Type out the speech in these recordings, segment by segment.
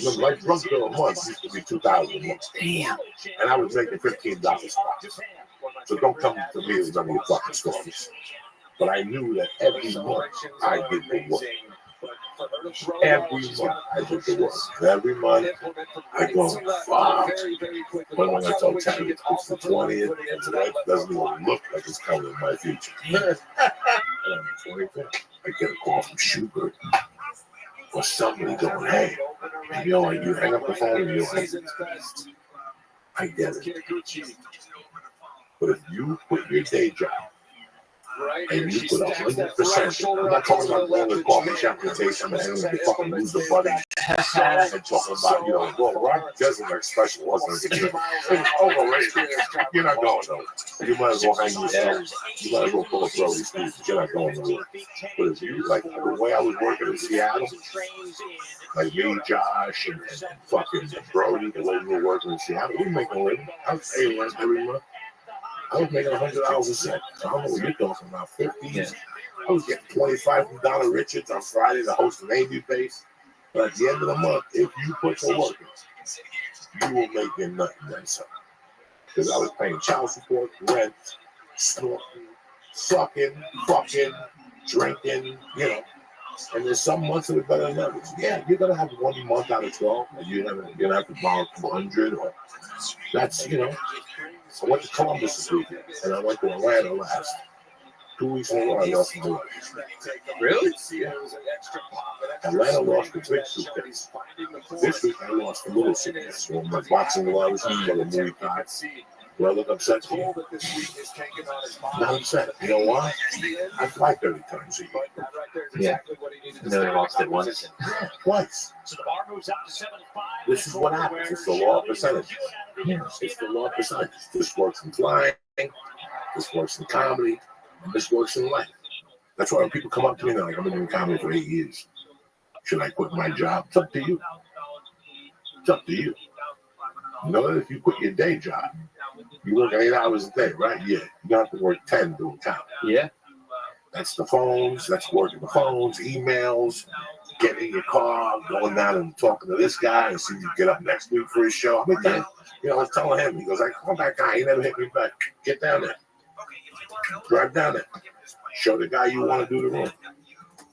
The like drug bill a month used to be $2,000 a month. Damn. And I was making $15. So don't come to me with none of your fucking stories. But I knew that every month I did the work. Every month I did the work. And every month I go, fuck. When I told Terry it's the 20th, and tonight doesn't even look like it's coming in my future. And on the 25th, I get a call from Schubert or somebody going, hey, you know, you hang up the phone and you're like, I get it. But if you quit your day job, and you put 100%. I'm not talking about going to coffee shop and taste some and you fucking lose the buddy. And talking about, you know, well, Rob doesn't expression wasn't it's overrated. You're not going though. You might as well hang yourself. You might as well pull a Brody Steve. You're not going nowhere. But if you, like, the way I was working in Seattle, like me, Josh, and fucking Brody, the way we were working in Seattle, we make a living. I was paying rent every month. I was making $100 a set. I don't know what you're talking about, 50. Yeah. I was getting $25 from Donna Richards on Friday to host an Navy base. But at the end of the month, if you put the work in, you will make it nothing then some. Because I was paying child support, rent, snorting, sucking, fucking, drinking, you know. And there's some months that are better than others. Yeah, you're going to have 1 month out of 12, and you're going to have to borrow 200, or that's, you know. I went to Columbus this weekend, and I went to Atlanta last. 2 weeks in a row, I lost my life. Really? Yeah. Atlanta lost the big suitcase. This week, I lost the little suitcase. One of my boxing gloves, for the movie cards. Do I look upset to you? Not upset. You know why? I fly 30 times a year. Yeah. No, they lost it once. Yeah, twice. This is what happens. It's the law of percentage. Yeah. It's the law of percentage. This works in flying. This works in comedy. And this works in life. That's why when people come up to me, they're like, I've been doing comedy for 8 years. Should I quit my job? It's up to you. It's up to you. You know, if you quit your day job, you work 8 hours a day, right? Yeah. You don't have to work 10 doing comedy. Yeah. That's the phones. That's working the phones, emails, getting in your car, going down and talking to this guy and see you get up next week for his show. I mean, you know, I was telling him, he goes, I call that guy. He never hit me back. Get down there. Drive down there. Show the guy you want to do the room.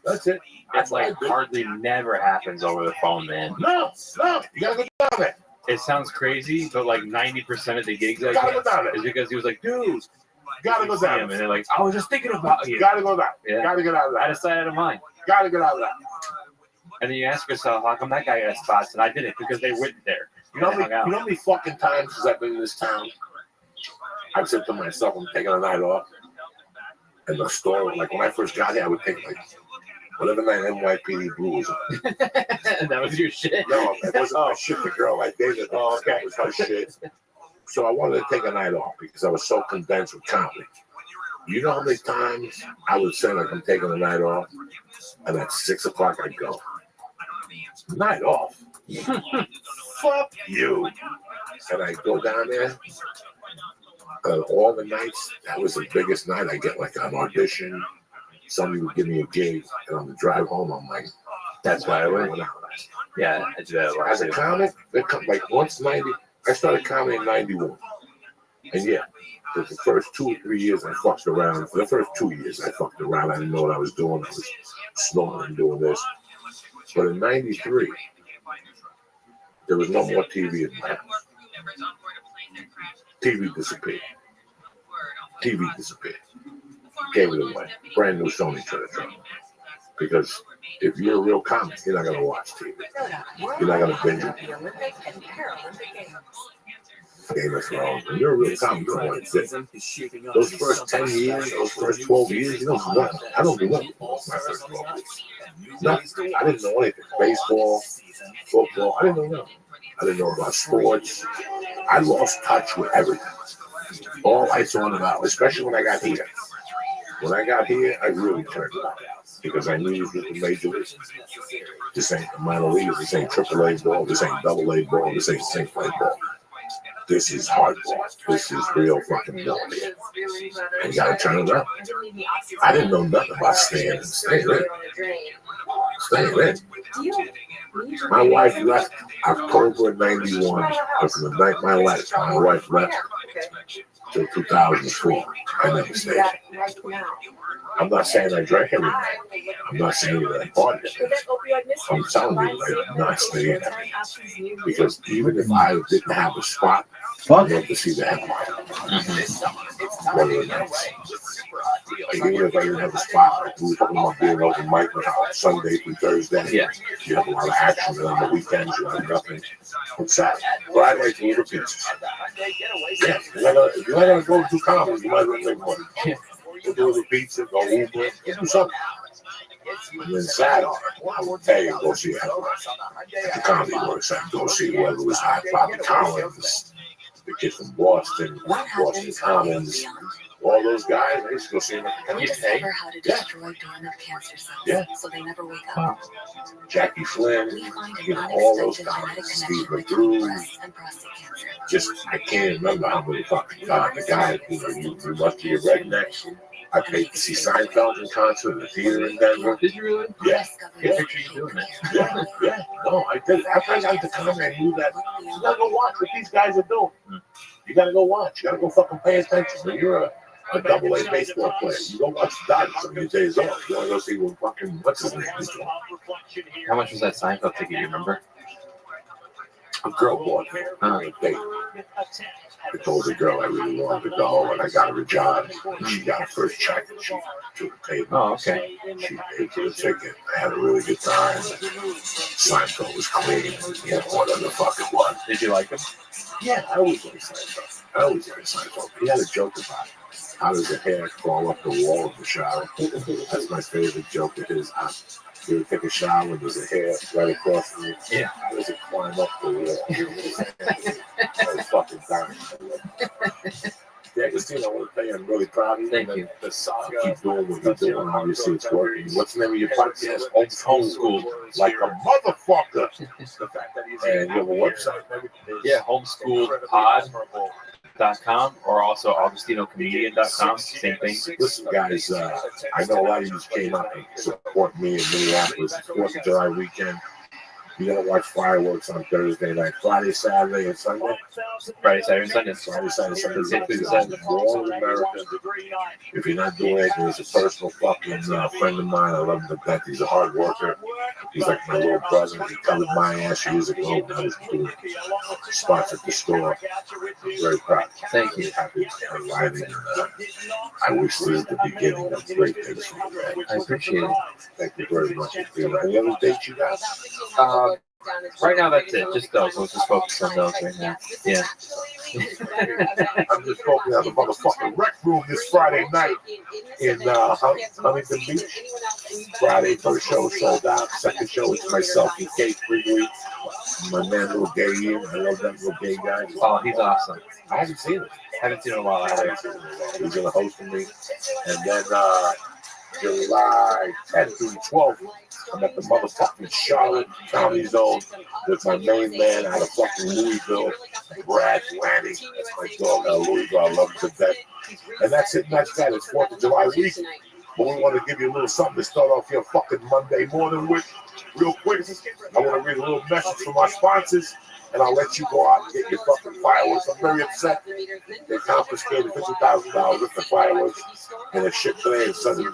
That's it. That's like hardly never happens over the phone, man. No. You gotta go down there. It sounds crazy, but like 90% of the gigs I Gotta get go down there. is because he was like, dude, Gotta go down and there. they're like, I was just thinking about you. Gotta go down. Yeah. Gotta get out of Out that. of sight, out of mind. Gotta get out of that. And then you ask yourself, how come that guy got spots and I didn't? Because they went there. You know how many fucking times since I've been in this town, I've said to myself, I'm taking a night off. And the store, like when I first got here, I would take like whatever night NYPD Blue was on. That was your shit? No, it wasn't my shit. The girl I dated, oh, okay, it was her shit. So I wanted to take a night off because I was so condensed with comedy. You know how many times I would say like I'm taking a night off, and at 6 o'clock I'd go, night off. Fuck you. And I go down there. All the nights, that was the biggest night. I get like an audition. Somebody would give me a gig, and on the drive home, I'm like, that's why I went out. Yeah, I do that a lot. As a comic, like once 90, I started comedy in 91. And yeah, for the first 2 or 3 years, I fucked around. For the first 2 years, I fucked around. I didn't know what I was doing. I was snorting and doing this. But in 93, there was no more TV in my house. TV disappeared. Gave it away. Brand new Sony Trinitron. Because if you're a real comic, you're not going to watch TV. You're not going to binge it. Game of Thrones. When you're a real comic, you don't want to sit. Those first 10 years, those first 12 years, you don't do nothing. I don't do nothing for my first 12 years. Nothing. I didn't know anything. Baseball, football, I didn't know nothing. I didn't know about sports. I lost touch with everything. All I thought about, especially when I got here. When I got here, I really turned it on because I knew this was the major leagues. This ain't the minor leagues. This ain't AAA ball. This ain't AA ball. This ain't single A ball. This is hardball. This is real fucking ball. And you gotta turn it on. I didn't know nothing about staying in. staying in. My wife left October of 91. That's the night my wife left till 2004. I never stayed. I'm not saying I drank every night. I'm not saying that I partied. I'm telling you that I did not stay in every night. Because even if I didn't have a spot, I'd love to see the headline. One of the nights. Like, even if I didn't have a spot, like we were talking about being open mic on Sunday through Thursday. Yeah. You have a lot of action, and on the weekends you have nothing. On Saturday. But I like to order pizzas. Yeah. If you're not going to go do comedy, you might as well make money. Go do the pizza, go Uber, do something. And then Saturday, I will tell you, go see at the Comedy Works. I go see whether it was Bobby Collins, the kid from Boston, Boston Commons, all those guys. I used to go see them at the Comedy. Yeah. So they never wake up. Jackie Flynn, all those guys. Steve McGrew. Just, I can't remember how many fucking the guys, you must be a redneck. I paid to see Seinfeld in concert in the theater in Denver. Did you really? Yeah. I picture you doing it. Yeah. No, I did. After I got to comedy, I knew that you gotta go watch what these guys are doing. You gotta go watch. You gotta go fucking pay attention. When you're a double-A baseball player, you go watch the Dodgers on your days off. You wanna go see what fucking, what's his name is doing. How much was that Seinfeld ticket, you remember? A girl bought me on a date. I told the girl I really wanted to go, and I got her a job. And she got her first check, and she took the table. Oh, okay. She paid for the ticket. I had a really good time. Seinfeld was clean. He had one other fucking one. Did you like him? Yeah, I always like Seinfeld. He had a joke about it. How does the hair crawl up the wall of the shower? That's my favorite joke of his. You ever take a shower and there's a hair right across from you? Yeah. How does it climb up the wall? I was fucking dying. Yeah, Christina, I want to tell you I'm really proud of you. Thank you. The saga. Keep doing what you're doing. Obviously, it's working. What's the name of your podcast? Homeschool. Like a motherfucker. And you have a website? Yeah, homeschoolpod.com or also AugustinoComedian.com. Same thing. Listen, guys, I know a lot of you came out and support me in Minneapolis. 4th of July weekend. You gotta watch fireworks on Thursday night, Friday, Saturday, and Sunday. Friday, Saturday, and Sunday. Friday, Saturday, Sunday. All of America. If you're not doing anything, he's a personal fucking friend of mine. I love him to death. He's a hard worker. He's like my little brother. He covered my ass years ago. Now he's doing spots at the store. I'm very proud. Thank you. Happy and writing. I wish this is the beginning of great things for you. I appreciate it. Thank you very much. Any other dates you got? Right now, that's it. Just those. We'll just focus on those right now. Yeah. I'm just focusing on the motherfucking rec room this Friday night in Huntington Beach. Friday, first show sold out. Second show is myself and Kate Quigley. My man, little gay Ian. I love that little gay guy. Oh, he's awesome. I haven't seen him. Haven't seen him in a while either. He's going to host me. And then July 10th through 12th, I'm at the motherfucking Charlotte Comedy Zone with my main man out of fucking Louisville, Brad Lanny. That's my dog out of Louisville. I love him to death. And that's it. That's that. It's 4th of July week. But we want to give you a little something to start off your fucking Monday morning with. Real quick, I want to read a little message from our sponsors, and I'll let you go out and get your fucking fireworks. I'm very upset. They confiscated $50,000 worth of fireworks and a shit today and Sunday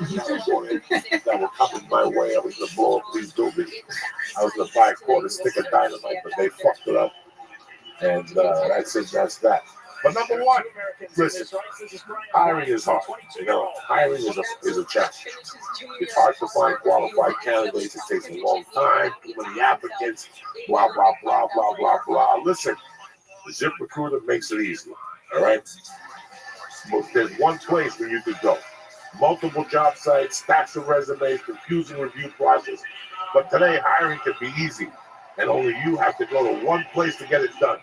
morning that were coming my way. I was going to blow up. Please do me. I was going to buy a quarter stick of dynamite, but they fucked it up. And that's it. That's that. But number one, listen, hiring is hard. You know, hiring is a challenge. It's hard to find qualified candidates. It takes a long time. Too many applicants. Blah, blah, blah, blah, blah, blah. Listen, ZipRecruiter makes it easy. All right? But there's one place where you could go. Multiple job sites, stacks of resumes, confusing review process. But today, hiring can be easy. And only you have to go to one place to get it done.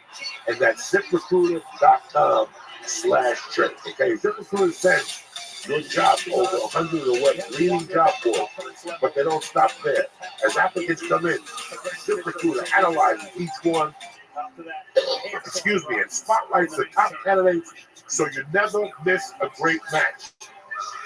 And that's ZipRecruiter.com/church. Okay, ZipRecruiter sends your job to over 100 of the web's leading job boards. But they don't stop there. As applicants come in, ZipRecruiter analyzes each one, and spotlights the top candidates so you never miss a great match.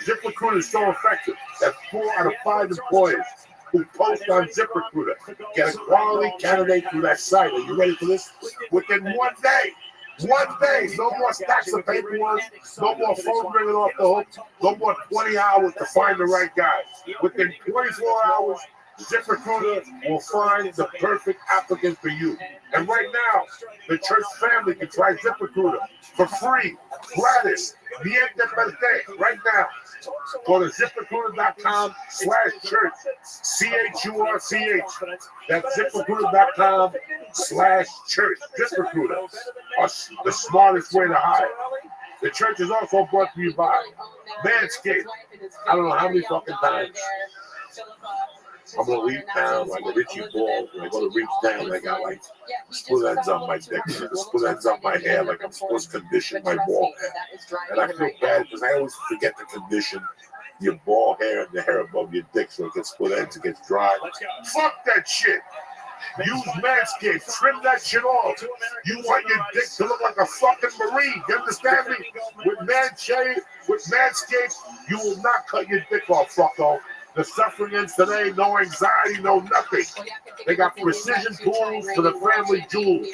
ZipRecruiter is so effective that 4 out of 5 employers who post on ZipRecruiter. Get a quality candidate through that site. Are you ready for this? Within 1 day. 1 day. No more stacks of paperwork. No more phone ringing off the hook. No more 20 hours to find the right guy. Within 24 hours, ZipRecruiter will find the perfect applicant for you. And right now, the church family can try ZipRecruiter for free, gratis, niente perte, right now. Go to ZipRecruiter.com/church, CHURCH. That's ZipRecruiter.com/church. ZipRecruiter, the smartest way to hire. The church is also brought to you by Manscaped. I don't know how many fucking times I'm gonna reach down like a Richie Ball. When I go to reach down, I got like split ends on my dick, and the split ends on my hair, like I'm supposed to condition my ball hair. And I feel bad because I always forget to condition your ball hair and the hair above your dick so it gets split ends, it gets dry. Fuck that shit. Use Manscaped. Trim that shit off. You want your dick to look like a fucking Marine. You understand me? With Manscaped, you will not cut your dick off, fucko. The suffering ends today, no anxiety, no nothing. They got precision tools for the family jewels.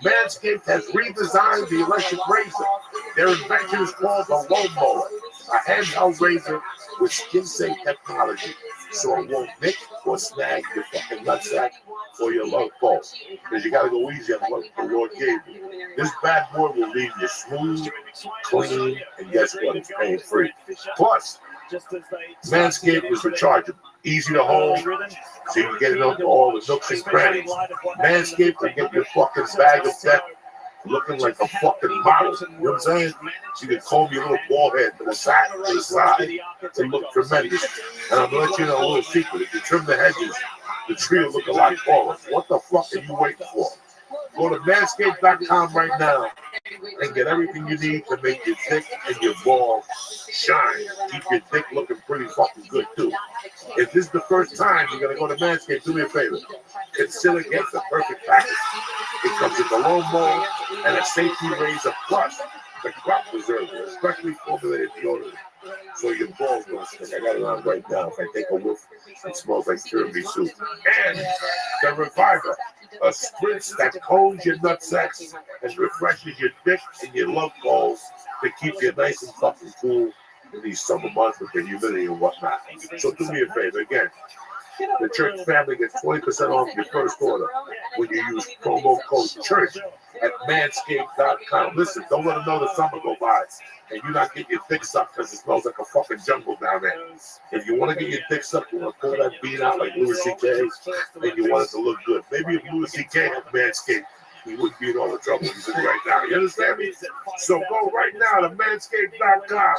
Manscaped has redesigned the electric razor. Their invention is called the Low Mower, a handheld razor with skin-safe technology, so it won't nick or snag your fucking nutsack or your love balls. Because you got to go easy on what the Lord gave you. This bad boy will leave you smooth, clean, and guess what? It's pain-free. Plus, Manscaped is rechargeable, easy to hold, so you can get it into all the nooks and crannies. Manscaped can get your fucking bag of death looking like a fucking model. You know what I'm saying? So you can comb your little ball head to the side, to look tremendous. And I'm going to let you know a little secret. If you trim the hedges, the tree will look a lot taller. What the fuck are you waiting for? Go to manscaped.com right now and get everything you need to make your dick and your balls shine. Keep your dick looking pretty fucking good, too. If this is the first time you're going to go to Manscaped, do me a favor. Consider getting the perfect package. It comes with a lawnmower and a safety razor plus the crop preserver, especially formulated deodorant. So your balls don't stink. I got it on right now. If I take a whiff, it smells like tiramisu. And the Reviver, a spritz that combs your nutsacks and refreshes your dick and your love balls to keep you nice and fucking cool in these summer months with the humidity and whatnot. So do me a favor again. The church family gets 20% off your first order when you use promo code CHURCH at manscaped.com. Listen, don't let them know the summer go by and you not get your dick sucked because it smells like a fucking jungle down there. If you want to get your dick sucked, you want to pull that bean out like Louis C.K. and you want it to look good. Maybe if Louis C.K. had Manscaped, he wouldn't be in all the trouble he's in right now. You understand me? So go right now to manscaped.com.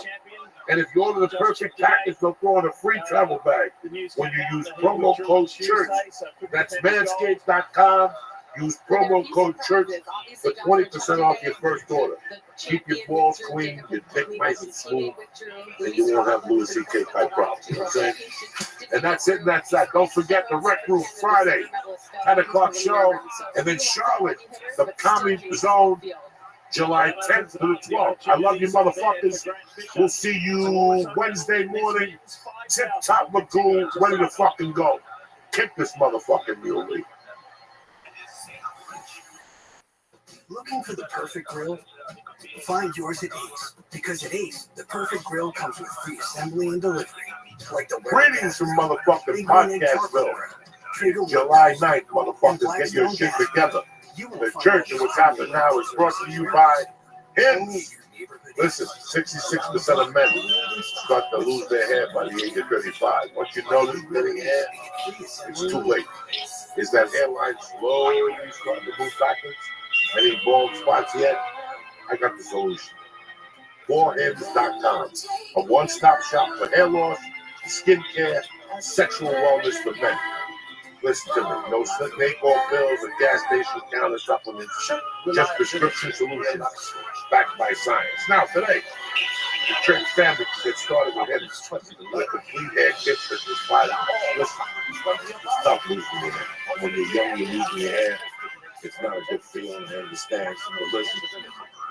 And if you order the perfect package, they'll throw in a free travel bag when you use promo code CHURCH. That's manscaped.com. Use promo code CHURCH for 20% off your first order. Keep your balls clean, your dick nice and smooth, and you won't have Louis C.K. type problems. You know what I'm saying? And that's it, and that's that. Don't forget the Rec Room Friday, 10 o'clock show. And then Charlotte, the Comedy Zone, July 10th to the 12th. I love you, motherfuckers. We'll see you Wednesday morning. Tip top Magoo, ready to fucking go. Kick this motherfucking muley. Looking for the perfect grill? Find yours at Ace. Because at Ace, the perfect grill comes with free assembly and delivery. Like the greetings from motherfucking Podcastville. July 9th, motherfuckers. Get your shit together. The church and what's happening now is brought to you by him. Listen, 66% of men start to lose their hair by the age of 35. Once you know you're getting hair, it's too late. Is that hairline slowly starting to move backwards? Any bald spots yet? I got the solution. Foreheads.com, a one-stop shop for hair loss, skincare, sexual wellness for men. Listen to me, no snake oil pills and gas station counter supplements, just prescription solutions backed by science. Now, today, the church family can get started with him. A complete hair kit for just $5. Listen, it's tough losing your hair. When you're young, you're losing your hair. It's not a good feeling, I understand. But listen,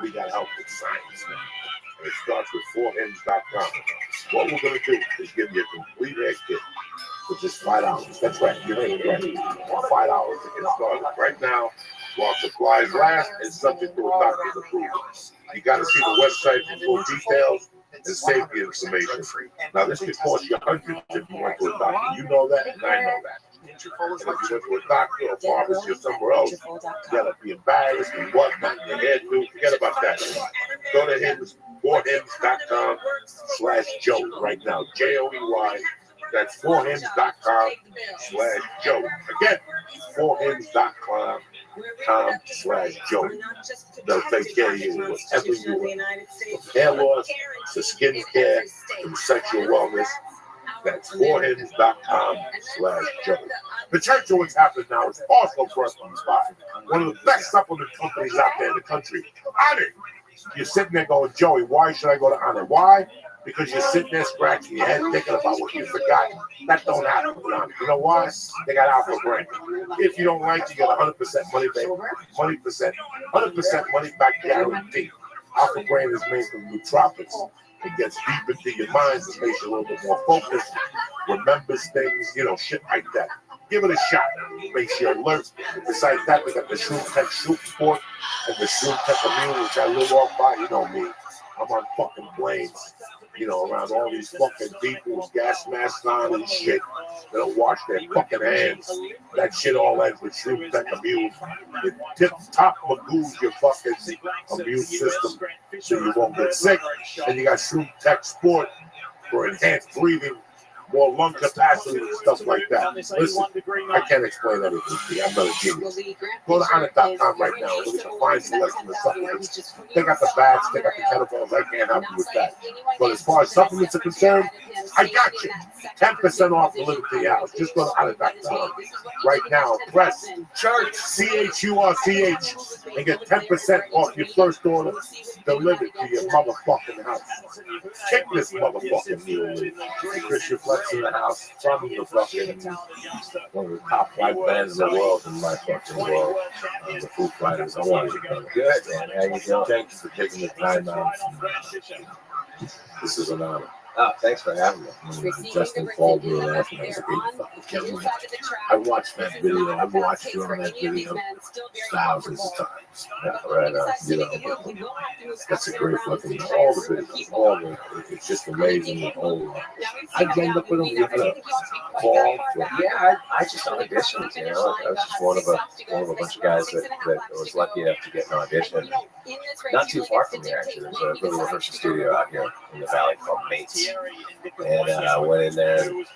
we got help with science, man. and it starts with 4hinge.com. What we're going to do is give you a complete hair kit for just $5. That's right, you heard it right. $5 to get started. Right now, while supplies last, and subject to a doctor's approval. You got to see the website for full details and safety information. Now, this could cost you hundreds if you went to a doctor. You know that, and I know that. And if you went to a doctor or pharmacy or somewhere else, you gotta be embarrassed and whatnot, your hair too. Forget about that. Go to forhims.com/Joe right now. JOEY. That's forhims.com/Joe. Again, forhims.com/Joe. They'll take care of you whatever you want. From hair loss to skin care to sexual wellness. That's forhims.com/Joe. The church of what's happening now is also first on the spot. One of the best supplement companies out there in the country. Honor. You're sitting there going, Joey, why should I go to Honor? Why? Because you're sitting there scratching your head thinking about what you forgot. That don't happen with Honor. You know why? They got Alpha Brain. If you don't like it, you get 100% money back. 100% money back guarantee. Alpha Brain is made from nootropics. It gets deep into your mind. It makes you a little bit more focused. Remembers things, shit like that. Give it a shot. Makes you alert. Besides that, we got the Shroom Tech Shoot Sport and the Shroom Tech Immune, which I live off by. You know me. I'm on fucking planes, around all these fucking people with gas masks on and shit. They don't wash their fucking hands. That shit all ends with Shroom Tech Immune. It tip-top magoos your fucking immune system so you won't get sick. And you got Shroom Tech Sport for enhanced breathing, more lung capacity and stuff like that. Listen, I can't explain everything to you. I'm not a genius. Go to Honor.com right now and look at the fine selection of supplements. They got the bags, they got the kettlebells. I can't help you with that. But as far as supplements are concerned, I got you. 10% off delivered to your house. Just go to Honor.com right now. Press Church, CHURCH, and get 10% off your first order delivered to your motherfucking house. Kick this motherfucking mule. Christian Flex in the house from the fucking one of the top 5 bands in the world in my fucking world. The Foo Fighters. I want to go. Good, man. How you doing? Thanks for taking the time out. This is an honor. Oh, thanks for having me. Justin called me and asked me. I I watched that video. I've watched you on that video thousands of times. Right on. That's a great fucking all the videos. It's just amazing. I joined up with him. You had a call. Yeah, I just auditioned. I was just one of a bunch of guys that was lucky enough to get an audition. Not too far from here, actually. There's a little rehearsal studio out here in the valley called Mates. And I went in there and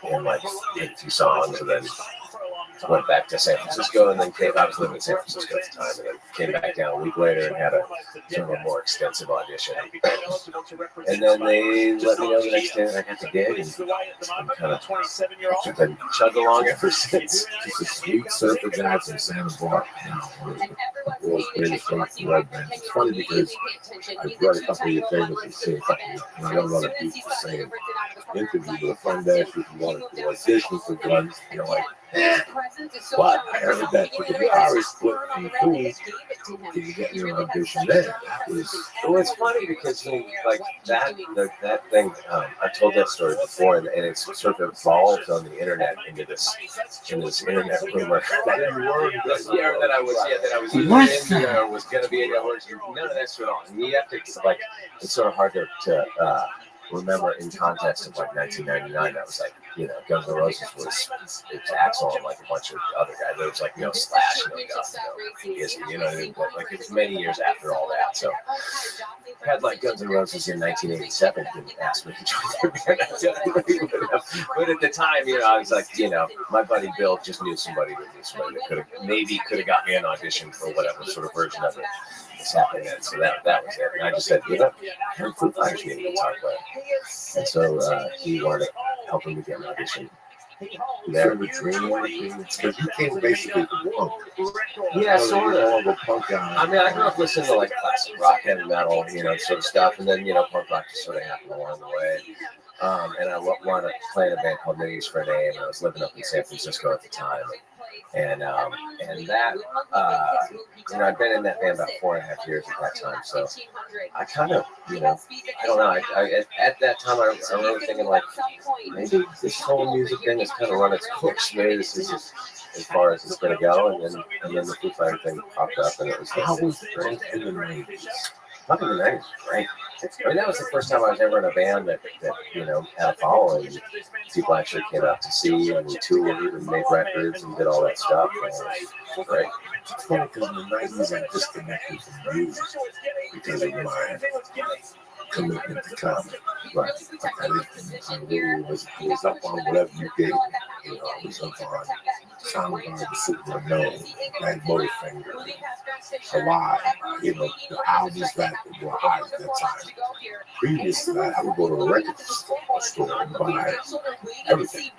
did a few songs, and then went back to San Francisco, and then I was living in San Francisco at the time, and then came back down a week later and had a sort of a more extensive audition. And then they let me know the next day that I got the gig, and it's been chugging along ever since. Just a sweet surfer guy from Santa Barbara. World's greatest rock band. It's funny because I've read a couple of your favorites and seen a couple of, I don't want to do the same interview with a friend asked if you wanted to audition for drugs. But I heard that the guitar is split from the Foo. Did you get your audition there? Well, it's funny because that thing. I've told that story before, and it's sort of evolved on the internet into this internet rumor that I was going to be a audition. None of that sort of. You have to it's sort of hard to remember in context of 1999. That was Guns N' Roses was Axl and a bunch of other guys. There was Slash, Duff, it was many years after all that. So I had Guns N' Roses in 1987 and asked me to join their band. But at the time, I was my buddy Bill just knew somebody that could have got me an audition for whatever sort of version of it. Happening, and so that was it. And I just said, Foo Fighters need a guitar player. And so he wanted to help me get an audition. There the dream, because you came basically from punk. Yeah, sort of. More of a punk guy. I mean, I grew up listening to classic rock, heavy metal, sort of stuff, and then punk rock just sort of happened along the way. And I wound up playing a band called Minis for a Name, and I was living up in San Francisco at the time. And that, I'd been in that band about 4.5 years at that time. So I kind of, I don't know. At that time, I remember thinking like, maybe this whole music thing has kind of run its course. Maybe this is just as far as it's going to go. And then the Foo Fighter thing popped up, and it was How was it in the 90s? Up in the 90s, right? I mean, that was the first time I was ever in a band that had a following. People actually came out to see, and we toured and made records and did all that stuff. And it was great. It's funny because in the 90s I disconnected from music because of my commitment to comedy. Right. I really was up on whatever you gave me. I was up on Soundgarden, Super Unknown, Bad Motorfinger, Alive, the albums that were hot at that time. Previous to that, I would go to a record store and buy everything.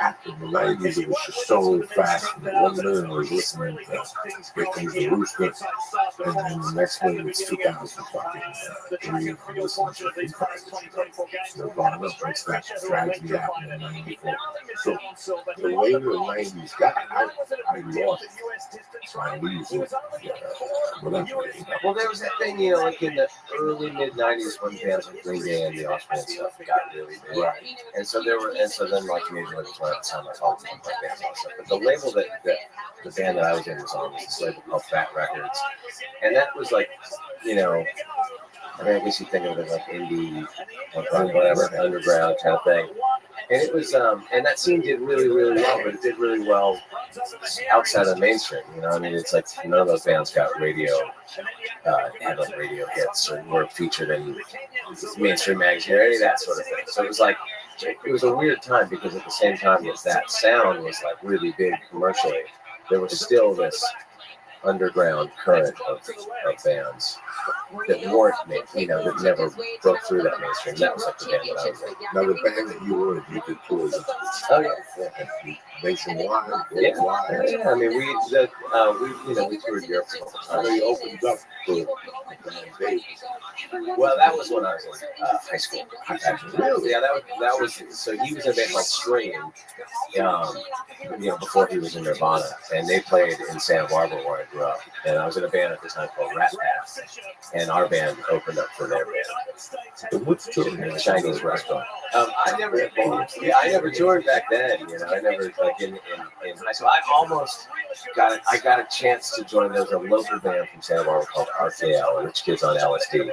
After the 90s, it was just so fast. And one minute I was listening to Here Comes the Rooster, and then the next minute it's 2003, I'm listening to Foo Fighters. Nirvana, what's that tragedy happened in 94. So the later the 90s got, I lost my music, whatever. Well, there was that thing, like in the early mid 90s when bands like Green Day and the Offspring stuff got really big. Right. And so then like Canadian Living Planet and sound like all the bands and stuff. But the label that the band that I was in was on was this label called Fat Records, and that was like, I guess you think of it as like indie, whatever, underground kind of thing. And it was, and that scene did really, really well, but it did really well outside of the mainstream. It's like none of those bands got had like radio hits or were featured in mainstream magazine or any of that sort of thing. So it was like, it was a weird time because at the same time as that sound was like really big commercially, there was still this underground current of bands that weren't, that never broke through that mainstream. That was like the band that I was in. Now the band that you were in, you could tour as oh yeah, nationwide, worldwide. Yeah, I mean we toured Europe. I know you opened up for Dave. Well, that was when I was in high school. Really? Yeah, that was. So he was in a band called Stream, before he was in Nirvana, and they played in Santa Barbara where I grew up. And I was in a band at the time called Rat Pack, and our band opened up for their band. What's the Chinese restaurant? I never toured back then. I never like in high school. I almost got a chance to join. There was a local band from Santa Barbara called RKL, Rich Kids on LSD,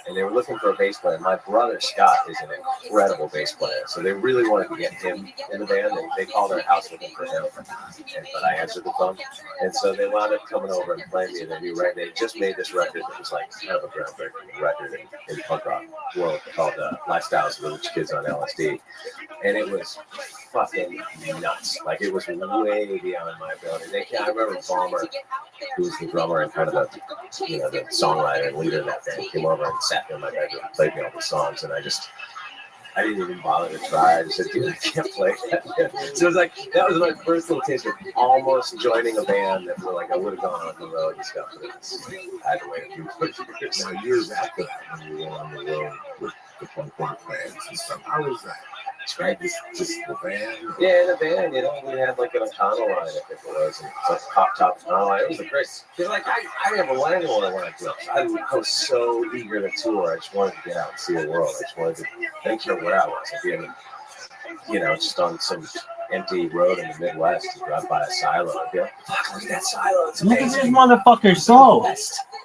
and they were looking for a bass player. My brother Scott is an incredible bass player, so they really wanted to get him in the band. They called their house looking for him, but I answered the phone, and so they wound up coming over and playing me their new record. They just made this record that was like kind of a groundbreaking record in punk rock world called Lifestyles of the Rich Kids on LSD, and it was fucking nuts. Like it was way beyond my ability. I remember Balmer, who was the drummer and kind of the songwriter and leader of that band, came over and sat in my bedroom and played me all the songs, and I didn't even bother to try. I just said, dude, I can't play that. So it was like, that was my first little taste of almost joining a band that I would have gone on the road and stuff. But I had to wait a few years. Now, years after that, when you were on the road with the punk rock bands and stuff, how was that? Right, just the band? Yeah, in the band, we had like an O'Connell line, I think it was, and like Pop Top O'Connell line. It was a great, because like I never went anywhere when I grew up. I was so eager to tour. I just wanted to get out and see the world. I just wanted to, I didn't care where I was. I'd be in, just on some empty road in the Midwest to drive by a silo. I'd be like, fuck, look at that silo. It's Look amazing. at this motherfucker soul.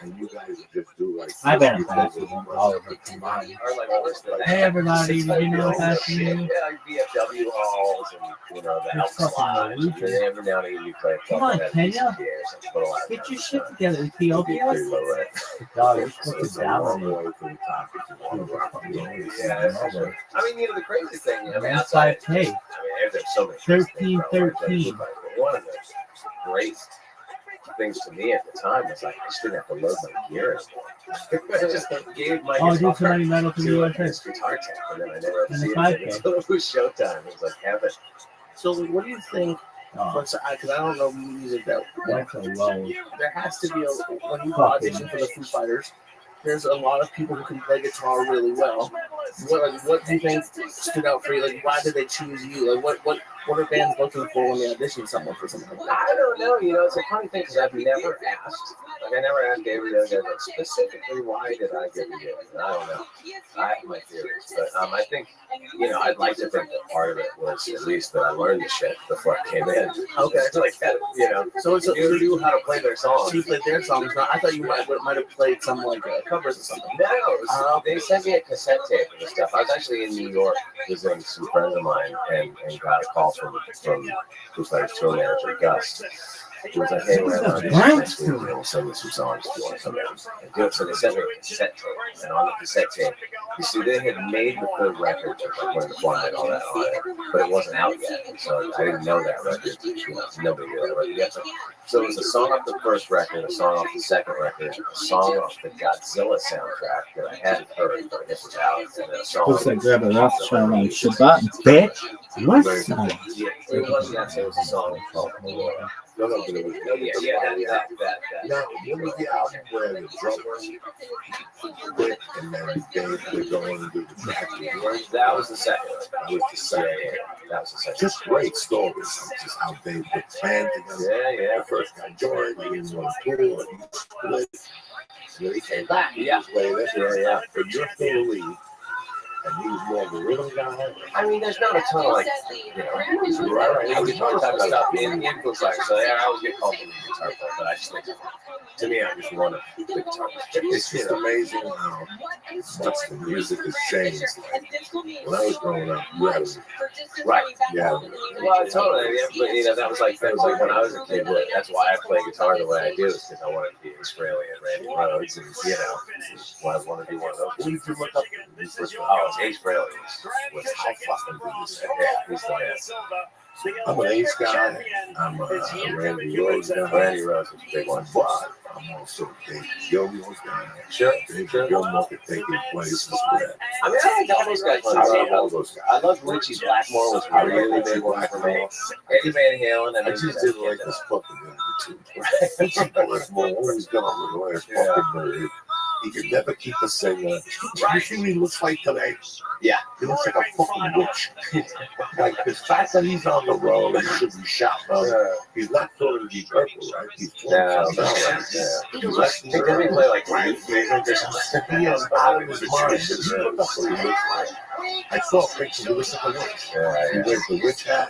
And you guys just do like... I bet it's all of it combined. Or like worse than that. Hey everybody, did you know that's Yeah, you? VFW halls and, the Elks Lodge. And then every now and then you play a Come on, club. Kenya. Get your shit together, Ethiopia. Dog, you're fucking It's a long down. way from the top if you want to rock and roll. Yeah, that's true. I mean, the crazy thing, That's outside, 5K. there's so many 13. But one of the great things to me at the time was like, I just didn't have to load my gear anymore. I just gave my Oh, dude, guitar somebody metal to to the a USA. guitar tech, and then I never had to And see the it 5K. until it was showtime. It was like heaven. So what do you think? Oh, Because I don't know music that well. that's a low. There has to be when you Fucking- audition for the Foo Fighters. There's a lot of people who can play guitar really well. What do you think stood out for you? Like, why did they choose you? Like, what are bands looking for when they audition someone for something like that? I don't know. It's a funny thing because I've never asked. Like, I never asked David the other day, like, specifically, why did I get the gig? I don't know. I have my theories, but I think, I'd like to think that part of it was at least that I learned the shit before I came in. Okay. Like that, So you knew how to play their songs. So you played their songs. Now, I thought you might have played some like covers or something. No, they sent me a cassette tape and stuff. I was actually in New York visiting some friends of mine and got a call from Foo Fighters tour manager Gus. He was like, hey, we're on audition next week. We'll send you some songs if you want to come in and do it. So they sent me a cassette tape. And on the cassette tape, you see, they had made the third record, like When the Fly and all that on it, but it wasn't out yet. So I didn't know that record. Nobody knew that record yet. So it was a song off the first record, a song off the second record, a song off the Godzilla soundtrack that I hadn't heard, but I guess was out, and then a song. Looks like Rabbi Rothschild on Shabbat, bitch. What song? Yeah, it wasn't that. It was a song called Melora. No, but it was that. Now, when was the album where the drummer quit and then they go on and do the track? That was the second. That was the second. That was the second. Just great stories. Just how they put band together. Yeah. The first guy joined, he was on tour, and he split. And then he came back years later. Yeah. But you're still leave. And he was more of a rhythm guy. I mean, there's not a ton of, like, right. I was talking about stuff in Foo Fighters, so I always get called the guitar player, but I just think, to me, I just want to the guitar player. It's just amazing how much the music has changed. Like, when I was growing up, you had right. Yeah. Well, totally. But, that was like when I was a kid. That's why I play guitar the way I do, is because I wanted to be Australian Randy Rhoads, and I want to be one of those. Who did you look up to? Ace Frehley was how fucking good is that? Yeah, he's the man. I'm an Ace guy. I'm a Randy Rhoads guy. Randy Rhoads is a big one. But I'm also a Dave Gilmour's guy. Sure. Dave Gilmour could take his place. I mean, I like all those guys. I love all those guys. I love Richie Blackmore was a really big one for me. Eddie Van Halen. I just didn't like this fucking movie too. Richie Blackmore always got on the last fucking movie. He could never keep a singer. You see what he looks like today? Yeah. He looks like a fucking witch. Like, the fact that he's on the road, he should be shot. He's not going to be purple, right? He's He can play like he is out of his mind. I saw a picture. He looks like a witch. He wears the witch hat,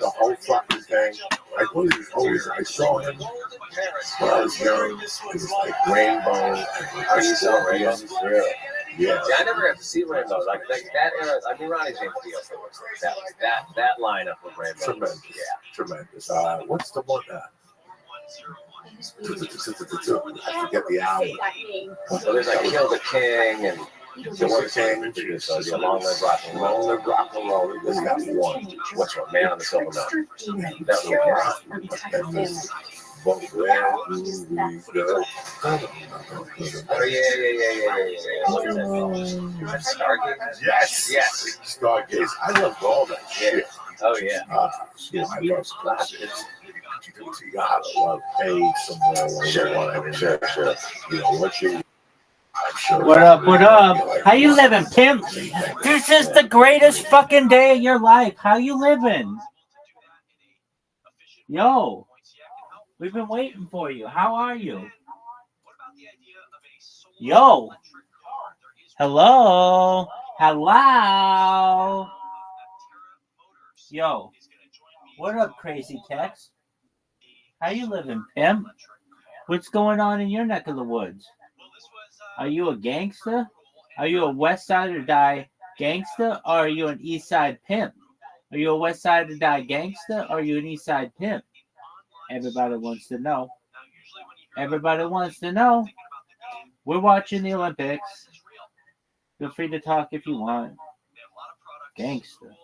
the whole fucking thing. I thought he was always. I saw him when I was young. It was like Rainbow. I saw Rainbow. Yeah. I never got to see Rainbow. Like that era. I mean, Ronnie James Dio was that lineup with Rainbow. Tremendous. Yeah, tremendous. What's the one? I forget the album. So there's like Kill the King and the one King introduced us. The Long Live Rock and Roll. Long Live Rock and Roll. There's got one. What's one? Man on the Silver Mountain. That was Where do we go? Oh yeah. Stargaze. Yes. Stargaze. I love all that shit. Oh yeah. I love classics. You gotta love Page somewhere. Sure. What you. What up? How you living, pimp? This is the greatest fucking day of your life. How you living? Yo, we've been waiting for you. How are you? Yo. Hello. Yo. What up, crazy Tex? How you living, pimp? What's going on in your neck of the woods? Are you a gangster? Are you a West Side or Die gangster? Or are you an East Side pimp? Are you a West Side or Die gangster? Or are you an East Side pimp? Everybody wants to know. We're watching the Olympics. Feel free to talk if you want. Gangster.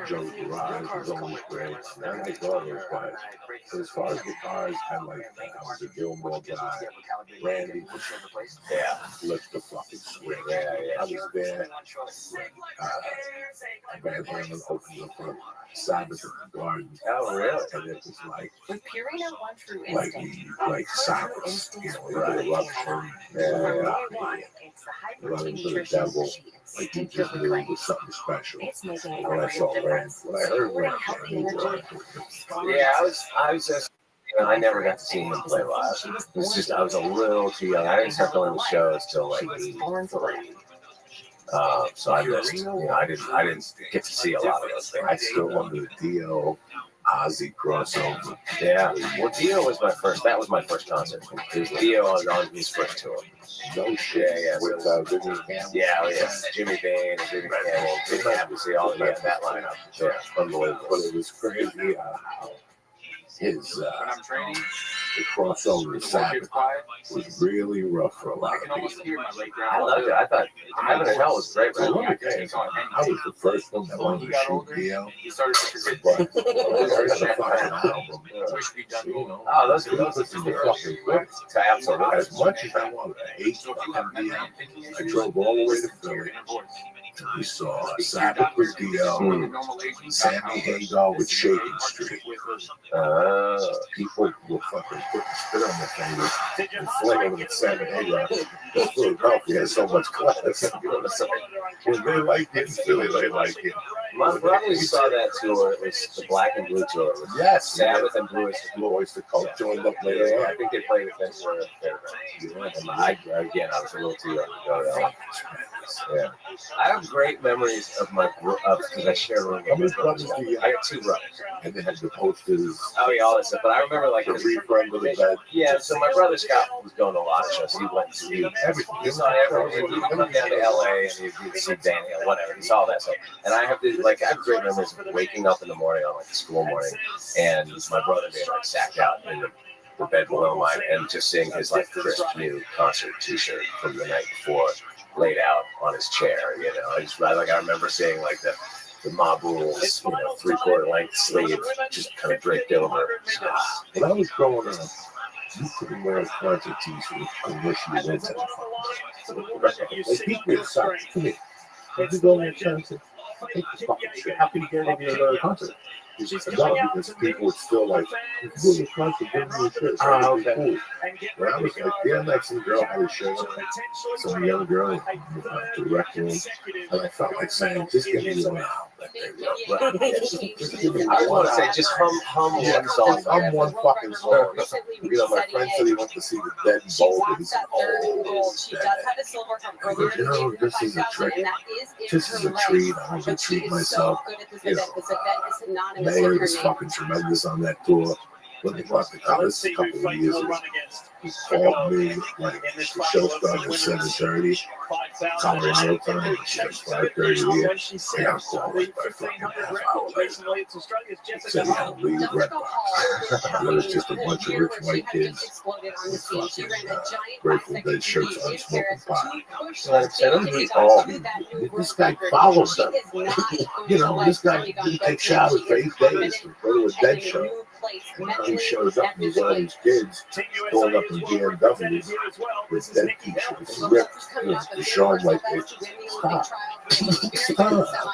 Joe's Garage was always great. And I like all those guys. But as far as guitars, I like I was a Gilmore guy. Randy, lift the fucking swing. I was there. Van Halen opened up for Sabbath in the Garden. Oh, really? And it was like Sabbath, Rabbi Rothschild, running to the devil. Like he just knew it was something special. When I saw Rand, when I heard Rand, I was just, I never got to see him play live. It's just, I was a little too young. I didn't start going to shows till like 83. So I missed, I didn't get to see a lot of those things. I still wanted the Dio Ozzy crossover. Yeah, well, Dio was that was my first concert. It was Dio on his first tour. No shit. With Jimmy Campbell. Yeah. Jimmy Bain and Jimmy Campbell. Didn't have to see all that lineup. Yeah, unbelievable. But it was crazy how his the crossover with Sabbath was really rough for a lot of people. I loved it. I thought Heaven and Hell was great. I was the first one that wanted to shoot Dio, but the fucking album. Oh, those are the fucking great. Absolutely. As much as I wanted to hate fucking Dio, I drove all the way to Philly. We saw Sabbath with Dio, Sammy Hagar with Shaking Street. People were fucking putting spit on their fingers and flinging with Sammy Hagar. Philadelphia has so much class. When they liked it in Philly, they liked it. My brother saw that tour. It was the Black and Blue tour. Yes, Sabbath and Blue Oyster Cult joined up later on. I think they played at that tour. And I was a little too young to go to that. Yeah, I have great memories of because I share a room. How many brothers do you have? I got 2 brothers. And they had the posters. Oh yeah, all that stuff. But I remember like the refund of the bed. Yeah, so my brother Scott was going to a lot of shows. He went to see everything. He saw everything. He'd come down to LA and he'd see Van Halen, whatever. He saw all that stuff. And I have great memories of waking up in the morning on like the school morning, and my brother being like sacked out in the bed below mine, and just seeing his like crisp new concert T-shirt from the night before laid out on his chair. I remember seeing like the Mob Rules, 3/4 length sleeve, just kind of draped over. When I was growing up, you couldn't wear a concert T-shirt unless you went to the concert. Like people would stop. Come here. Did you go to a concert? Take this fucking shit. How can you get anything to go to a concert? No, because people would still like, if you go to a concert, give me a shirt. Okay. Cool. When I was like, the other night, some girl had a shirt on, some young girl in the rec room, and I felt like saying, just give me one. I want to say, just hum one song. Hum one fucking song. My friend said he went to see the Dead and Bold, and he said, oh, it's dead. I go, this is a trick. This is a treat. I'm going to treat myself. Mayor was fucking tremendous on that tour. When they brought the Guinness a couple of years ago, he called me, like, the show started at 7:30, Colorado time, it's 5:30 here. I got called like by fucking half hour later. He said he had to leave Red Box. There was just a bunch of rich white kids with fucking Grateful Dead shirts on, smoking pot. This guy follows them. This guy didn't take showers for 8 days to go to a Dead show. And now he shows up and he's all these kids pulling up in BMWs with Dead t-shirts ripped to show them like they stop.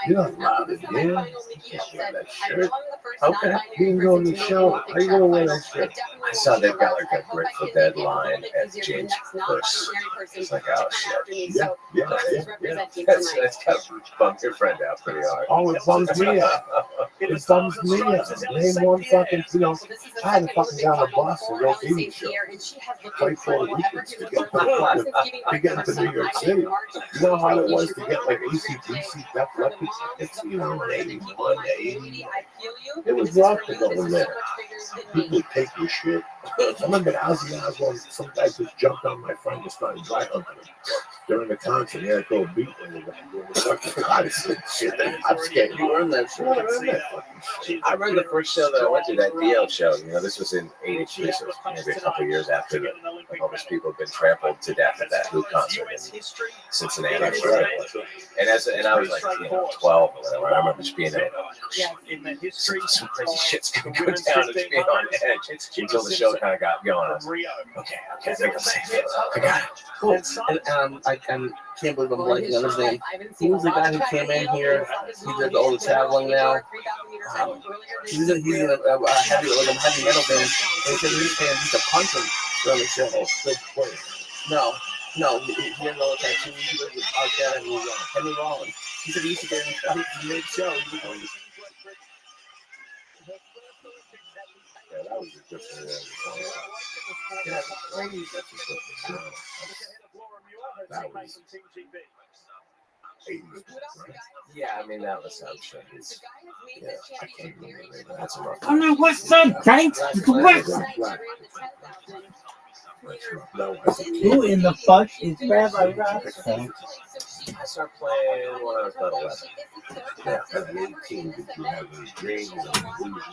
You're not allowed in here. You can't wear that shirt. Okay. You can go in the show. How are you going to wear that shirt? I saw they've got like a Grateful Dead line at James' purse. It's like, oh shit. Yeah. That's kind of bummed your friend out pretty hard. Oh, it bums me out. It bums me out. Name one fucking, I had to fucking down the bus and go see the show. Fight for the weekends to get to New York City. You know how it was to get like AC/DC, Def Leppard? It's, 81, 80. It was rough to go in there. People would take your shit. I remember Ozzy Osbourne, some guy just jumped on my friend and started dry humping him. during the concert, yeah, go beat and fucking concert shit. I'm scared. You earned that shit. I remember the first show that I went to, that Dio show. You know, this was in '83, so it was maybe a couple years after like all these people had been trampled to death at that Who concert in Cincinnati. That's right. And I was like, 12 or whatever. I remember just being there. Some crazy shit's gonna go down and being on edge until the show kind of got going. I was like, okay, I think I'm safe. I got it. Cool. And I can't believe I'm blanking on his name. He was the guy who came in here. He did all the traveling now. He's in a heavy metal band. And he said his fans used to punch him during the show. No, he didn't know the tattoo. He was out there and he was Henry Rollins. He said he used to get in the mid-show. Yeah, that was a different that was 80s, right? Yeah, I mean, that was, I'm sure he's, yeah, I can't remember. That's a rough Come on, what's up, Tanks? Who in the fuck is Rabbi Rothschild? I started playing when I was about 11. Yeah, at 18, did you have any dreams?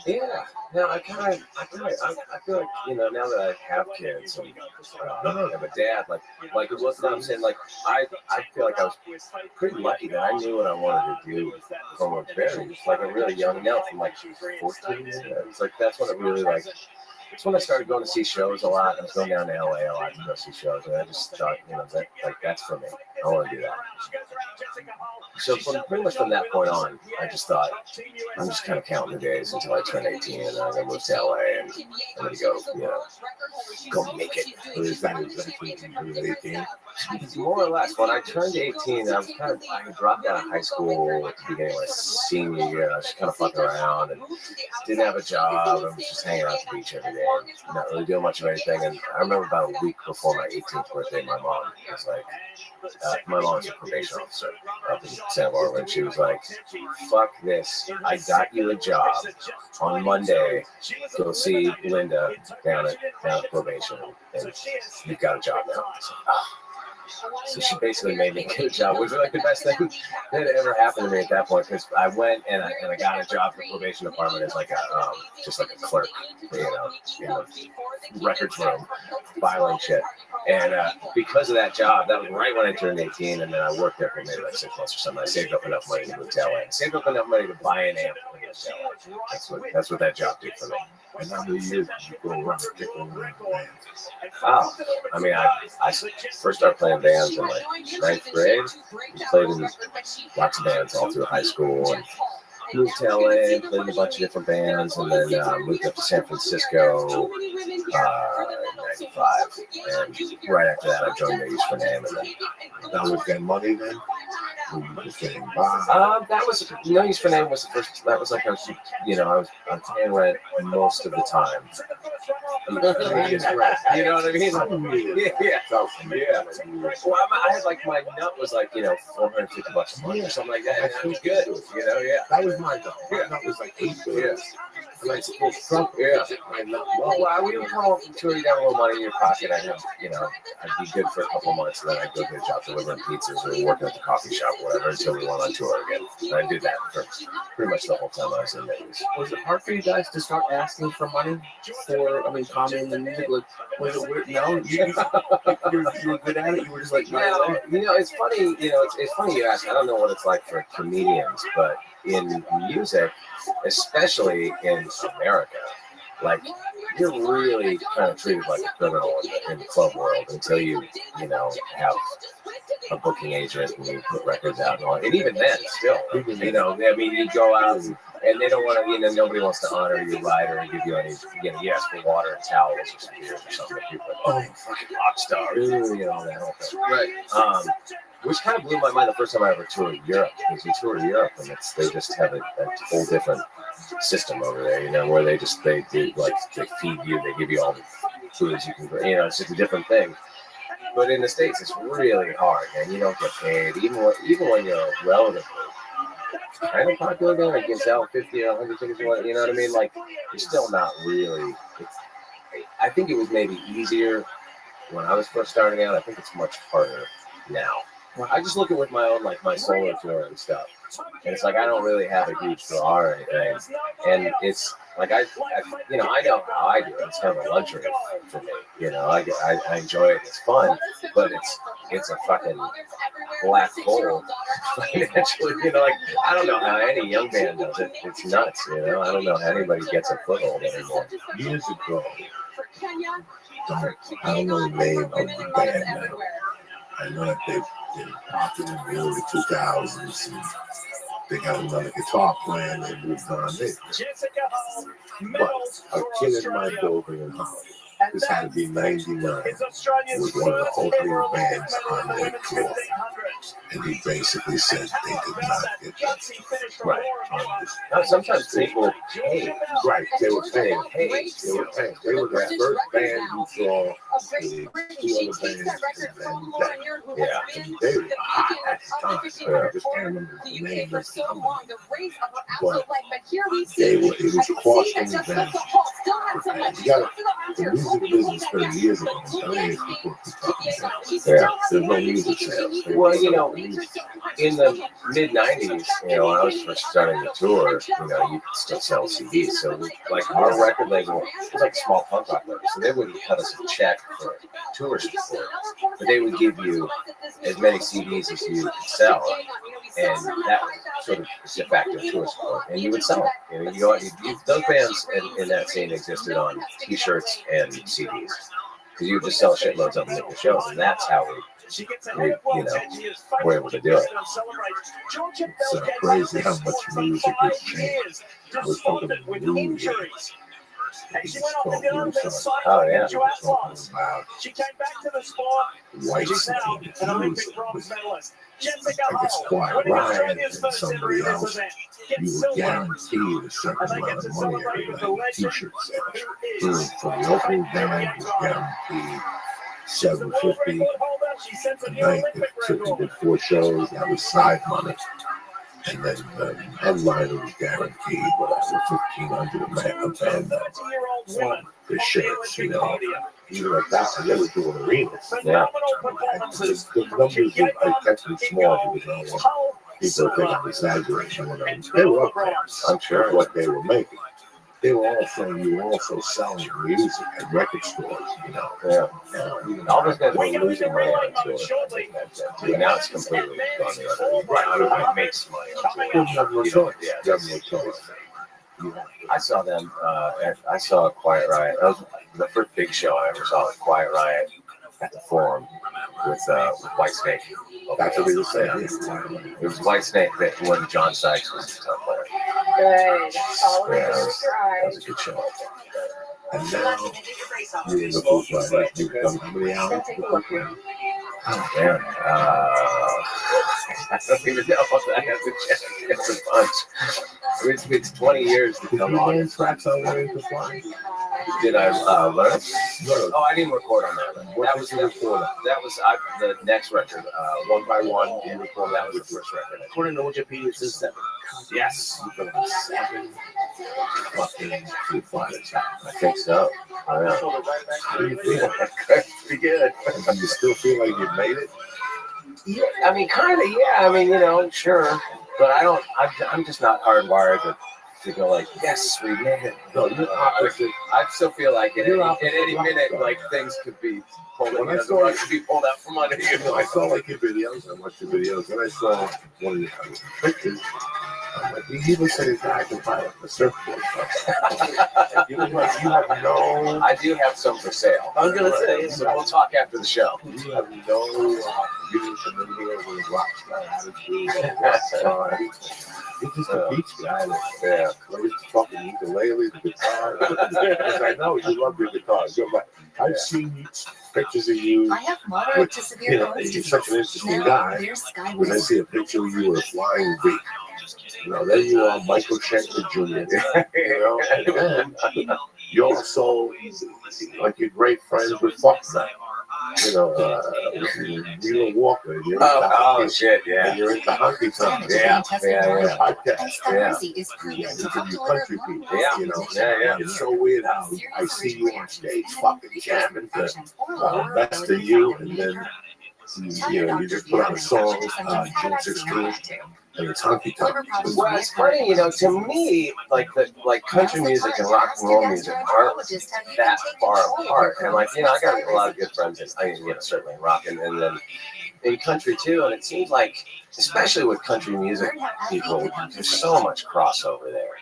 Yeah. No, I feel like, now that I have kids and have a dad, like it was, I'm saying, like, I feel like I was pretty lucky that I knew what I wanted to do from a really young, now from like 14. It's like, that's when it really, like, it's when I started going to see shows a lot. I was going down to LA a lot to go see shows, and I just thought, that's for me. I want to do that. So pretty much from that point on, I just thought, I'm just kind of counting the days until I turn 18, and then I'm going to move to LA, and I'm going to go make it. Is that exactly 18? More or less. When I turned 18, I dropped out of high school at the beginning of my senior year. I was just kind of fucking around and didn't have a job. I was just hanging out at the beach every day, not really doing much of anything. And I remember about a week before my 18th birthday, my mom was like, my mom's a probation officer up in Santa Barbara, and she was like, fuck this. I got you a job on Monday. Go see Linda down at probation, and you've got a job now. So she basically made me get a job, which was like the best thing that ever happened to me at that point, because I went and I got a job at the probation department as like just like a clerk, in the records room, filing shit. And because of that job, that was right when I turned 18, and then I worked there for maybe like 6 months or something. I saved up enough money to move to LA. I saved up enough money to buy an amp and move to LA. That's what that job did for me. And how many years did you go around picking bands? Oh, I mean, I first started playing bands in like 9th grade. We played in lots of bands all through high school, and moved to LA, played in a bunch of different bands, and then moved up to San Francisco in 95. And right after that, I joined No Use for Name. And then That was getting money then? Were you just getting by? that was No Use for Name was the first. That was like I was paying rent most of the time. You know what I mean? Yeah. Well, I had like my nut was like $450 a month or something like that. It was good. Yeah. That was my nut. My nut was like $8. Yeah. And I supposed to Trump. Yeah. My nut. Well, we would come home from tour, you got a little money in your pocket. I'd be good for a couple months, and then I'd go get a job delivering pizzas or working at the coffee shop, whatever, until we went on tour again. And I did that for pretty much the whole time I was in Vegas. Was it hard for you guys to start asking for money for, comedy and music? Like, was it weird? No, you were good at it. You were just like, no. It's funny. It's funny you ask. I don't know what it's like for comedians, but in music, especially in America, like, you're really kind of treated like a criminal in the club world until you have a booking agent and you put records out and all. And even then, still, you go out and they don't want to, nobody wants to honor your rider and give you any, you ask for water and towels or some beers or something. People are like, oh, fucking rock star, that whole thing. Right. Which kind of blew my mind the first time I ever toured Europe. Because you tour Europe and they just have a whole different system over there, where they feed you, they give you all the foods you can, it's just a different thing. But in the States, it's really hard, and you don't get paid, even when you're relatively kind of popular guy, you can sell 50 or 100 tickets, you know what I mean? Like, you're still not really. I think it was maybe easier when I was first starting out. I think it's much harder now. I just look at with my own, like my solo tour and stuff, and it's like I don't really have a huge draw or anything, and it's like I know how I do it. It's kind of a luxury for me, you know. I enjoy it. It's fun, but it's a fucking black hole financially. You know, like I don't know how any young band does it. It's nuts, you know. I don't know how anybody gets a foothold anymore. Years ago, I don't know the name of the band now. I know that they've been popular in the early 2000s, and they got another guitar player, and they moved on it. But a kid in my building in Hollywood, this had to be 99, was one of the opening bands on their tour. And he basically said they did not get that. Right. Now, sometimes people pay. Right, they were paying. They were paying. They were the first band you saw. The two other bands, and then that. Yeah. And they were hot at the time. I just can't remember the name of the company. But they were, it was costing them. You got the music business 30 years ago. I'm telling you, people Yeah. there's no music sales. Well, you know, in the mid '90s, you know, when I was first starting the tour, you know, you could still sell CDs. So, like, our record label was like a small punk rock label, so they wouldn't cut us a check for tour support, but they would give you as many CDs as you could sell, and that was sort of de facto tour support, and you would sell them. You know, you go out, those bands in that scene existed on T-shirts and CDs, because you would just sell shitloads of them at the shows, and that's how we you know, were able to do it. It's crazy how much music has changed. I was talking about New Year's. Oh, yeah. She came back to the sport. White and Olympic bronze medalist. Like it's Quiet Riot and somebody else. You were guaranteed a certain amount of money every night. T-shirt sales. From the opening band, you were guaranteed $750 a night. If you did 4 shows, that was side money. And then the headliner was guaranteed whatever, $1,500 a night. A band the shirts, you know, even like that. And they were doing arenas. Yeah. The numbers, I kept them small because I don't want people to think I'm exaggerating. They were up there. I'm sure what they were making. They were also selling music at record stores, you know. Yeah. All those guys were losing money on tour. Now it's completely gone the other way. Right. Everybody makes money on tour. You have no choice. You have no choice. I saw them. I saw Quiet Riot. That was the first big show I ever saw. Quiet Riot at the Forum with White Snake. That's what they were saying. It was White Snake that when John Sykes was the guitar player. Good. Yeah, that was a good show. And now you're in the Foo Fighters. You've done how many hours? Oh, man. I don't even know if I have to check. It's a bunch. It's 20 years to come on. Tracks on Learning to Fly. Did I learn? No. Oh, I didn't record on that. That was the next record. One by One. You record that was the first record. According to Wikipedia, it says 7. Yes. You've done 7 fucking Foo Fighters. I think so. Oh, yeah. How do you feel? Pretty good. Do you still feel like you made it? Yeah, I mean, kind of, yeah. I mean, you know, sure. But I'm just not hardwired to go like, yes, we made it. No, you're opposite. I still feel like at any minute, like things could be pulled out from under you. I saw like your videos. I watched your videos, and I saw one of your pictures. I'm like, he even said his guy can buy a surfboard. You have no. I do have some for sale. I was gonna say, so we'll talk after the show. You have no use for the video with rock star. He's just a beach guy that plays fucking ukulele, the guitar. I know you love your guitar. I've seen pictures of you. I have moderate to severe You're such an interesting guy. When I see a picture of you with a flying V, you know, there you are, Michael Schenker Jr. You know, and then you're also like you're great friends with Foxman. You know, Wheeler Walker. Oh shit, yeah. And you're into honky tonk. Yeah. Podcast. You country people. Yeah. You know, Yeah. It's so weird how I see you on stage fucking jamming to best of you, and then You just put out a song, June 16th, and it's honky tonk. Well, it's funny, to me, like country music and rock and roll music aren't that far apart. And I got a lot of good friends certainly in rock and then in country too. And it seems like, especially with country music people, there's so much crossover there.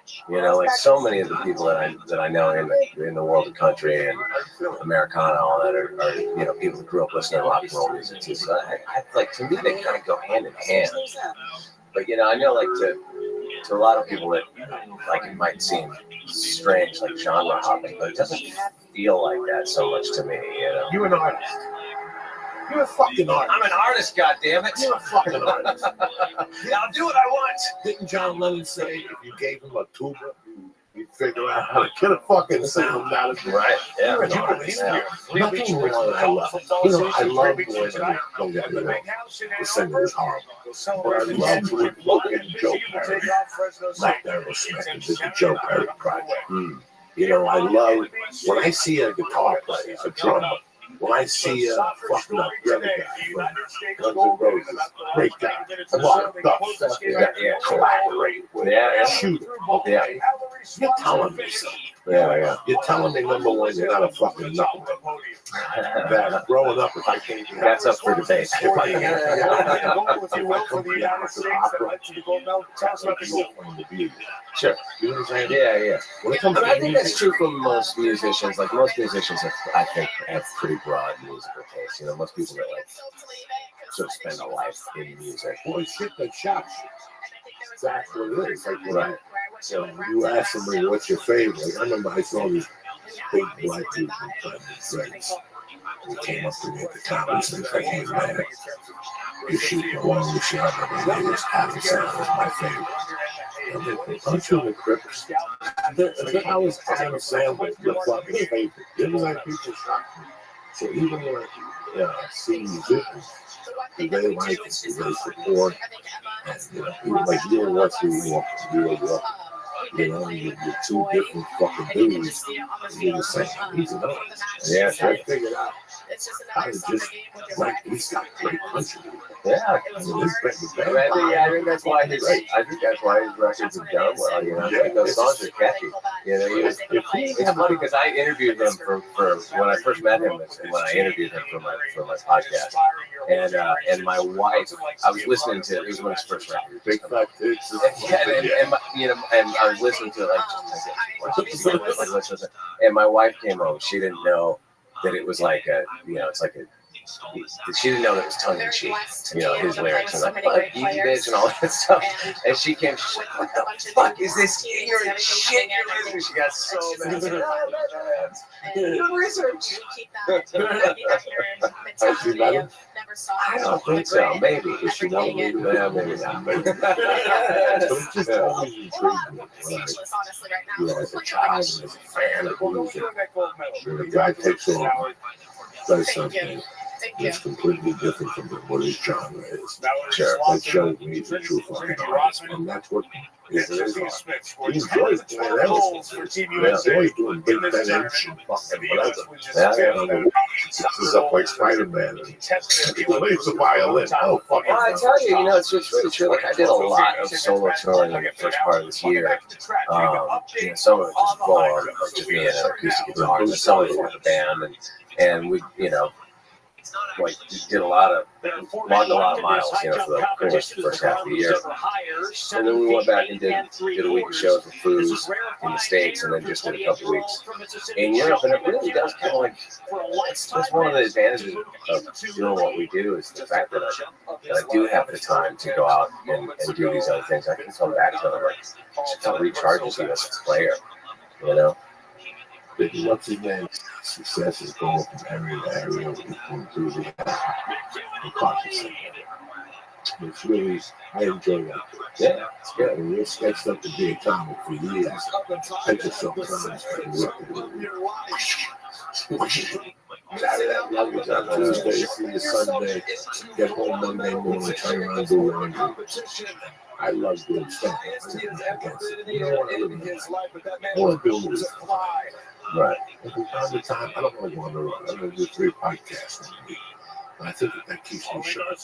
Like so many of the people that I know in the world of country and Americana, all that are people who grew up listening to rock and roll music too. So I to me they kind of go hand in hand. But I know to a lot of people that it might seem strange, like genre hopping, but it doesn't feel like that so much to me. You're an artist. You're a fucking artist. I'm an artist, goddammit. You're a fucking artist. I'll do what I want. Didn't John Lennon say if you gave him a tuba, you'd figure out how to get a fucking sound out of it? Right. Yeah. You're an artist. Nothing wrong. I love Gordon. Don't get me wrong. The singer is horrible. But I love fucking Joe Perry. Like Aerosmith and did the Joe Perry project. I love when I see a guitar player, a drummer. When I see a fucking up the other guy from Guns N' Roses, great guy, a lot of stuff, collaborate with, shoot him, okay? You're telling me something. Yeah. You're telling me, number one, you're not a fucking knucklehead. That growing up, if I can't, that's up for debate. If I come to the opera, sure. You know what I'm saying? Yeah. When it comes to I think that's true for most musicians. Like most musicians, I think have pretty broad musical taste. Most people that sort of spend a life in music. Well, shit that shocks you. That's what it is. Right. You asked somebody what's your favorite. I remember I saw these big black people playing friends. They came up to me at the conference and said, "Hey man, you shoot the one shot of the latest Happy Sound is my favorite." And then aren't you the Crips? How is Adam Sandler your fucking favorite? Didn't like people shock me. So even when I see musicians, they like it, they support, and like you and what you want. You're two different fucking dudes. You're the same. He's an artist. Yeah, I figured out how to just he's got great country. Yeah. I think that's why his records have done well. Those songs are catchy. It's funny because I interviewed him for when I first met him, and when I interviewed him for my podcast, and my wife, I was listening to it was one of his first records. Big fat tits. And I was listening to it and my wife came home. She didn't know that it was like she didn't know that it was tongue in cheek, his lyrics and like, you bitch and all that stuff. And she came, she's like, what the fuck is this ignorant shit you're listening? She got so mad. Good research. I don't think so. Maybe. If she wanted me to, maybe not. But it's just always intrigued me. As a child, as a fan of music, when a guy takes off, does something that's completely different from what his genre is. Sure. That shows me he's a true fucking artist. And that's what is his art. He enjoys doing everything. He enjoys doing big Ben and fucking whatever. This is up like Spider-Man. He plays the violin. Oh, fucking. Well, I tell you, it's really true. Like, I did a lot of solo touring in the first part of this year. Some of it just full on, just me and an acoustic guitar, and some of it with a band, and we, did walked a lot of miles, for the first half of the year. And then we went back and did a week of shows with Foos in the States, and then just did a couple weeks in Europe. And it really does kind of that's one of the advantages of doing what we do is the fact that I do have the time to go out and do these other things. I can come back to it, it recharges you as a player, What's his name? Success is going from area to area with enthusiasm and consciousness. It's really, I enjoy that. Yeah, it's good. And we're sketched up to be a comic for years. I just sometimes Tuesday, see you Sunday, get home Monday morning, turn around, do laundry. I love doing stuff. I want to do music. Right. Every time, I don't want to go on the road. I'm going to do 3 podcasts a week. And I think that keeps me sharp.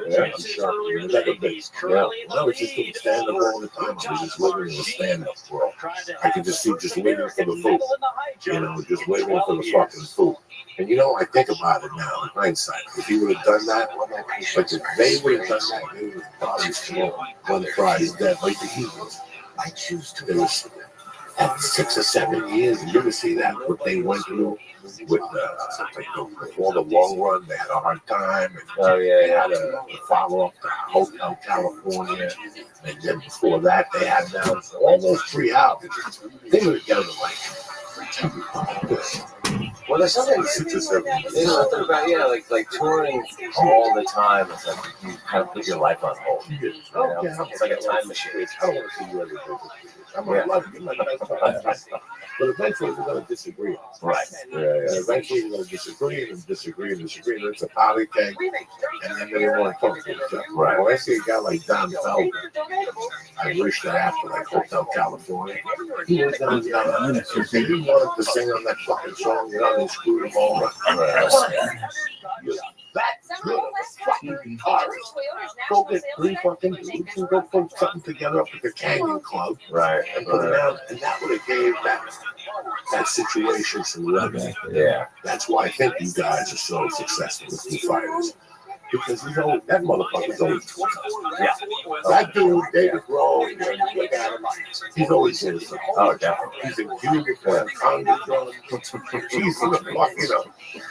Yeah. I'm sharp. Like a bitch. Yeah. I was just doing stand up all the time. I was just living in a stand up world. I could just see just waiting for the food. You know, just waiting for the fucking food. And you know, I think about it now in hindsight. If he would have done that, like if they would have done that, they would have probably smoked one Friday's dead like the Eagles. I choose to There was at 6 or 7 years, and you ever see that what they went through with before the long run, they had a hard time. And Oh yeah, they yeah. had a follow up to Hotel California, and then before that, they had now all those 3 albums. They were together like. Well, there's something. 6 or 7 years. There's something about like touring all the time. It's like you kind of put your life on hold. You know? It's like a time machine. I don't want to see you every day. I'm gonna love you. Like that's but eventually we're gonna disagree. Right. And eventually we're gonna disagree and disagree and disagree. And it's a party cake, and then they want to talk to each other. Right. When I see a guy like Don Feldman, I wish that after like Hotel California, he was down if he wanted to sing on that fucking song, you know, they screwed him over. You're that good of a fucking guitarist. Go get 3 fucking dudes and go put something together up at the Canyon Club. Right. And put it out, and that would have gave that situation some revenue. Yeah. That's why I think you guys are so successful with Foo Fighters. Because he's always, that motherfucker's always, Yeah. that dude, David Grohl, he's always in something. Oh, definitely. He's in Cuba playing Congo drums. He's in the fucking,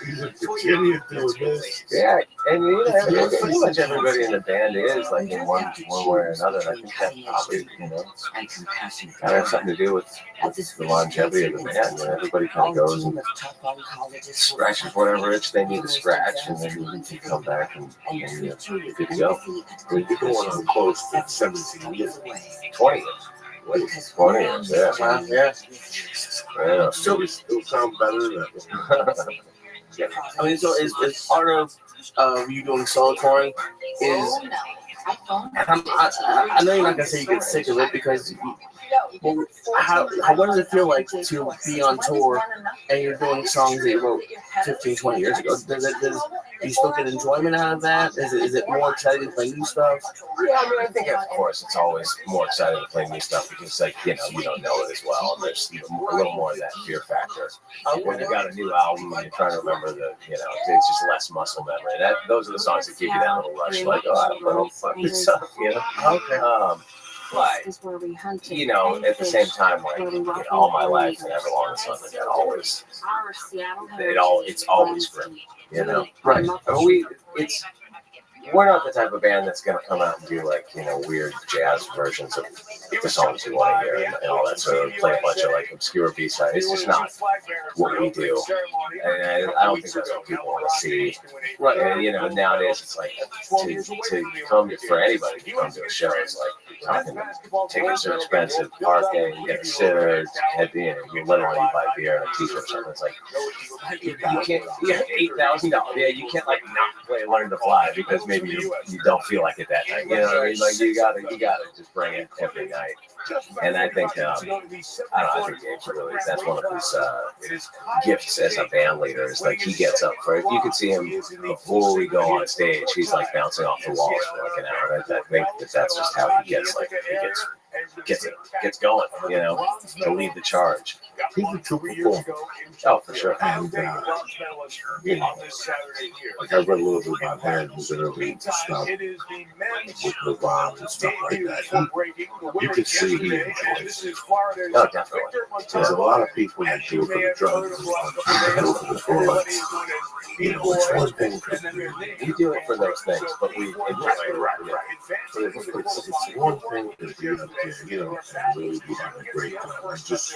he's in Virginia doing this. Yeah, and you know, pretty much everybody in the band is like in one way or another. And I think that probably, you know, kind of has something to do with the longevity of the band. You know, everybody kind of goes and scratches whatever itch they need to scratch, and then you come back and you're good to go. We're going on close to 17 years. 20 years. 20 years, yeah. Wow, yeah. Yeah. Still sound better than that. I mean, so is part of you doing solo touring is. I know you're not gonna say you get sick of it because. Well, what does it feel like to be on tour and you're doing songs that you wrote 15, 20 years ago? Do you still get enjoyment out of that? Is it more exciting to play new stuff? Yeah, I mean, I think of course it's always more exciting to play new stuff because, like, you know, you don't know it as well, and there's a little more of that fear factor. When you got a new album and you're trying to remember you know, it's just less muscle memory. Those are the songs that give you that little rush, like, oh, I don't fuck this up, you know? Okay. But, you know, at the same time, like, you know, all my life, and ever long as something that always, it's always grim, you know? Right. I mean, we're not the type of band that's going to come out and do, like, you know, weird jazz versions of the songs you want to hear and all that sort of, play a bunch of, like, obscure B-sides. It's just not what we do. And I don't think that's what people want to see. Right. And, you know, nowadays it's like, to come for anybody to come to a show, it's like, tickets are expensive, parking, get a sitter, you literally buy beer and a t-shirt or something. It's like, you can't, you got $8,000. Yeah, you can't, like, not play Learn to Fly because maybe you don't feel like it that night. You know what I mean? Like, you gotta just bring it every night. And I think, I don't know, I think Gabe's really, that's one of his gifts as a band leader is like he gets up for it. If you could see him before we go on stage, he's like bouncing off the walls for like an hour. I think that's just how he gets, like, gets going, you know, to lead the charge. He's a true performer. Oh, for sure. And, you know, like I read a little bit about his early stuff with LeBron and stuff like that. You could see he enjoys it. Oh, definitely. There's a lot of people that do it for the drugs, do it for the drugs. You know, it's one thing. We do it for those things, but we enjoy it. It's one thing to be up there, you know, and really be having a great time. I'm just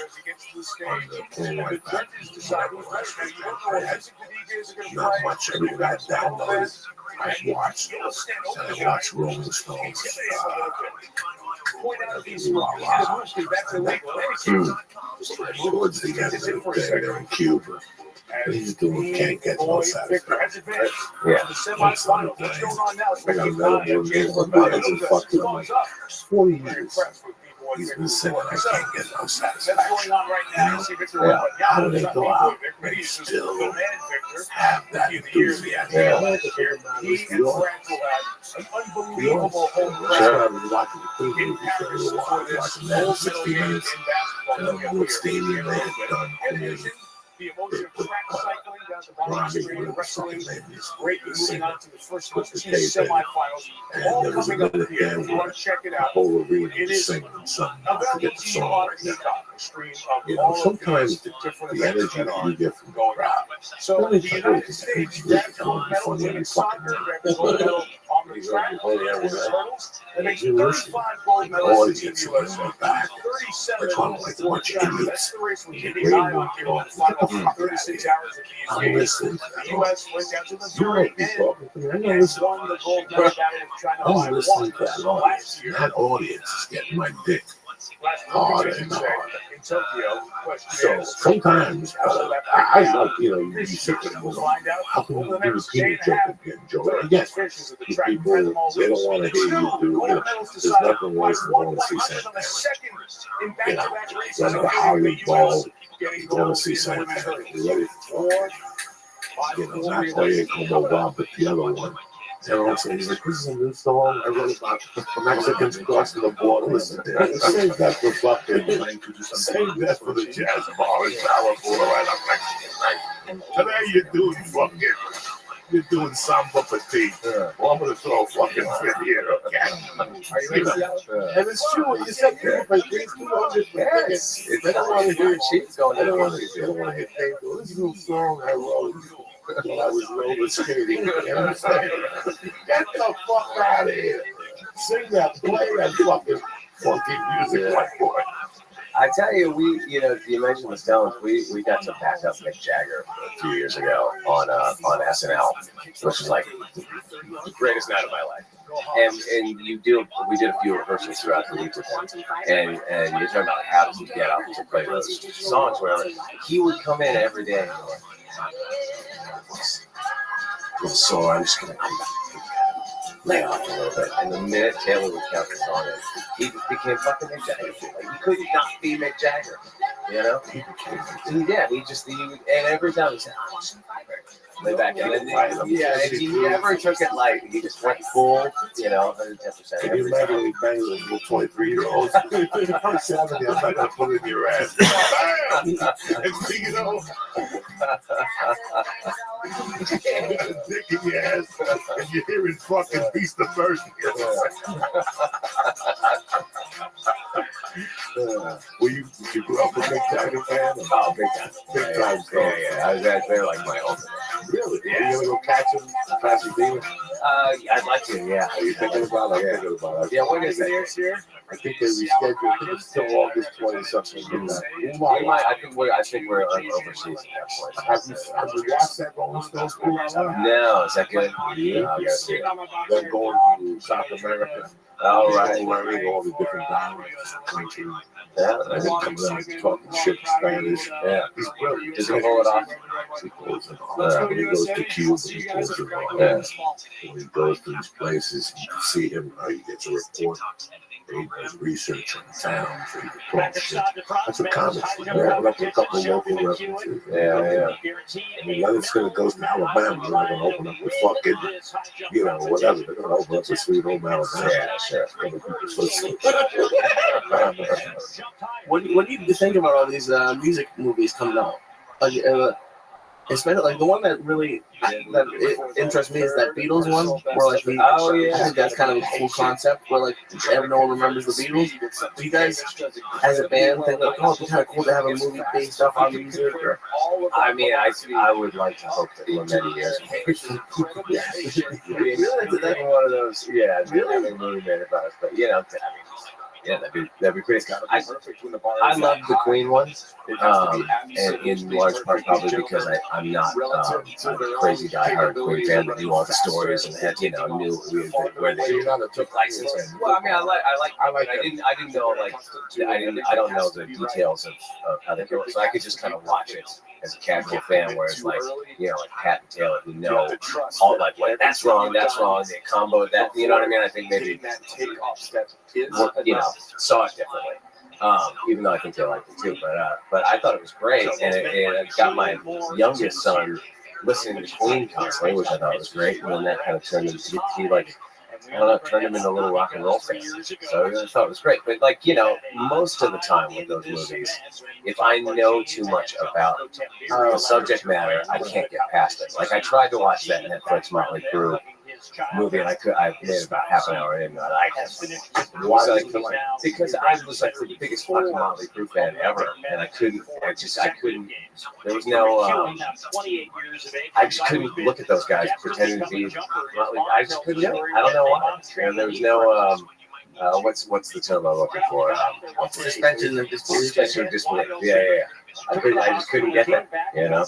on the plane right back to Chicago last week. I had not much. Everything I downloaded, I watched. And I watched Rolling Stones. Towards the end of the day, they're in Cuba. He's doing can't get no satisfaction. Yeah. I got another one about it and fucked with him. 40 years. He's been saying I can't get no satisfaction. Yeah. How do they go out and still have that enthusiasm. Yeah. Sure. I was watching the preview before we were watching that in 60 minutes. And what stadium they had done for me. They put Robbie, whatever the fucking name is, the singer, put the tape in. And there was a minute there where the whole arena was singing something. I forget the song right now. You know, sometimes the energy that you get from the crowd, really it's really funny every fucking night. You go there with that, and you listen, the audience is in the back. They're talking like a bunch of idiots. Get the fuck out of here. I'm listening to that. You might be talking to me. I'm listening to that audience. That audience is getting my dick harder and harder. So sometimes I love, you sit there and go, how can you do the people joke and enjoy it? Again, these people, they don't want to hear you do, there's nothing worse than going to see something. Going to Hollywood Bowl, going to see something. You're ready for fucking, not playing como Bob, but the other one. And also, he's like, this is a new song I wrote about Mexicans crossing the border. Listen, save that for fucking, save that for the jazz bar in California, right? I'm like, today you're doing samba petite. Well, I'm going to throw a fucking fit here, okay? Are you ready? And it's true what you said, yes. They don't want to hear cheats going. They don't want to hit tape. This is a new song I wrote when I was roller skating. You know what I'm saying? Get the fuck out of here. Sing that, play that fucking funky music, white boy. I tell you, you mentioned the Stones. We got to back up Mick Jagger a few years ago on SNL, which was like the greatest night of my life. And we did a few rehearsals throughout the week with him. And you're talking about how does he get up to play those songs, whatever. He would come in every day and go, so I'm just gonna lay off a little bit. And the minute Taylor would count the song in, he became fucking Mick Jagger. Like, he could not be Mick Jagger, you know? And every time he said, oh, lay back. And then, and he never took it light. He just went full, 110%. Can you imagine when he banged those little 23-year-olds? I'm 70, I'm not going to put it in your ass. Bam! And dick in your ass, and you hear his fucking Beast of Mercy. Did you grow up a Mick Jagger fan? Oh, big time. Big time. Yeah. I was out there like my own. Really? Yeah. Are you going to go catch him? Pasadena? I'd like to, yeah. Are you thinking about it? I'm thinking about it. Yeah, when is it? I think they rescheduled. I think it's still August 20-something. I think we're overseas at that point. Have you watched that Rolling Stones? No, is that good? Yeah. They're going to South America. All right. Learning all the different dialects of the country. Yeah. And then comes out talking shit Spanish. Yeah. He's brilliant. Does he pull it off? He pulls it off. When he goes to Cuba, he pulls it off. Yeah. When he goes to these places, you can see him how he gets a report. He does research on town, so he can talk shit. That's what comics. That's a couple of local references. Yeah. I mean, Leonard Skinner goes to Alabama. They're not going to open up with fucking, whatever. They're going to open up with Sweet Home Alabama. Yeah, sure. What do you think about all these music movies coming out? Especially like the one that really interests me is that Beatles one, where like I think that's kind of a cool concept where like no one remembers the Beatles. Do you guys, as a band, think like, oh, it'd be kind of cool to have a movie based off on music? Or I mean, I would like to hope that we're many years away. It's another one of those. Yeah, really movie made about us, but yeah, that'd be pretty. I love the Queen ones, and in large part probably because I'm not a crazy diehard Queen fan that knew all the stories and had knew where they took license. Well, I mean, I like. I didn't know I don't know the details of how they go, so I could just kind of watch it as a casual fan, where it's like like Pat and Taylor who know all like what that's wrong, they combo that. You know what I mean? I think maybe saw it differently. Even though I think they liked it too. But I thought it was great, and it got my youngest son listening to Queen constantly, which I thought was great. And then that kind of turned him. He like, I don't know, turned him into a little rock and roll fan. So I thought it was great. But like, most of the time with those movies, if I know too much about the subject matter, I can't get past it. Like I tried to watch that Netflix Motley Crue movie, and I made about half an hour in, and I because I was like the biggest fucking Motley Crue fan ever, and I couldn't. There was no. I just couldn't look at those guys pretending to be Motley. I just couldn't do it. I don't know why. And there was no. What's the term I'm looking for? Suspension of disbelief. Suspension of disbelief. Yeah. I just couldn't get that. Yeah.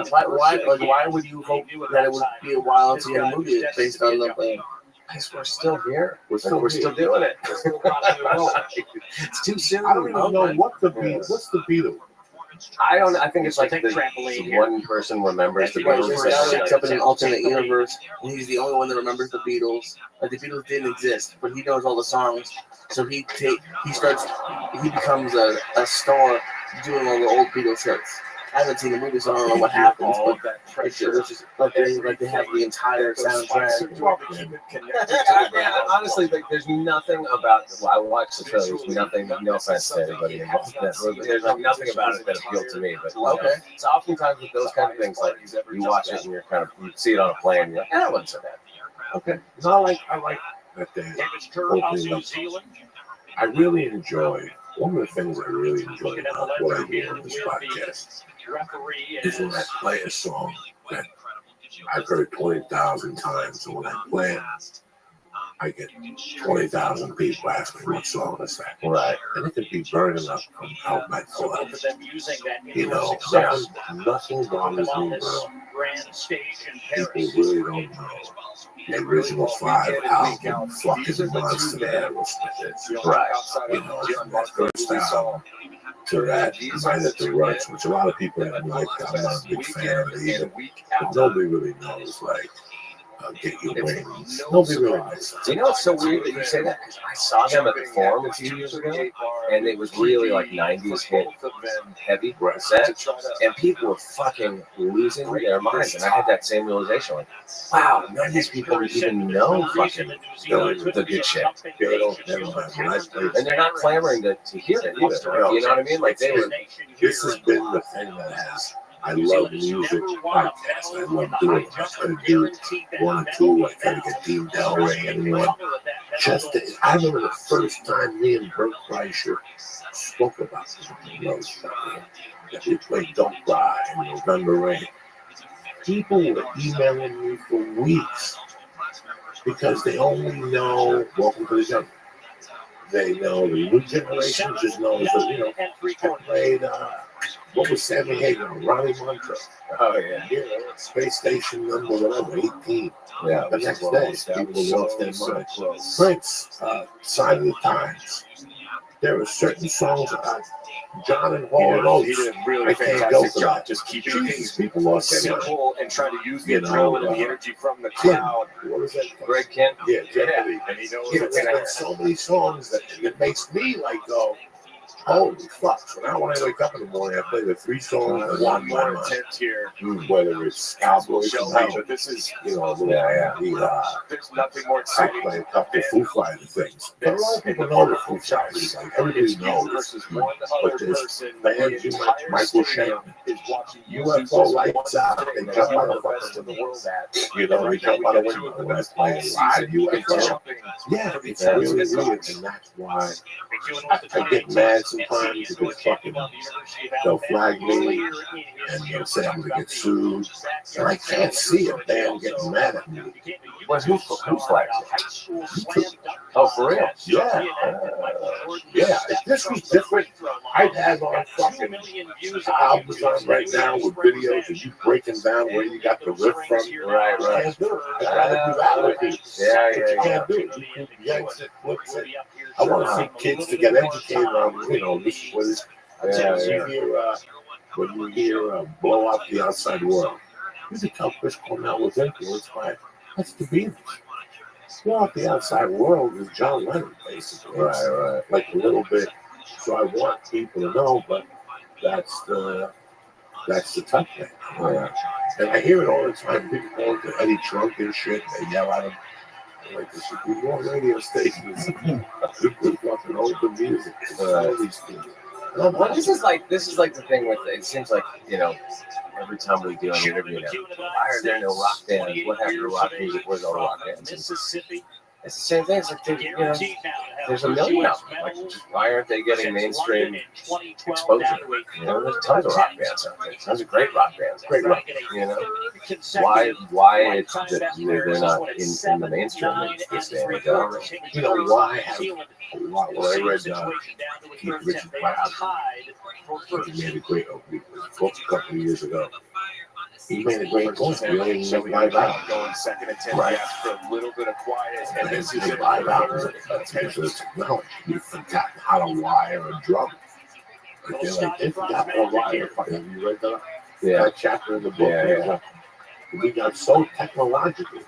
Why would you hope that it would be a while until you had a movie based on the? Because we're still here. We're still doing it. It's too soon. I don't even know what the Beatles. What's the Beatles? I don't. I think it's like the one person remembers the Right, Beatles. so now it's up in an alternate universe, and he's the only one that remembers the Beatles. Like the Beatles didn't exist, but he knows all the songs. So he becomes a star doing all the old Beatles hits. I haven't seen the movie, so I don't know what happens. But it's just like they have the entire soundtrack. Honestly, there's nothing about. Well, I watched the trailer. There's nothing. No offense to anybody involved in that. There's nothing about it that appealed to me. But Okay. So oftentimes with those kind of things, like you watch it and you're you see it on a plane, and you're like, that wasn't so bad. Okay. So I like that they opening up. I really enjoy. One of the things I really enjoy about what I hear on this podcast is when I play a song that I've heard 20,000 times, and when I play it, I get 20,000 people asking what song is that. Right. And it could be burning up from Outback Club. Nothing bothers me, bro. People really don't know. The original 5 album, fucking monster that was with it. Right. From that first album to that Night at the Ruts, which a lot of people have liked. I'm not a big fan of it either. But nobody really knows, like, Get Your Wings. Nobody really knows. Do you know it's so weird that you say that? Because I saw them at the Forum a few years ago, and it was really like 90s hit heavy set, and people were fucking losing their minds. And I had that same realization, like, wow, none of these people even know fucking the good shit. And they're not clamoring to hear it either. You know what I mean? Like, they were. This has been the thing that has. I love music podcasts. I love doing it. I try to do 1 or 2. I try to get Dean Delray and one. I remember the first time me and Bert Kreischer spoke about the Rose that we played Don't Cry in November Rain. People were emailing me for weeks because they only know Welcome to the Jungle. They know the new generation just knows that, I played, what was Sammy Hagar, Ronnie Montreux? Oh, yeah. Space Station number whatever, 18. Yeah. The next day, people lost their minds. Prince, Sign of the Times. There are certain songs that John and Paul wrote. He did a really I can't fantastic go for job that. just keeping Jesus, things people lost their minds. simple and trying to use the adrenaline and the energy from the Kim, crowd. what was that? Greg Kent? Yeah, Yeah, and he knows There's been so many songs that it makes me like go, holy fuck. So now when I wake up in the morning, I play the 3 songs and one one more more. attempt here. Whether it's Cowboys from Hell, But this is, there's nothing more I exciting. play a couple of Foo Fighter things. But a lot of people know the Foo Fighters. Like, everybody knows. But there's bands you like Michael Shannon. UFO Lights Out. They jump out of the world. They jump out of the window. When I play live UFO, yeah, it's really weird. And that's why I get mad sometimes because fucking they'll flag me and they'll say I'm going to get sued. And I can't see a band getting mad at me. Who flags it? Oh, for real? Yeah. Yeah. If this was different, I'd have on fucking albums on right now with videos of you breaking down where you got the riff from. Right. I can't do it. I'd rather do that with you. Yeah. But you can't do it. You yanks it, flips it. I want to see kids to get educated on, this is what it's. When you hear blow up the outside world, you can tell Chris Cornell was influenced by that's the Beatles. Well, the outside world is John Lennon, basically. Right. Like a little bit. So I want people to know, but that's the tough thing. Yeah. And I hear it all the time. People call to Eddie Trunk and shit. They yell at him. Like, there should be more radio stations. People fucking open music. All these things. Well, this is like the thing with it. Seems like every time we do an interview now, why are there no rock bands? What happened to rock music? Where's all the rock bands? And it's the same thing. It's like there's a million of them. Like, why aren't they getting mainstream exposure? There's tons of rock bands out there. Tons of great rock bands. Great rock. Why it's that they're not in the mainstream this day and age? Why have well, I read Keith Richards' biography. He made a great book a couple of years ago. He made a great point. You only make 5 hours. Going second and 10, Right. for a little bit of quiet, And this is 5 hours. That's knowledge. You've forgotten how to wire a drum. Like, they're like, they forgot how to wire a fucking. Have you read that chapter in the book? Yeah. We got so technological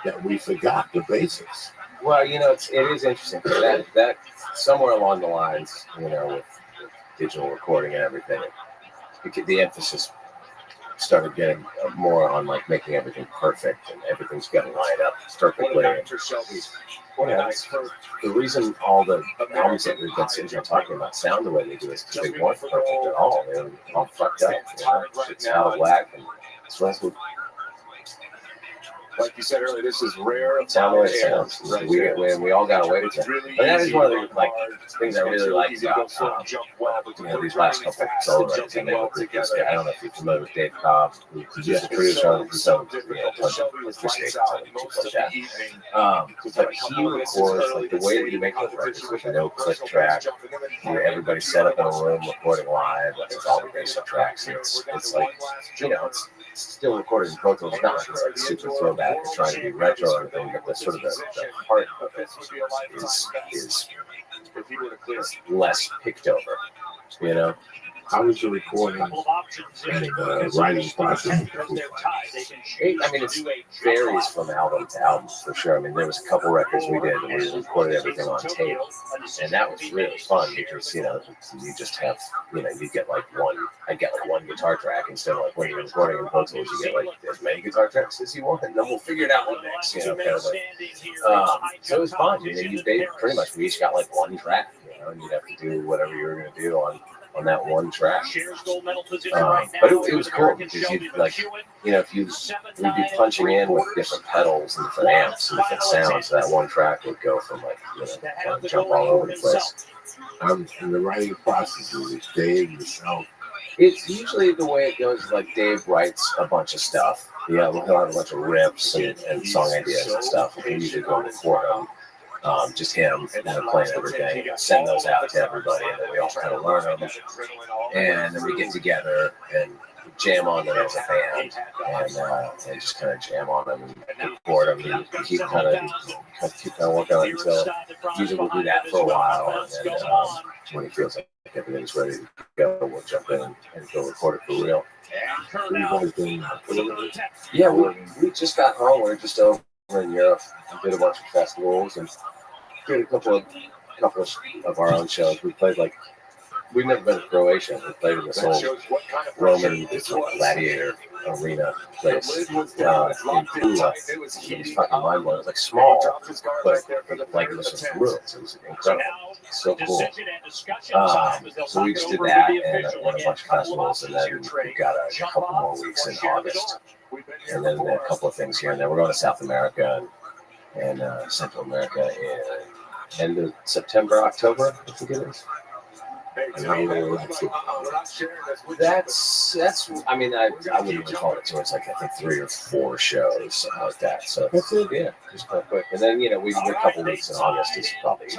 that we forgot the basics. Well, it is interesting because that somewhere along the lines, with digital recording and everything, the emphasis started getting more on like making everything perfect and everything's getting lined up perfectly. The reason all the albums that we've been sitting here talking about sound the way they do is because they weren't perfect at all. They were all fucked up. It's out of whack and it's wrestling. Like you said earlier, this is rare. Sound the way it sounds. We all got away with it. But that is one of the things I really like about these last couple of solos. I don't know if you're familiar with Dave Cobb, who's just a producer on some tons of mistakes and like that. But he records like the way that you make those records with no click track. Everybody set up in a room recording live. It's all the basic tracks. It's like it's still recorded in Pro Tools. It's not like it's like super throwback or trying to be retro or anything, but the sort of the heart of it is less picked over, How was your recording and writing process? It varies from album to album for sure. There was a couple records we did and we recorded everything on tape, and that was really fun because you just have you get like I get like one guitar track instead of like when you're recording in Pro Tools you get like as many guitar tracks as you want, and then we'll figure it out one mix, kind of like. So it was fun. Pretty much we each got like one track, and you'd have to do whatever you were going to do on that one track. But it was cool because we'd be punching in with different pedals and different amps and different sounds. So that one track would go from kind of jump all over the place. In the writing process, is it Dave, yourself? It's usually the way it goes. Like Dave writes a bunch of stuff. He'll have a bunch of riffs and song ideas and stuff. And he usually go record them. Just him playing everything, send those out to everybody, and then we all kind of learn them, and then we get together and jam on them as a band, and just kind of jam on them and record them, and keep kind of working on it until usually we'll do that for a while, and then when it feels like everything's ready to go, we'll jump in and go record it for real. Yeah, we just got home. We're just over in Europe and did a bunch of festivals and did a couple of our own shows. We've never been to Croatia. We played in this old Roman gladiator arena place in Pula. It was fucking mind blowing. It was like small, but like it was just rooms. It was incredible. So cool. So we just did that and a bunch of festivals, and then we got a couple more weeks in August. And then a couple of things here and there. We're going to South America and Central America in end of September, October, I think it is. And how long that's I wouldn't even call it tour. It's like I think 3 or 4 shows, something like that. So that's it. Yeah, just quite quick. And then we did a couple weeks in August. It's probably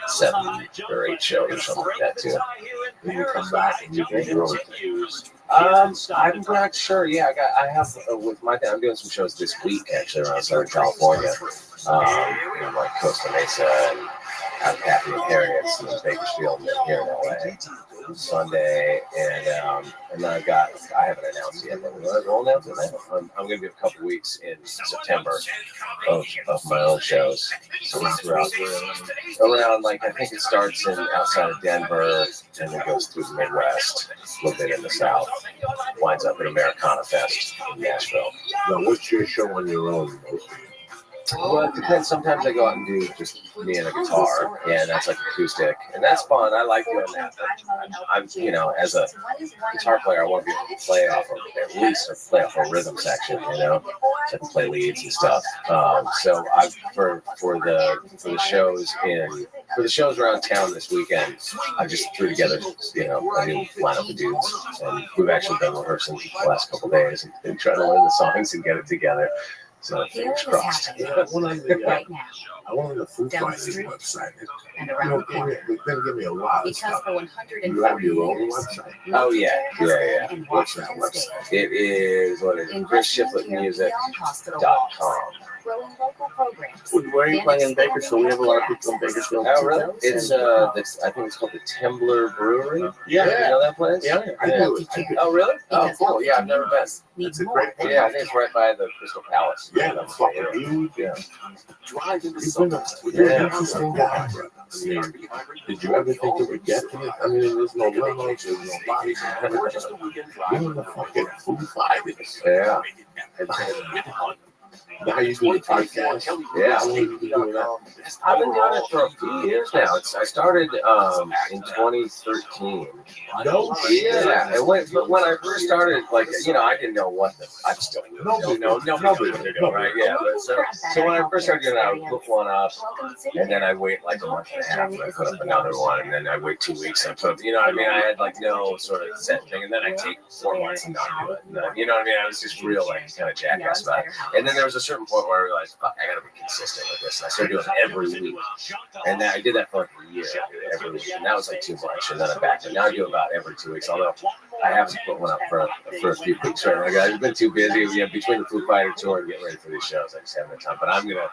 7 or 8 shows or something like that too. Then you come back and you do your own thing. I'm not sure. Yeah, I have with my I'm doing some shows this week actually around Southern California, like Costa Mesa and out of Happy and Harriet's and Bakersfield and here in LA. Sunday, and then I haven't announced it yet, but we'll announce it now. I'm going to be a couple weeks in September of my own shows. So it's around like, I think it starts outside of Denver and then goes through the Midwest, a little bit in the South, winds up at Americana Fest in Nashville. Now, what's your show on your own? Well, it depends. Sometimes I go out and do just me and a guitar, and that's like acoustic, and that's fun. I like doing that. But I'm, as a guitar player, I want to be able to play off of at least play off a rhythm section, so I can play leads and stuff. So for the shows around town this weekend, I just threw together a new lineup of dudes, and we've actually been rehearsing the last couple of days and trying to learn the songs and get it together. So fingers crossed. I went on the Foo Fighters website. They've been giving me a lot of stuff. You have your own website? Oh, yeah. What's that website? It is, ChrisShiflettMusic.com. Where are you playing in Bakersfield? We have a lot of people in Bakersfield. Oh, really? It's I think it's called the Tembler Brewery. Yeah. You know that place? Yeah. I do it. Oh, really? Oh, cool. Yeah, I've never been. It's a great place. Yeah, I think it's right by the Crystal Palace. Yeah, that's fucking huge. Yeah. You've been an interesting guy, brother. I mean, did you ever think it would get to it? I mean, there's no limits, there's no bodies. You're in the fucking Foo Fighters. Yeah. Now you do the podcast. Yeah. How long have you been doing that? I've been doing it for a few years now. I started in 2013. No shit. Yeah, but when I first started, I didn't know I still don't know nobody what they're doing, right? Yeah, but so when I first started doing it, I would put one up, and then I wait like a month and a half, and I put up another one, and then I wait 2 weeks, and I put up, I had like no sort of set thing, and then I take 4 months and not do it, and then, I was just real kind of jackass about it, and then there was a certain point where I realized, fuck, I gotta be consistent with this, and I started doing it every week, and then I did that for like a year, every week, and that was like too much, and then I'm back, and now I do about every 2 weeks, although I haven't put one up for a few weeks right now. I've been too busy between the Foo Fighter tour and getting ready for these shows. I just haven't had time, but I'm gonna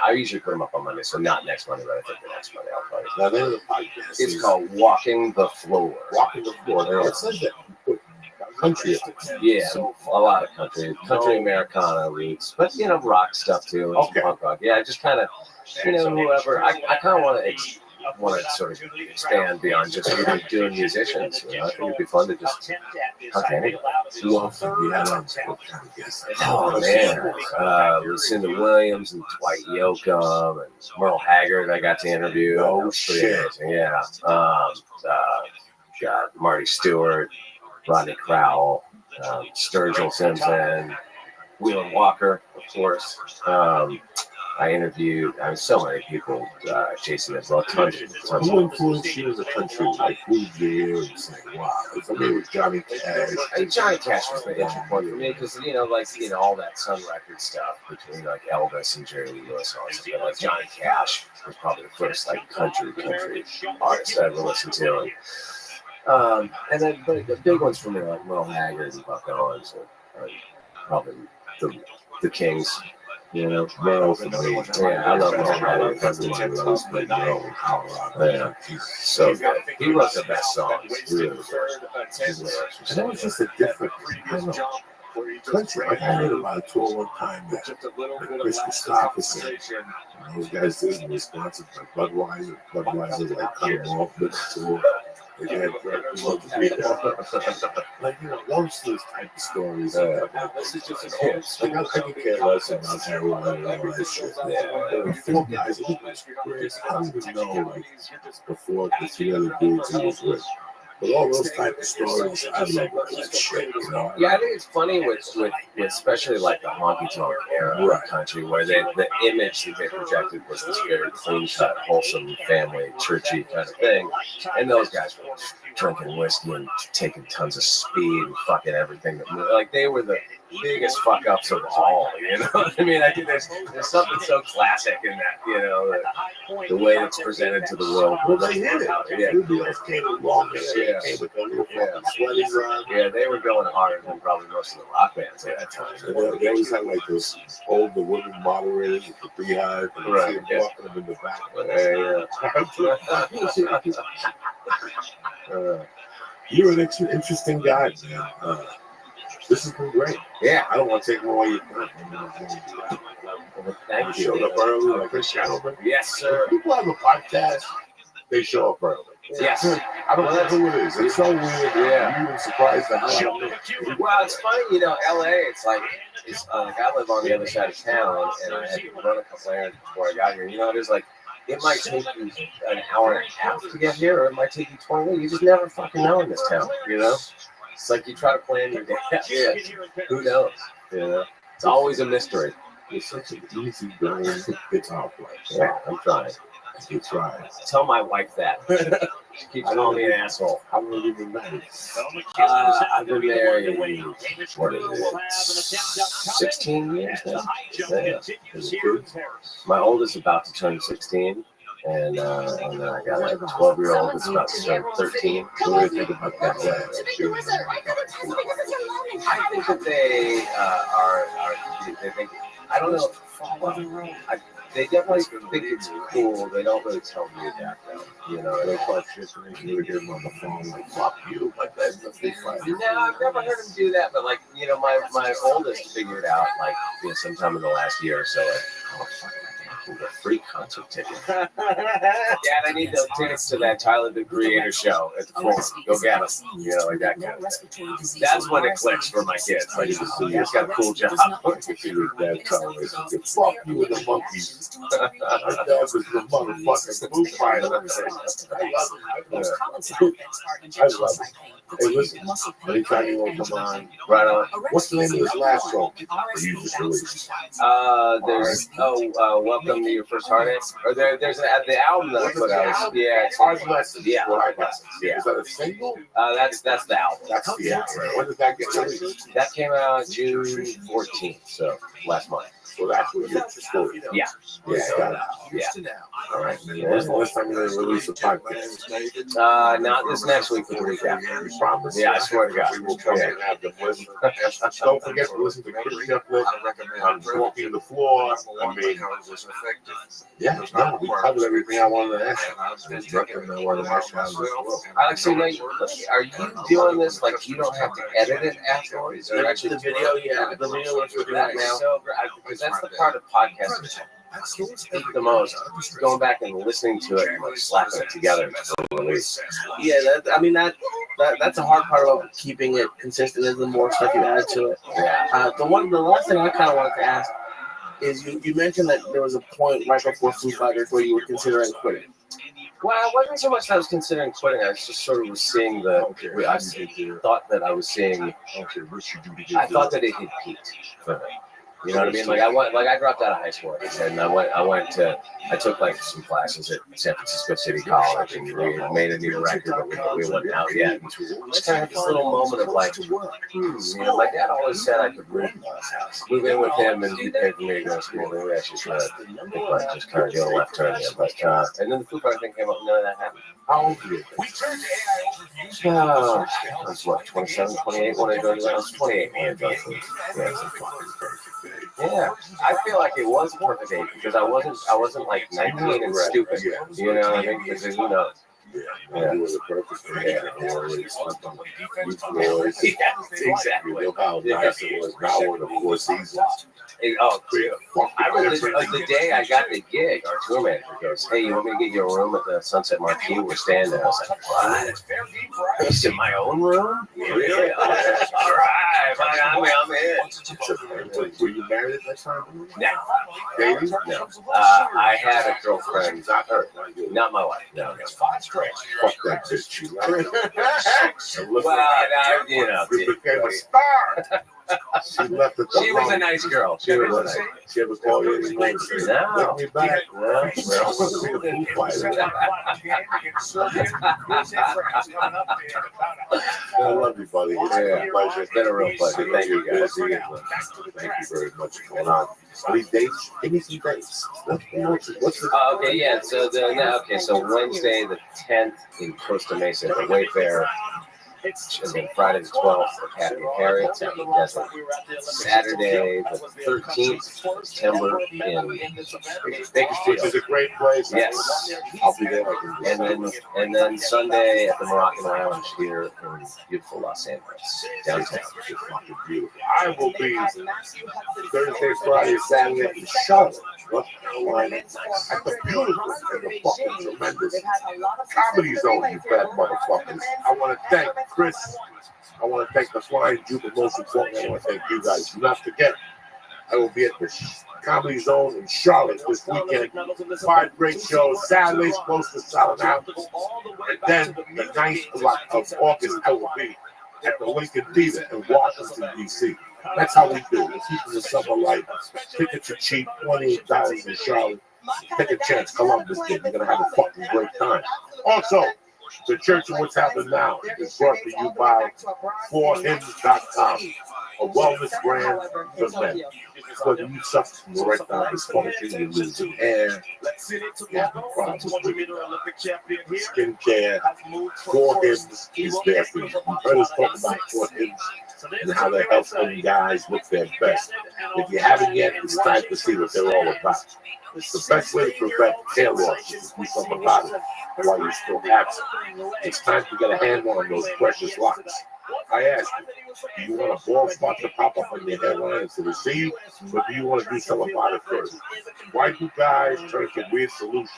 I usually put them up on Monday, so not next Monday, but I think the next Monday I'll play. Now, the podcast It's called Walking the Floor. Walking the Floor. It says that you put country. Yeah, a lot of country Americana roots, but rock stuff too, and some punk rock. Yeah, I just kind of whoever. I kind of want to sort of expand beyond just doing musicians. I think it'd be fun to just talk to anybody. Who else have you had on? What kind of guests? Oh man, Lucinda Williams and Dwight Yoakam and Merle Haggard. I got to interview. Oh shit! Amazing. Yeah. Got Marty Stewart, Rodney Crowell, Sturgill Simpson, Wheeler Walker, of course. I interviewed so many people, Jason as well, tons of Who influenced you as a country? Like, who's there and saying, wow? For me, it was Johnny Cash. Johnny Cash was the entry point for me because, all that Sun Record stuff between, Elvis and Jerry Lee Lewis and all that stuff. Johnny Cash was probably the first, country artist I ever listened to. And then the big ones for me, like Merle Haggard and Buck Owens, are probably the Kings. Merle for me. Yeah, I love Merle Haggard. Yeah, he's so good. He wrote the best songs. Really. And that was just a different, country. I heard about a tour one time that Chris Christopherson and those guys did was sponsored by Budweiser. Budweiser cut them off with the tour. They had those type of stories. I could care less about everyone and all that shit. There were 4 guys. I don't even know before the 3 other dudes he was with. But all those type of stories, I love that shit, Yeah, I think it's funny with especially the honky tonk era of country, where the image that they projected was this very clean cut, wholesome, family, churchy kind of thing, and those guys were drinking whiskey and taking tons of speed and fucking everything that moved. They were the biggest fuck ups of all. What I mean? I think there's something so classic in that. The way it's presented to the world. Well, they hit it. Yeah. Came along. Yeah, they were going harder than probably most of the rock bands at that time. They always had those older women moderators with the beehive and walking them in the back. You're an interesting guy, man. This has been great. Yeah. I don't want to take more away your time. Thank You you. showed up early like a gentleman. Yes, sir. People have a podcast, they show up early. Yes. I don't know who it is. It's so weird. Yeah. You even surprised the hell out of me. Well, it's funny, you know, LA, it's like I live on the other side of town, and I had to run a couple errands before I got here. You know, it is like, it might take you an hour and a half to get here, or it might take you 20 minutes. You just never fucking know in this town, you know? It's like you try to plan your day. Yeah. Who knows? You know? It's always a mystery. It's such an easy going guitar player. Yeah, I'm trying. You try. Tell my wife that. She keeps calling me an asshole. How long have you been married? I've been married, what is it, 16 years now? Yeah. My oldest is about to turn 16, and then I got like a 12-year-old that's about to turn 13. What do you think about that? I think that they they think, I don't know. They definitely think it's cool. They don't really tell me that, though. You know, they talk shit to me. You would hear them on the phone, like, fuck you. Like, that's the big fight. No, I've never heard him do that, but, like, you know, my oldest figured out, like, you know, sometime in the last year or so, like, oh, fuck, I can get a free concert ticket. Dad, I need those tickets to that Tyler, the Creator show at the Forum. Go get them. You know, like that kind of thing. That's when it clicks for my kids. Like, you just got a cool job. Fuck you with that monkeys. That was the motherfucking Foo Fighters. I love it. Hey, listen, anytime you want to come on, Right on. what's the name of this last song you just released? There's Welcome to Your First Heartache. Or there's the album that I put out. Yeah, it's Hard Lessons. Yeah. Hard Lessons. Yeah. Is that a single? That's the album. That's the album. When did that get released? That came out June 14th, so last month. So that's what you're story. Yeah. Yeah. All right. When's the last time you released a podcast? Not this next week, but the week after. You promise? Yeah, I swear to God. We will come and have them listen. Don't forget to listen to Chris Shepard on Walking the Floor. I mean, yeah, no, we covered everything I wanted to ask. There's nothing I wanted to ask. Alex, so like, are you doing this like you don't have to edit it afterwards? Or actually, The video, yeah, the video which we're doing that right now. so because that's the part of podcasting I speak the most. Going back and listening to it and like slapping it together for release. Yeah, that's a hard part about keeping it consistent. Is the more stuff you add to it. Yeah. The last thing I kind of wanted to ask is you mentioned that there was a point right before Foo Fighters where you were considering quitting. Well, it wasn't so much that I was considering quitting. I was just sort of seeing I thought that I was seeing. I thought that it had peaked for me. You know what I mean? Like I dropped out of high school, and I took like some classes at San Francisco City College, and we made a new record, but we wasn't out yet. And just kind of had this little moment of like, you know, my dad always said I could move in with him, and he paid for me to go to school. Maybe I should just kind of do a left turn here. But and then the Foo Fighters thing came up, and none of that happened. How old were you? I was what, 27, 28 when I joined the band? I was 28 when I joined the band. Yeah, I feel like it was a perfect age because I wasn't like 19 and stupid. You know what I mean? Because who knows? Yeah, it was a perfect age. Yeah, exactly. Look how nice it was. Now we're the 4 seasons. Oh, I remember the day I got the gig, our tour manager goes, "Hey, you want me to get you a room at the Sunset Marquee? We're staying there." I was like, "What? It's in my own room? Really? All right, I'm in." Were you married at that time? No. Dating? No. I had a girlfriend, not her, not my wife. No, it's fine. Fuck that bitch. Well, you know, you became a star. She left the She was a nice girl. She was nice. She ever called you and No. bring me back? No. I love you, buddy. It's been a pleasure. It's been a real pleasure. Thank you, guys. Thank you very much for going on. Any dates? Give me some dates. What's the Okay, yeah. So so Wednesday the 10th in Costa Mesa, the Wayfair. And then Friday the 12th at Happy and Harriet's out in the desert. Saturday the 13th of September in Bakersfield. Which is a great place. Yes. I'll be there. And then Sunday at the Moroccan Lounge here in beautiful Los Angeles, downtown. It's fucking beautiful. I will be Thursday, Friday, Saturday in Charlotte, North Carolina, at the beautiful and the fucking tremendous Comedy Zone, you bad motherfuckers. I want to thank Chris. I want to thank the Flying Jew, but most importantly, I want to thank you guys. Do not forget, I will be at the Comedy Zone in Charlotte this weekend. 5 great shows. Saturday's close to selling out. And then the 9th of August, I will be at the Lincoln Theater in Washington, D.C. That's how we do. We're keeping the summer light. Tickets are cheap, $28 in Charlotte. Take a chance, Columbus Day. You're going to have a fucking great time. Also, the Church of What's Happening Now is brought to you by 4hymns.com, a wellness brand for men. Whether you suffer from erectile dysfunction, you lose your hair, you have problems with skincare, 4Hymns is there for you. You've heard us talk about 4Hymns and how they help young guys look their best. If you haven't yet, it's time to see what they're all about. The best way to prevent hair loss is to do something about it while you still have it. It's time to get a handle on those precious locks. I ask you, do you want a bald spot to pop up on your hairline to receive, or do you want to do something about it first? Why do guys turn to weird solutions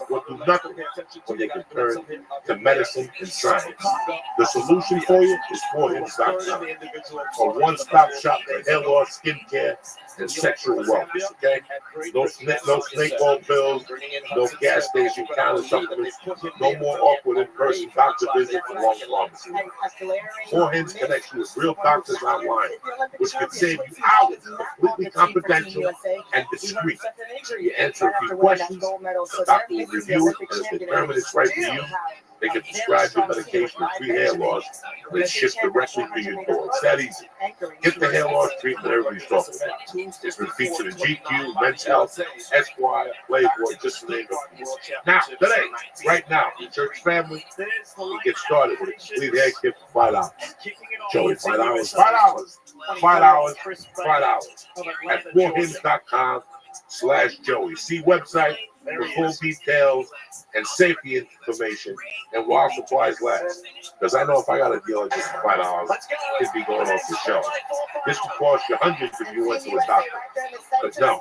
or do nothing when they can turn to medicine and science? The solution for you is 4hymns.com, a one-stop shop for hair loss, skincare, and sexual wellness, okay? No snake oil pills, no gas station counter supplements, no more awkward in-person doctor visits and long pharmacy. 4Hymns connects you with real doctors online, which can save you hours, completely confidential and discreet. You answer a few questions, the doctor will review it, and if they determine it's right for you, they can prescribe you medication and free hair loss, and it's shipped directly to your door. It's that easy. Get the hair loss treatment everybody's talking about. It's been featured in GQ, Men's Health, Esquire, Playboy, just to name a few. Now, today, right now, the church family, we get started with a complete hair kit for $5. Joey, $5, $5, $5, $5 at 4hymns.com/Joey. See website for full details and safety information, and while supplies last. Because I know if I got a deal at just $5, it'd be going off the shelf. This could cost you hundreds if you went to a doctor. But no,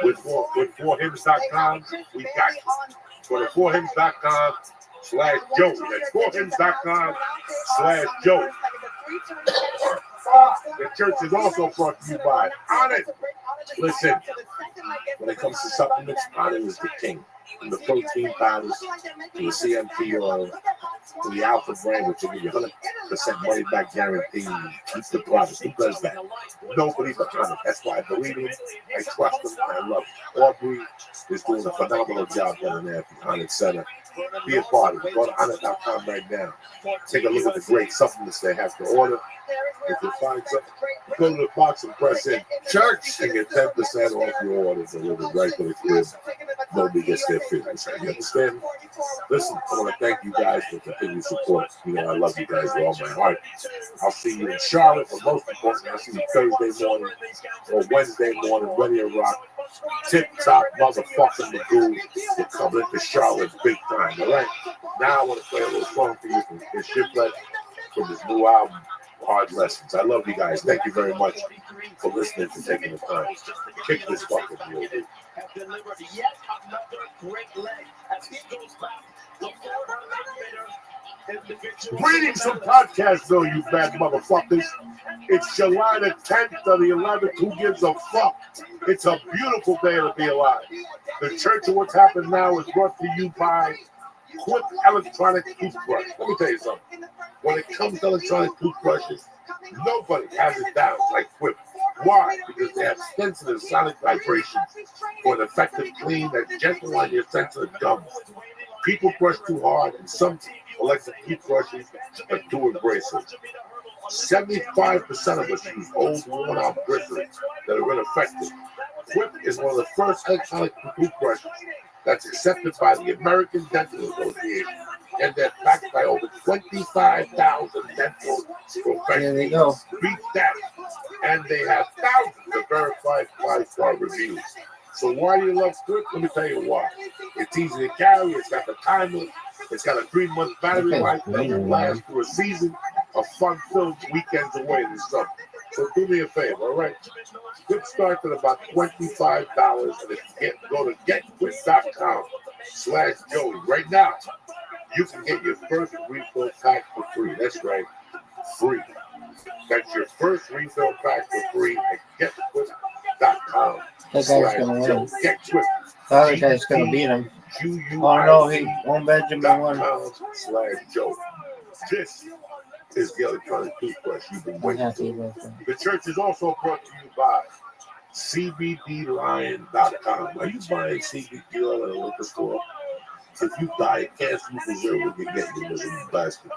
with 4hymns.com, we got you. Go to 4hymns.com/Joey. That's 4hymns.com/Joey. The church is also brought to you by Onnit. Listen, when it comes to supplements, Onnit is the king. From the protein powders to the CMT oil to the Alpha brand, which will give you 100% money back guarantee. Keep the product. Who does that? Nobody but Onnit. That's why I believe in it. I trust them. I love it. Aubrey is doing a phenomenal job down there at the Onnit Center. Be a part of it. Go to Onnit.com right now. Take a look at the great supplements they have to order. If you find something, go to the box and press in church and get 10% off your order delivered right to the crib. Nobody gets their feelings. You understand? Listen, I want to thank you guys for continued support. You know, I love you guys with all my heart. I'll see you in Charlotte, but most importantly, I'll see you Thursday morning or Wednesday morning, ready to rock. Tip-top motherfucking Magoo. We're coming into Charlotte big time, all right? Now I want to play a little song for you from Shipwreck from his new album, Hard Lessons. I love you guys. Thank you very much for listening, for taking the time. Kick this fucking deal, dude. Greetings from Podcastville, you bad motherfuckers. It's July the 10th or the 11th. Who gives a fuck? It's a beautiful day to be alive. The Church of What's Happened Now is brought to you by Quick Electronic Toothbrush. Let me tell you something. When it comes to electronic toothbrushes, nobody has it down like Quip. Why? Because they have sensitive sonic vibrations for an effective clean that's gentle on your sensitive gums. People brush too hard, and some electric toothbrushes are too abrasive. 75% of us use old, worn-out bristles that are ineffective. Quip is one of the first electronic toothbrushes that's accepted by the American Dental Association and they're backed by over 25,000 dental professionals. There they go. Beat that. And they have thousands of verified 5-star reviews. So why do you love Swift? Let me tell you why. It's easy to carry. It's got the timer. It's got a 3-month battery life that will last through a season of fun-filled weekends away this summer. So do me a favor, all right? Quick starts at about $25, and if you go to getquick.com/Joey right now, you can get your first refill pack for free. That's right, free. That's your first refill pack for free at getquick.com. That guy's gonna win. Get Quick. The other guy's gonna beat him. Oh no, he won. Benjamin won. /Joe. This is the electronic toothbrush you've been waiting for. The church is also brought to you by CBDLion.com. Are you buying CBD oil at a liquor store? If you diet cancer preservative, you get your miserable basket.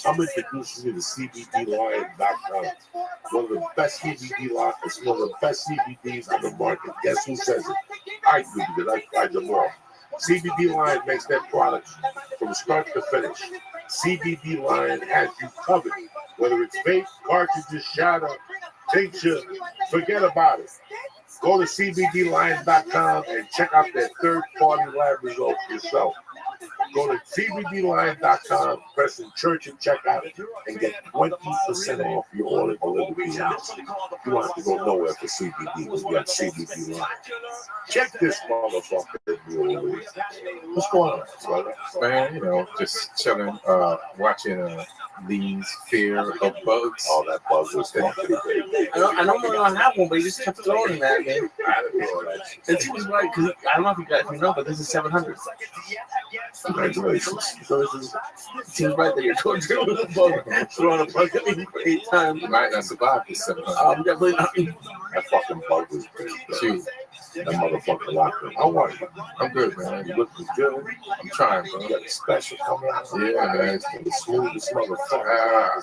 I'm introducing you to CBDLion.com. One of the best CBD lots. It's one of the best CBDs on the market. Guess who says it? I do, because I tried them all. CBD Lion makes their products from start to finish. CBD Lion has you covered. Whether it's vape, cartridges, shatter, tincture, forget about it. Go to CBDLion.com and check out their third-party lab results yourself. Go to CBDLion.com, press in church and check out and get 20% off your order delivered to your house. You don't have to go nowhere for CBD. You got CBD Lion. Check this motherfucker. What's going on, brother? Man, just chilling, watching these Fear of Bugs. Oh, that bug was fucking. I don't know I have one, but he just kept throwing that, man. It seems right, because I don't know if you guys know, but this is 700. Congratulations. So it seems right that you're going to with a bug, throwing a bug at me for 8 times. You might not survive this 700. Definitely not. That fucking bug was big. Shoot. That motherfucker locked him. How are you? I'm good, man. You looking good? I'm trying, bro. You got a special coming out. Yeah, man. It's the smoothest motherfucker.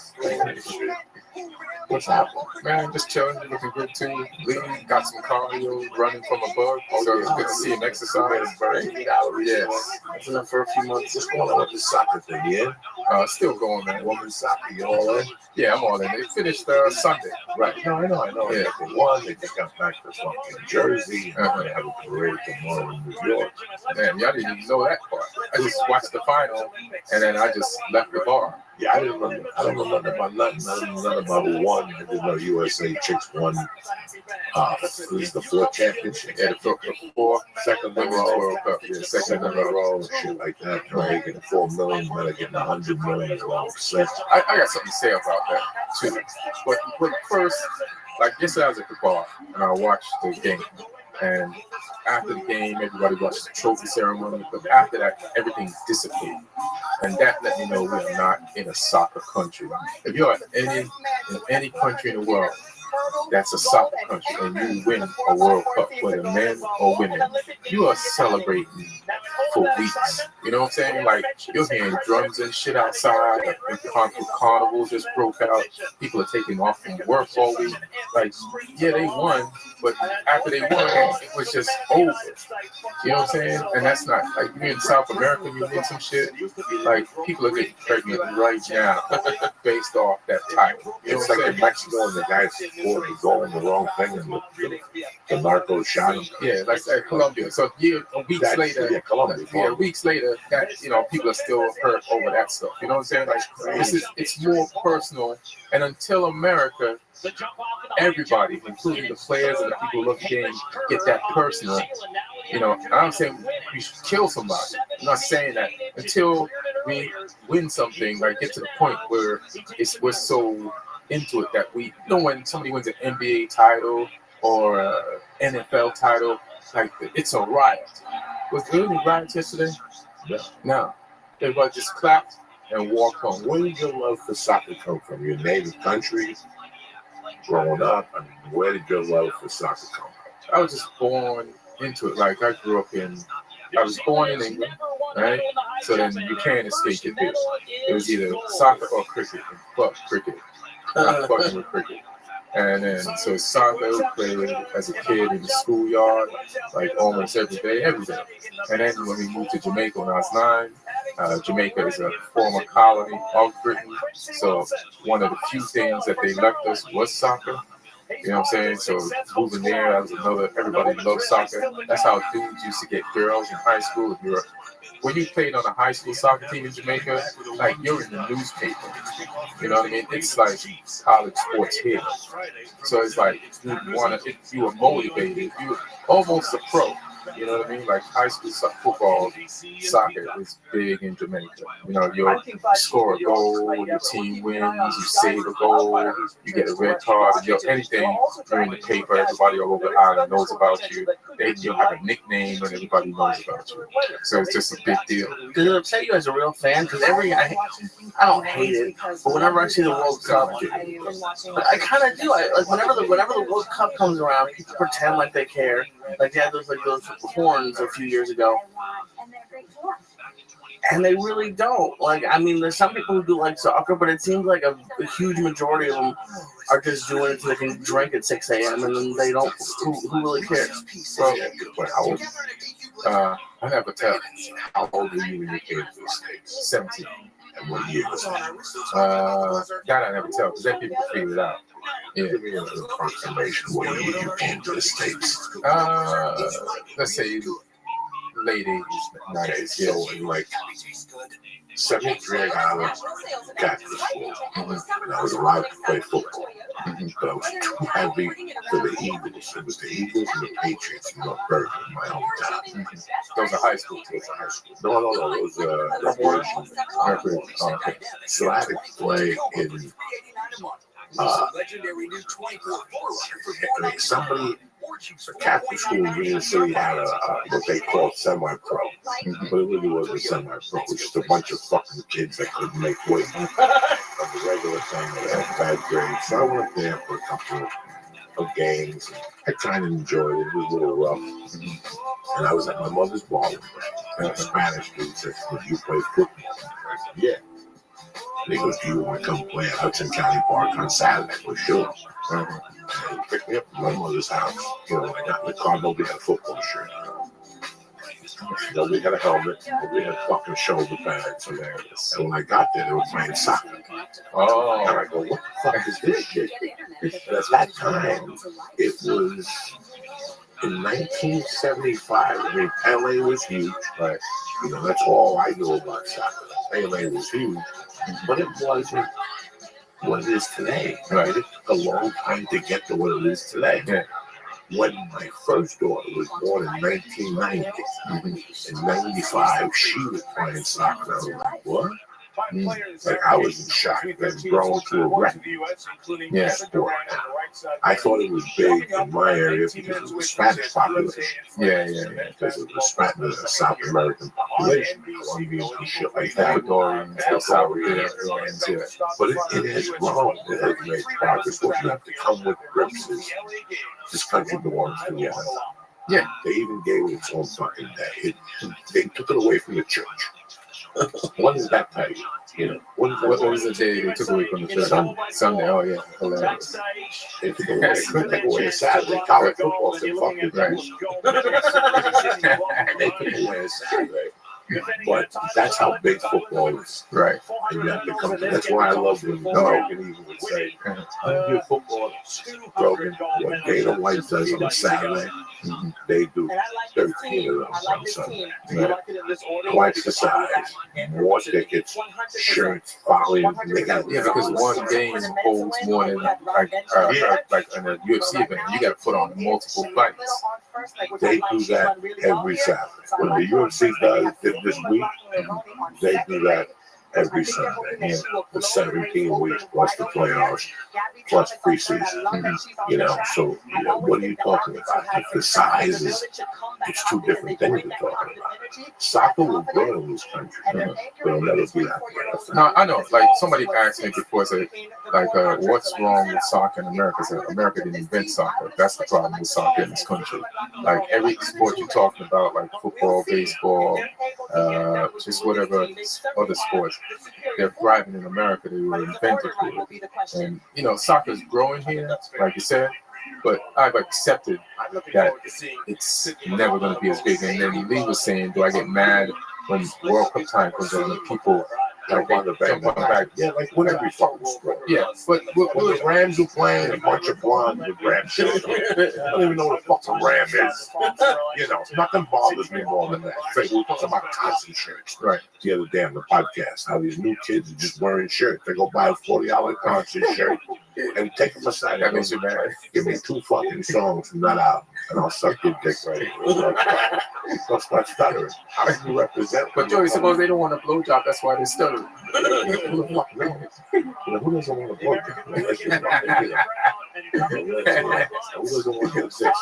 What's happening? Man, just chilling. You're looking good, too. Lee got some cardio running from a bug. So it's good to see him exercise. Yes. It's been up for a few months. What's going on with the soccer thing, yeah? Still going, man. Women's soccer, you all in? Yeah, I'm all in. They finished Sunday. Right. No, I know. Yeah. They won. They just got back to fucking Jersey. They have a parade tomorrow in New York. Damn, y'all didn't even know that part. I just watched the final, and then I just left the bar. Yeah, I don't know nothing about nothing. I don't know nothing about who won. I didn't know USA Chicks won. This is the 4th championship. Yeah, the 4th, second in a Women's row. World Cup. Yeah, Second in a row, and shit like that. They're getting $4 million, but they're getting $100 million as well. I got something to say about that too. But first, like yesterday, I was at the bar and I watched the game. And after the game, everybody watched the trophy ceremony. But after that, everything dissipated. And that let me know we are not in a soccer country. If you're in any country in the world that's a soccer country and you win a World Cup, whether men or women, you are celebrating for weeks. You know what I'm saying? Like, you're hearing drums and shit outside. The carnival just broke out. People are taking off from work all week. Like, yeah, they won, but after they won, it was just over. You know what I'm saying? And that's not, like, you're in South America, you win some shit. Like, people are getting pregnant right now based off that title. It's like in Mexico and the guys scored the goal in the wrong thing and the narcos shot him. Yeah, like Colombia. So weeks later, that people are still hurt over that stuff. You know what I'm saying? Like, it's more personal. And until America, everybody, including the players and the people who love the game, get that personal. I'm saying we should kill somebody. I'm not saying that until we win something, like get to the point where we're so into it that we know when somebody wins an NBA title or an NFL title, like it's a riot. Was there any riots yesterday? No. Everybody just clapped and walked home. Where did your love for soccer come from? Your native country? Growing up, I mean, where did your love for soccer come from? I was just born into it. Like I was born in England, right? So then you can't escape it. It was either soccer or cricket. Fuck cricket. I'm fucking with cricket. And then, so soccer we played as a kid in the schoolyard, like almost every day. And then when we moved to Jamaica when I was 9, Jamaica is a former colony of Britain. So one of the few things that they left us was soccer. You know what I'm saying? So moving there, that was another, everybody loved soccer. That's how dudes used to get girls in high school. When you played on a high school soccer team in Jamaica, like you're in the newspaper. You know what I mean? It's like college sports here. So it's like if you were motivated, you were almost a pro. You know what I mean? Like high school football, soccer is big in Jamaica. You know, you score a goal, your team wins, you save a goal, you get a red card, anything, you're in the paper, everybody all over the island knows about you. Then you have a nickname and everybody knows about you. So it's just a big deal. Does it upset you as a real fan? Because I don't hate it, but whenever I see the World Cup, I kind of do. Like whenever the World Cup comes around, people pretend like they care. Like they had those horns a few years ago, and they really don't. Like, I mean, there's some people who do like soccer, but it seems like a huge majority of them are just doing it so they can drink at 6 a.m. and then they don't. Who really cares? Well, I never tell. How old were you when you came to the States? 17. And what year was that? That I never tell because then people figure it out. Yeah. Give me an approximation what year you came to the States. Let's say late 80s, Okay, 90s. so in like 73, I got out of Catholic school. And I was allowed to play football. But I was too heavy for the Eagles. It was the Eagles and the Patriots in North Bergen, in my hometown. Those are high school Those are high school. No, it was recreation. Okay. So I had to play in somebody, a Catholic school in New York City had what they called semi-pro. But it really wasn't semi-pro. It was just a bunch of fucking kids that couldn't make weight on the regular thing that had bad grades. So I went there for a couple of games. I kind of enjoyed it. It was a little rough. And I was at my mother's bar and a Spanish dude said, "Would you play football?" I said, "Yeah." And he goes, "Do you want to come play at Hudson County Park on Saturday?" I was sure. And he picked me up at my mother's house. You know, I got in the car, nobody had a football shirt. Nobody had a helmet. Nobody had fucking shoulder pads. And when I got there, they were playing soccer. And I go, "What the fuck is this shit?" And at that time, it was in 1975. I mean, LA was huge. Right? You know, that's all I knew about soccer. LA was huge, but it wasn't what it is today. Right? It took a long time to get to what it is today. Yeah. When my first daughter was born in 1990, in 95, she was playing soccer. I was like, "What?" Like, I was in shock. That's grown to a record. Yeah, sport. I thought it was big in my area because it was Spanish population. Yeah. Because it was Spanish, South American population, Colombians and shit like that. Ecuadorians, El Salvadorians, But it has grown. It has made progress. What you have to come with grips is this country belongs to the NFL. Yeah. They even gave it its own fucking day. They took it away from the church. What does that tell you? You know, what was the day they took away from the church? Sunday. Oh yeah, hilarious. They took away Saturday. College football said, "Fuck it." Right. They took away Saturday. But that's how big football is. Right. And you have to come. That's why I love when Rogan even would say, "Your football, Rogan, what Dana White does on Saturday, they do 13 of those on Sunday." Right. Twice the size, more tickets, shirts, following. Because one game holds more than like in a UFC event. You got to put on multiple fights. They do that every Saturday. When the UFC does it this week, they do that every Sunday. For 17 weeks plus the playoffs, plus preseason. You know, so what are you talking about? If the size is, it's two different things you're talking about. Soccer will grow in this country, but it'll never be that way. No, I know. Like somebody asked me before, said, what's wrong with soccer in America? So America didn't invent soccer. That's the problem with soccer in this country. Like every sport you're talking about, like football, baseball, just whatever other sports, they're thriving in America. They were invented here. And, you know, soccer's growing here, like you said, but I've accepted that it's never going to be as big. And then Lee was saying, do I get mad when World Cup time comes on and people Jump on the back. Yeah, like when every fucking sport. yeah, but what The Rams were playing a bunch of blondes with Ram shirts. I don't even know what a fucking Ram is. You know, nothing bothers me more than that. Like, we were talking about constant shirts. Right. The other day on the podcast, how these new kids are just wearing shirts. They go buy a $40 constant shirt and take them aside. That makes you mad. Give me 2 fucking songs from that album, and I'll suck your dick right here. Don't start stuttering. How do you represent? But Joey, suppose they don't want a blowjob, that's why they stutter. Who the fuck knows? Who doesn't want a blowjob? Unless you're fucking here. Who doesn't want to get sick?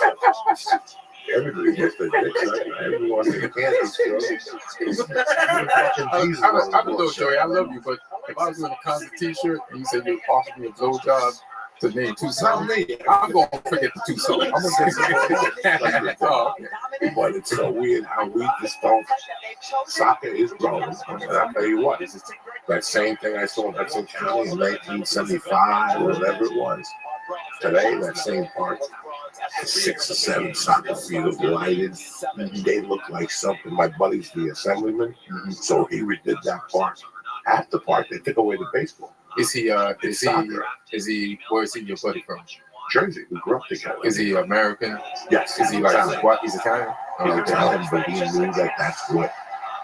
Everybody wants their dicks, right? Everyone wants their candy. I don't know, Joey, I love you, but if I was wearing a concert t-shirt and you said you offered me a blowjob to name 2 songs, I'm going to forget the 2 songs. I'm going to get some. But it's so weird how we just don't. Soccer is growing. And I'll tell you what, that same thing I saw in Hudson County in 1975 or whatever it was. Today, that same park, 6 or 7 soccer fields lighted. They look like something. My buddy's the assemblyman, so he redid that park. At the park, they took away the baseball. Where is he, your buddy from? Jersey. We grew up together. Is he American? Yes. Is he like, Italian? what? He's Italian? He's Italian, but he knew that that's what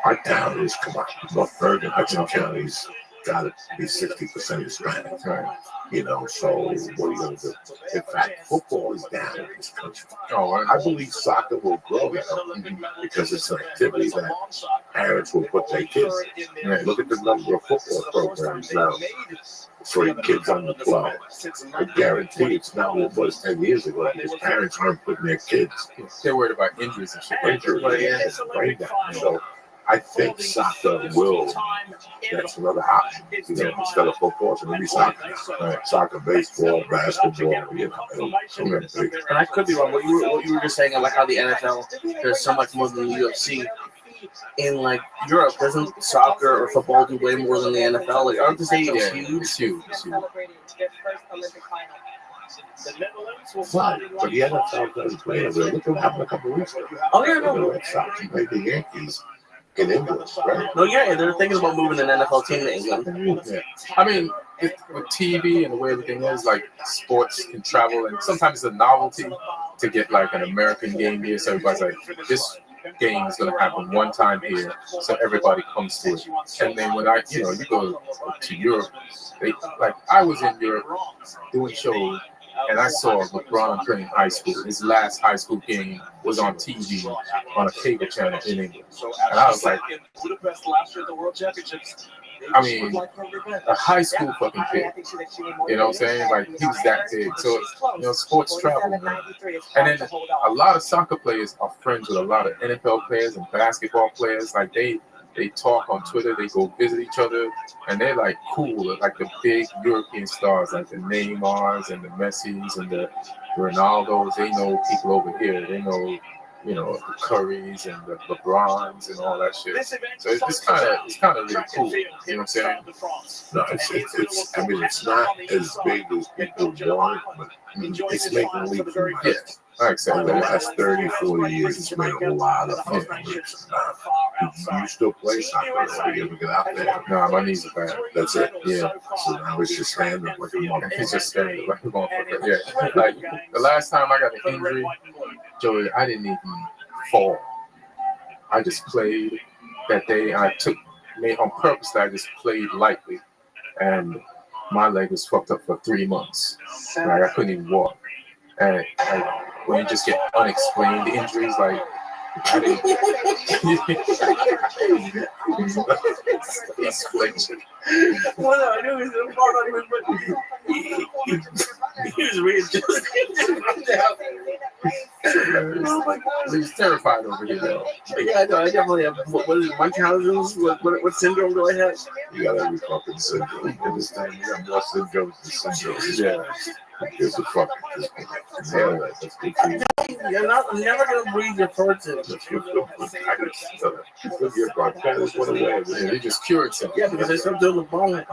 our town is. Come on, North Bergen, Hudson County's got to be 60% Hispanic. Right. You know, so what are you going to do? In fact, football is down in this country. Oh, I believe soccer will grow because it's an activity that parents will put their kids in. Right. Look at the number of football programs now for your kids under 12. I guarantee it's not what it was 10 years ago because parents aren't putting their kids They're worried about injuries and shit. injured and brain damage. So I think soccer will. That's another option. You know, instead of football, so maybe soccer. Soccer, baseball, basketball. You know, so big. And I could be wrong. What you were just saying, like how the NFL, there's so much more than the UFC. In like Europe, doesn't soccer or football do way more than the NFL? Like, aren't the stadiums huge? It's huge. It's huge. But the NFL does play over there. Look what happened a couple of weeks ago. Oh yeah, The no. Red Sox played the Yankees in England, right? No, yeah, they're thinking about moving an NFL team to England. Yeah. I mean, with TV and the way everything is, like sports can travel, and sometimes it's a novelty to get like an American game here. So everybody's like, this game is going to happen one time here, so everybody comes to it. And then when you go to Europe, I was in Europe doing shows, and I saw LeBron playing high school. His last high school game was on TV on a cable channel in England, and I was like, I mean, a high school fucking kid. You know what I'm saying? Like, he was that big. So, sports travel, man. And then a lot of soccer players are friends with a lot of NFL players and basketball players. Like, they talk on Twitter, they go visit each other, and they're like cool, like the big European stars, like the Neymars and the Messis and the Ronaldos. They know people over here. They know, the Currys and the LeBrons and all that shit. So it's kind of really cool. You know what I'm saying? No, it's. I mean, it's not as big as people want, but it's making leaps and bounds. Yeah, I In accept the that. last 30, 40 years, it's made a lot of fucking leaps and bounds. You still play soccer? Or you ever get out there? Nah, my knees are bad. That's it. Yeah. So now it's just stand up like a motherfucker. It's just standing like a motherfucker. Yeah. Like, the last time I got an injury, Joey, I didn't even fall. I just played that day. I made on purpose that I just played lightly. And my leg was fucked up for 3 months. Like, I couldn't even walk. And like, when you just get unexplained injuries, like, I didn't. He's flinching. Well, no, I knew he was part on him, but he was readjusting. Oh my God. He's terrified over here, though. Yeah, I know. I definitely have. What is it? Munchausen's? What syndrome do I have? You got every fucking syndrome. You understand? You got more syndromes than syndromes. Yeah. It's a fucking. Yeah, that's good for you. I'm never gonna breathe your person. That's good. Good your bronchitis went away. Yeah, he just cured something. Yeah, because I still doing the bone.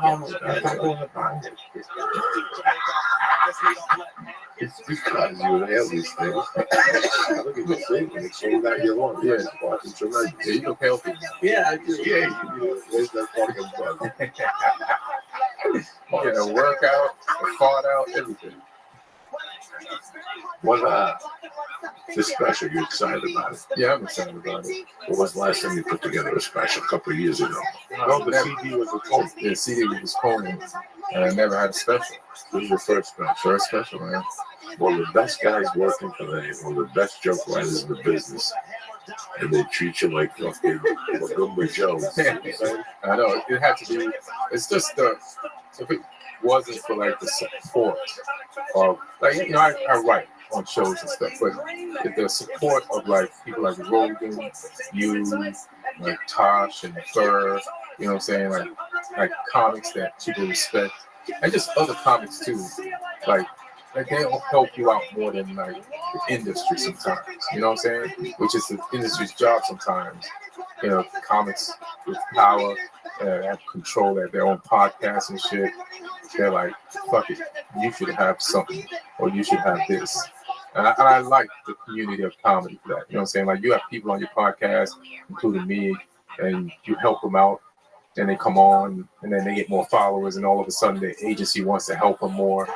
It's because you inhale these things. Look at this thing. When it's going down your lungs. Yeah, it's fucking tremendous. Yeah, you look healthy. Yeah, I do. Yeah, you where's that fucking bug? You get a workout, a fought out, everything. What this special, you excited about it? Yeah, I'm excited about it. What was the last time you put together a special? A couple of years ago. No, the CD was a phone. Yeah, CD was Coleman, and I never had a special. This is your first special. First special, man. One of the best guys working today, one of the best joke writers in the business. And they treat you like fucking Magumba Joe. I know, it had to be, it's just if it wasn't for like the support of, like, you know, I write on shows and stuff, but if the support of like people like Rogan, you, like Tosh and Burr, you know what I'm saying, like comics that people respect, and just other comics too, like they'll help you out more than like the industry sometimes, you know what I'm saying, which is the industry's job sometimes. You know, comics with power, have control at their own podcasts and shit. They're like, fuck it, you should have something, or you should have this. And I like the community of comedy for that. You know what I'm saying? Like, you have people on your podcast, including me, and you help them out, and they come on, and then they get more followers, and all of a sudden the agency wants to help them more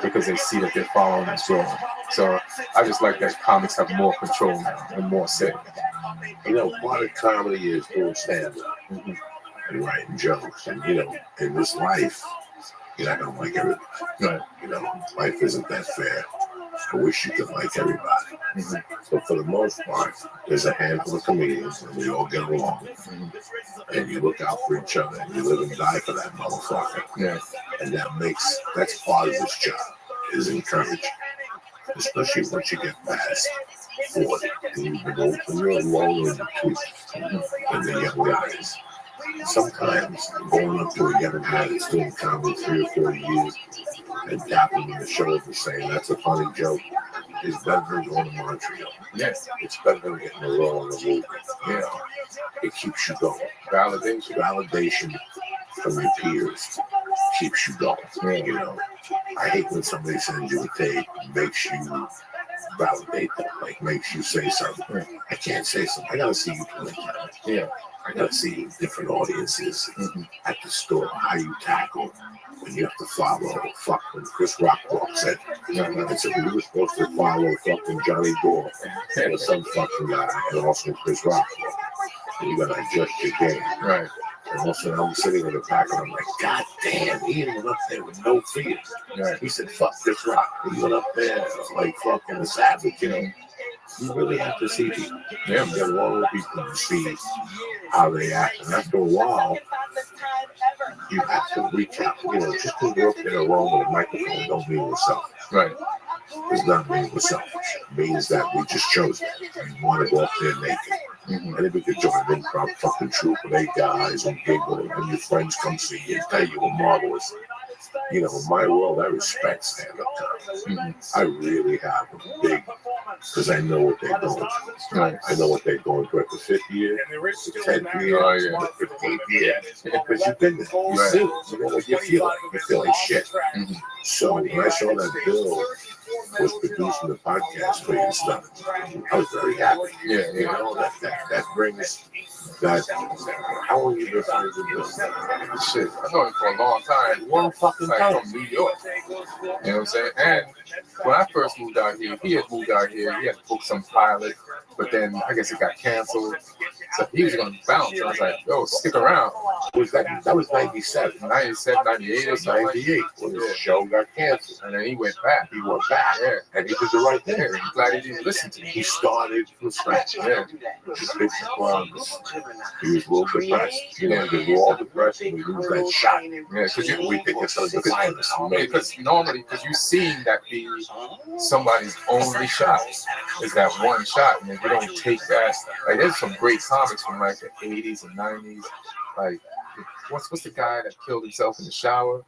because they see that their following is growing. So I just like that comics have more control now and more say. You know, part of comedy is doing stand-up and writing jokes. And, you know, in this life, you're not going to like everybody. Right. You know, life isn't that fair. I wish you could like everybody. But for the most part, there's a handful of comedians, and we all get along. And you look out for each other, and you live and die for that motherfucker. Yeah. And that's part of this job, is encouraging. Especially once you get past 40, and you've been open, you're alone in the tooth, and the young guys. Sometimes going up to a young guy that's doing comedy 3 or 4 years and tapping him on the shoulder and saying that's a funny joke is better than going to Montreal. Yes. It's better than getting a role in the movie. You know, it keeps you going. Validation from your peers keeps you going. You know, I hate when somebody sends you a tape and makes you validate them, like makes you say something. I can't say something. I gotta see you do it. Yeah. I gotta see different audiences at the store, how you tackle when you have to follow fucking Chris Rock said. I said we were supposed to follow fucking Johnny Gore and some fucking guy and also Chris Rock. And you gotta adjust your game. Right. And also I'm sitting in the back and I'm like, God damn, he went up there with no fear. Right. He said, fuck Chris Rock. He went up there like fucking a savage, you know. You really have to see people. You have to get along with people to see how they act. And after a while, you have to reach out. You know, just because you're up there alone with a microphone don't mean we're selfish. Right. Does not mean we're selfish. It means that we just chose it. We want to go up there naked. And if we could join an improv fucking troupe with 8 guys and giggle and your friends come see you and tell you we're marvelous. You know, in my world, I respect stand-up comedy. I really have a big, because I know what they're going through. Right. I know what they're going through at the 5th year, the 10th year, the 15th year. Because you've been there. You see it. You know what you feel like. You feel like shit. So when I saw that Bill was producing the podcast for you and stuff, I was very happy. Yeah, You know, that brings that. How long you been friends with this? Shit, I've known him for a long time. One fucking Like, time. from New York. You know what I'm saying? And when I first moved out here, he had moved out here. He had booked some pilot, but then I guess it got canceled. So he was going to bounce. I was like, yo, stick around. That was 97. 97, 98 or something. 98 when the show got canceled. And then he went back. He went back. Yeah. And he did the right thing. Yeah, I'm glad he didn't listen to me. He started from scratch. Yeah. Just big progress. He was a little depressed. You know, because we're all depressed when we lose that shot. Yeah, because We think it's going to define us. because normally, because you've seen that be somebody's only shot is that one shot, and if you don't take that, like there's some great comics from like the 80s and 90s, like what's the guy that killed himself in the shower?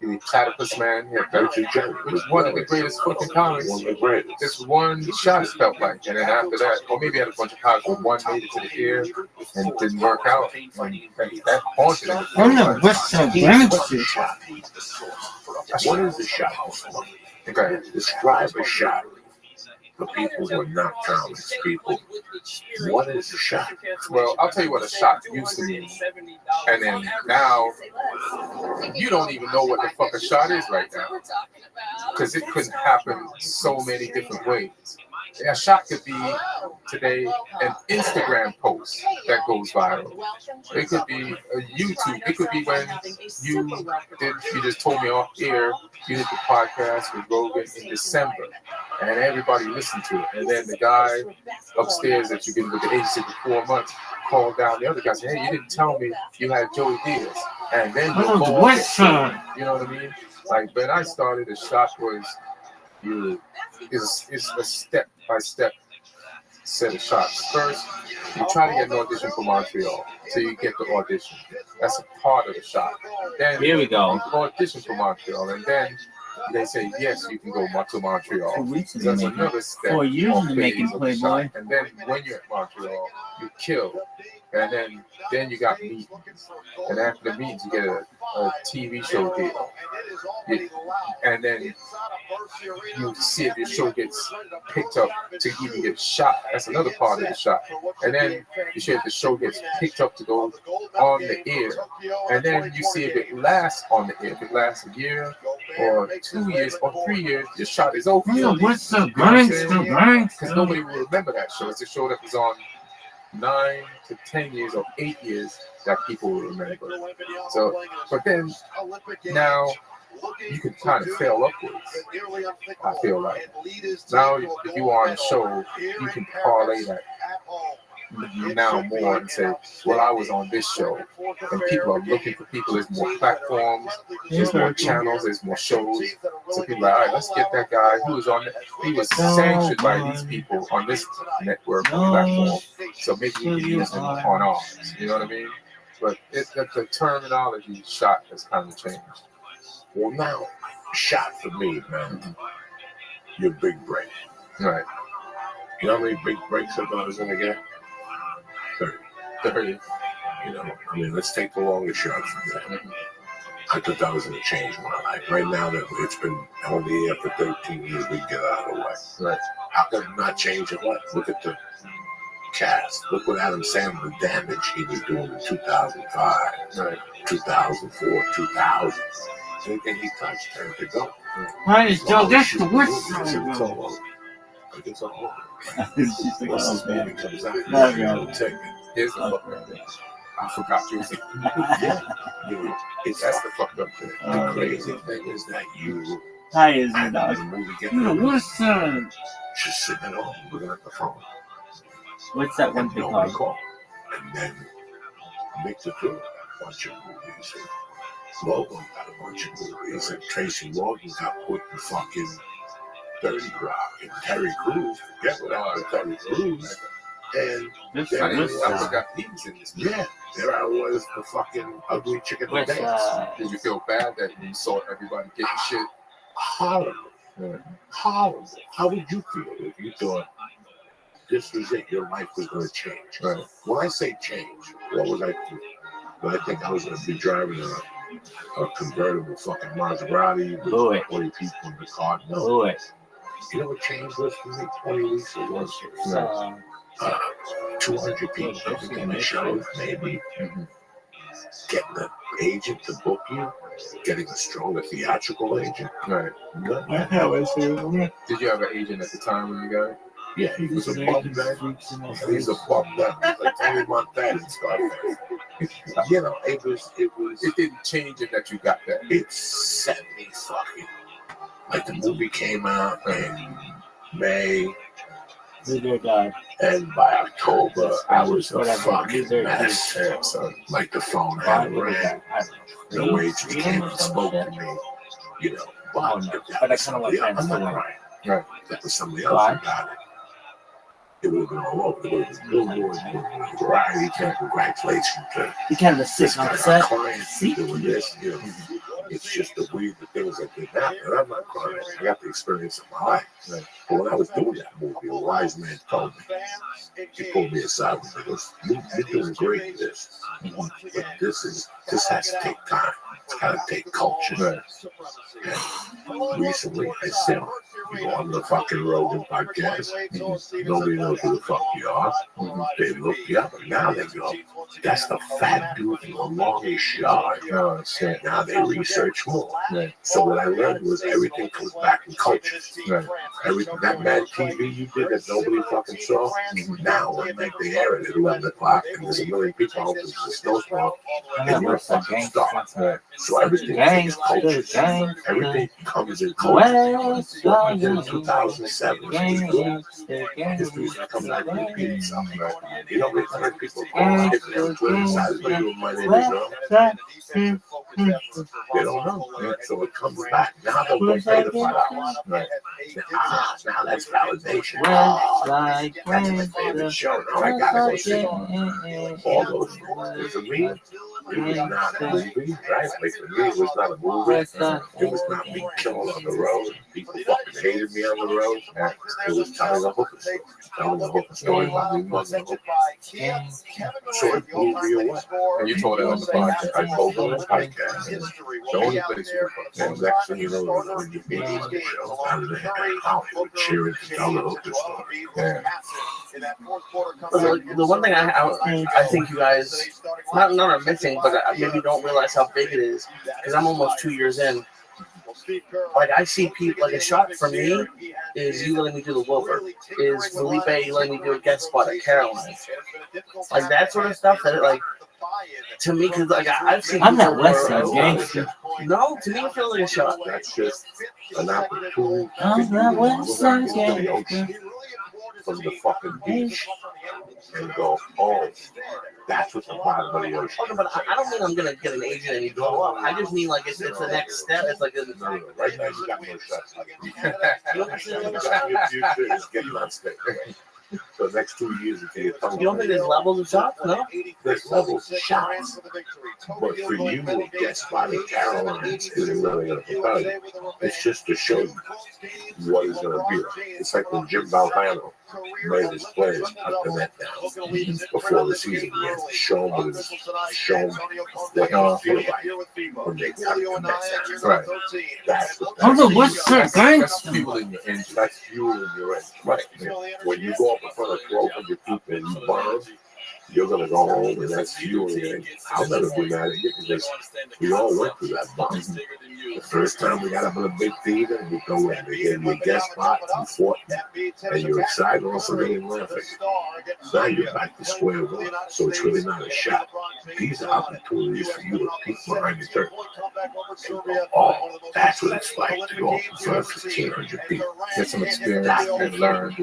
The Platypus Man. Yeah, Richard Jennings. which is one of the greatest fucking comics. One of the greatest. Just one shot, it felt like. And then after that, or maybe I had a bunch of comics, but one made it to the ear and it didn't work out. And that haunted me. I'm the Western gangster. What is a shot? Okay. Describe a shot for people who are not comics people. What is a shot? Well, I'll tell you what a shot used to mean. And then now, you don't even know what the fuck a shot is right now. Because it could happen so many different ways. A shot could be today an Instagram post that goes viral. It could be a YouTube. It could be when you just told me off air, you did the podcast with Rogan in December, and everybody listened to it. And then the guy upstairs that you've been with the agency for 4 months called down the other guy, said, "Hey, you didn't tell me you had Joey Diaz." And then you know what I mean? Like when I started, the shot was it's a step-by-step set of shots. First, you try to get an audition for Montreal, so you get the audition. That's a part of the shot. Then Here we go. you audition for Montreal, and then they say yes, you can go to Montreal. So that's another step. 4 years or in the making, phase of the Playboy. shot. And then when you're at Montreal, you kill, and then you got meetings, and after the meetings, you get a TV show deal. And then you see if your show gets picked up to even get shot. That's another part of the shot. And then you see if the show gets picked up to go on the air. And then you see if it lasts on the air. If it lasts a year or 2 years or 3 years, your shot is over. What's the gangster? Because nobody will remember that show. It's a show that was on 9 to 10 years or 8 years that people will remember. So, but then now you can kind of fail upwards. I feel like now if you are on a show, you can parlay that now more and say, well, I was on this show, and people are looking for people. There's more platforms, there's more channels, there's more shows. So people are like, all right, let's get that guy who was on. He was sanctioned by these people on this network or platform. So maybe we can use him on ours. You know what I mean? But the terminology shot has kind of changed. Well, now, shot for me, man. Your big break. Right. You know how many big breaks I was going to get? 30. You know, I mean, let's take the longest shot from that. I thought that was going to change my life. Right now, that it's been on the air for 13 years, we get out of the way. Right. How could it not change your life? Look at the cast. Look what Adam Sandler, the damage he was doing in 2005, Right. 2004, 2000. Anything he touched turned to go. Right, Joe, that's the worst It's all over. Once this movie comes out, you'll take it. Here's the fuck up thing. I forgot you was that's the fucked up thing. The crazy thing is that you Hi, is and it dog? the movie get What's just sitting at home looking at the phone. what's that one And thing nobody called? called. And then make it through a bunch of movies. And Logan got a bunch of movies. And Tracy Morgan got put in fucking 30 Rock. And Terry Crews, forget what happened to Terry Crews. And I forgot he was in this movie. yeah, there I was, the fucking ugly chicken What's dance. Did you feel bad that you saw everybody getting shit? Horrible. Yeah. Horrible. How would you feel if you thought this was it, your life was going to change? Right. When I say change, what was I thinking? Well, I think I was going to be driving a convertible fucking Maserati Blew with it. 20 people in the car. No. Blew it. You know what change was for me? 20 weeks it was. 200 people coming in the shows, maybe. Mm-hmm. Getting an agent to book you. Getting a stronger theatrical agent. Right. Good. Did you have an agent at the time when you got it? Yeah, he was a bum then. He's a bum then. Like Tony Montana and Scarface. You know, it didn't change it that you got that. It set me fucking. Like the movie came out in May, and by October I was a fucking mess. So, like the phone had rang, the waitress came and spoke to me, you know. But I kind of like that. I'm not right. Right. That was somebody else who got it. It would have been all over. It would have been billboards, variety, congratulations. You kind of sit on the set. Clients doing this, you know. It's just the weird things that did happen. And I'm not crying. I got the experience of my life. Right? But when I was doing that movie, a wise man told me, he pulled me aside and he goes, "You're doing great at this. But this has to take time. It's got to take culture." Right. And recently, I said, you go on the fucking Rogan podcast, nobody knows who the fuck you are. They look you up, and now they go, "That's the fat dude from the longest shot." Now they research more. Right. So what I learned was everything comes back in culture. Right. Everything, that Mad TV you did that nobody fucking saw, now when they air it at 11 o'clock and there's a million people out there's a snowstorm, and you're a fucking star. Right. So everything is culture. Everything comes in culture. What we did in 2007 was good. History's not coming back and repeat itself. Right. You know, we've heard people calling different criticizing you, my name is wrong. They don't know. Right? So it comes back. Now they'll go pay the $5. Right. Now that's validation. That's my favorite show. Now I gotta go see all those things. For me, it was not a movie, right? Like for me, it was not a movie. It was not me killing on the road. People fucking hated me on the road. It was telling a hooker story. Telling a hooker story about me mugging a hooker. So it blew me away. And you told it on the podcast. I told it on the podcast. The only place you can find next thing you know, when you meet on the show, out of the house, cheering to tell the hooker story. Yeah. The one thing I think you guys not are missing, but maybe don't realize how big it is, because I'm almost 2 years in. Like I see people, like a shot for me is you letting me do the Wilbur, is Felipe letting me do a guest spot at Caroline, like that sort of stuff. That like to me, because like I've seen. I'm not West Side gangster. No, to me it feels like a shot. That's just an opportunity. I'm not West Side gangster. From the fucking beach and go, oh, that's what's the bottom of the ocean. Okay, but I don't mean I'm gonna get an agent and you blow up. I just mean like it's the next step. It's like right now you got no shots. You get you on stage. So the next 2 years, you don't think there's levels of shots? No? There's levels of shots. But for you to get spotted Caroline isn't really going to propel you. It's just to show you what it's going to be like. It's like when Jim Valvano made his players cut the net down before the season began. Show them what it feel like when they cut the net down. Right. That's What's fuel in your engine. That's fuel in your engine. Right. When you go up in front of 1,200 people and you bomb, you're going to go home and that's fuel in your engine. I'll never be mad at you because we all went through that bomb. The first time we got up in a big theater, and we go in, we gave you a guest spot, you fought, and you're excited, also getting laughing. Now you're back to square one, so it's really not a shot. These are opportunities for you to peek behind the curtain and go, oh, that's what it's like to go up in front of 1,500 people. Get some experience and learn.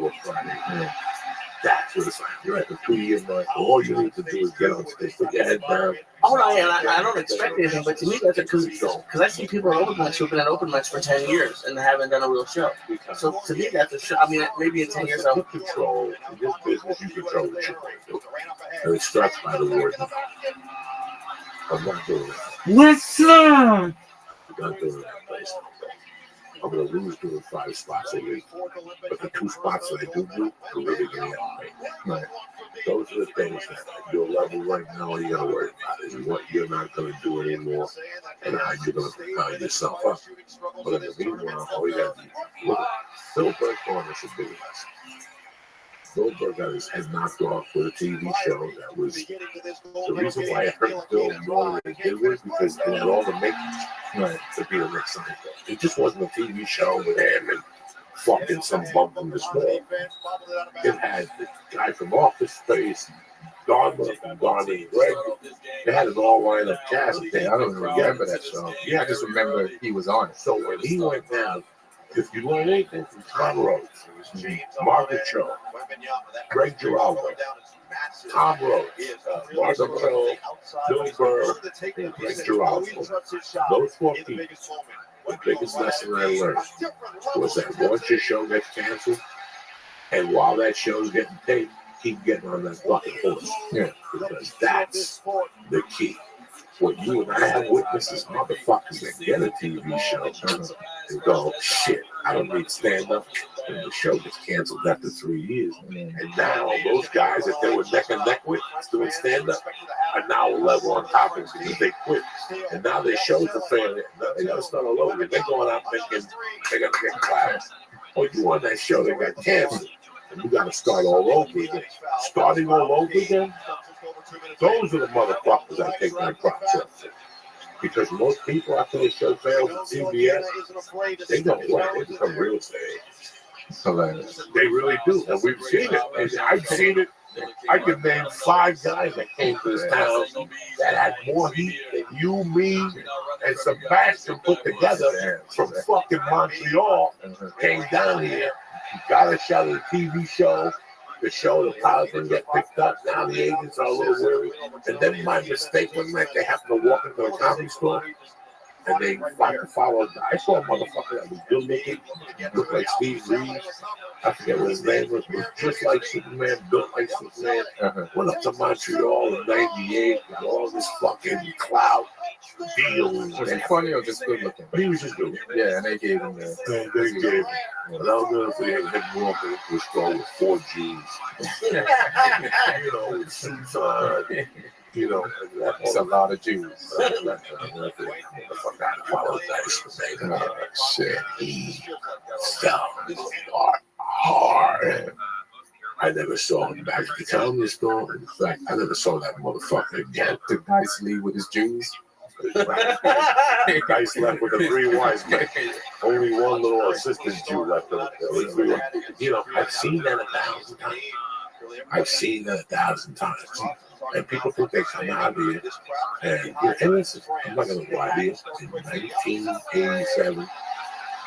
That's what it's like. You're at the 2-year mark. All you need to do is get on stage, put your head down. Oh, no, I don't expect anything, but to me, that's because I see people at open mics who've been at open mics for 10 years and haven't done a real show. So to me, that's a show. I mean, maybe in 10 years, I'll control. In this business, you control what you're going to do. And it starts by the word. I'm not doing it. What's up? I'm not doing that place. I'm going to lose doing 5 spots a week. But the 2 spots that I do, are really going to help me. Right. Those are the things that at your level right now, all you got to worry about is what you're not going to do anymore and how you're going to prepare yourself up. But in the meanwhile, all you got to do, look, Phil Burke on this should be us. Phil Burke got his head knocked off with a TV show that was the reason why I hurt Phil more than it did was because it had all the makings to be the next Seinfeld. It just wasn't a TV show with him and fucking some bump in the wall. It had the guy from Office Space, Dogma from Donnie and Greg. They had an all lined up cast. I don't even remember that show. Yeah, I just remember he was on it. So when he went down, if you learn anything from Tom Rhodes, Margaret Cho, Greg Giraldo, Tom Rhodes, Margaret Cho, Bill Burr, and Greg Giraldo, those 4 people, the biggest lesson I learned was that once your show gets canceled, and while that show's getting paid, keep getting on that fucking horse. Yeah. Because that's the key. what you and I have witnessed is motherfuckers that get a TV show and go, shit, I don't need stand up. And the show gets canceled after 3 years. And now those guys that they were neck and neck with doing stand up are now a level on top of it because they quit. And now they show the fan, they got to start all over again. They're going out thinking they got to get class. Oh, you on that show, they got canceled. And you got to start all over again. Starting all over again? Those are the motherfuckers I take my props up to. Because most people, after the show fails at CBS, they go away. They become real estate. Hilarious. They really do. And we've seen it. And I've seen it. I can name 5 guys that came to this town that had more heat than you, me, and Sebastian put together from fucking Montreal. Came down here, got a shot of the TV show. The show, the pilots didn't get picked up. Now the agents are a little worried. And then my mistake was like they happen to walk into a comedy store and they follow. I saw a motherfucker that was good looking, looked like Steve Reeves. I forget what his name was just like Superman, built like Superman. Went up to Montreal in '98 with all this fucking clout deals. Was he funny or just good looking? He was just good. Yeah, and they gave him that. They gave him. But I was going to say him walking into a store with 4 G's. You know, with suits on. You know, that's a lot of Jews. Shit. He fell hard. I never saw him back at the comedy store. In fact, I never saw that motherfucker again. Did Dice leave with his Jews? Dice left with the 3 wise men. Only one little assistant Jew left. You know, I've seen that 1,000 times. I've seen that 1,000 times. And people think they come out here. And listen, I'm not going to lie to you. In 1987,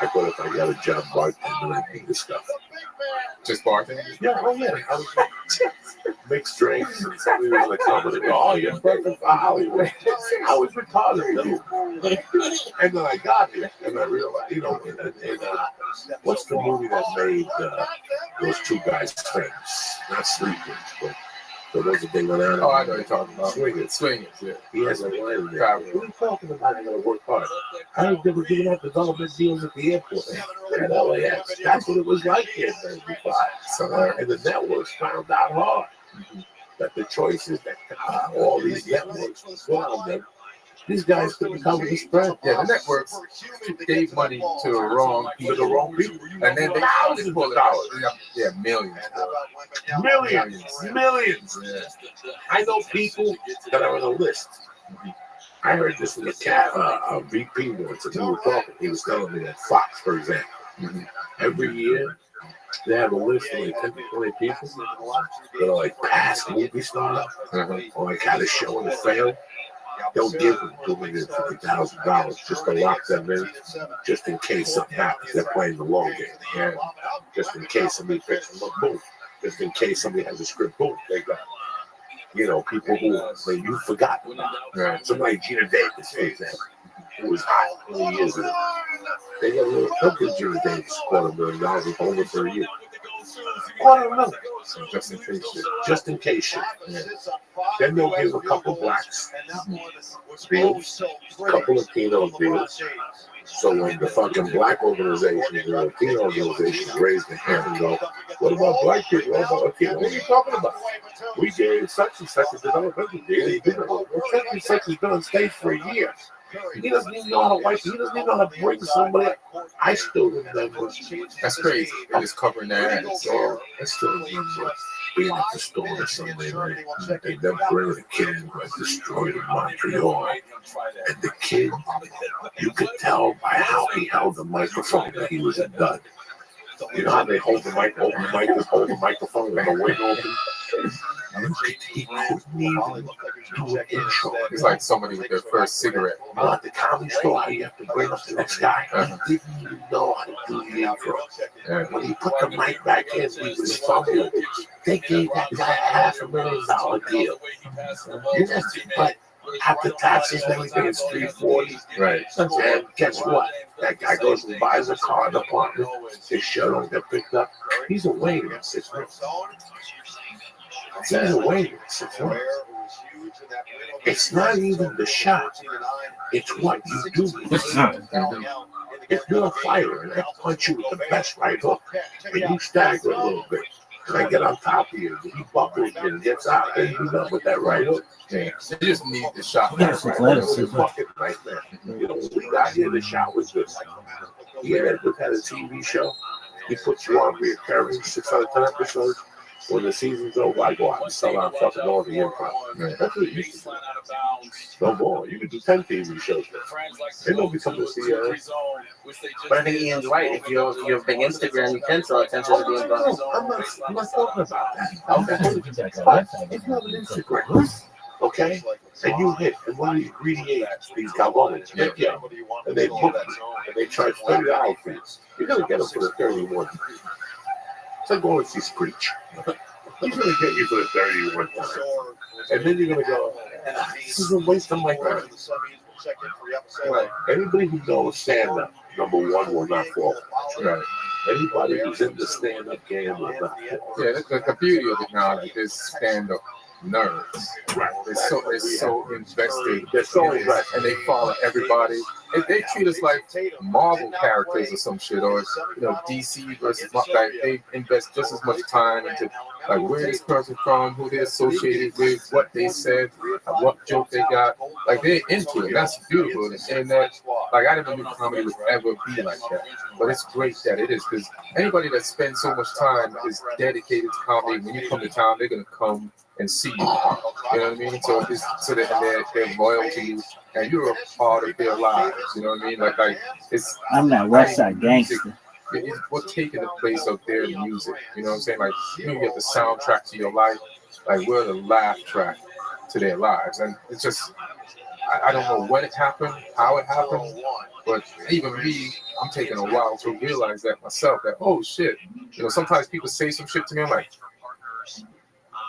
I thought if I got a job bartending, I'd be discovered. Just bartending? Yeah, oh yeah. I was mixed drinks. And somebody was like, oh, you're perfect for Hollywood. I was retarded, too. And then I got here, and I realized, you know, what's the movie that made those 2 guys famous? Not Sleepers, but so those that they went out. Oh, I know you're talking about. Swingers, yeah. He has a line in there. What are you talking about? I gotta work hard. I ain't never given out development deals at the airport at LAX. That's what it was like here in 1995. So, and the networks found out hard that the choices that all these networks put on them, these guys couldn't cover the spread. Yeah, the networks gave money to the wrong people. And then they pulled it out. Yeah, millions. Millions. Yeah. I know people that are on the list. I heard this from a VP once, and we were talking. He was telling me that Fox, for example, every year they have a list of like 10 to 20 people that are like past movie stars or like had a show and failed. They'll give them $250,000 just to lock them in, just in case something happens. They're playing the long game. Yeah. Just in case somebody picks them up, boom. Just in case somebody has a script, boom, they got, you know, people who you forgot about. Right. Somebody like Gina Davis, for example, who was hot 20 years ago. They got a little couple Gina Davis, $250,000 with over for a year. $250,000. So just in case shit. Yeah. Then they'll give a couple blacks deals, a couple Latino deals. So when the fucking black organizations and Latino organizations raise their hand and go, what about black people? What about Latino? What are you talking about? We gave such and such a developmental deal. Such and such has been on stage for a year. He doesn't even know how to wipe. He doesn't even know how to bring somebody up. I still remember. That's crazy. They're just covering their ass. I still remember being at the store Sunday night, and them bringing a kid who had destroyed in Montreal. And the kid, you could tell by how he held the microphone that he was a dud. You know how they hold the microphone with the wing open? He couldn't even do an intro. It's like somebody with their first cigarette. At the comedy store, you have to bring up the next guy. He didn't even know how to do the intro. When he put the mic back in, he was fumbling. They gave that guy $500,000 deal. But after taxes and everything, it's $340. Right. And guess what? That guy goes and buys a car in the apartment. His show don't get picked up. He's a waiter in 6 months. He's a waiter in 6 months. It's not even the shot. It's what you do. If you're a fighter and I punch you with the best right hook, and you stagger a little bit, and I get on top of you, and he buckles you and gets out, and you know with that right hook. Yeah. You just need the shot. That's right. It's a fucking nightmare. You know, we got here, the shot was good. Yeah, we had a TV show. He puts you on reoccurring 6 out of 10 episodes. When the season's over, I go out and sell out fucking all the improv. That's what you used to do. No more. You can do 10 TV shows now. They don't become the CEO. But I think Ian's right. If you have big Instagram, you can sell attention to the inbox. I'm not talking about that. Okay. But if you have an Instagram, okay, and you hit, and one of these greedy apes, these Galvanians, hit you, and they book you, and they charge $30 for you, you're going to get them for the 31. It's like going to see Screech. He's going to get you for the 31 time. And then you're going to go, this is a waste of my time. Right. Anybody who knows stand-up, number one, will not fall. Right. Anybody who's in the stand-up game will not fall. Yeah, the beauty of it now is stand-up nerds. Right. They're so invested. They're so invested. And they follow everybody. They treat us like Marvel characters or some shit, or DC versus like they invest just as much time into like where this person from, who they're associated with, what they said, what joke they got. Like they're into it. That's beautiful. And that like I never knew comedy would ever be like that. But it's great that it is, because anybody that spends so much time is dedicated to comedy. When you come to town, they're gonna come and see you. You know what I mean? So they're loyal to you, and you're a part of their lives. You know what I mean? Like it's. I'm that West Side gangster. We're taking the place of their music. You know what I'm saying? Like you get the soundtrack to your life. Like we're the laugh track to their lives, and it's just. I don't know when it happened, how it happened, but even me, I'm taking a while to realize that myself. That oh shit, sometimes people say some shit to me. I'm like.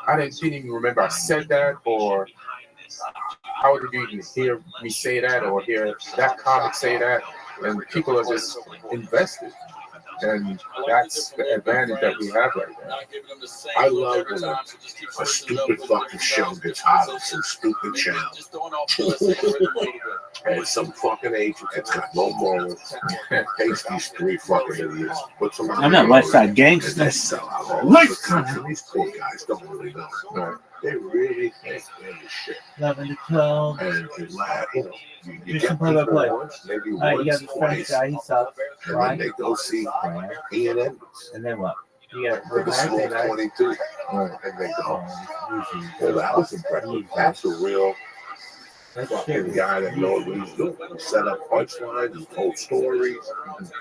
I didn't even remember I said that, or how did you even hear me say that, or hear that comic say that? And people are just invested, and that's the advantage that we have right now. I love when a stupid fucking show gets hot on some stupid channel, and some fucking agent that's got no morals takes these 3 fucking idiots, puts them on. I'm that West Side gangster. These poor guys don't really know. Right. They really think they're the shit. 11 to 12. And you Do some play-by-play. You got this French guy, he sucks. And then they go see Ian Edmonds. And then what? You got for the small 22. And they go, that was impressive. That's a real fucking guy that knows what he's doing. He set up punchlines, he told stories,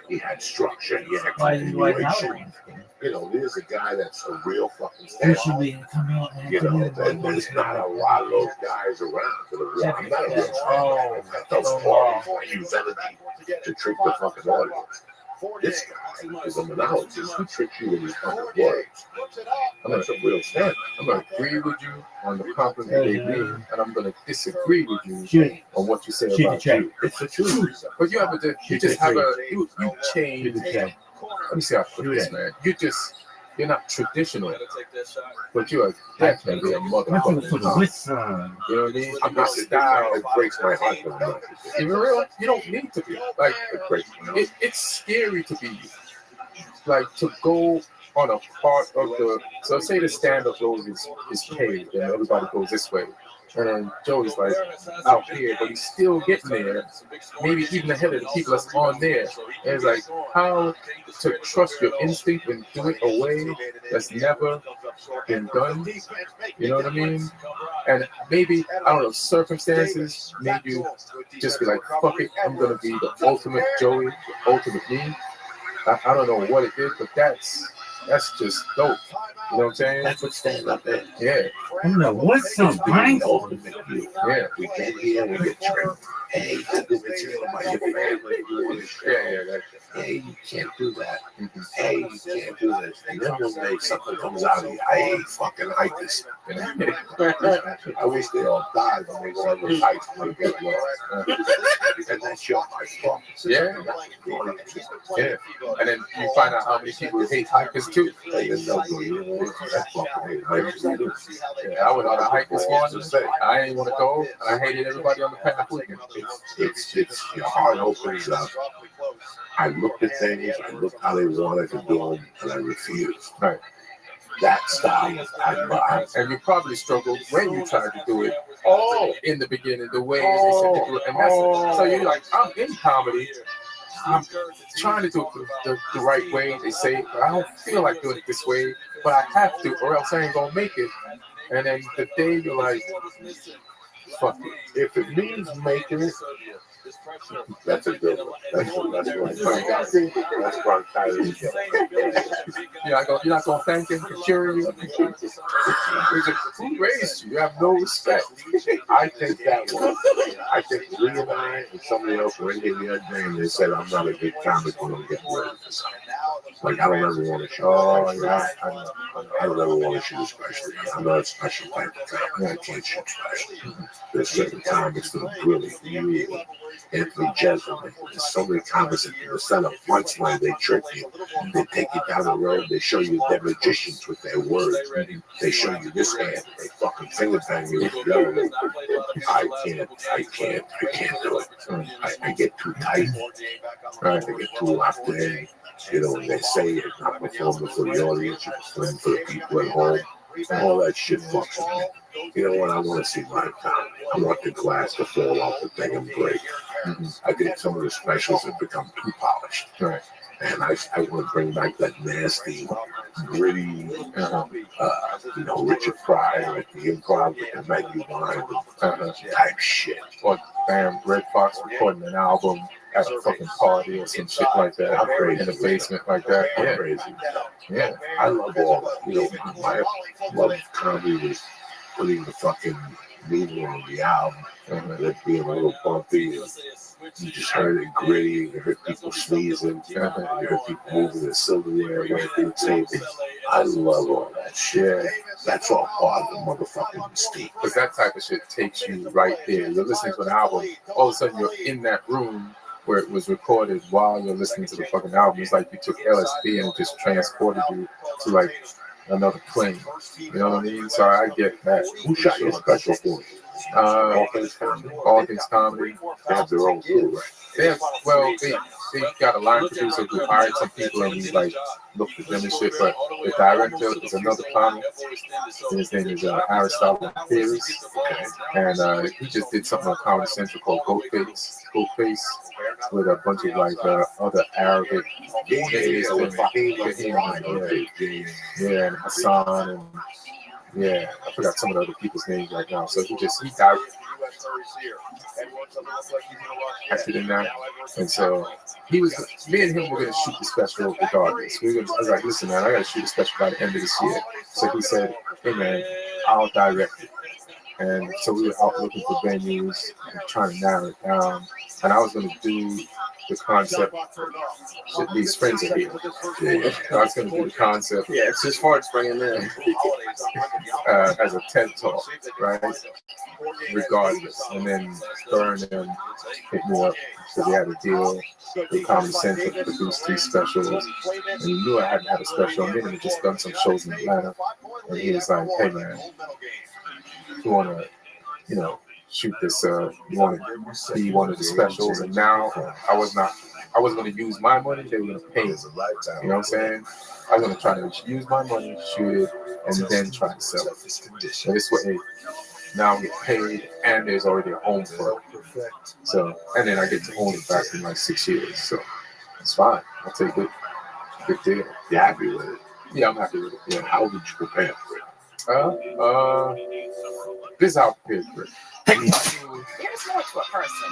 he had structure, he had continuation. There's a guy that's a real fucking stand-up. And there's not a lot of those guys around. I'm not a real stand-up. Those stories, I use energy to trick the fucking audience. This guy is a monologist. He tricks you with his fucking words. I'm not a real stand-up. I'm going to agree with you on the compliment they made, and I'm going to disagree with you on what you say about you. It's the truth. But you change. Let me see how I put this, man. You're not traditional, but you're definitely a motherfucker. You know what I mean? I'm not style that breaks my heart. Even real, you don't need to be. Like, it's scary to be. Like, to go on a part of the. So, say the stand-up goes is paved, and everybody goes this way. And then Joey's like out here, but he's still getting there, maybe even ahead of the people that's on there. And it's like how to trust your instinct and do it a way that's never been done. You know what I mean? And maybe, I don't know, circumstances made you just be like, fuck it, I'm going to be the ultimate Joey, the ultimate me. I don't know what it is, but that's just dope. You know what I'm saying? That's what stand-up is. Yeah. I don't know what's so mindful. Yeah, we get here, we get trained. hey, I do it to you, my family, hey, you can't do that. Hey, you can't do this. And then one day something comes out of you, I fucking hike this. I wish they all died when they go on those hikes and they get lost. And that's your fault. Yeah. Yeah. And then you find out how many people hate hikers too. Hey, there's no good. You don't want that fucking hate hikers. Yeah, I went on a hike this morning. I ain't want to go, and I hated everybody on the path with me. It's your heart opens up. I looked at things, I looked how they wanted to do them, and I refused. Right. That style, and you probably struggled when you tried to do it. In the beginning, the way they said to do it, and so you're like, I'm in comedy. I'm trying to do it the right way. They say it, but I don't feel like doing it this way, but I have to, or else I ain't gonna make it. And then the day you're like, fuck it. If it means making it, that's a good one. That's bronchitis. You're not gonna thank him for curing you. Who raised you? You have no respect. I think that one. I think Lee and I and somebody else were in here the other day and they said I'm not a good comic when I'm getting ready for something. Like I don't ever want to shoot. I don't ever want to shoot a special. I'm not a special type of comic. I can't shoot special. There's certain comics that are really, really Anthony Jeselnik. There's so many comics that the setup punchline, they trick you. They take you down the road. They show you they're magicians with their words. They show you this hand. They fucking finger bang you with the other. I can't do it. I get too tight. I get too locked in. You know, when they say it's not performing for the audience, you're performing for the people at home. All that shit fucks with me. You know what? I want to see my town. I want the glass to fall off the thing and break. I think some of the specials have become too polished. Right. And I want to bring back that nasty, gritty, Richard Pryor at the Improv with the menu behind type shit. Or damn, Red Fox recording an album at a fucking party or some shit like that. I'm crazy. In the basement like that. I'm crazy. Yeah. I love all that. You know, my love of comedy was putting the fucking needle on the album and it being a little bumpy. You just heard it gritty, you heard people sneezing, you heard people moving the silverware right through the table. I love all that shit. That's all part of the motherfucking mystique. Because that type of shit takes you right there. You're listening to an album, all of a sudden you're in that room where it was recorded while you're listening to the fucking album. It's like you took LSD and it just transported you to like another plane. You know what I mean? So I get that. Who shot your special for you? All Things Comedy. They have their own crew, right? They got a line producer who hired some people and we like looked at them and shit. But the director is another comic. His name is Aristotle Theories. And he just did something on Comedy Central called Goatface with a bunch of like other Arabic names and Hassan and I forgot some of the other people's names right now. So he acted in that, and so me and him were gonna shoot the special regardless. I was like, listen, man, I gotta shoot a special by the end of this year. So he said, hey man, I'll direct it. And so we were out looking for venues and trying to narrow it down. And I was gonna do the concept. These friends are here. I was going to do the concept. Yeah, it's just hard to bring him in. As a TED talk, right? Regardless. And then Burn and hit me up. So we had a deal with Comedy Central to produce 3 specials. And he knew I hadn't had a special. And then he had just done some shows in Atlanta. And he was like, hey man, you want to, shoot this, you want to be one of the specials, and now I wasn't going to use my money, they were going to pay me. You know what I'm saying? I was going to try to use my money, shoot it, and then try to sell it. So this way, now I get paid, and there's already a home for it. So, and then I get to own it back in like 6 years. So it's fine. I'll take it. Good deal. You're happy with it? Yeah, I'm happy with it. Yeah. How did you prepare for it? This is how I prepared for it.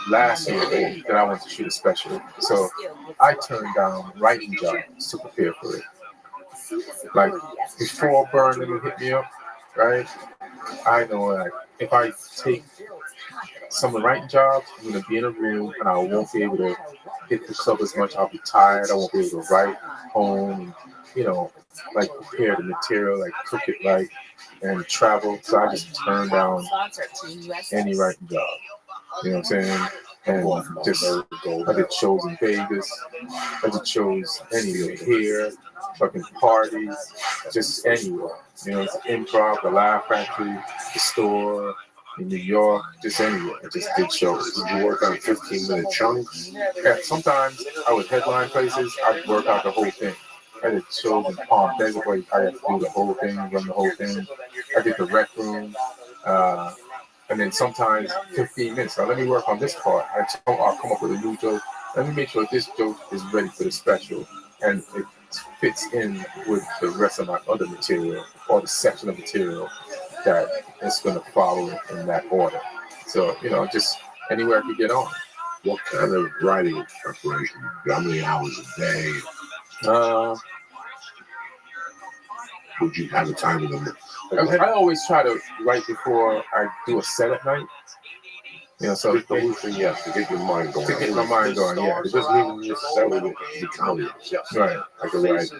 Last year that I went to shoot a special, so I turned down writing jobs to prepare for it. Like before Burning hit me up, right? I know like if I take some of the writing jobs, I'm gonna be in a room and I won't be able to hit the club as much. I'll be tired. I won't be able to write home. You know, like prepare the material, like cook it right, and travel. So I just turn down any writing job. You know what I'm saying? And just I did shows in Vegas. I did shows anywhere here, fucking parties, just anywhere. You know, it's improv, the Laugh Factory, the store in New York, just anywhere. I just did shows. Did you work on 15-minute chunks? Yeah, sometimes I would headline places. I'd work out the whole thing. I did shows in Palm Desert where I had to do the whole thing, run the whole thing. I did the rec room. And then sometimes 15 minutes. Now let me work on this part. I'll come up with a new joke. Let me make sure this joke is ready for the special and it fits in with the rest of my other material or the section of material that is going to follow in that order. So, you know, just anywhere I could get on. What kind of writing preparation? How many hours a day? Would you have a time in the I always try to write before I do a set at night. You know, so just the loosing, yes, to get your mind going. To get my mind going, yeah. It doesn't even necessarily be counting. Right. I can write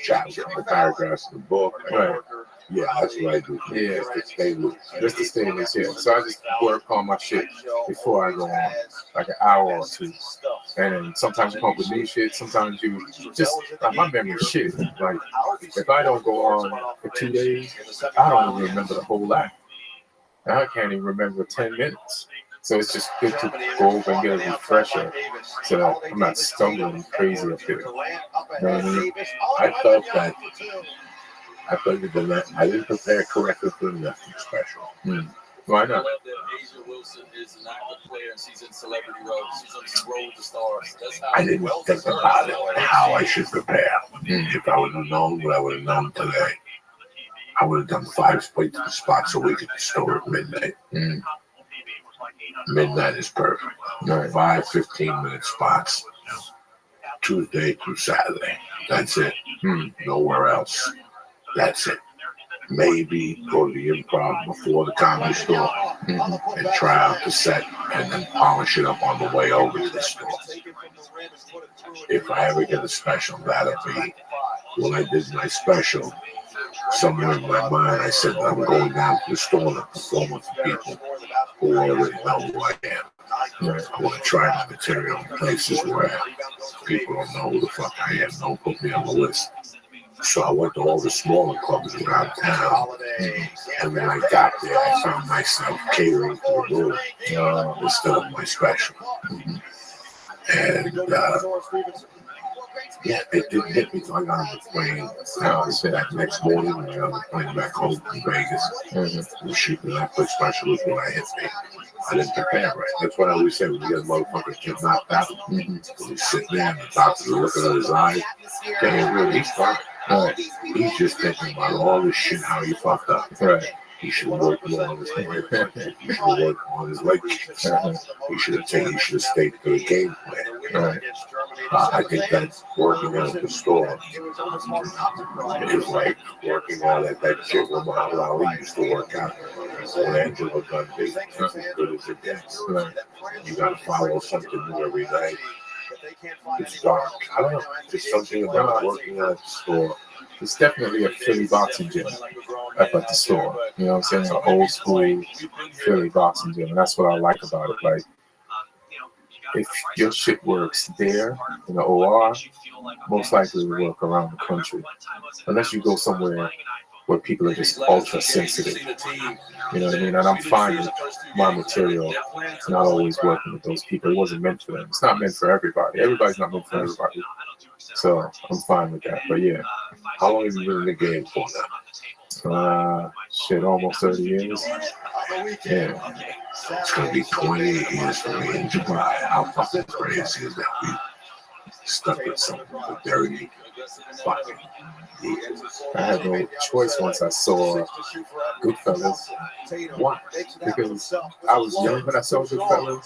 chapters, paragraphs in the book. Right. Yeah, that's what I do. Yeah. Just to stay loose. Just to stay in this here. So I just work on my shit before I go on, like an hour or two. And then sometimes you come up with new shit. Sometimes you just, like my memory is shit. Like, if I don't go on for 2 days, I don't even remember the whole act. I can't even remember 10 minutes. So it's just good to go over and get a refresher so that I'm not stumbling crazy up here. You know what I mean? I felt that I didn't prepare correctly for the Netflix special. Why not? I didn't think about it, how I should prepare. If I would have known what I would have known today, I would have done 5 spots a week at the store at midnight. Midnight is perfect. 5 15-minute spots, Tuesday through Saturday. That's it. Nowhere else. That's it. Maybe go to the improv before the comedy store and try out the set and then polish it up on the way over to the store. If I ever get a special, that'll be when I did my special. Somewhere in my mind, I said, I'm going down to the store to perform with people who already know who I am. I want to try my material in places where people don't know who the fuck I am. Don't put me on the list. So I went to all the smaller clubs around town, and when I got there, I found myself catering to the room instead of my special. And yeah, it didn't hit me until I got on the plane. I said that next morning when I got on the plane back home from Vegas, the shooting that quick special was when I hit me. I didn't prepare right. That's what I always say when you get a motherfucker get knocked out. He's sitting there and the doctor's looking at his eyes. He's fine. He's just thinking about all this shit, how he fucked up. He should have worked more on his leg. He should have worked on his leg. He should have stayed to the game plan. I think that working out at the store is like working out at that gym where Muhammad Ali used to work out. When Angela Gundy, that's as good as it gets. You got to follow something new every night. It's dark. I don't know. There's something about working out at the store. It's definitely a Philly boxing gym up at the store. You know what I'm saying? An old school Philly boxing gym. And that's what I like about it. Like, if your shit works there in the OR, most likely it will work around the country. Unless you go somewhere where people are just ultra sensitive. You know what I mean? And I'm fine with my material not always working with those people. It wasn't meant for them. It's not meant for everybody. Everybody's not meant for everybody. So I'm fine with that. But yeah. How long have you been in the game for now? Almost 30 years. Yeah. It's going to be 28 years for me in July. How fucking crazy is that? We stuck with something for 30 fucking years. I had no choice once I saw Goodfellas. Why? Because I was young when I saw Goodfellas,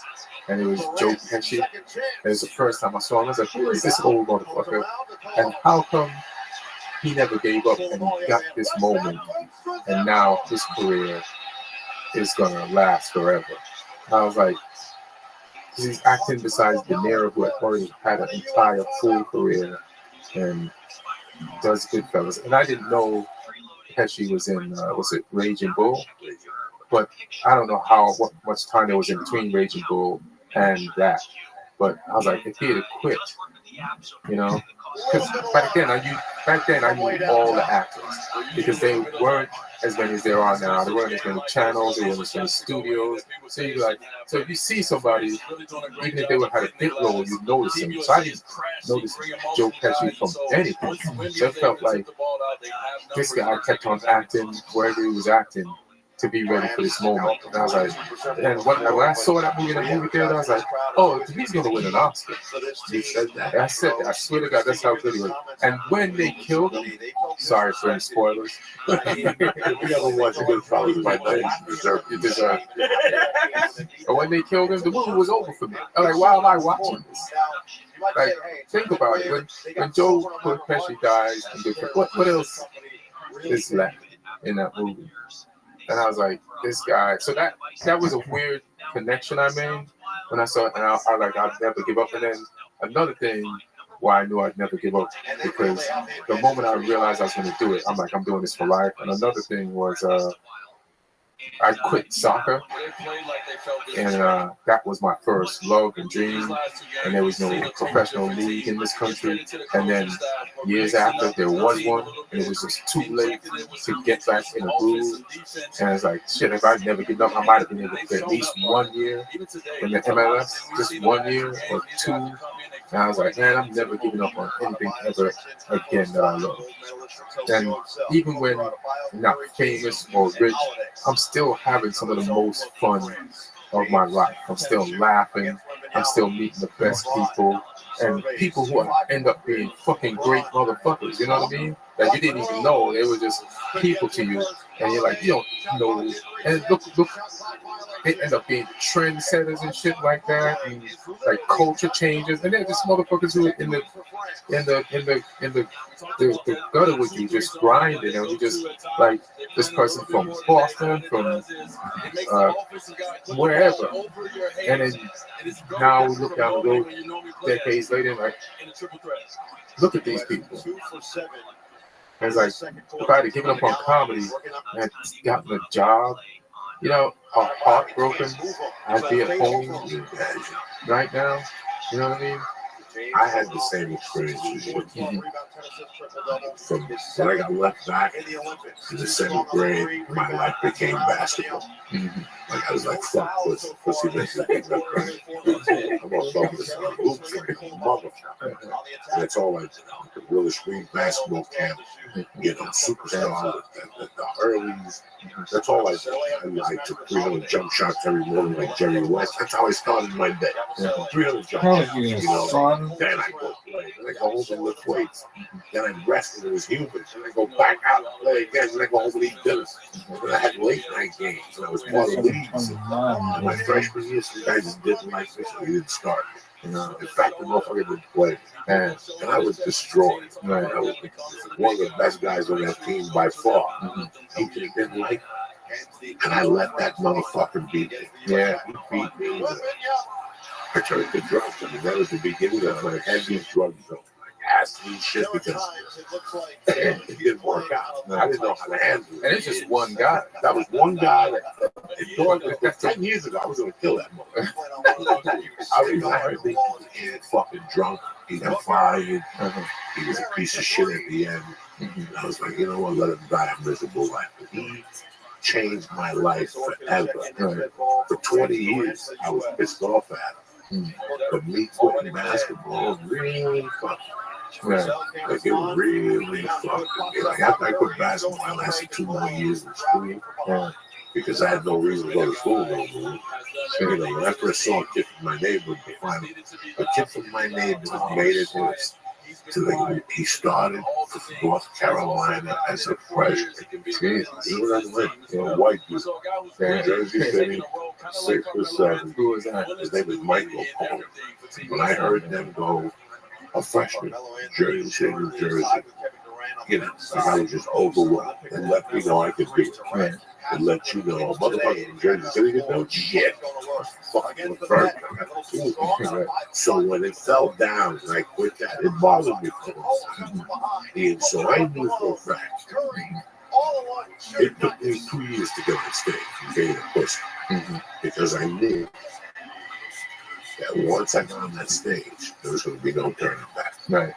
and it was Joe Pesci. And it was the first time I saw him. I was like, who is this old motherfucker? And how come he never gave up and he got this moment, and now his career is going to last forever? I was like, he's acting besides De Niro, who had already had an entire full career and does Goodfellas. And I didn't know Pesci was in, was it Raging Bull? But I don't know what much time there was in between Raging Bull and that. But I was like, if he had quit, you know, because back then I knew all the actors because they weren't as many as there are now. There weren't as many channels, there weren't as many studios. So you like, so if you see somebody, even if they would have a big role, you notice him. So I didn't notice Joe Pesci from anything. So it felt like this guy kept on acting wherever he was acting to be ready for this moment. And I was like, and when I saw that movie in the movie theater, I was like, oh, he's going to win an Oscar. He said that. I said that. I swear to God, that's how good he was. And when they killed him, sorry for any spoilers. If you ever watch Goodfellas, my name deserve it. But when they killed him, the movie was over for me. I'm like, why am I watching this? Like, think about it. When Joe Pesci dies, what else is left in that movie? And I was like, this guy. So that was a weird connection I made when I saw it. And I like, I'd never give up. And then another thing why I knew I'd never give up, because the moment I realized I was going to do it, I'm like, I'm doing this for life. And another thing was I quit soccer, and that was my first love and dream, and there was no professional league in this country. And then years after, there was one, and it was just too late to get back in a groove. And I was like, shit, if I'd never given up, I might have been able to play at least 1 year in the MLS, just 1 year or two. And I was like, man, I'm never giving up on anything ever again that I love. And even when I'm not famous or rich, I'm still having some of the most fun of my life. I'm still laughing. I'm still meeting the best people. And people who end up being fucking great motherfuckers, you know what I mean? That you didn't even know. They were just people to you. And you're like, you don't know. And look, they end up being trendsetters and shit like that, and like culture changes. And they're just motherfuckers who are in the gutter with you, just grinding. And you just like this person from Boston, from wherever. And then now we look down the road decades later, and like, look at these people. And it's like, if I had given up on comedy and gotten a job, you know, heartbroken, I'd be at home right now. You know what I mean? I had the same experience as you. From when I got left back in the 7th grade, my life became basketball. Like I was like, fuck, pussy makes me big up, right? I'm gonna focus on hoops like a motherfucker. And that's all I did. The Willow Street basketball camp, you know, superstar, the Hurleys. That's all I did. I took 300 jump shots every morning like Jerry West. That's how I started my day. 300 jump shots, you know. Then I go play. Then I go home and lift weights. Then I rest when it was humid. Then I go back out and play again. Then I go home and eat dinner. Then I had late night games. And I was part of leagues. And my freshman year, some guys just didn't like this. We didn't start. You know, in fact, the motherfucker didn't play. And I was destroyed. Right? I was one of the best guys on that team by far. He didn't like me. And I let that motherfucker beat me. Yeah, he beat me. I turned to drugs. I mean, that was the beginning of my heavy drug zone. Acid shit, because it didn't work out. I didn't know how to handle it. And it's just one guy. That was one guy that 10 years ago, I was going to kill that motherfucker. I heard he was fucking drunk. He got fired. He was a piece of shit at the end. And I was like, you know what, let him die a miserable life. But he changed my life forever. For 20 years, I was pissed off at him. But me quitting basketball really fucked me. Like it really fucked me. Like after I quit basketball, I lasted 2 more years in school because I had no reason to go to school no more. So, you know, after I saw a kid from my neighborhood, a kid from my neighborhood made it he started from North Carolina as a freshman. He was a white dude from Jersey City, 6'7". Who was that? His name was Michael Paul. When I heard them go, a freshman, Jersey City, New Jersey, you know, I was just overwhelmed and let me know I could do it. to let you know, motherfucker from Jersey City didn't know shit. Fucking burnt. So when it fell down, and I quit that, it bothered me for a while. And so I knew for a fact. It took me 2 years to get on stage and being a pussy. Because I knew that once I got on that stage, there was going to be no turning back. Right.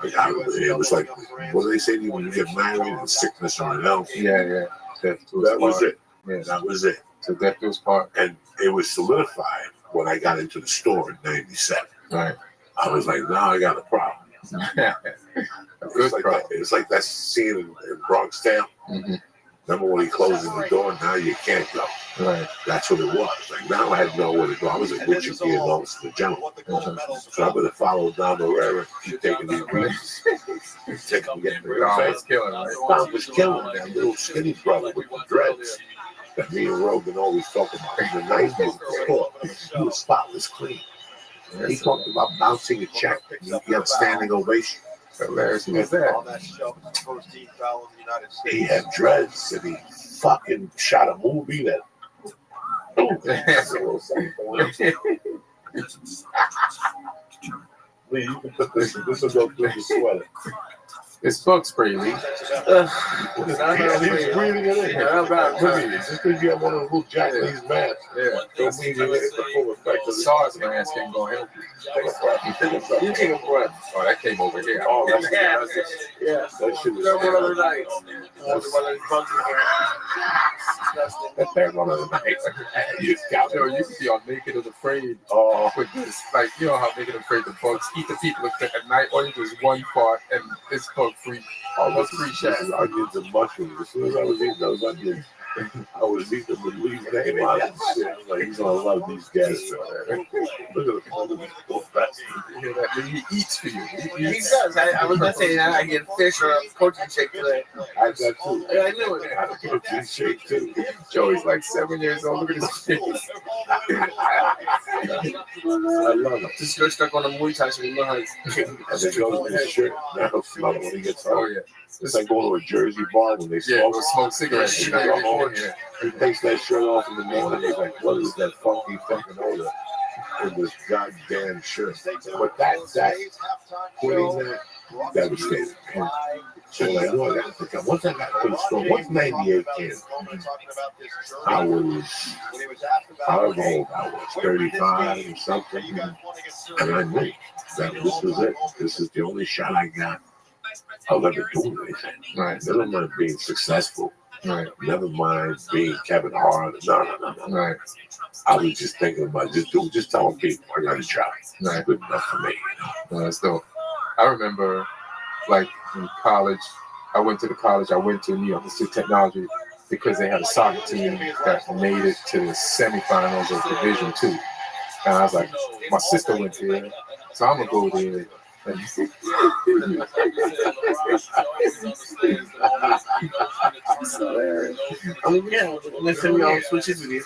It was like, what do they say to you when you get married and sickness or health? Yeah. That was it. Yeah. That was it. So death do us part. And it was solidified when I got into the store in '97. Right. I was like, now I got a problem. It's like that scene in Bronx Tale. Remember when he closes the door? Now you can't go. Right. That's what it was. Like now I had nowhere to go. I was a Richard being lost to the general. So I better follow down the river, keep taking these breaths. Take them, getting the Tom was killing, right? Tom was killing that little skinny brother with the dreads that me and Rogan always talk about. In the 90s before, he was spotless clean. He talked about bouncing a check. He had standing ovation. Hilarious. Who was that? He had dreads and he fucking shot a movie that. Lee, you can put this will go through the sweater. It's bug spray, Lee. He's breathing it in. Just because you have one of those little Japanese masks, don't mean you get the full effect of the SARS mask ain't gonna help you. You take a breath. Oh, that came over here. Oh, Yeah. that shit was That one other night. That third one of the night. You could be on Naked and Afraid with this. Like, you know how Naked and Afraid the bugs eat the people at night, or you just one part and it's bug free. Almost free shot. Onions and mushrooms. As soon as I was eating those onions, I was eating them with Lee's name on it. I'm like, he's gonna love these guys. Look at the You hear that? He eats for you. He does. I was not saying that I get fish or a protein shake today. I got too. Yeah, I knew it. I had a protein shake too. Joey's like 7 years old. Look at his face. I love it. This girl stuck on the Muay Thai, so we know how to kick. And then goes with his shirt. Now smell it when he gets home. Oh, yeah. It's like going to a Jersey bar when they smoke. Smoke cigarettes. You know, he takes that shirt off in the morning. He's like, what is that funky fucking odor in this goddamn shirt? But that quitting that devastated. So I know I got to pick up. Once I got to the store, once 98 came, I was, however old I was, 35 or something. And I knew that this was it. This is the only shot I got. I'll ever do anything. Right. Never mind being successful. Right. Never mind being Kevin Hart. No. Right. I was just thinking about just telling people I got to try. That's good enough for me. No, that's dope. I remember, like in college, I went to New York Institute of Technology because they had a soccer team that made it to the semifinals of Division II. And I was like, my sister went there, so I'm gonna go there. I mean, yeah, let's say we all switch it with you.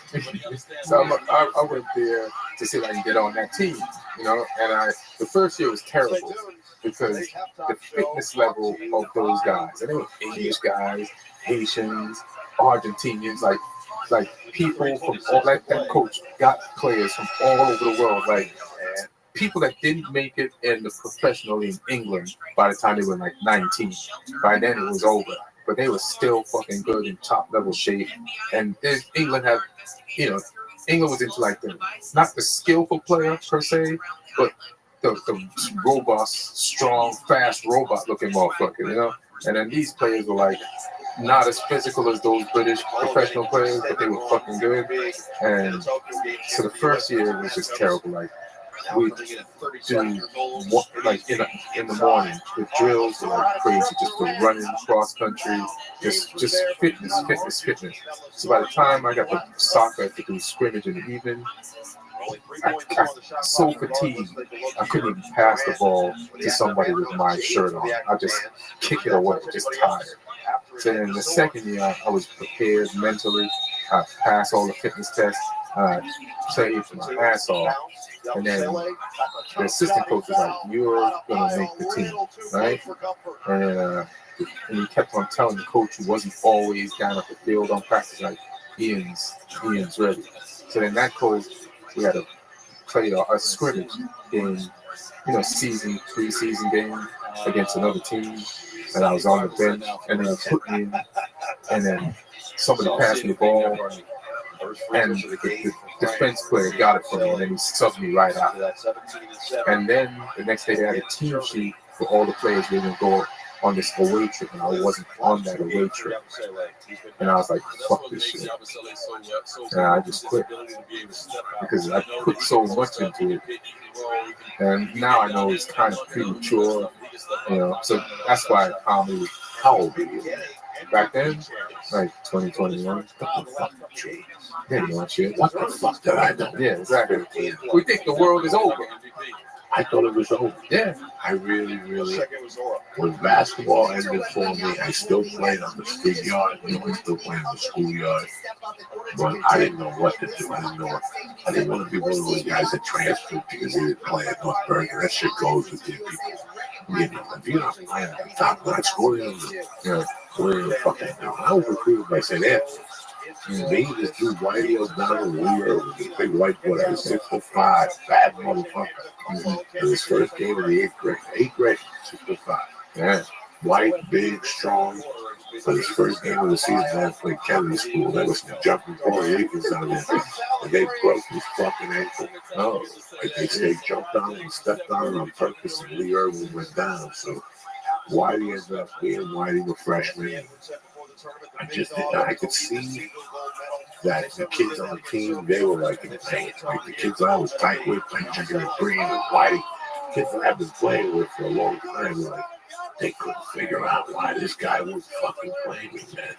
So I went there to see if I can get on that team, you know. And the first year was terrible because the fitness level of those guys, and they were English guys, Haitians, Argentinians, like people from all that coach got players from all over the world, like. People that didn't make it in the professional in England by the time they were like 19. By then it was over. But they were still fucking good in top level shape. And England had, England was into like not the skillful player per se, but the robust, strong, fast robot looking motherfucker, you know? And then these players were like not as physical as those British professional players, but they were fucking good. And so the first year was just terrible. Like, we do like in the morning the drills are like crazy, just the running cross country, just fitness. So by the time I got the soccer to do scrimmage in the evening, I so fatigued I couldn't even pass the ball to somebody with my shirt on. I just kick it away, just tired. So then the second year I was prepared mentally. I passed all the fitness tests. I played my ass off. And then the assistant coach was like, "You're gonna make the team, right?" And And he kept on telling the coach who wasn't always down at the field on practice night, Ian's ready. So then that coach, we had to play a scrimmage in, preseason game against another team, and I was on the bench, and then he put me in, and then somebody passed me the ball, and the defense player got it from me, and then he subbed me right out. And then the next day they had a team sheet for all the players they didn't go on this away trip, and I wasn't on that away trip. And I was like, fuck this shit. And I just quit because I put so much into it. And now I know it's kind of premature, so that's why comedy, how old are you? Back then, like 2021. What the fuck? Yeah, you know shit. What the fuck did I know? Yeah, exactly. We think the world is over. I thought it was over. Yeah. I really, when basketball ended for me, I still played on the schoolyard. I still played on the schoolyard. But I didn't know what to do. I didn't want to be one of those guys that transferred because he didn't play at Northburg. That shit goes with you people. If you're not playing at the top notch school, what are you fucking doing? I was recruited by St. Anthony. Me, this dude, Whitey was down in Weir, with this big white boy, 6'5", fat motherfucker. And his first game in the 8th grade, 6'5". Yeah. White, big, strong. But his first game of the season, I played Kennedy School. That was jumping Puerto Ricans out there. And they broke his fucking ankle. Oh. They jumped on him and stepped on him on purpose, and Lee Irwin went down. So Whitey ended up being Whitey, the freshman. I could see that the kids on the team, they were like in pain. Like the kids I was tight with, like Chicken and Green and Whitey, kids that I've been playing with for a long time, they couldn't figure out why this guy was fucking playing me, man.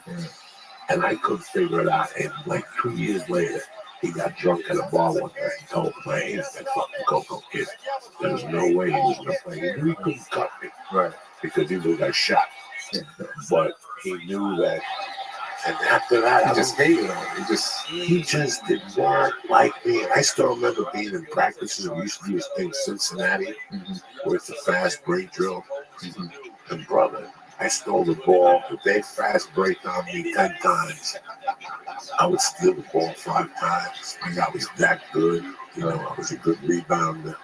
And I couldn't figure it out. And like 2 years later, he got drunk at a bar one night and told me, I hated that fucking Coco kid. There was no way he was going to play. He knew he couldn't cut me, right? Because he would have got shot. But he knew that. And after that, he just hated him. He just did not like me. And I still remember being in practices. We used to do this thing in Cincinnati, where it's a fast break drill. And brother, I stole the ball. If they fast break on me 10 times, I would steal the ball 5 times. Like I was that good. I was a good rebounder.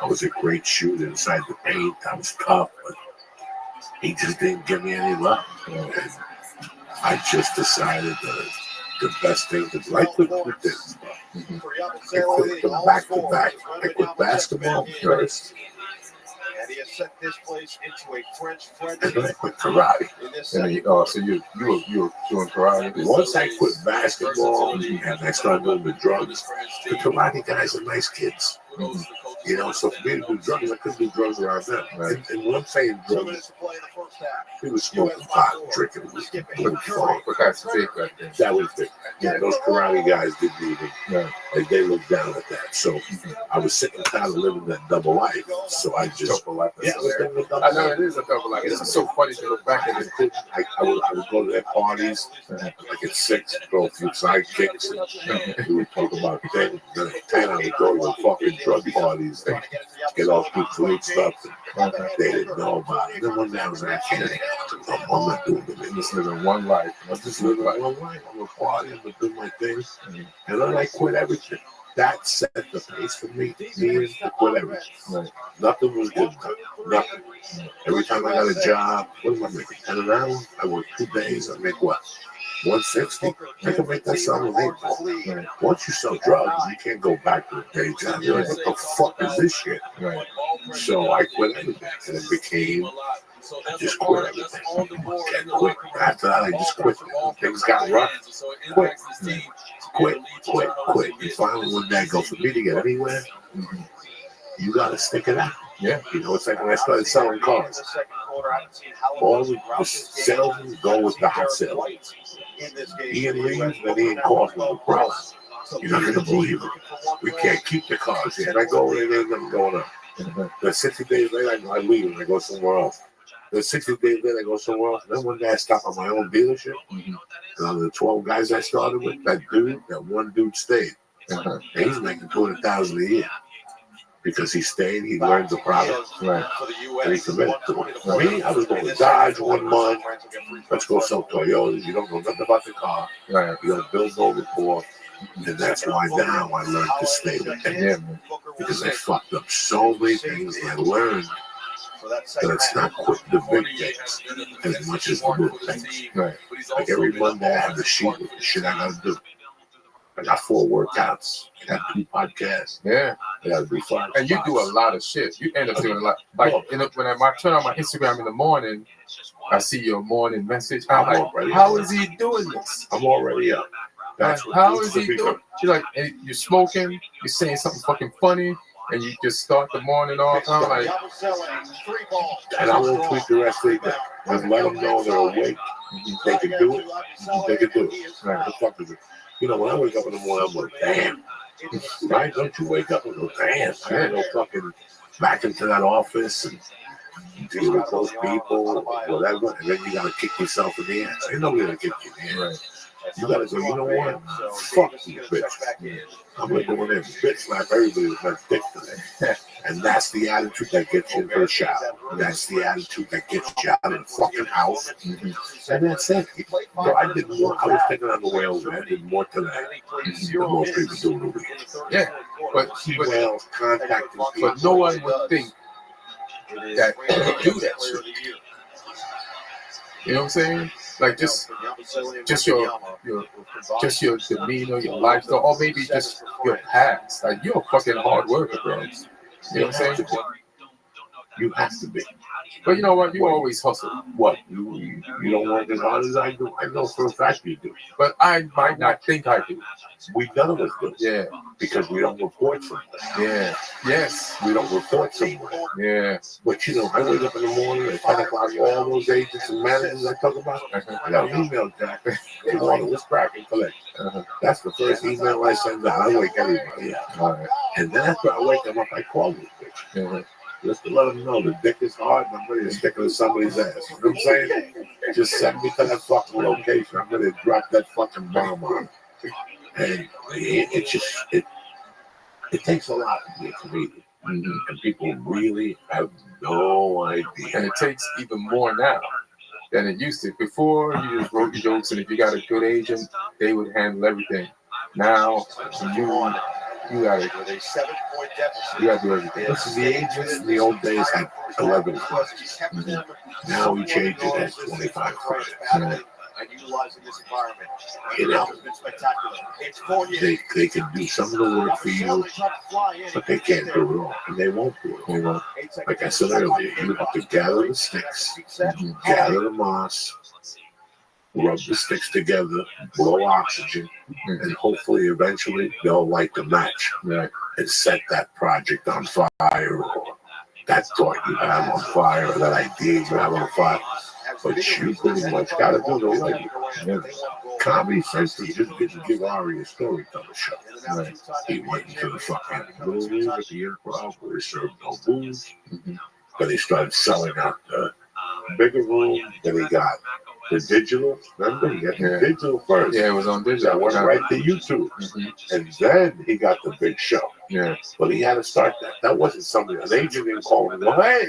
I was a great shooter inside the paint. I was tough, but he just didn't give me any love. And I just decided that the best thing to do, I quit this. I quit them back to back. I quit basketball first. And he has set this place into a French and then I quit karate. So you were doing karate? Once I quit basketball and I started doing the drugs, the karate guys are nice kids. So for me to do drugs, I couldn't do drugs around them. Right? And when I'm saying drugs, he was smoking pot, drinking, doing fun. But that's big right there. That was big. Yeah, those karate guys didn't even, they looked down at that. So I was sick and tired of living that double life. So I just, double life. I know it is a double life. It's so funny to look back at it. I would go to their parties, like at 6, throw a few sidekicks, and we would talk about things. Then at 10, I would go to the fucking drug parties. They get all good food stuff and they didn't know about it. Then one day I was like, I'm not doing it. I'm just living one life. I'm just living one life. I'm a party. I'm going to do my thing. And then I quit everything. That set the pace for me. Meaning to quit everything. Nothing was good. Nothing. Every time I got a job, what am I making? 10 an hour? I work 2 days. I make what? 160. I can make that sound illegal. Once you sell drugs, you can't go back to the day job. You're like, what the fuck is this shit? Right. So I quit everything, and it became, I just quit everything. And quit. After that, I just quit. Things got rough. Quit. And finally, one day, I go, for me to get anywhere, you got to stick it out. Yeah. It's like when I started selling cars. All the salesmen go with the hot sale. Ian leaves, then Ian calls me, bro, you're not going to believe it. We can't keep the cars here. And I go in there and I'm going up. Then 60 days later, I leave and I go somewhere else. Then 60 days later, I go somewhere else. Then one day I stop on my own dealership. And out of the 12 guys I started with, that one dude stayed. And he's making $200,000 a year. because he stayed, he learned the product, Right. and he committed to it. For me, I was going to Dodge 1 month. Let's go sell Toyotas. You don't know nothing about the car. Right. You don't build no rapport. And that's why now I learned to stay with him. Because I fucked up so many things, and I learned that it's not quitting the big things as much as the little things. Right. Like every Monday, I have the sheet with the shit I gotta do. I got 4 workouts. I got 2 podcasts. Yeah. I gotta do 5. And you do a lot of shit. You end up doing a lot. Like when I turn on my Instagram in the morning, I see your morning message. I'm like, how is he doing this? I'm already up. That's what How needs is to he be doing? done. You're like, you're smoking, you're saying something fucking funny, and you just start the morning off. I'm like, And I won't tweet the rest of the day. Just let them know they're awake. They can do it. They can do it. Right. The fuck is it? You know, when I wake up in the morning, I'm like, damn. Right? Don't you wake up and go, damn. I gotta go fucking back into that office and deal with those people or whatever. And then you gotta kick yourself in the ass. Ain't nobody gonna kick you in the ass. You gotta go, you know what? Fuck you, bitch. I'm gonna go in there and bitch slap everybody with my dick today. And that's the attitude that gets you into the shower. That's the attitude that gets you out of the fucking house. And that's it. So I did more. I was thinking on the way over. I did more today than most people do in the week. yeah. But Emails, contacting people. But no one would think that you do that shit. You know what I'm saying? Like just your demeanor, your lifestyle, or maybe just your past. Like you're a fucking hard worker, bro. You know what I'm saying? You have to be. But you know what? You always hustle. What? You don't work as hard as I do. I know for a fact you do. But I might not think I do. We none of us do. Yeah. Because we don't report somewhere. Yeah. Yes. We don't report somewhere. Yeah. But you know, I wake up in the morning at 10 o'clock, all those agents and managers I talk about, I got an email, Jack. Hey, morning, what's cracking? Collect. That's the first email I send out. I wake everybody up. All right. And then after I wake them up, I call this bitch. Just to let them know the dick is hard and I'm ready to stick it in somebody's ass. You know what I'm saying? Just send me to that fucking location. I'm ready to drop that fucking bomb on it. And it takes a lot to be a comedian. And people really have no idea. And it takes even more now than it used to. Before, you just wrote your jokes, and if you got a good agent, they would handle everything. Now, you gotta do everything. Listen, the agents in the old days had 11 clients. Now each agent has 25 clients. You know, they can do some of the work for you, but they can't do it all, and they won't do it. You know, like I said earlier, you have to gather the sticks, gather the moss, rub the sticks together, blow oxygen, and hopefully eventually they'll light the match and set that project on fire, or that thought you have on fire, or that idea you have on fire. But you pretty much got to do the right. Comedy Central just didn't give Ari a storyteller show. He went into the fucking little room at the Improv where he served no booze. Then he started selling out the bigger room. Then he got the digital. Remember, he got the digital first. Yeah, it was on digital. That went right to YouTube. And then he got the big show. Yeah. But he had to start that. That wasn't somebody, an agent didn't call him. Well, hey,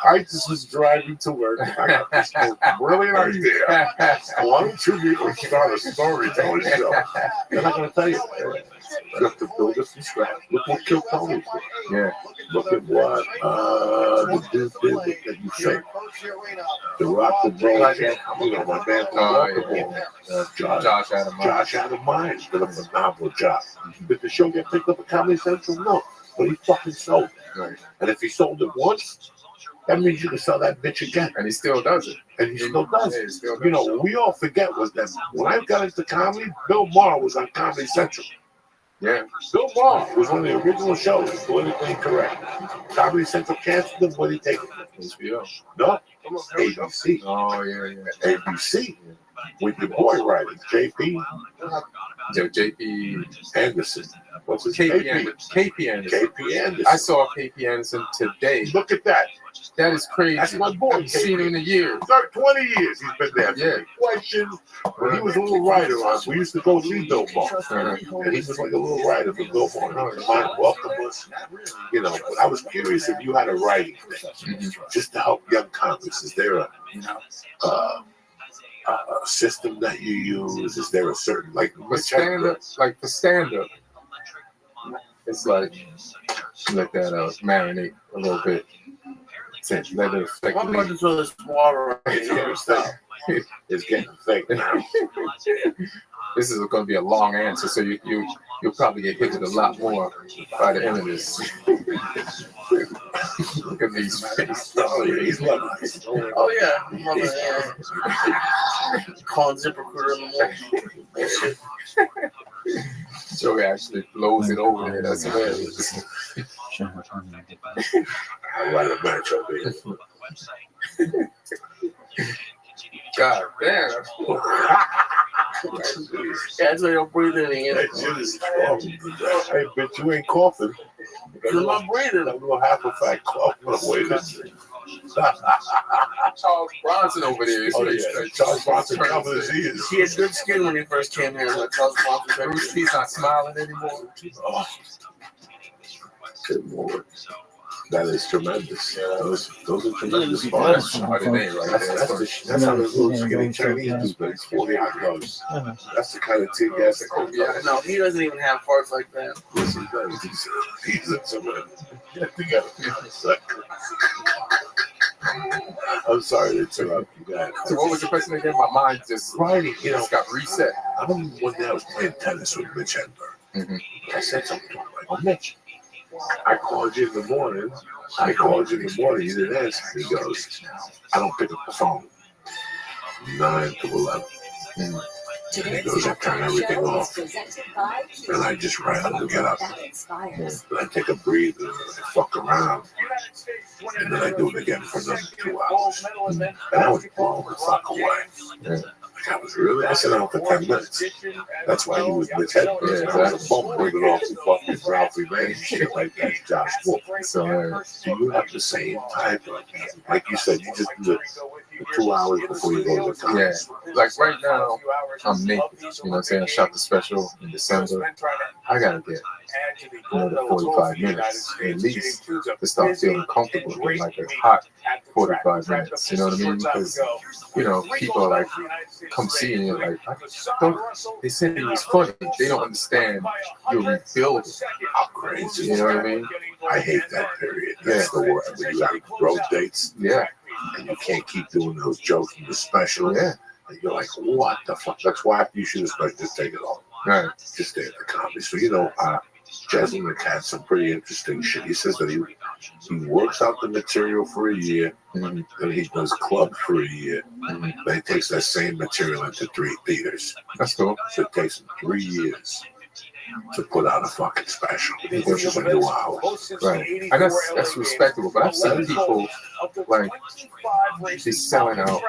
I just was driving to work. I got this brilliant idea. Why don't you people start a storytelling show? They're not going to tell you. You have to build it from scratch. Look what Kill Tony did. Yeah. Look at what the dude did that you say. The Rock the Bro. You know, my man, Josh Adam. Josh Adam Myers did a phenomenal job. Did the show get picked up at Comedy Central? No. But he fucking sold it. Right. And if he sold it once, that means you can sell that bitch again. And he still does it. And he still does Yeah, it. he still does You know, we all forget was that when I got into comedy, Bill Maher was on Comedy Central. Yeah. Bill Maher was one of the original shows, politically correct. Comedy Central canceled him. What did he take it? HBO. No, ABC. Oh, yeah. ABC. With your boy writing, JP. JP Anderson. What's his KP name? Anderson. KP Anderson. KP Anderson. I saw KP Anderson today. Look at that. That is crazy. That's my boy. I've seen him in a year. 20 years he's been there. Yeah. Questions. When he was a little writer on, we used to go see Bill Barr. And he was like a little writer for Bill Barr. And he might welcome us. You know, but I was curious if you had a writing thing just to help young comics. Is there a system that you use? Is there a certain for stand up? Like for stand up, it's like let that marinate a little bit. Let it affect I'm about to throw this water right here. It's getting thick now. This is going to be a long answer, so you'll probably get hit with a lot more by the end of this. Look at these faces. Oh yeah, he's loving it. Oh yeah, I'm loving it. Calling ZipRecruiter in the morning. Joey actually blows it over there. That's hilarious. I write a match up there. God damn. That's why you're breathing in. That shit is strong. Hey, bitch, you ain't coughing. You're not breathing. A little half a fat cough. Charles Bronson over there. Oh, yeah. Charles Bronson covered his ears. He had good skin when he first came here. Like Charles Bronson. He's not smiling anymore. Oh. Good Lord. That is tremendous. Those are tremendous parts. That's how the little skinny Chinese do things. 40 hot dogs. That's the kind of thing you have to cook. No, he doesn't even have parts like that. Yes, he does. He's a tremendous. I'm sorry to interrupt you guys. So what was the question again? My mind just just got reset. I remember one day I was playing tennis with Mitch Hedberg. I said something to him like, "Oh, Mitch, I called you in the morning. You didn't answer." He goes, "I don't pick up the phone." 9 to 11. And he goes, "I turn everything off. And I just randomly get up. And I take a breather and I fuck around. And then I do it again for another 2 hours." And I was blown the fuck away. I was really sitting down for 10 minutes. That's why he was Mitch Hedberg. I was a bum bringing off the fucking Ralphie May shit like that. Josh Wolf. So do you have the same type of, like you said, you just do the 2 hours before you go to the conference? Yeah, like right now, I'm naked. You know what I'm saying? I shot the special in December. I gotta get another 45 minutes at least to start feeling comfortable in like a hot 45 minutes. You know what I mean? Because people are like, come see you, and you're like, they said it was funny. They don't understand you're rebuilding. How crazy. You know what I mean? I hate that period. That's the word. When you got road dates. Yeah. And you can't keep doing those jokes in the special. Yeah. And you're like, what the fuck? That's why after you shoot a special, just take it off. Right. Just stay at the comedy. So, Jasmine had some pretty interesting shit. He says that he works out the material for a year, and he does club for a year. Then he takes that same material into 3 theaters. That's cool. So it takes him 3 years to put out a fucking special, which is a new hour. Right. And that's respectable. But I've seen people like they're selling out.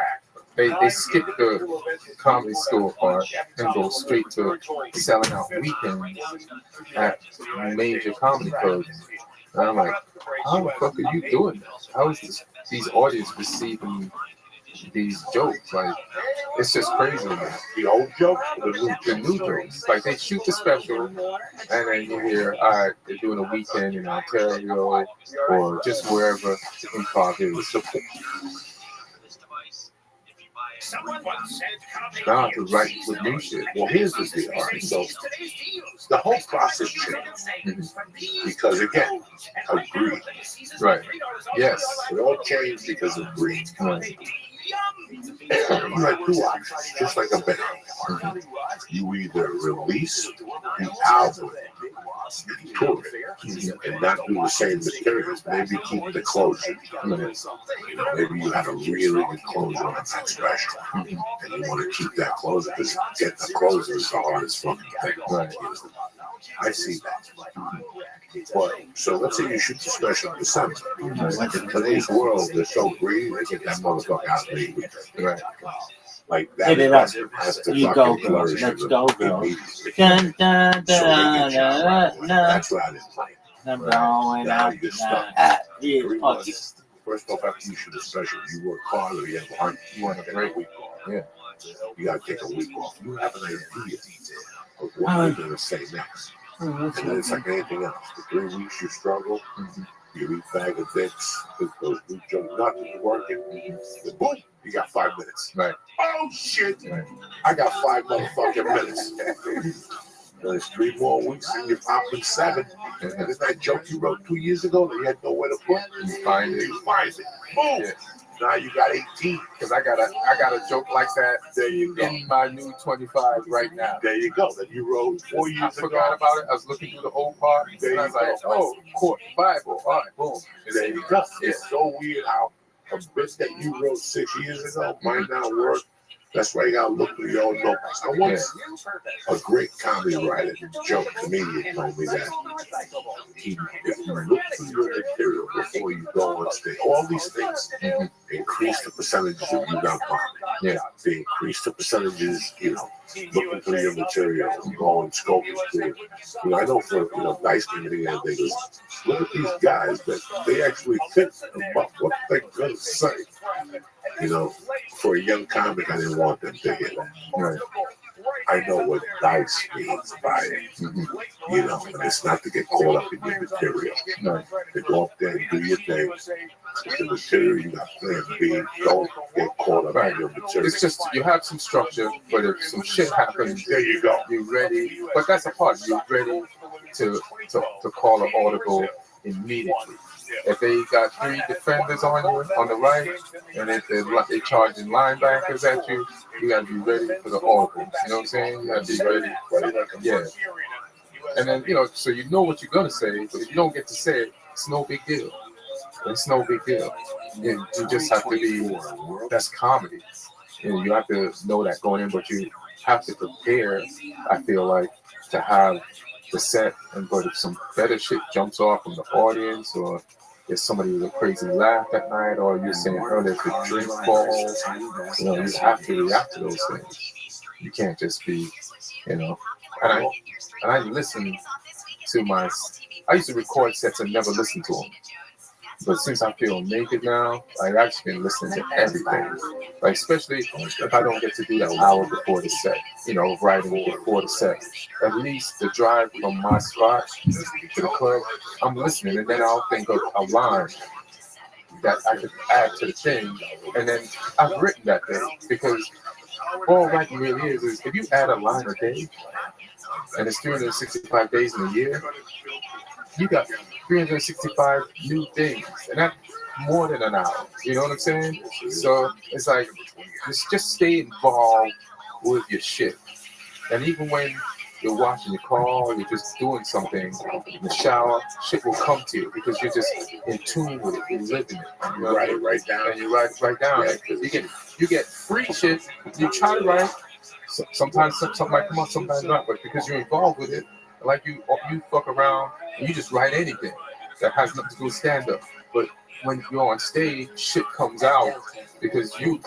They skip the comedy store part and go straight to selling out weekends at major comedy clubs. And I'm like, how the fuck are you doing that? How is these audience receiving these jokes? Like, it's just crazy. The old joke, the new jokes. Like, they shoot the special, and then you hear, all right, they're doing a weekend in Ontario or just wherever the improv is. Now to write with new shit. Well, here's the deal. All right, so the whole process changed because, again, of greed. Right. Yes. It all changed because of greed. Right. You had 2 options, just like a band. You either release the album, tour it, and not do the same materials. Maybe keep the closure. Maybe you had a really good closure on that special, and you want to keep that closure because getting the closure is the hardest fucking thing. Right. I see that. But so let's say you shoot the special in December. In today's world, they're so greedy, they get that motherfucker out of the Right. Like that. Give it up. Has to You fucking go, girl. flourish Let's in go, the girl. immediately. Dun, dun, So they dun, get you out. dun, dun. That's why I didn't play. I'm going Now out. you're stuck. Yeah, 3 fuck months. First off, after you shoot a special, you work hard or you want a great week off. Yeah. You got to take a week off. You have an idea of what you're going to say next. And then it's like anything else. The 3 weeks you struggle, you eat bag of dicks, those new jump, nothing working, then boom, you got 5 minutes. Right. Oh, shit. Right. I got 5 motherfucking minutes. There's 3 more weeks and you're popping 7. And then that joke you wrote 2 years ago that you had nowhere to put, You find it. Boom. Yeah. Now you got 18. Because I got a joke like that There you go. in my new 25 right now. There you go. That you wrote 4 years I forgot ago. about it. I was looking through the old part, and I was like, oh, court, Bible, all right, boom. There you go. It's so weird how a bit that you wrote 6 years ago might not work. That's why you gotta look through your notebooks. I once a great comedy writer, joke comedian, told me that if you look through your material before you go on stage, all these things increase the percentages of you not bombing. Yeah. They increase the percentages, looking through your material, going scoping through it. I know for nice comedian, they go, look at these guys that they actually think about what they're gonna say. For a young comic, I didn't want them to hear that. Right. I know what dice means by it. And it's not to get caught up in your material. No. To go up there and do your thing. It's the material you got plan B. Don't get caught up in your material. It's just you have some structure, but if some shit happens, there you go. You're ready. But that's a part. You're ready to call an audible immediately. If they got 3 defenders on you on the right, and if they're charging linebackers at you, you got to be ready for the audible. You know what I'm saying? You got to be ready. Yeah. And then, so you know what you're going to say, but if you don't get to say it, it's no big deal. It's no big deal. You just have to be, that's comedy. You have to know that going in, but you have to prepare, I feel like, to have the set. But if some better shit jumps off from the audience, or if somebody with a crazy laugh that night, or you're saying earlier, if the drink falls, you have to react to those things. You can't just be, And I listen to I used to record sets and never listen to them. But since I feel naked now, I've just been listening to everything. Like, especially if I don't get to do that hour before the set, writing before the set. At least the drive from my spot to the club, I'm listening, and then I'll think of a line that I could add to the thing. And then I've written that day, because all writing really is if you add a line a day, and it's 365 days in a year, you got 365 new things, and that's more than an hour. You know what I'm saying? So it's like, just stay involved with your shit. And even when you're washing your car, or you're just doing something in the shower, shit will come to you because you're just in tune with it. You're living it. You write it right down. And you write it right down. Yeah. You get free shit. You try to write. Sometimes something might come out, sometimes not. But because you're involved with it, like you fuck around and you just write anything that has nothing to do with stand-up. But when you're on stage, shit comes out because you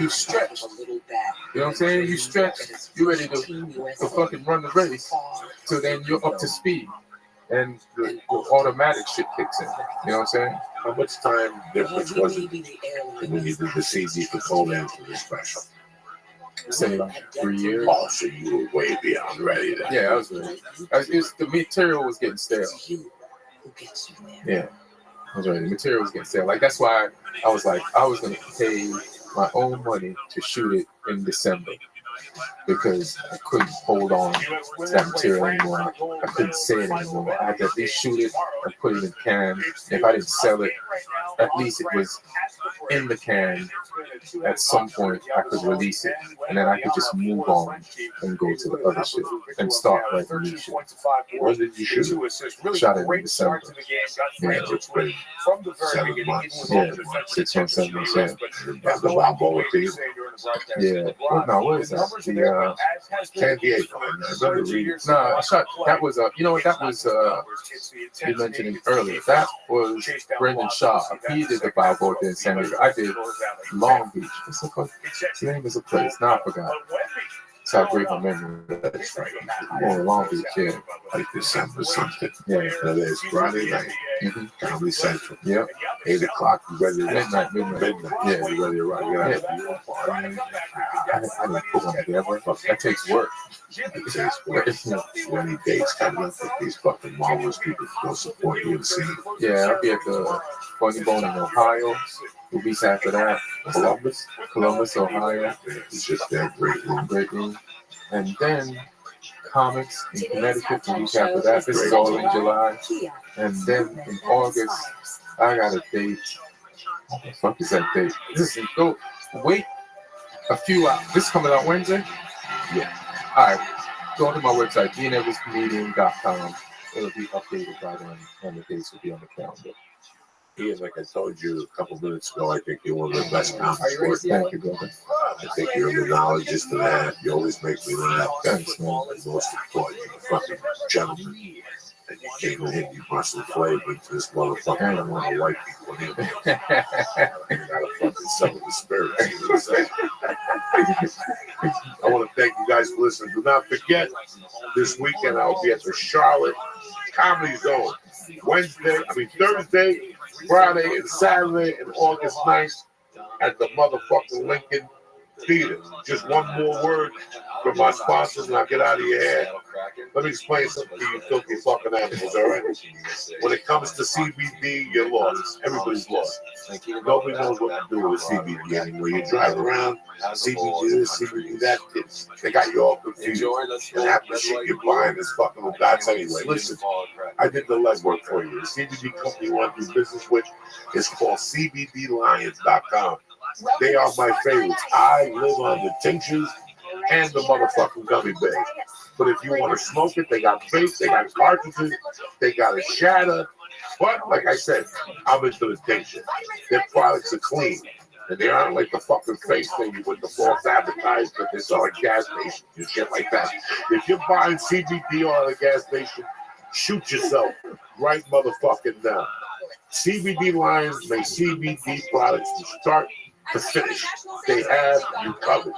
stretch. You know what I'm saying? You stretch, you're ready to fucking run the race. So then you're up to speed. And the automatic shit kicks in. You know what I'm saying? How much time difference was it when you did the CD for Conan for the special? Say 3 years. Oh, so you were way beyond ready then. Yeah, I was ready. The material was getting stale. Yeah, I was ready. The material was getting stale. Like, that's why I was like, I was going to pay my own money to shoot it in December, because I couldn't hold on to that material anymore. I couldn't say it anymore. I had to at least shoot it and put it in can. If I didn't sell it, at least it was in the can. At some point, I could release it, and then I could just move on and go to the other shit and start writing new shit. When did you shoot it? Shot it in December. Yeah, it's been 7 months. Yeah, 6 months, 7 months. Yeah. The Balboa team. Yeah. No, what is that? The San Diego. No, I shot. That was that was you mentioned it earlier. That was Brendan Shaw. He did the Balboa in San Diego. I did Long Beach. What's the name of the place? No, I forgot. That's how great my memory is. That's right. I'm on Long Beach, yeah. Like December something. Yeah. That is Friday night. Mm-hmm. Comedy Central. Yep. 8 o'clock. You ready to Midnight. Yeah, you ready to rock? You ready to party? I didn't put one together. That takes work. It takes work. Any dates coming up with these fucking marvelous people to go support you and see. Yeah, I'll be at the Funny Bone in Ohio. The week after that, Columbus, Ohio. It's just that great room. Great room. And then Comics in Connecticut the week after that. This is all in July. And then in August, I got a date. What the fuck is that date? Go wait a few hours. This is coming out Wednesday? Yeah. Alright. Go to my website, beanedwardscomedian.com. It'll be updated by then, and the dates will be on the calendar. Ian, like I told you a couple minutes ago, I think you're one of the best comics. Thank you, brother. I think you're a monologist and a half. You always make me laugh. Thanks, man. And most important, you're a fucking gentleman. And you came in here, you brought some flavor into this motherfucker. I don't want to white people in here. You gotta fucking sell the spirit. You know what I'm saying? I want to thank you guys for listening. Do not forget, this weekend I'll be at the Charlotte Comedy Zone. Thursday, Friday, and Saturday, and August 9th at the motherfucking Lincoln Theater. Just one more word from my sponsors and I'll get out of your hair. Let me explain something to you filthy fucking animals, all right? When it comes to CBD, you're lost. Everybody's lost. Nobody knows what to do with CBD anymore. You drive around, CBD this, CBD that. They got you all confused. And half the shit you're buying is fucking with dots anyway. Listen, I did the legwork for you. The CBD company you want to do business with is called CBDLions.com. They are my favorites. I live on the tinctures and the motherfucking gummy bears. But if you want to smoke it, they got vapes, they got cartridges, they got a shatter. But like I said, I'm into the tincture. Their products are clean. And they aren't like the fucking face thing with the false advertisement that they sell at gas stations and shit like that. If you're buying CBD on a gas station, shoot yourself right motherfucking now. CBD Lions make CBD products from start to finish. They have you covered.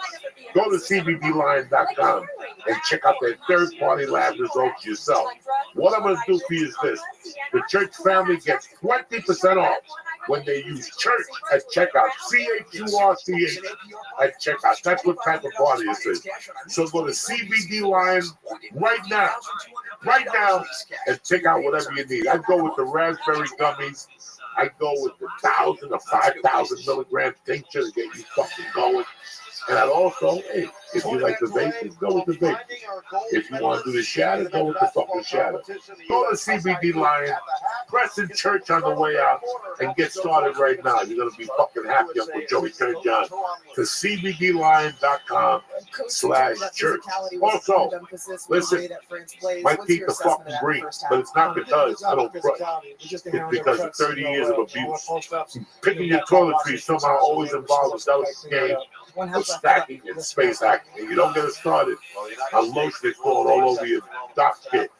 Go to CBDLions.com and check out their third-party lab results yourself. What I'm going to do for you is this. The church family gets 20% off when they use church at checkout. CHURCH at checkout. That's what type of party this is. So go to CBD Lions right now, and check out whatever you need. I go with the raspberry gummies. I go with the 1,000 or 5,000 milligram tincture to get you fucking going. And I'd also, hey, if you like the vape, go with the vape. If you want to do the shadow, go with the fucking shadow. Go to CBD Lion, press in church on the way out, and get started right now. You're going to be fucking happy Uncle Joey turned you on to CBDLion.com/church. Also, listen, my teeth are fucking green, but it's not because I don't brush. It's because of 30 years of abuse. Picking your toiletries somehow always involves a delicate game of stacking and space hacking. And you don't get it started on lotion that's falling all over your dock kit.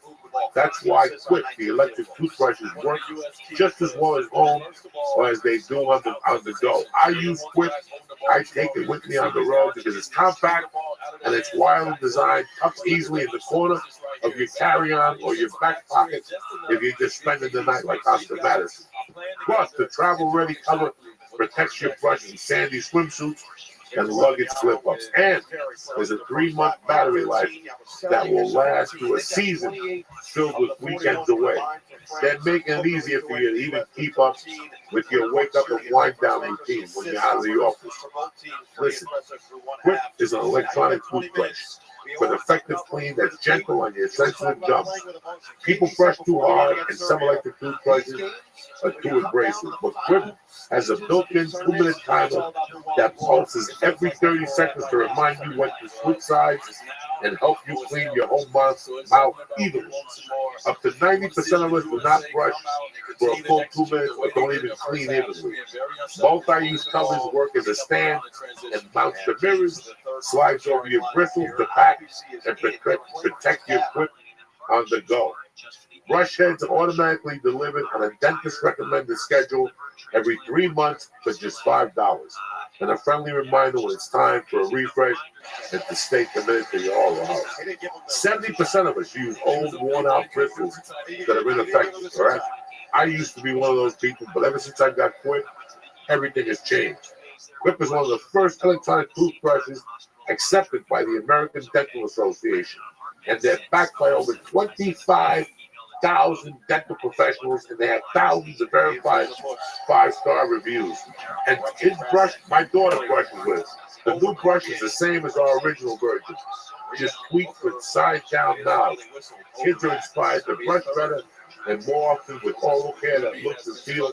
That's why Quick, the electric toothbrushes, work just as well at home or as they do on the go. I use Quick. I take it with me on the road because it's compact and it's wireless design, tucks easily in the corner of your carry-on or your back pocket if you're just spending the night like Oscar Madison. Plus, the travel-ready cover protects your brush from sandy swimsuits and luggage slip-ups. And there's a 3-month battery life that will last through a season filled with weekends away. They're making it easier for you to even keep up with your wake-up and wind-down routine when you're out of the office. Listen, Quick is an electronic toothbrush with effective clean that's gentle on your sensitive gums. People brush too hard, and some electric toothbrushes are too abrasive. But Quick has a built-in 2-minute timer that pulses every 30 seconds to remind you when to switch sides and help you clean your whole mouth evenly. Up to 90% of us do not brush for a full 2 minutes or don't even clean evenly. Multi-use covers work as a stand and mounts the mirrors, slides over your bristles to pack and protect your Quick on the go. Brush heads are automatically delivered on a dentist recommended schedule every 3 months for just $5. And a friendly reminder when it's time for a refresh and to stay committed to your oral health. 70% of us use old, worn-out bristles that are ineffective, all right? I used to be one of those people, but ever since I got Quip, everything has changed. Quip is one of the first electronic toothbrushes accepted by the American Dental Association, and they're backed by over 25,000 dental professionals, and they have thousands of verified 5-star reviews. And his brush, my daughter brushes with. The new brush is the same as our original version, just tweaked with side-down knobs. Kids are inspired to brush better and more often with oral care that looks and feels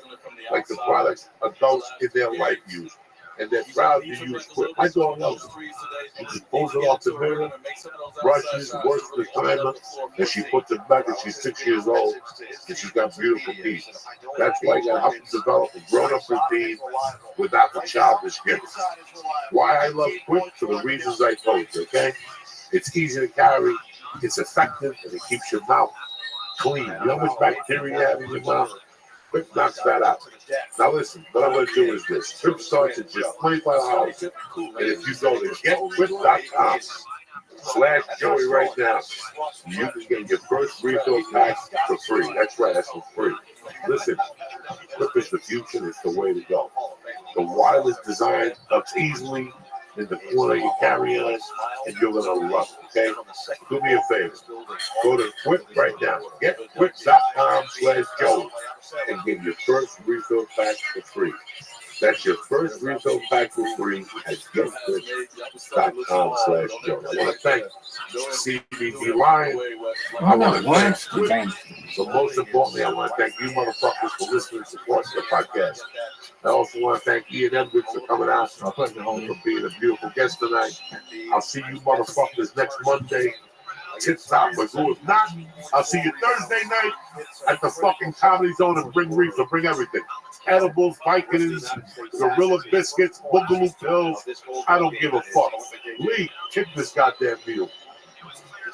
like the products adults in their life use. And they're proud to use Quip. My daughter loves it. She just pulls it off the mirror, brushes, works the timer, and she puts it back, and she's 6 years old, and she's got beautiful teeth. That's why you gotta help them develop a grown-up routine without the childish gifts. Why I love Quip for the reasons I told you, okay? It's easy to carry, it's effective, and it keeps your mouth clean. You know how much bacteria you have in your mouth? Quip knocks that out. Now listen, what I'm going to do is this. Quip starts at just $25. And if you go to getquip.com/Joey right now, you can get your first refill pack for free. That's right, that's for free. Listen, Quip is the future, it's the way to go. The wireless design tucks easily in the corner you carry on, and you're going to love it, okay? Do me a favor. Go to Quip right now. Getquip.com/Joey and get your first refill pack for free. That's your first refill pack for free at getquip.com/Joey. I want to thank CBD Lion. I want to thank Quip. But most importantly, I want to thank you motherfuckers for listening and supporting the podcast. I also want to thank Ian Edwards for coming out and for being a beautiful guest tonight. I'll see you motherfuckers next Monday. Tip-top, but if not, I'll see you Thursday night at the fucking Comedy Zone and bring reefer, bring everything. Edibles, Vikings, Gorilla Biscuits, Boogaloo Pills. I don't give a fuck. Lee, kick this goddamn meal.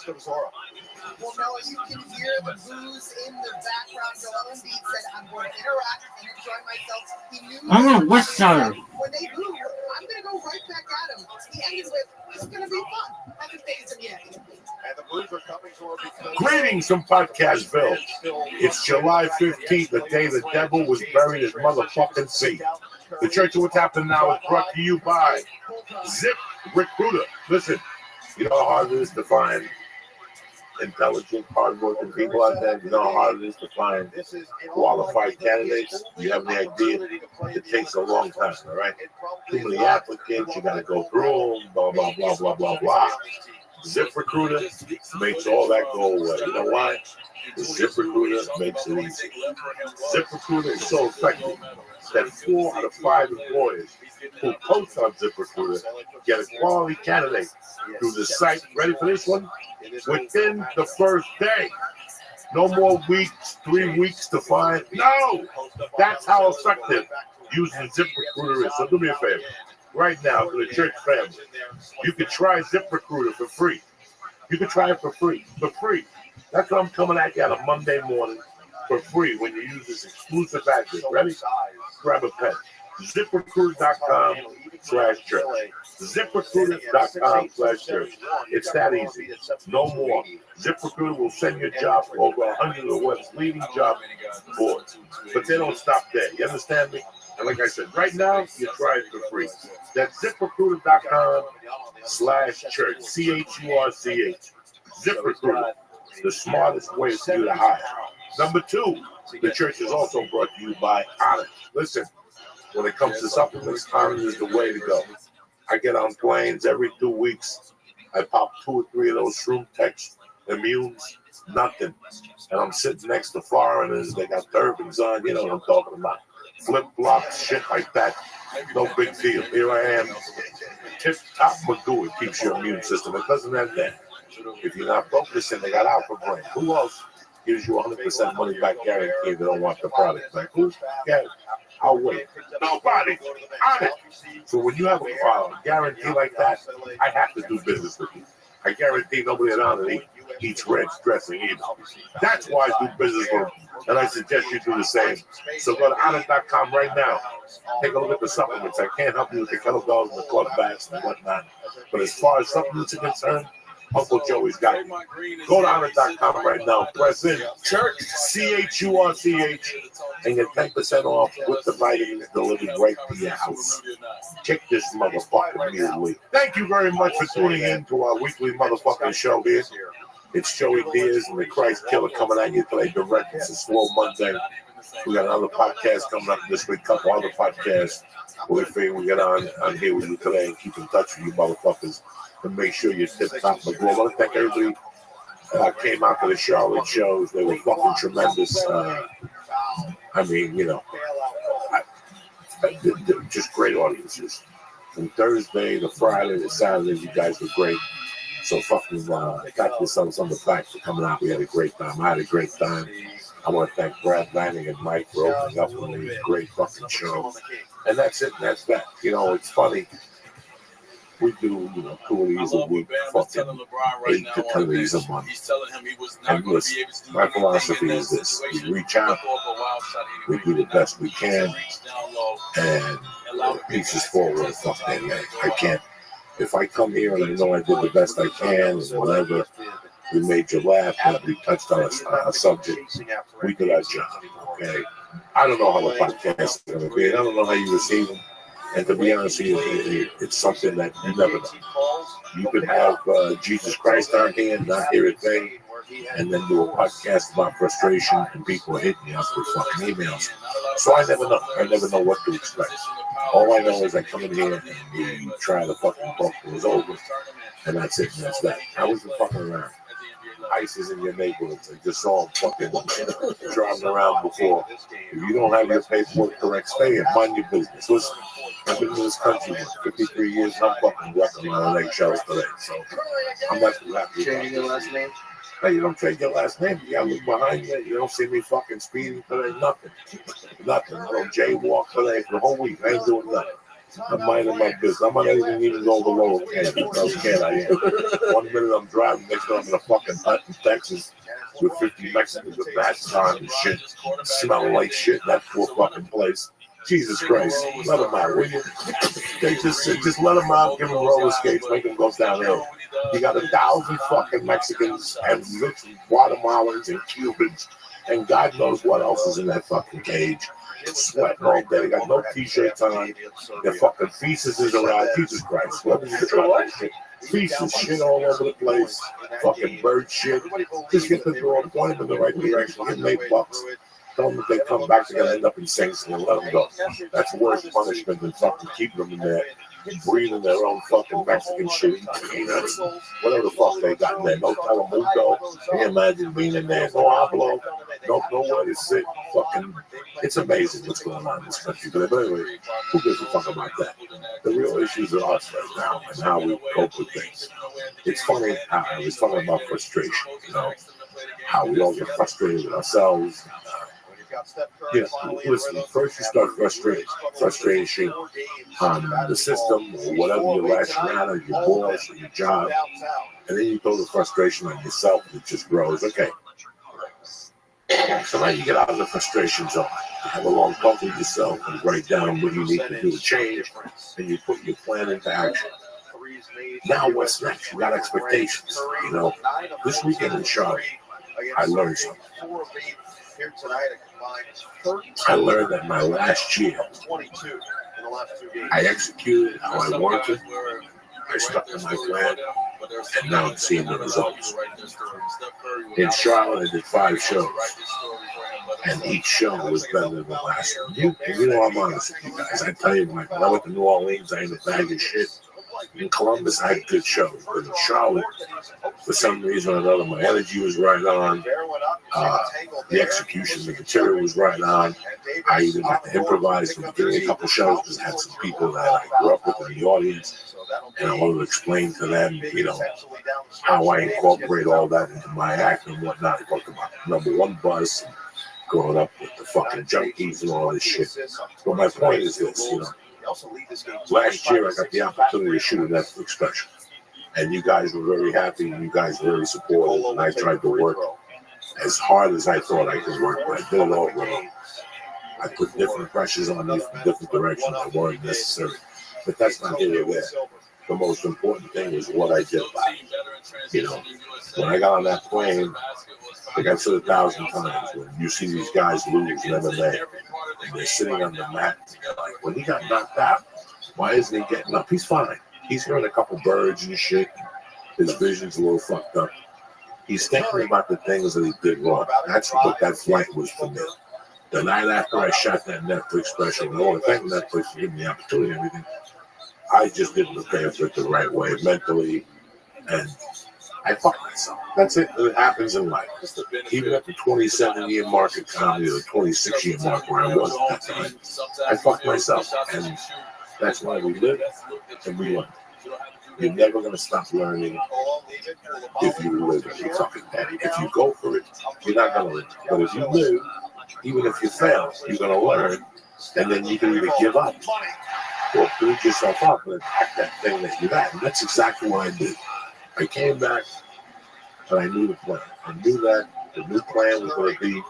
Well, Noah, you can hear the booze in the background. Joel Embiid said, I'm going to interact and enjoy myself. He knew I'm on West Side. When they move, I'm going to go right back at him. He ended with, it's going to be fun. Haven't phased him yet. And the Blues are coming to our Greetings from Podcastville. It's July 15th, the day the devil was buried in motherfucking sea. The Church of What's Happening Now is brought to you by Zip Recruiter. Listen, you know how hard it is to find intelligent, hardworking people out there. You know how hard it is to find qualified candidates. You have any idea? It takes a long time, all right? Too many applicants, you got to go through them, blah, blah, blah, blah, blah, blah. ZipRecruiter makes all that go away. You know why? Because ZipRecruiter makes it easy. ZipRecruiter is so effective that 4 out of 5 employers who post on ZipRecruiter get a quality candidate through the site. Ready for this one? Within the first day. No more weeks, 3 weeks to find. No! That's how effective using ZipRecruiter is. So do me a favor. Right now, for the church family, you can try ZipRecruiter for free. You can try it for free. For free. That's what I'm coming at you on a Monday morning for free when you use this exclusive address. Ready? Grab a pen. ZipRecruiter.com/church. ZipRecruiter.com/church. It's that easy. No more. ZipRecruiter will send you jobs for over 100 of the web's leading job boards. But they don't stop there. You understand me? And like I said, right now, you try it for free. That's ZipRecruiter.com/church. CHURCH. ZipRecruiter. The smartest way for you to hire. Number 2, the church is also brought to you by Onyx. Listen, when it comes to supplements, Onyx is the way to go. I get on planes every 2 weeks. I pop 2 or 3 of those Shroom Tex Immunes, nothing. And I'm sitting next to foreigners. They got turbans on, you know what I'm talking about. Flip-flops, shit like that. No big deal. Here I am. Tip-top Magoo. It keeps your immune system. It doesn't end there. If you're not focusing, they got Alpha Brain. Who else gives you 100% money back guarantee if they don't want the product? Like, who's got it? I'll wait. Nobody on it. So when you have a guarantee like that, I have to do business with you. I guarantee nobody around it eats ranch dressing either. That's why I do business with them. And I suggest you do the same. So go to Adam.com right now. Take a look at the supplements. I can't help you with the kettlebells and the club bats and whatnot. But as far as supplements are concerned, Uncle Joey's got you. Go to Adam.com right now. Press in Church, CHURCH, and get 10% off with the vitamin delivered right to your house. Kick this motherfucker immediately. Thank you very much for tuning in to our weekly motherfucking show here. It's Joey Diaz and the Christ Killer coming at you today direct. It's a slow Monday. We got another podcast coming up this week, a couple other podcasts. We figure we get on here with you today and keep in touch with you motherfuckers and make sure you're tip-top of the I want to thank everybody came out to the Charlotte shows. They were fucking tremendous. I mean, you know, just great audiences. From Thursday to Friday to Saturday, you guys were great. So fucking got yourselves on the back for coming out. We had a great time. I had a great time. I want to thank Brad Lanning and Mike for opening up on these great fucking shows. And that's it. And that's that. You know, it's funny. We do, you know, 2 of these a week, fucking 8 to 10 of these a month. And listen, my philosophy is this. We reach out, we do the best we can, and pieces forward, fuck that, man. I can't. If I come here and I know I did the best I can, and whatever, we made you laugh, and we touched on a subject, we did our job, okay? I don't know how the podcast is going to be. I don't know how you receive them. And to be honest with you, it's something that you never know. You could have Jesus Christ on here and not hear a thing, and then do a podcast about frustration, and people hit me up with fucking emails. So I never know. I never know what to expect. All I know is I come in here and we try to fucking talk to us over, and that's it, and that's that. I wasn't fucking around. ICE is in your neighborhoods. I just saw them fucking driving around before. If you don't have your paperwork correct, stay in. Mind your business. Listen, I've been in this country for 53 years, and I'm fucking walking on eggshells today. So I'm not too happy. Changing your last name? Hey, you don't change your last name. You gotta look behind you. You don't see me fucking speeding today. Nothing. Nothing. I don't jaywalk today for the whole week. I ain't doing nothing. I'm minding my business. I'm not even go the lower can. That's how scared I am. 1 minute I'm driving, next minute I'm in a fucking hut in Texas with 50 Mexicans with masks on and shit, smelling like shit in that poor fucking place. Jesus Christ, let them out, will you? They just let them out, give them roller skates, make them go downhill. You got 1,000 fucking Mexicans and Guatemalans and Cubans, and God knows what else is in that fucking cage. Sweating all day. They got no t-shirts on. Their fucking feces is around. Jesus Christ. What is it? Feces shit all over the place. Fucking bird shit. Just get the door, point them in the right direction, give them $8. Tell them that they come back, they're going to end up in Saints and let them go. That's worse punishment than fucking keeping them in there, breathing their own fucking Mexican shit. Peanuts, whatever the fuck they got in there. No telemundo. Can you imagine being in there? No hablo. Nowhere to sit. Fucking, it's amazing what's going on in this country today. But anyway, who gives a fuck about that? The real issues are us right now and how we cope with things. It's funny how I was talking about frustration, you know, how we all get frustrated with ourselves. Yeah, listen, first you start frustration on the system or whatever you're lashing out at, your boss or your job, and then you throw the frustration on yourself and it just grows. Okay. So now you get out of the frustration zone. You have a long talk with yourself and write down what you need to do to change, and you put your plan into action. Now what's next? You got expectations. You know, this weekend in Charlotte, I learned something. I learned that my last year, I executed how I wanted. I stuck to my plan, and now I'm seeing the results. In Charlotte, I did 5 shows, and each show was better than the last one. You know I'm honest with you guys. I tell you, when I went to New Orleans, I ain't a bag of shit. In Columbus, I had good shows, but in Charlotte, for some reason or another, my energy was right on. The execution, the material was right on. I even got to improvise from the beginning a couple shows because I had some people that I grew up with in the audience, and I wanted to explain to them, you know, how I incorporate all that into my act and whatnot. I talked about number one buzz, growing up with the fucking junkies and all this shit. But my point is this, you know. Last year, I got the opportunity to shoot a Netflix special. And you guys were very happy, and you guys were very supportive, and I tried to work as hard as I thought I could work, but I did it all wrong. I put different pressures on you from different directions that weren't necessary. But that's not here or there. The most important thing is what I did about it. You know, when I got on that plane, like I've said 1,000 times, when you see these guys lose in MMA, and they're sitting on the mat, like, when he got knocked out, why isn't he getting up? He's fine. He's hearing a couple birds and shit. His vision's a little fucked up. He's thinking about the things that he did wrong. That's what that flight was for me. The night after I shot that Netflix special, and I want to thank Netflix for giving me the opportunity and everything, I just didn't prepare for it the right way mentally, and I fucked myself. That's it. It happens in life. Even at the 27-year mark of comedy, or the 26-year mark where I was at that time, I fucked myself. And that's why we live and we learn. You're never going to stop learning if you live and you fucking dead. If you go for it, you're not going to live. But if you live, even if you fail, you're going to learn, and then you can either give up or build yourself up and attack that thing that you got. And that's exactly what I did. I came back, and I knew the plan. I knew that the new plan was going to be,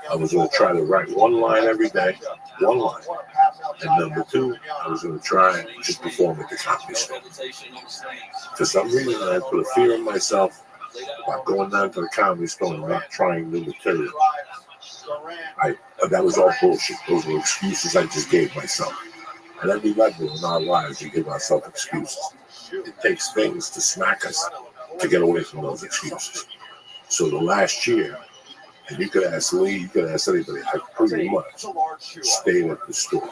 I was going to try to write one line every day, one line. And number two, I was going to try and just perform at the comedy store. For some reason, I put a fear in myself about going down to the comedy store and not trying new material. That was all bullshit. Those were excuses I just gave myself. And every level in our lives, we give ourselves excuses. It takes things to smack us to get away from those excuses. So the last year, and you could ask Lee, you could ask anybody, I pretty much stayed at the store.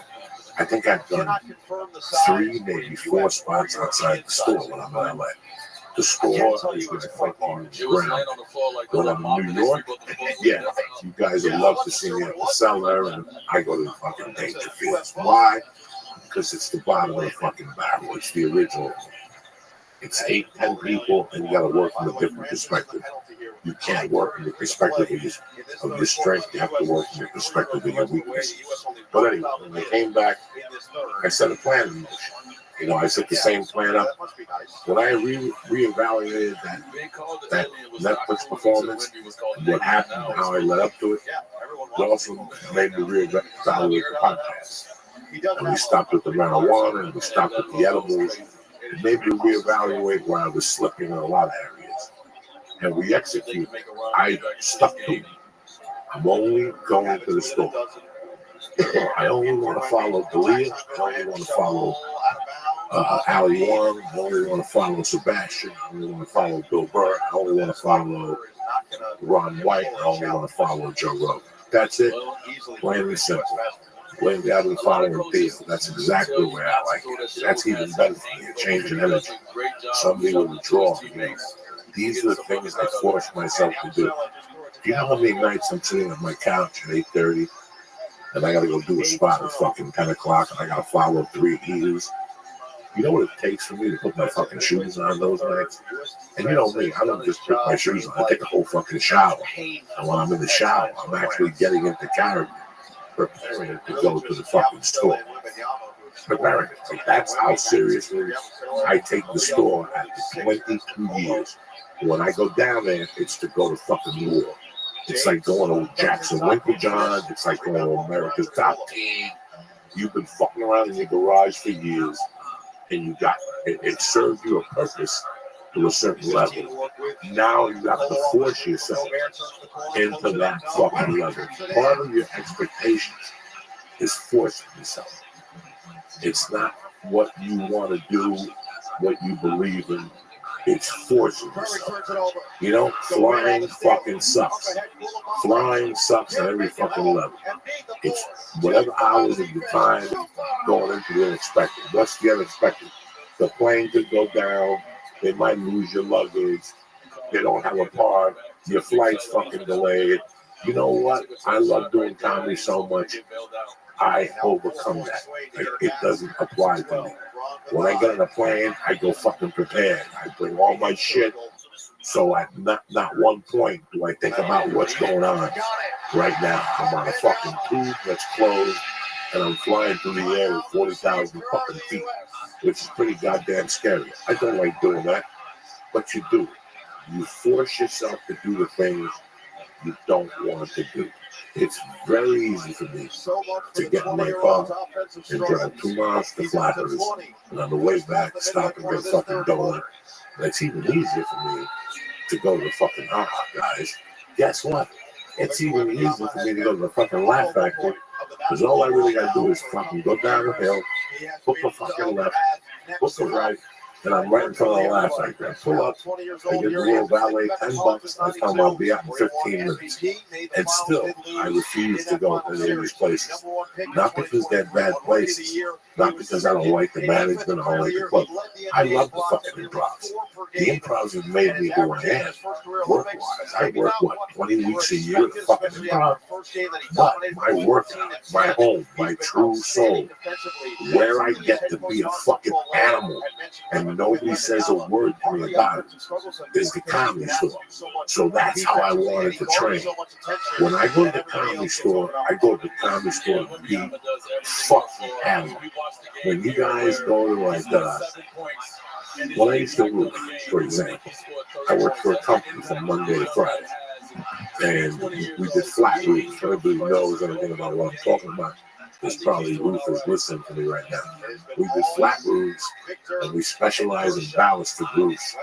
I think I've done 3, maybe 4 spots outside the store when I'm in LA. The store is going to fucking ground. When I'm in New York, yeah, you guys would love to see me at the cellar, and I go to the fucking Dangerfield. Why? Because it's the bottom of the fucking barrel. It's the original. It's 8, 10 people, and you got to work from a different perspective. You can't work from the perspective of your strength. You have to work from the perspective of your weakness. But anyway, when I came back, I set a plan in motion. You know, I set the same plan up. When I reevaluated that Netflix performance, and what happened, and how I led up to it, it also made me reevaluate the podcast. And we stopped with the marijuana, and we stopped with the edibles. It made me reevaluate where I was slipping in a lot of areas. And we executed. I stuck to it. I'm only going to the store. I only want to follow Dalia. I only want to follow Ali Warren. I only want to follow Sebastian. I only want to follow Bill Burr. I only want to follow Ron White. I only want to follow Joe Rogan. That's it. Plain and simple. Laying down and following Theo. That's exactly where I like it. That's even better for me, a change in energy. Somebody will withdraw. You know, these are the things I force myself to do. Do you know how many nights I'm sitting on my couch at 8:30 and I got to go do a spot at fucking 10 o'clock and I got to follow 3 eaters? You know what it takes for me to put my fucking shoes on those nights? And you know me, I don't just put my shoes on. I take a whole fucking shower. And when I'm in the shower, I'm actually getting into character, preparing to go to the fucking store. Preparing. So that's how seriously I take the store after 22 years. When I go down there, it's to go to fucking war. It's like going to Jackson Winklejohn. It's like going to America's Top Team. You've been fucking around in your garage for years, and you got it. It served you a purpose to a certain level. Now you have to force yourself into that fucking level. Part of your expectations is forcing yourself. It's not what you want to do, what you believe in. It's forcing yourself. You know, flying fucking sucks. Flying sucks at every fucking level. It's whatever hours of your time going into the unexpected. What's the unexpected? The plane could go down. They might lose your luggage. They don't have a part. Your flight's fucking delayed. You know what? I love doing comedy so much. I overcome that. Like, it doesn't apply to me. When I get on a plane, I go fucking prepared. I bring all my shit. So at not one point do I think about what's going on right now. I'm on a fucking tube that's closed, and I'm flying through the air with 40,000 fucking feet, which is pretty goddamn scary. I don't like doing that. but you do. You force yourself to do the things you don't want to do. It's very easy for me to get in my car and drive 2 miles to Flappers, and on the way back, stop and get a fucking donut. And it's even easier for me to go to the fucking Hot guys. Guess what? It's even easier for me to go to the fucking Laugh Factory, because all I really gotta do is fucking go down the hill, hook the fucking left, hook the right, and I'm right in front of the Laugh Factory. I pull up, I give the little valet $10, and I tell them I'll be out in 15 minutes. And still, I refuse to go to any of these places. Not because they're bad places, not because I don't like the management, I don't like the club. I love the fucking improvs. The improvs have made me who I am. Work-wise, I work, 20 weeks a year at fucking improv? But my work, my home, my true soul, where I get to be a fucking animal, and nobody says a word to me about it, is the comedy store. So that's how I wanted to train. When I go to the comedy store, I go to the comedy store to be fucking animal. When you guys go to when I used to roof, for example, I worked for a company from Monday to Friday, and we did flat roofs. Everybody knows anything about what I'm talking about. There's probably roofers listening to me right now. We did flat roofs, and we specialize in ballasted roofs,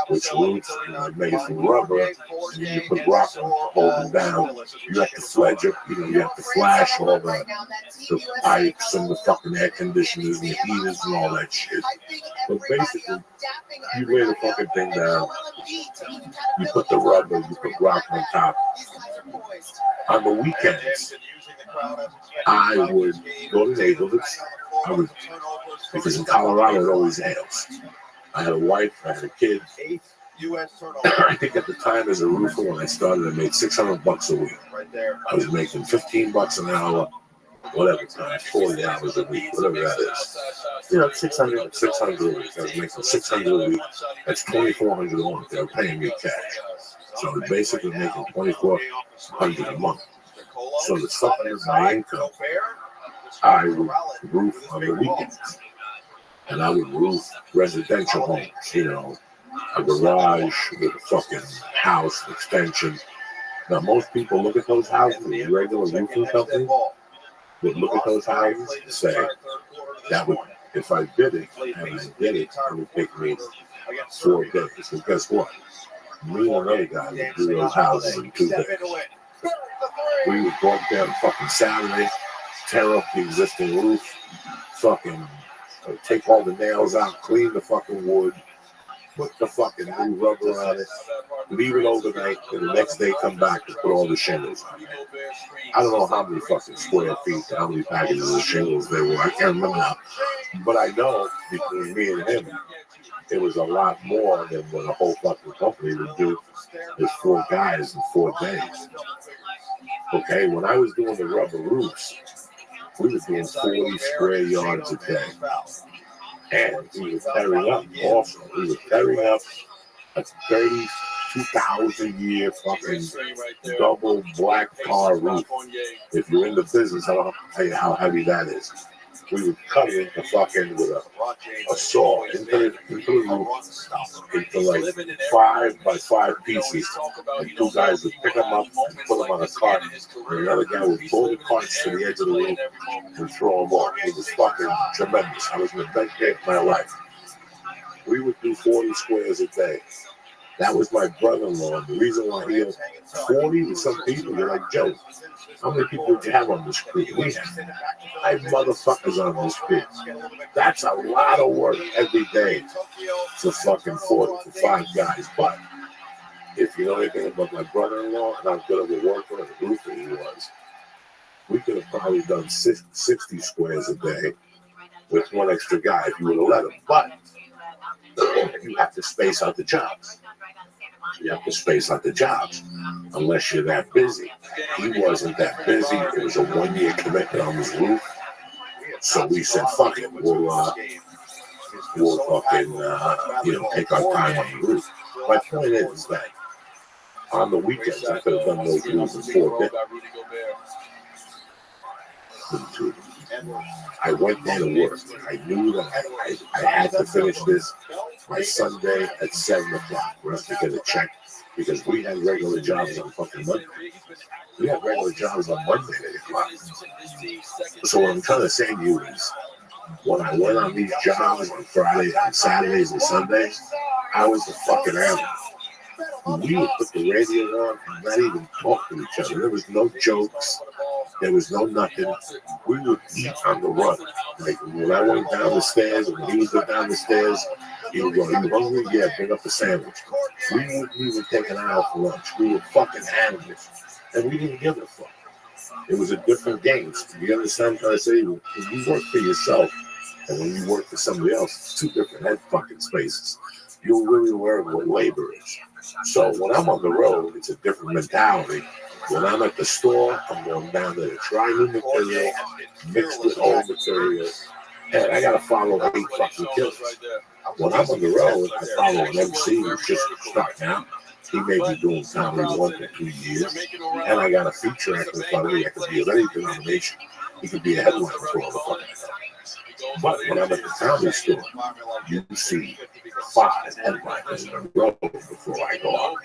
which roofs are made from rubber, and you put rock on to hold them down. You have to fledge it, you have to flash all the pipes and the fucking air conditioners and the heaters and all that shit. But basically, you lay the fucking thing down, you put the rubber, you put rock on top. On the weekends, I would go to neighborhoods. Because in Colorado it always hails. I had a wife, I had a kid. I think at the time as a roofer when I started, I made $600 a week. I was making $15 an hour, whatever time, 40 hours a week, whatever that is. 600 a week. I was making $600 a week. That's $2,400 a month. They were paying me cash. So I was basically making $2,400 a month. So to supplement my income, I would roof on the weekends. And I would roof residential homes, a garage with a fucking house extension. Now, most people look at those houses, the regular roofing company would look at those houses and say, that would, if I did it, and I did it, it would take me 4 days. So guess what? Me and another guy would do those houses in 2 days. We would go up there on fucking Saturday, tear up the existing roof, fucking take all the nails out, clean the fucking wood, put the fucking new rubber on it, leave it overnight, and the next day come back and put all the shingles on it. I don't know how many fucking square feet, how many packages of shingles there were. I can't remember now. But I know between me and him, it was a lot more than what a whole fucking company would do. There's 4 guys in 4 days. Okay, when I was doing the rubber roofs, we were doing 40 square yards a day. And we were tearing up also. We were tearing up a 32,000 year fucking double black tar roof. If you're in the business, I don't have to tell you how heavy that is. We would cut it into fucking with a saw into the roof, into like 5 by 5 pieces. And 2 guys would pick them up and put them on a cart. And another guy would pull the carts to the edge of the roof and throw them off. It was fucking tremendous. I was in the best day of my life. We would do 40 squares a day. That was my brother-in-law. The reason why he had 40 with some people, you're like, Joe, how many people did you have on this crew? We had 5 motherfuckers on this crew. That's a lot of work every day for fucking 5 guys. But if you know anything about my brother-in-law and how good of a worker and a roofer he was, we could have probably done 60 squares a day with 1 extra guy if you would have let him. But you have to space out the jobs. You have to space out the jobs unless you're that busy. He wasn't that busy. It was a 1-year commitment on his roof. So we said, fuck it. We'll fucking, take our time on the roof. My point is that on the weekends, I could have done those roofs in 4 days. I went there to work. I knew that I had to finish this by Sunday at 7 o'clock for us to get a check because we had regular jobs on fucking Monday. We had regular jobs on Monday at 8 o'clock. So what I'm trying to say to you is, when I went on these jobs on Fridays and Saturdays and Sundays, I was the fucking animal. We would put the radio on and not even talk to each other. There was no jokes. There was no nothing. We would eat on the run. Like when I went down the stairs, when he would go down the stairs, he would go, "You hungry? Yeah, bring up a sandwich." We wouldn't even take an hour for lunch. We were fucking animals. And we didn't give a fuck. It was a different game. You understand what I'm trying to say? When you work for yourself and when you work for somebody else, it's two different head fucking spaces. You really learn what labor is. So when I'm on the road, it's a different mentality. When I'm at the store, I'm going down there to try new material, mixed with old material, and I gotta follow 8 fucking killers. When I'm on the road, I follow an MC who's just starting out. He may be doing comedy 1 to 2 years, and I got a feature actor in front of me that could be of any denomination. He could be a headliner for all the fucking time. But when I'm at the comedy store, you see 5 headliners in a row before I go out.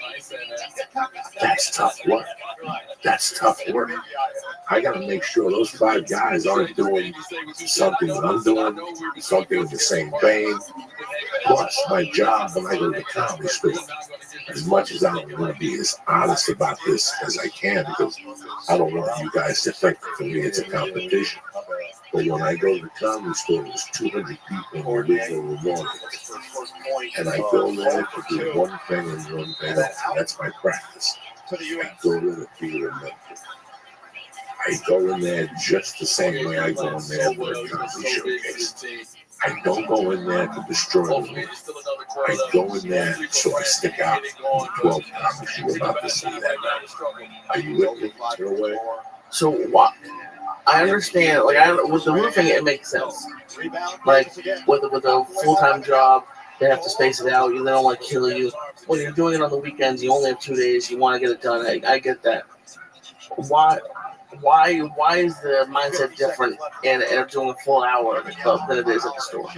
That's tough work. That's tough work. I gotta make sure those 5 guys aren't doing something that I'm doing, something in the same vein. Plus, my job when I go to the comedy store, as much as I'm going to be as honest about this as I can, because I don't want you guys to think for me it's a competition. But when I go to the comedy store, there's 200 people in the original morning. And I go there to do one thing and one thing only. That's my practice. I go to the theater mentor. I go in there just the same way I go in there for a comedy showcase. I don't go in there to destroy the room. I go in there so I stick out in the 12 comics you're about to see that night. Are you with me? Your way? So what? I understand. Like with the roofing, it makes sense. Like with a full-time job, they have to space it out. They don't want to kill you. When you're doing it on the weekends, you only have 2 days. You want to get it done. I get that. Why is the mindset different and doing a full hour at the club than it is at the store?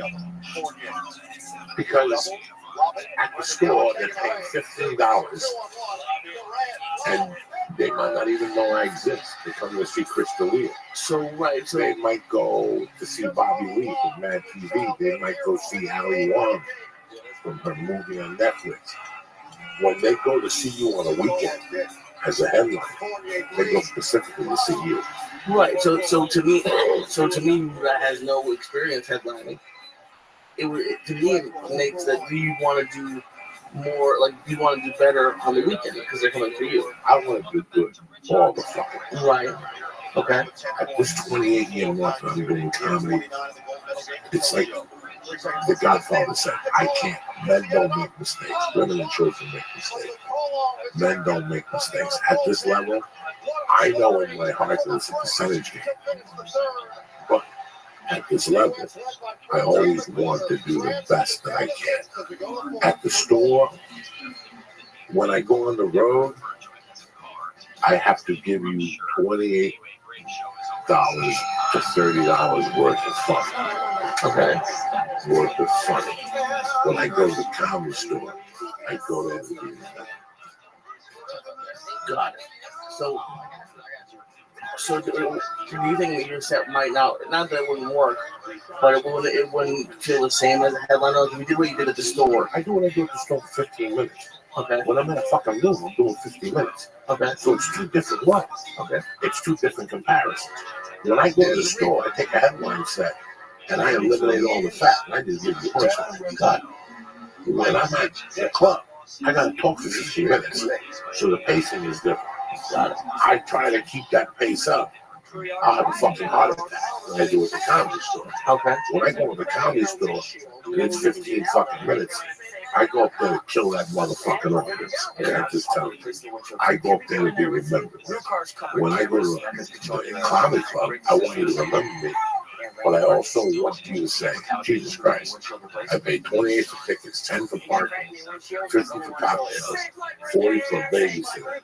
Because at the store, they're paying $15, and they might not even know I exist. They come to see Chris D'Elia. So they might go to see Bobby Lee from Mad TV. They might go see Ali Wong from her movie on Netflix. When they go to see you on a weekend as a headline, they go specifically to see you. Right. So to me, that has no experience headlining. To me, it makes that you want to do more, like you want to do better on the weekend because they're coming for you. I want to do good all the fucking time. Right. Okay. At this 28-year mark, I'm doing comedy. It's like the Godfather said, I can't. Men don't make mistakes. Women and children make mistakes. Men don't make mistakes. At this level, I know in my heart that it's a percentage game. But at this level, I always want to do the best that I can. At the store, when I go on the road, I have to give you $28 to $30 worth of fun. Okay. Worth of fun. When I go to the comedy store, I go there to do that. Got it. So do you think that your set might not that it wouldn't work, but it wouldn't feel the same as a headliner? If you did what you did at the store. I do what I do at the store for 15 minutes. Okay. When I'm at a fucking room, I'm doing 15 minutes. Okay. So it's 2 different ones. Okay. It's 2 different comparisons. When I go to the store, I take a headline set and I eliminate all the fat. And I just give you a cut. When I'm at the club, I gotta talk for 15 minutes. So the pacing is different. I try to keep that pace up. I'll have a fucking heart attack when I do it at the comedy store. Okay. When I go to the comedy store, and it's 15 fucking minutes, I go up there to kill that motherfucking audience. Okay, I just tell you. I go up there to be remembered. When I go to a comedy club, I want you to remember me But I also want you to say, Jesus Christ, I paid 28 for tickets, 10 for parking, 50 for cocktails, 40 for babysitter.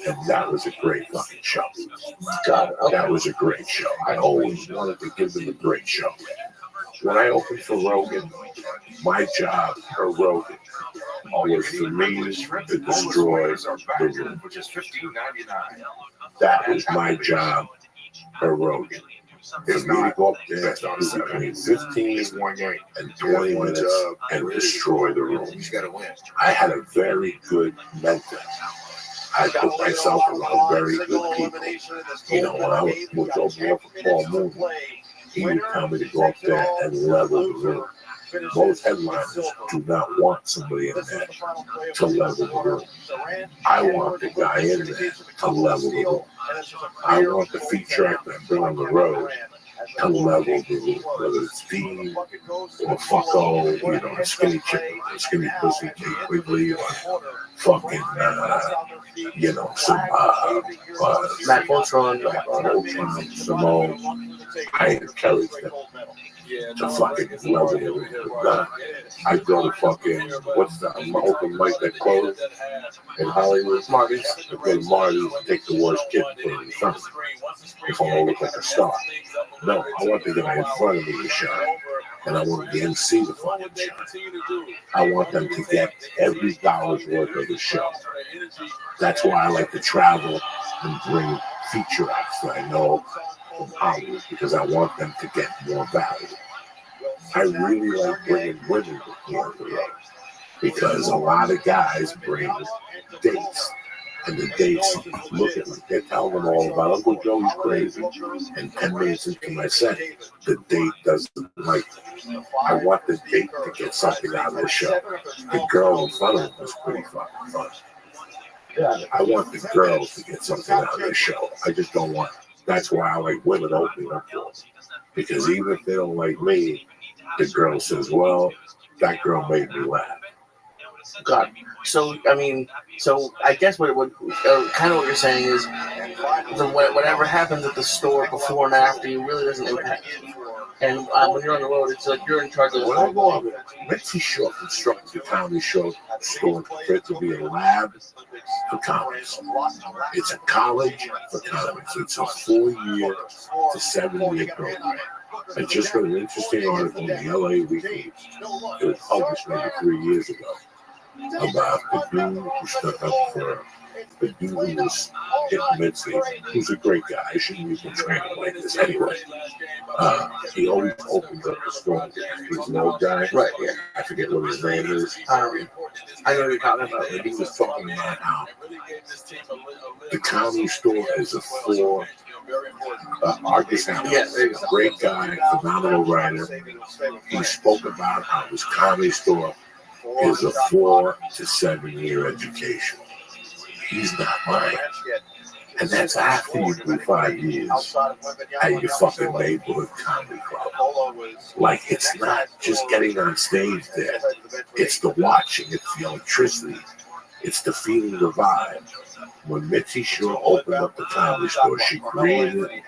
And that was a great fucking show. God, that was a great show. I always wanted to give them a great show. When I opened for Rogan, my job for Rogan was for me to destroy the room. That was my job for Rogan. For me to go up there between 15 and 20 minutes and destroy the room. I had a very good mentor. I put myself around very good people. You know, when I would go for Paul Moon, he would tell me to go up there and level the room. Most headliners do not want somebody in there to level the room. I want the guy in there to level the room. I want the feature actor I've been on the road to level the room, whether it's Dean or Fucko, you know, a skinny chicken, a skinny pussy, Kate Quigley, or fucking, you know, some, Matt Voltron, Simone. I encourage them to fucking level the room. I go to fucking, what's that, open mic that closed in Hollywood, Marty's. I go to Marty's, take the worst kid and put it in front of me. If I want to look like a star. No, I want the guy in front of me to shine. And I want the MC to fucking shine. I want them to get every dollar's worth of the show. That's why I like to travel and bring feature acts that I know from Hollywood, because I want them to get more value. I really like bringing women before the road, because a lot of guys bring dates, and the dates look at me. They tell them all about Uncle Joey's crazy, and 10 minutes into my set, the date doesn't like me. I want the date to get something out of the show. The girl in front of him was pretty fucking fun. I want the girls to get something out of the show. I just don't want. That's why I like women opening up for them. Because even if they don't like me, the girl says, well, that girl made me laugh. God. So, I mean, I guess what kind of what you're saying is whatever happens at the store before and after you really doesn't impact you. And when you're on the road, it's like you're in charge of the When I go on Mitzi Shaw constructed the comedy show store for it to be a lab for comics. It's a college for comics. It's a 4-year to 7-year program. I just read an interesting article in the LA Weekly. It was published maybe 3 years ago about the dude who stuck up for the dude who was hitting Mitzi, who's a great guy. I shouldn't even train him like this anyway. He always opens up the store. He's an old guy. Right, yeah. I forget what his name is. I know what you're talking about. And he was talking about how the comedy store is a floor. Argus Hammer, a great guy, phenomenal writer. He spoke about how his comedy store is a 4 to 7 year education. He's not mine. And that's after you do 5 years at your fucking neighborhood comedy club. Like, it's not just getting on stage there. It's the watching, it's the electricity, it's the feeling, the vibe. When Mitzi Shaw opened up the comedy store, she created it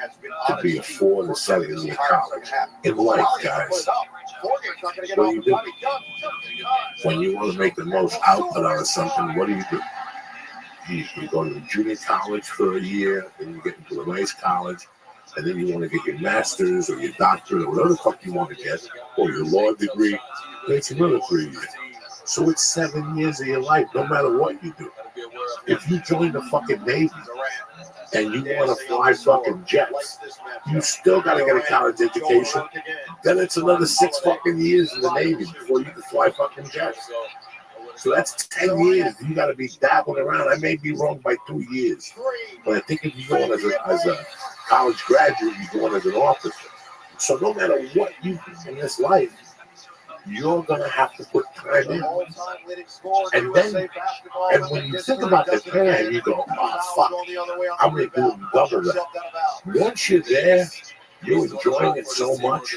to be a 4 to 7 year college. In life, guys, what do you do? When you want to make the most output out of something, what do? You go to junior college for a year, then you get into a nice college, and then you want to get your master's or your doctorate or whatever the fuck you want to get, or your law degree, then it's another 3 years. So it's 7 years of your life, no matter what you do. If you join the fucking Navy and you want to fly fucking jets, you still got to get a college education. Then it's another 6 fucking years in the Navy before you can fly fucking jets. So that's 10 years. You got to be dabbling around. I may be wrong by 2 years, but I think if you go on as a college graduate, you go on as an officer. So no matter what you do in this life, you're going to have to put time in. And then, and when you think about the time, you go, oh, fuck, I'm going to do double that. Once you're there, you're enjoying it so much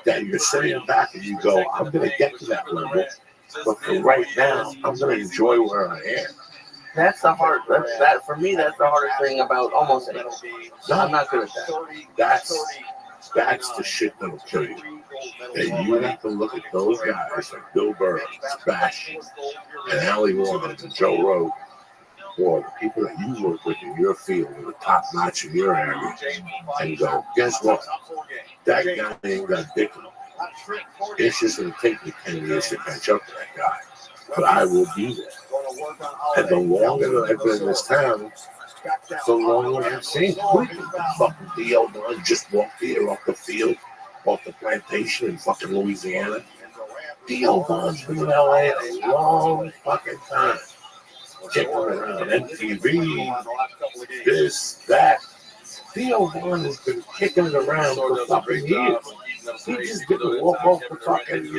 that you're sitting back and you go, I'm going to get to that level. But for right now, I'm going to enjoy where I am. That's the hard. For me, that's the hardest thing about almost anything. No, I'm not good at that. That's the shit that'll kill you. And you have to look at those guys like Bill Burr, Sebastian, and Ali Warren, and Joe Rogan, or the people that you work with in your field, in the top notch in your area, and go, guess what? That guy ain't got dick in him. It's just going to take me 10 years to catch up to that guy. But I will be there. And the longer that I've been in this town, the longer I've seen fucking D.O. Don just walked here off the field, off the plantation in fucking Louisiana. D.O. Don's been in L.A. a long fucking time. Kicking around MTV, this, that. D.O. Don has been kicking it around for fucking years. He just didn't walk off the fucking,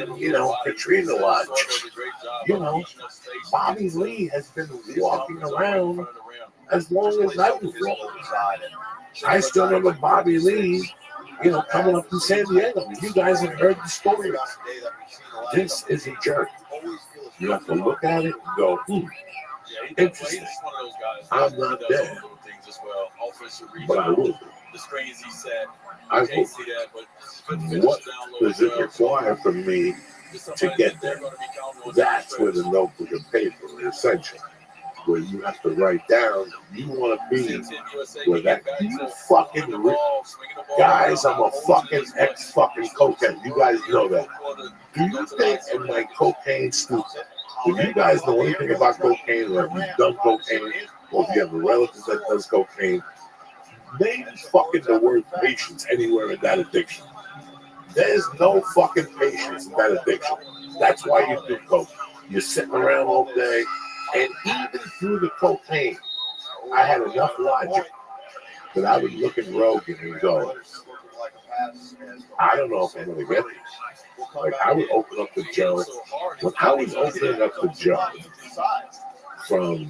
Katrina Lodge. Bobby Lee has been walking around as long as I was walking. I still remember Bobby Lee, coming up from San Diego. You guys have heard the story. This is a jerk. You have to look at it and go, interesting. I'm not there. But I will. I will. What does it require from me to get there? That's where the notebook and paper is essential. Where you have to write down, you want to be where that you fucking guys, I'm a fucking ex-fucking cocaine. You guys know that. Do you think in my cocaine stupid? If you guys know anything about cocaine, or if you've done cocaine, or if you have a relative that does cocaine, name fucking the word patience anywhere in that addiction. There's no fucking patience in that addiction. That's why you do coke. You're sitting around all day, and even through the cocaine, I had enough logic that I would look at Rogan and go, I don't know if I'm going to get this. Like, I would open up the Joe. When I was opening up the Joe from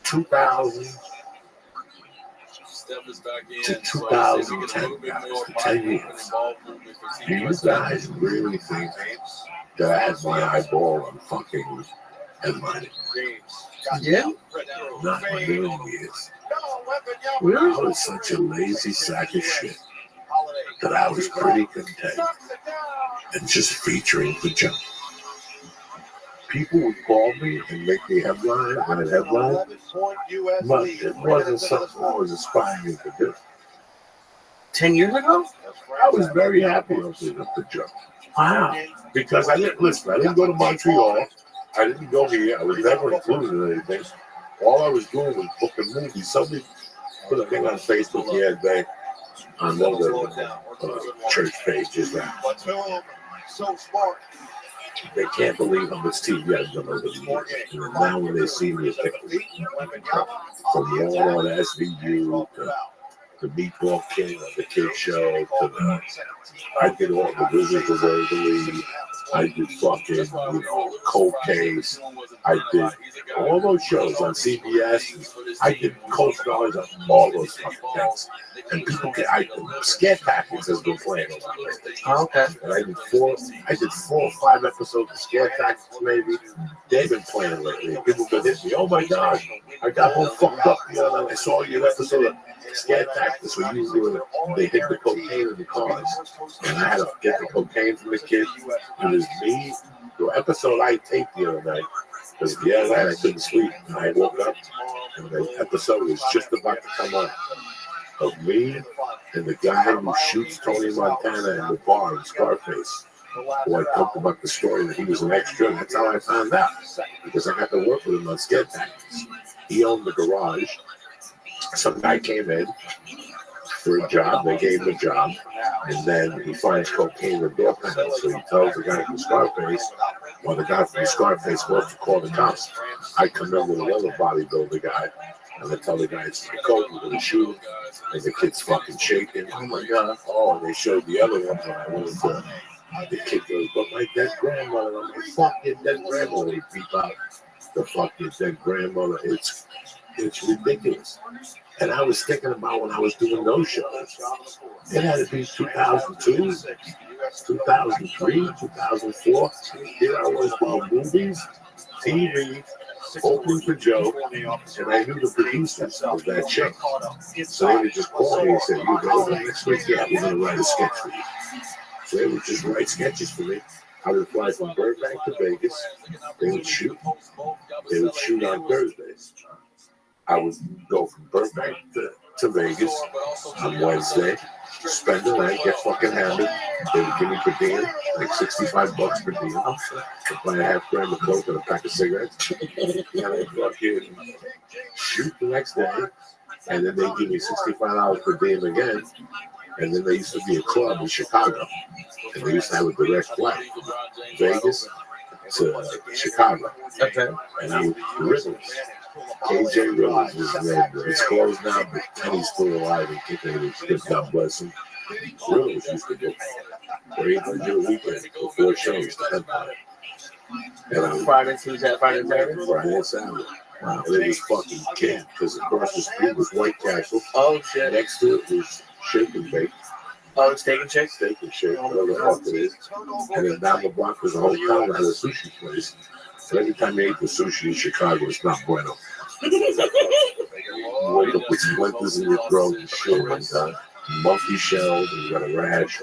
2000 to 2010, guys, to 10 years, do you guys really think that I had my eyeball on fucking headlining? Yeah. Not in a million years. Really? I was such a lazy sack of shit that I was pretty content and just featuring the jump. People would call me and make me headline on a headline, but it wasn't something I was aspiring to do. 10 years ago? I was very happy opening up the jump. Wow. Because I didn't go to Montreal. I didn't go here. I was never included in anything. All I was doing was booking movies. Somebody put a thing on Facebook the other day. I know the church page is that. They can't believe how much TV I've done over the years. And now when they see me, from Raw on SVU to the Meatball King on the Kid Show to the, I did all the Wizards of Waverly. I did fucking, Cold Case. I did all those shows on CBS. I did co-stars on all those fucking things. And people Scare Tactics has been playing a lot lately. Okay. And I did 4 or 5 episodes of Scare Tactics, maybe. They've been playing lately. People been hitting me, oh my God, I got all fucked up the other night. I saw your episode of Scare Tactics where you were, they hit the cocaine in the cars. And I had to get the cocaine from the kids. It was me. The episode I taped the other night, because the other night I couldn't sleep. And I woke up, and the episode was just about to come on. Of me and the guy who shoots Tony Montana in the bar in Scarface. Who I talked about the story that he was an extra. And that's how I found out. Because I got to work with him on Scare Tactics. He owned the garage. Some guy came in for a job. They gave him a job. And then he finds cocaine in the door panel. So he tells the guy from Scarface, well, the guy from Scarface wants to call the cops. I come in with another bodybuilder guy. And I tell the guy it's the coke, we're going to shoot him. And the kid's fucking shaking. Oh my God. Oh, and they showed the other one when I went to the kid goes, but my dead grandmother, I'm like, fucking dead grandmother. He beat out the fucking dead grandmother. It's ridiculous. And I was thinking about when I was doing those shows. It had to be 2002, 2003, 2004. Here I was doing movies, TV, opening for Joe, and I knew the producers of that chick. So they would just call me and say, "You go next week? Yeah, we're going to write a sketch for you." So they would just write sketches for me. I would fly from Burbank to Vegas. They would shoot. They would shoot on Thursdays. I would go from Burbank to Vegas on Wednesday, spend the night, get fucking hammered. They would give me per diem, like $65 per diem. I'd buy a half gram of coke and a pack of cigarettes. And I'd fucking shoot the next day. And then they'd give me $65 per diem again. And then there used to be a club in Chicago. And they used to have a direct flight from Vegas to Chicago. Okay. And I would Riddles. KJ Riddles was his name. It's closed now, but Kenny's still alive and kicking it. God bless him. Riddles used to go for 800 a weekend for 4 shows to Empire. And Friday and Tuesday, Friday and Saturday? Friday and Saturday. Wow. And it was fucking king because across the street was White Castle. Oh, shit. Next to it was Shake and Bake. Oh, it's Steak and Shake? Steak and Shake, whatever the fuck it is. And then down the block was a whole town that had a sushi place. So every time you ate the sushi in Chicago, it's not bueno. You wake up with splinters in your throat and shit, and monkey shells, and you got a rash.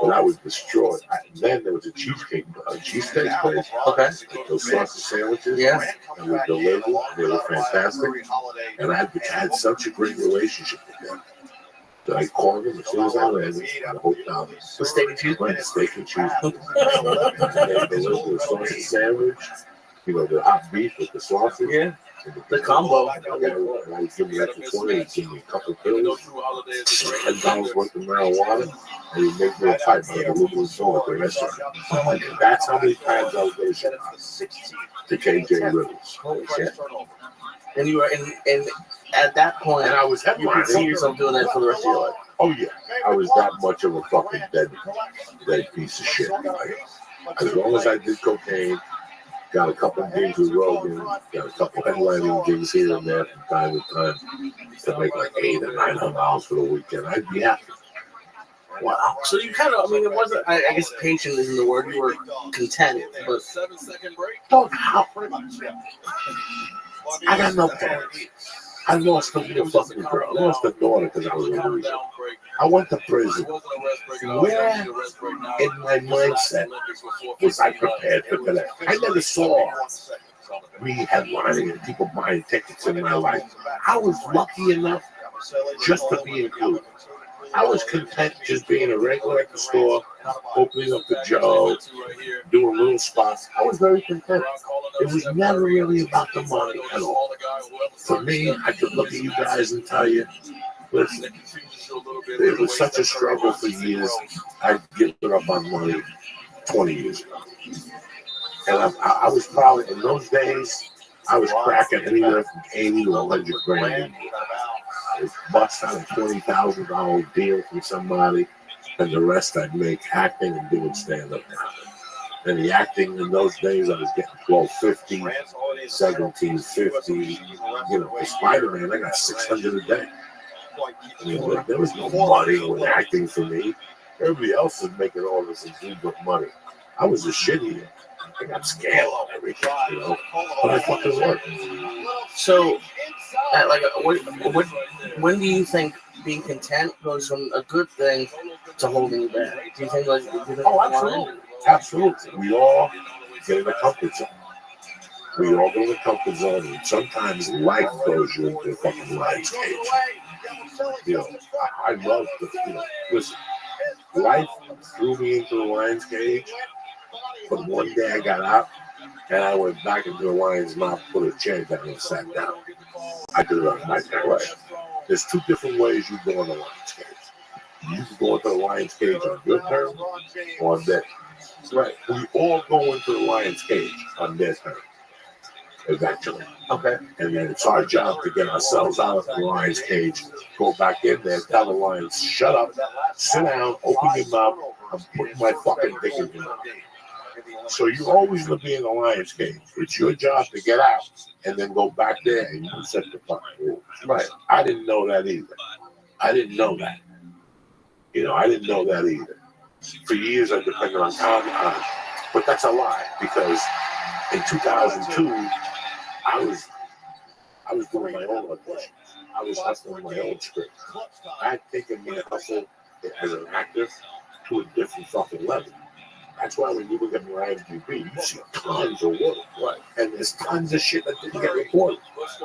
But I was destroyed. Then there was a cheesesteak place. Okay. Those sausage sandwiches. Yeah. And we delivered. They were fantastic. And I had such a great relationship with them. that I called them as soon as I landed in the hotel. The steak and cheese place? Steak and cheese. They delivered the sausage sandwich. You know, the hot beef with the sausage. Yeah. The combo. And I would give me extra 20 and give me a couple of pills, $10 worth of marijuana, and you make me a pipe of aluminum foil at the restaurant. That's how many times I was going to KJ Rivers. Holy shit. And you were in at that point, and I was you could see yourself doing that for the rest of your life. Oh yeah, I was that much of a fucking dead piece of shit. As long as I did cocaine, got a couple of gigs with Rogan, got a couple of headlining gigs here and there from time to time to make like $800 or $900 for the weekend. I'd be happy. Wow. So you kind of, I mean, it wasn't, I guess patient isn't the word, you were content, but. Don't help. I got no parents. I lost a fucking girl. I lost a daughter because I was a loser. I went to prison. Where in my mindset was I prepared for that? I never saw me headlining and people buying tickets in my life. I was lucky enough just to be included. I was content just being a regular at the store, opening up the Joe, doing little spots. I was very content. It was never really about the money at all. For me, I could look at you guys and tell you, listen, it was such a struggle for years. I'd given up on money 20 years ago. And I was probably, in those days, I was cracking anywhere from 80 to 100 grand. I bust out a $20,000 deal from somebody, and the rest I'd make acting and doing stand-up comedy. And the acting in those days, I was getting $12.50, $17.50. You know, for Spider-Man, I got $600 a day. You know, there was no money with acting for me. Everybody else was making all this illegal money. I was a shitty. I got scale on everything, you know. But I fucking worked. So, like, when do you think being content goes from a good thing to holding you back? Do you think, like, oh, absolutely. Absolutely. We all get in the comfort zone. We all go in the comfort zone, and sometimes life throws you into a fucking lion's cage. You know, I love the, you know, listen, life threw me into the lion's cage, but one day I got out, and I went back into the lion's mouth, put a chair down, and sat down. I did it on my way. There's two different ways you go in the lion's cage. You can go into the lion's cage on your terms or on their terms. Right. We all go into the lion's cage on their terms. Eventually. Okay. And then it's our job to get ourselves out of the lion's cage, go back in there, tell the lions, shut up, sit down, open your mouth, I'm putting my fucking dick in your mouth. So you're always going to be in the lion's cage. It's your job to get out and then go back there and you set the fucking rules. Right. I didn't know that either. I didn't know that. You know, I didn't know that either. For years I depended on comedy, but that's a lie because in 2002, I was doing my own auditions. I was hustling my own script. I had taken my hustle as an actor to a different fucking level. That's why when you look at my IMDb, you see tons of work. Right? And there's tons of shit that didn't get recorded.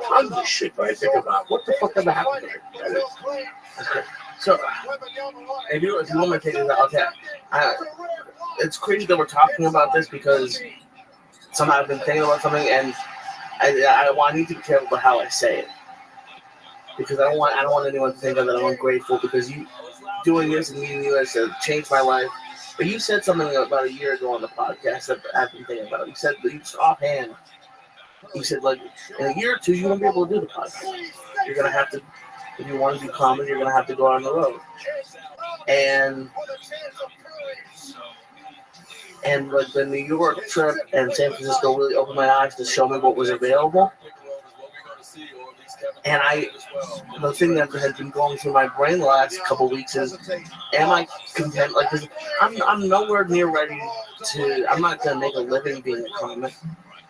Tons of shit that I think about. What the fuck ever happened to me? So, if you want me to take it, okay. It's crazy that we're talking about this because somehow I've been thinking about something, and I need to be careful about how I say it because I don't want anyone to think that I'm ungrateful because you doing this and meeting you has changed my life. But you said something about a year ago on the podcast that I've been thinking about. You said that you just offhand. You said like in a year or two you won't be able to do the podcast. You're gonna have to, if you want to do comedy, you're gonna have to go on the road. And like the New York trip and San Francisco really opened my eyes to show me what was available. And the thing that has been going through my brain the last couple of weeks is, am I content? Like, cause I'm nowhere near ready to. I'm not gonna make a living being a comic.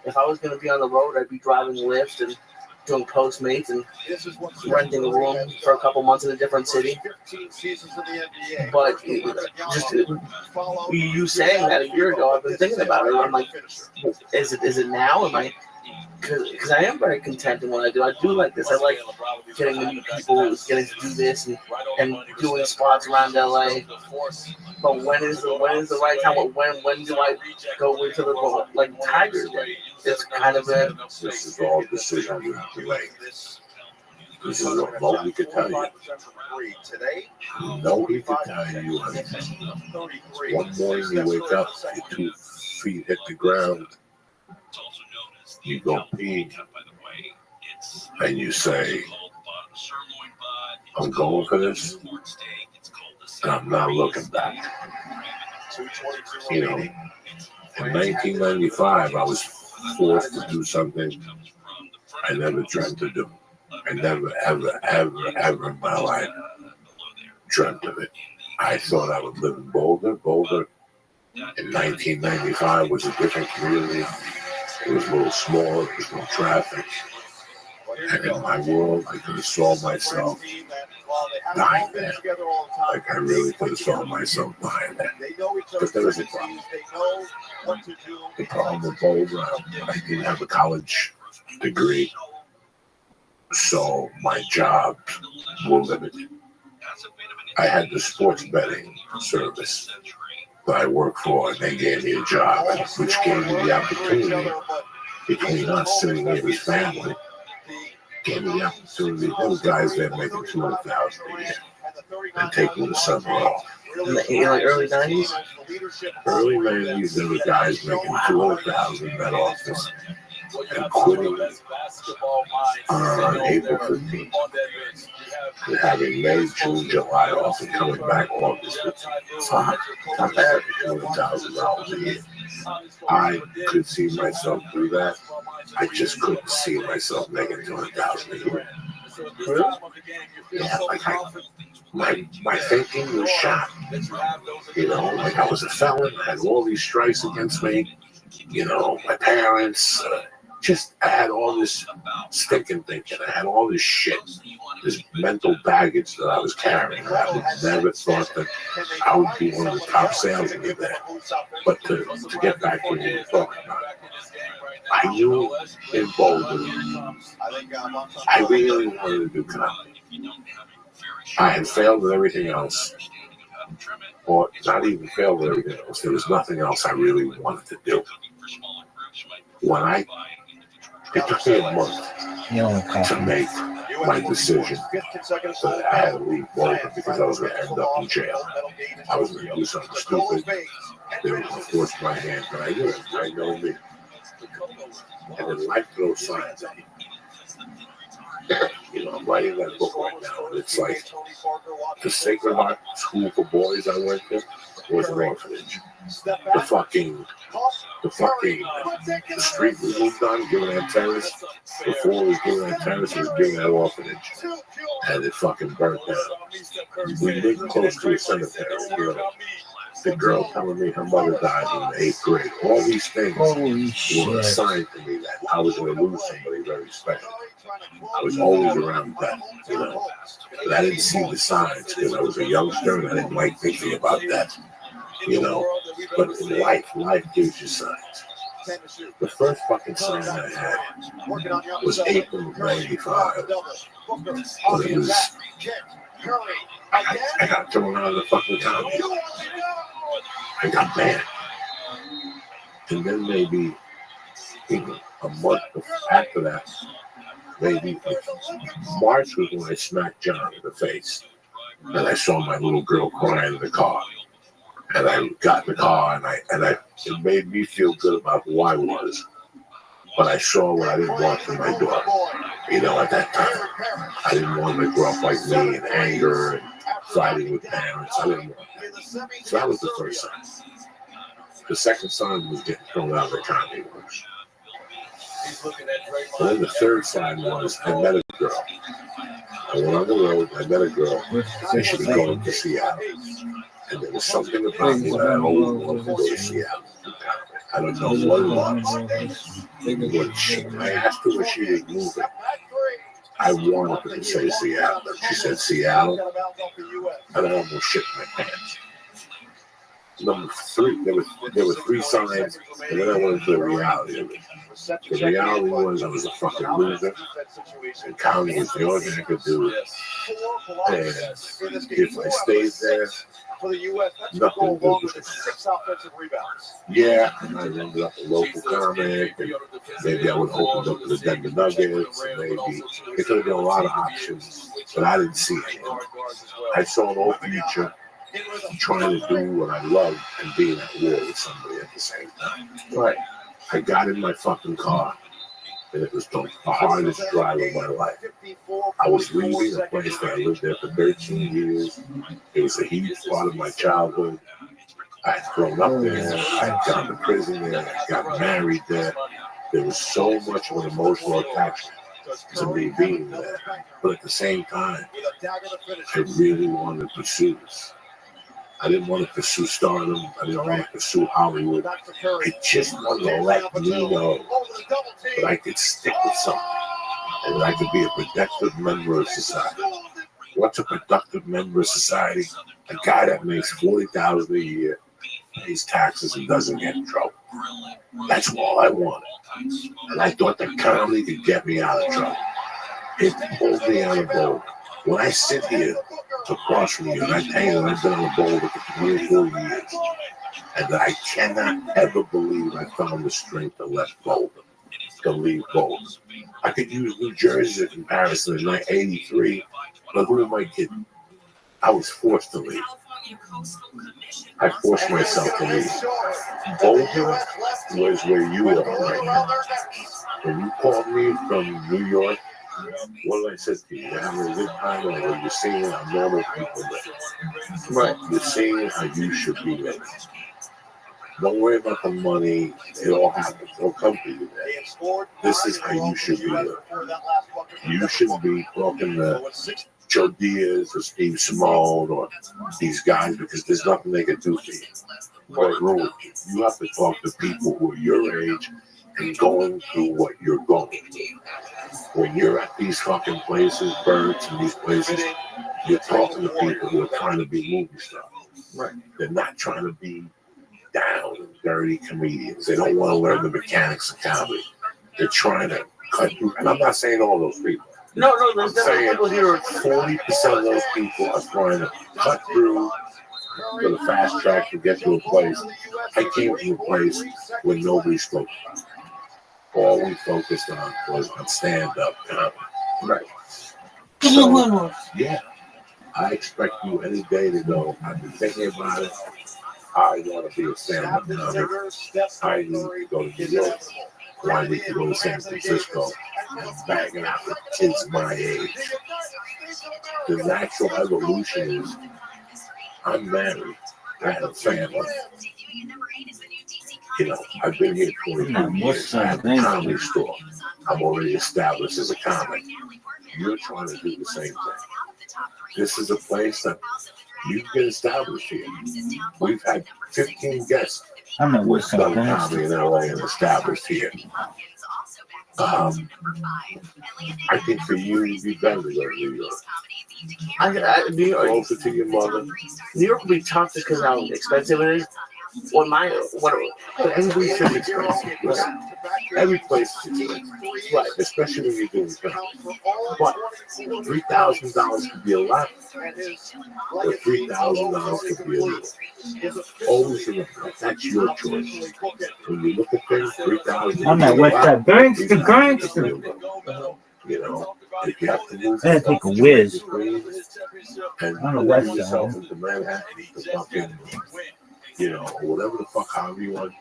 If I was gonna be on the road, I'd be driving Lyft and doing Postmates and renting a room for a couple months in a different city. But just you saying that a year ago, I've been thinking about it. And I'm like, is it now? Am I? Because I am very content in what I do. I do like this. I like getting to meet people, getting to do this, and doing spots around LA. But when is the right time? When do I go into the like Tiger? It's kind of a. This is all decisions you have to make. This is what nobody can tell you. Nobody can tell you anything. One morning you wake up, your 2 feet hit the ground. You go pee, and you say, I'm going for this, and I'm not looking back. You know, in 1995, I was forced to do something I never dreamt to do. I never, ever, ever, ever in my life dreamt of it. I thought I would live in Boulder. Boulder in 1995 was a different community. It was a little smaller, there was no traffic. And in my world, I could have saw myself dying there. Like I really could have saw myself dying there. But there was a problem. The problem with Boulder, I didn't have a college degree. So my jobs were limited. I had the sports betting service that I worked for, and they gave me a job, which gave me the opportunity, between us sitting with his family, gave me the opportunity. Those guys there making $200,000 a year and taking the summer off. In the early 90s? Early 90s, there were guys making $200,000 in that office and quitting on April 15th. And having May, June, July off and coming back August. Fine. Not bad. $200,000 a year. I could see myself do that. I just couldn't see myself making $200,000 a year. Really? Yeah, like my thinking was shot. You know, like I was a felon, I had all these strikes against me. You know, my parents, I had all this stinking thinking. I had all this shit, this mental baggage that I was carrying. I would never thought that I would be one of the top salesmen there. But to get back to what you were talking about, I knew in Boulder, I really wanted to do comedy. I had failed at everything else, or not even failed at everything else. There was nothing else I really wanted to do. It took me a month to make my decision that I had to leave Boulder because I was going to end up in jail. I was going to do something stupid. They were going to force my hand, but I knew it. I know me. And then life throws signs at you. You know, I'm writing that book right now, and it's like the Sacred Heart School for Boys I went to was an orphanage. The street we moved on, Gillian Terrace, before it was Gillian Terrace, it was Gillian Orphanage. And it fucking burnt down. We lived close to a cemetery, you know. the girl telling me her mother died in the 8th grade. All these things Holy were a shit. sign to me that I was going to lose somebody very special. I was always around death, you know. But I didn't see the signs because I was a youngster and I didn't like thinking about death, you know. But in life gives you signs. The first fucking sign I had was April of '95. When it was, I got thrown out of the fucking comedy. I got banned. And then maybe a month after that, maybe March was when I smacked John in the face. And I saw my little girl crying in the car. And I got in the car and it made me feel good about who I was. But I saw what I didn't want from my daughter. You know, at that time, I didn't want her to grow up like me in anger and fighting with parents. I didn't want that. So that was the first sign. The second sign was getting thrown out of the comedy works. And then the third sign was I met a girl. I went on the road, I met a girl, and she was going to Seattle. And there was something about me that I always wanted to go to Seattle. I don't know what it was. I asked her when she was moving. I wanted her to say Seattle. She said Seattle, and I almost shit my pants. Number three, there were three signs, and then I went into the reality of it. The reality was I was a fucking loser, and comedy was the only thing I could do. And if I stayed there, nothing good was going to happen. Yeah, I might have ended up a local comic, and maybe I would have opened up to the Denver Nuggets, and maybe there could have been a lot of options, but I didn't see it. I saw no future trying to do what I love and being at war with somebody at the same time. Right. I got in my fucking car, and it was the hardest drive of my life. I was leaving a place that I lived there for 13 years. It was a huge part of my childhood. I had grown up there. I had gone to prison there. I got married there. There was so much of an emotional attachment to me being there. But at the same time, I really wanted to pursue this. I didn't want to pursue stardom. I didn't want to pursue Hollywood. I just wanted to let me know that I could stick with something and that I could be a productive member of society. What's a productive member of society? A guy that makes $40,000 a year, pays taxes, and doesn't get in trouble. That's all I wanted. And I thought that comedy could get me out of trouble. It pulled me out of bowl. When I sit here across from you and I tell you that I've been on a bowl for 24 years and that I cannot ever believe I found the strength to let Boulder, to leave Boulder. I could use New Jersey as a comparison in 1983, but who am I kidding? I was forced to leave. I forced myself to leave. Boulder was where you are right now. When you called me from New York, what did I say to you? You're having a good time, or you're seeing how normal people live. Right. You're seeing how you should be living. Don't worry about the money. It all happens. It'll come to you. This is how you should be living. You shouldn't be talking to Joe Diaz or Steve Simone or these guys because there's nothing they can do for you. But you have to talk to people who are your age and going through what you're going through. When you're at these fucking places, Birds and these places, you're talking to people who are trying to be movie stars. Right. They're not trying to be down and dirty comedians. They don't want to learn the mechanics of comedy. They're trying to cut through. And I'm not saying all those people. No, there's definitely people here. 40% of those people are trying to cut through for the fast track to get to a place. I came from a place where nobody spoke about it. All we focused on was on stand-up comedy. Right. So, yeah, I expect you any day to go, I've been thinking about it. I want to be a stand-up comic. I need to go to New York. I need to go to San Francisco and bang it out with kids my age. The natural evolution is I'm married. I have a family. You know, I've been here 22 years. I have a comedy store. I'm already established as a comic. You're trying to do the same thing. This is a place that You get established here. We've had 15 guests I'm not who with studied something. comedy in LA and established here. I think for you, you'd be better to go to New York. New York, Closer to your mother. New York would be tough just because how expensive it is. What Every city's expensive. Listen, every place is expensive. Right, especially when you're doing comedy. But $3,000 could be a lot, or $3,000 could be a little. Always remember, that's your choice. When you look at things, $3,000. I'm not with that. Gangster. You know, if you have to move, I gotta take a whiz. and On the west move yourself side. into Manhattan, to fucking, you know, whatever the fuck, however you want.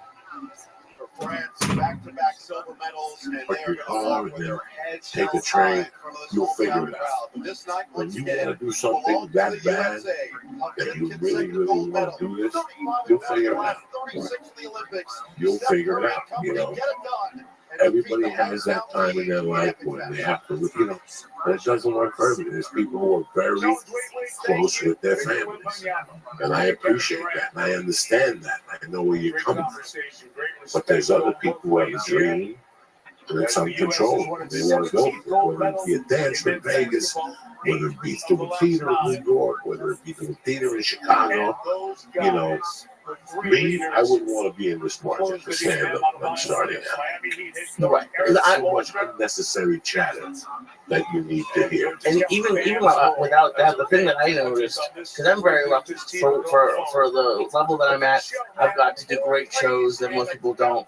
For France, back-to-back silver medals, and But they are you going to are walk with there. their heads Take a held train, high in front of the you'll figure sold-out it out. crowd. But this night, When once you again, want to do something belongs that to the bad, USA. that you Fifth really, consecutive really gold want medal. to do this, 35 you'll in figure it the out. last 36 in the Olympics. You'll Steph figure it Curry out, and company you know. get it done. Everybody has that time in their life when they have to, you know, but it doesn't work for everybody. There's people who are very close with their families, and I appreciate that, and I understand that. I know where you're coming from. But there's other people who have a dream, and it's uncontrollable. They want to go for it, whether it be a dance in Vegas, whether it be doing theater in New York, whether it be doing theater in Chicago, you know. Me, I wouldn't want to be in this market for stand-up when I'm starting out. Right. There's so much unnecessary chatter that you need to hear. And even without that, the thing that I noticed, because I'm very lucky for the level that I'm at, I've got to do great shows that most people don't.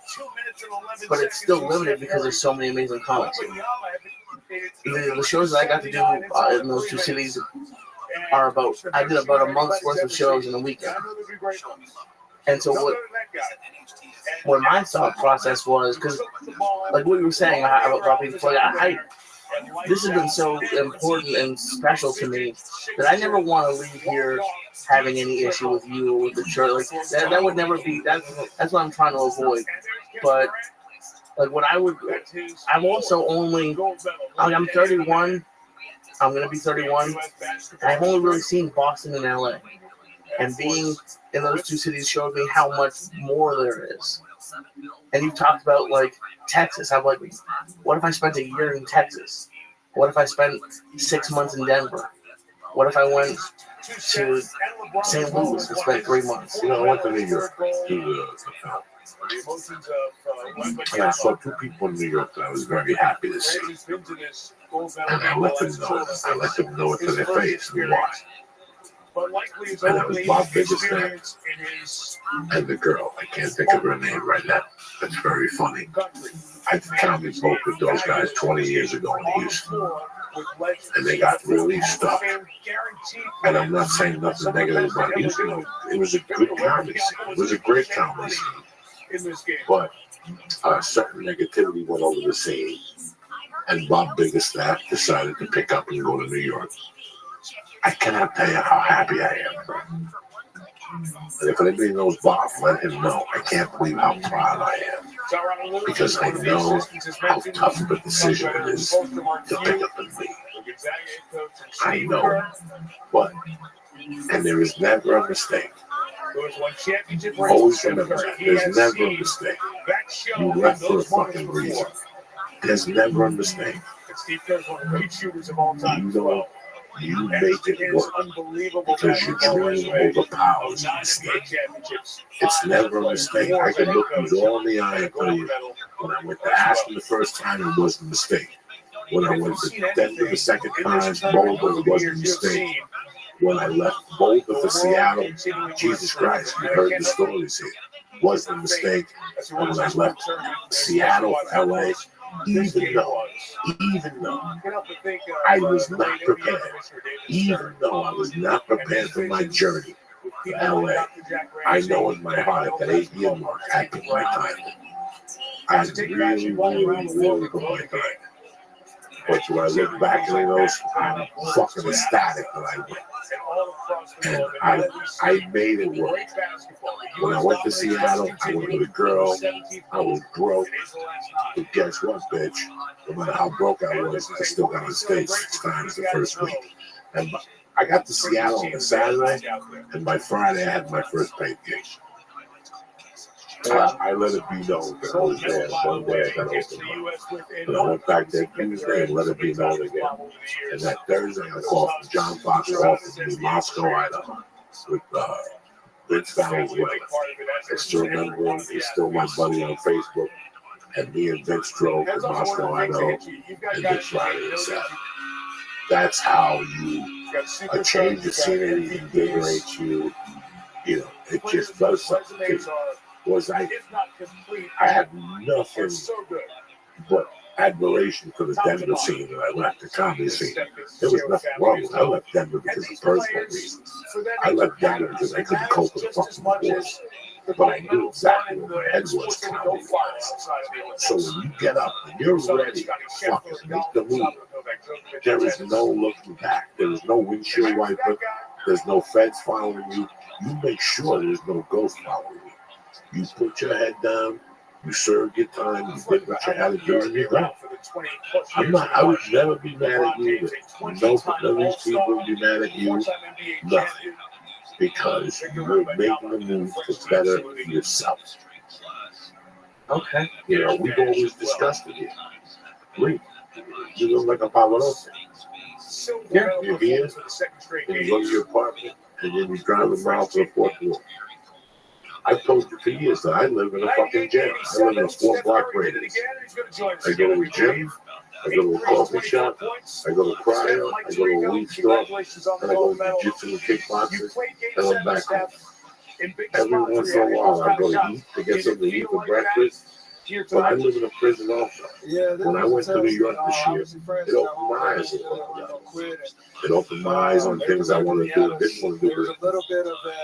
But it's still limited because there's so many amazing comics. The shows that I got to do in those two cities are I did about a month's worth of shows in a weekend. And so what my thought process was, because like what you were saying about Robbie before, this has been so important and special to me that I never want to leave here having any issue with you or with the church. Like that would never be. That's what I'm trying to avoid. But like I'm also only. I'm 31. I'm gonna be 31. I've only really seen Boston and LA, and being in those two cities showed me how much more there is. And you talked about like Texas. I'm like, what if I spent a year in Texas? What if I spent 6 months in Denver? What if I went to St. Louis and spent 3 months? You know, I went to New York to do the film. And I saw two people in New York that I was very happy to see. And I let them know. I let them know it to their face. We watched. And it was Bob Biggerstaff and the girl. I can't think of her name right now. It's very funny. I counted both of those guys 20 years ago in Houston. And they got really stuck. And I'm not saying nothing negative about Houston. It was a good comedy scene. It was a great comedy scene. But certain negativity went over the scene. And Bob Biggerstaff decided to pick up and go to New York. I cannot tell you how happy I am. And if anybody knows Bob, let him know. I can't believe how proud I am. Because I know how tough of a decision it is to pick up and leave. I know. But, and there is never a mistake. Always remember that. There's never a mistake. You left for a fucking reason. There's never a mistake. You make it work because your dream overpowers the mistake. It's never a mistake. I can look you all in the eye and tell you, when I went to Aspen the first time, it wasn't a mistake. When I went to Denver the second time, Boulder, it wasn't a mistake. When I left Boulder for Seattle, Jesus Christ, you heard the stories here. Wasn't a mistake. And when I left Seattle for LA, even though I was not prepared, even though I was not prepared for my journey to LA, I know in my heart at that 8-year mark, I put my time in. I really put my time in. But when I look back and I know I'm fucking ecstatic when I went. And I made it work. When I went to Seattle, I went with a girl. I was broke. But guess what, bitch? No matter how broke I was, I still got on stage 6 times the first week. And I got to Seattle on a Saturday, and by Friday I had my first paid gig. I let it be known that I was there. One day I got open. And I went back there Tuesday and let it be known again. And that Thursday I called from John Fox offered me Moscow, Idaho, with Vince Valenzuela. I still remember him. He's still my buddy on Facebook. And me and Vince drove to Moscow, Idaho, and did Friday and Saturday. That's how a change of scenery invigorates you. You know, it just does something to you. I had nothing but admiration for the Denver scene that I left, the comedy scene. There was nothing wrong with it. I left Denver because of personal reasons. I left Denver because I couldn't cope with the fucking wars. But I knew exactly what my head was comedy-wise. So when you get up and you're ready to fucking make the move, there is no looking back. There is no windshield wiper. There's no feds following you. You make sure there's no ghost following you. You put your head down. You served your time. You did what you had to do, and you're gone. I would never be mad at you. None of these people would be mad at you. Nothing. Because you're making a move to better yourself. Okay. You know, we've always discussed it here. You look like a Pavarotti. Yeah, you're here, and you go to your apartment, and then you drive a mile to the fourth wall. I've told you for years that I live in a fucking gym. I live in a 4-block radius. I go to a gym, I go to a coffee shop, I go to cryo, I go to a weed store, and I go to jiu-jitsu and kickboxing, and I'm back home. Every once in a while I go to eat to get something to eat for breakfast. But I live in a prison also. When I went to New York this year, it opened my eyes. It opened my eyes on things I wanted to do and didn't want to do.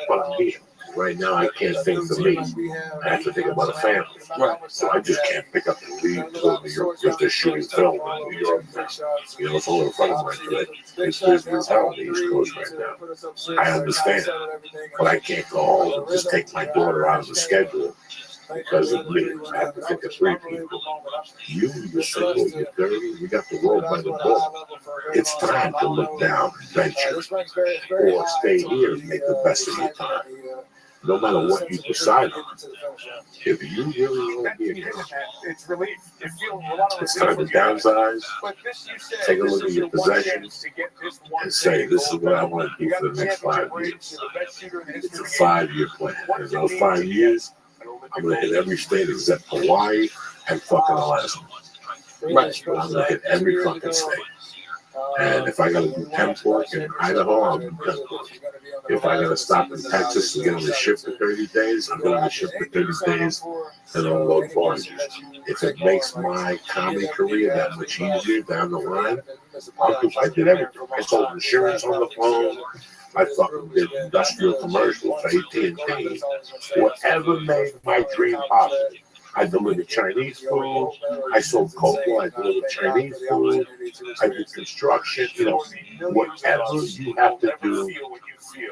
But I'm here. Right now, I can't think for me. I have to think about a family. Right. So I just can't pick up and leave to go to New York because they're shooting film in New York now. You know, it's all in front of my today. It's business hell on the East Coast right now. I understand. But I can't go home and just take my daughter out of the schedule because of me. I have to think of 3 people. You're single, you're 30, we got the world by the ball. It's time to look down and venture or stay here and make the best of your time. No matter what you decide on, if you really want to be a coach, it's time to downsize, take a look at your possessions, and say, this is what I want to do for the next 5 years. It's a 5-year plan. In those 5 years, I'm going to hit every state except Hawaii and fucking Alaska. Right. But I'm going to hit every fucking state. And if I got to do 10 pork in Idaho, I'll do 10 pork. If I got to stop in Texas and get on the ship for 30 days, I'm going to ship for 30 days and unload barges. If it makes my comedy career that much easier down the line, I did everything. I sold insurance on the phone. I fucking did industrial commercials for AT&T. Whatever made my dream possible. I delivered Chinese food. I sold cocoa. I delivered Chinese food. I did construction. You know, whatever you have to do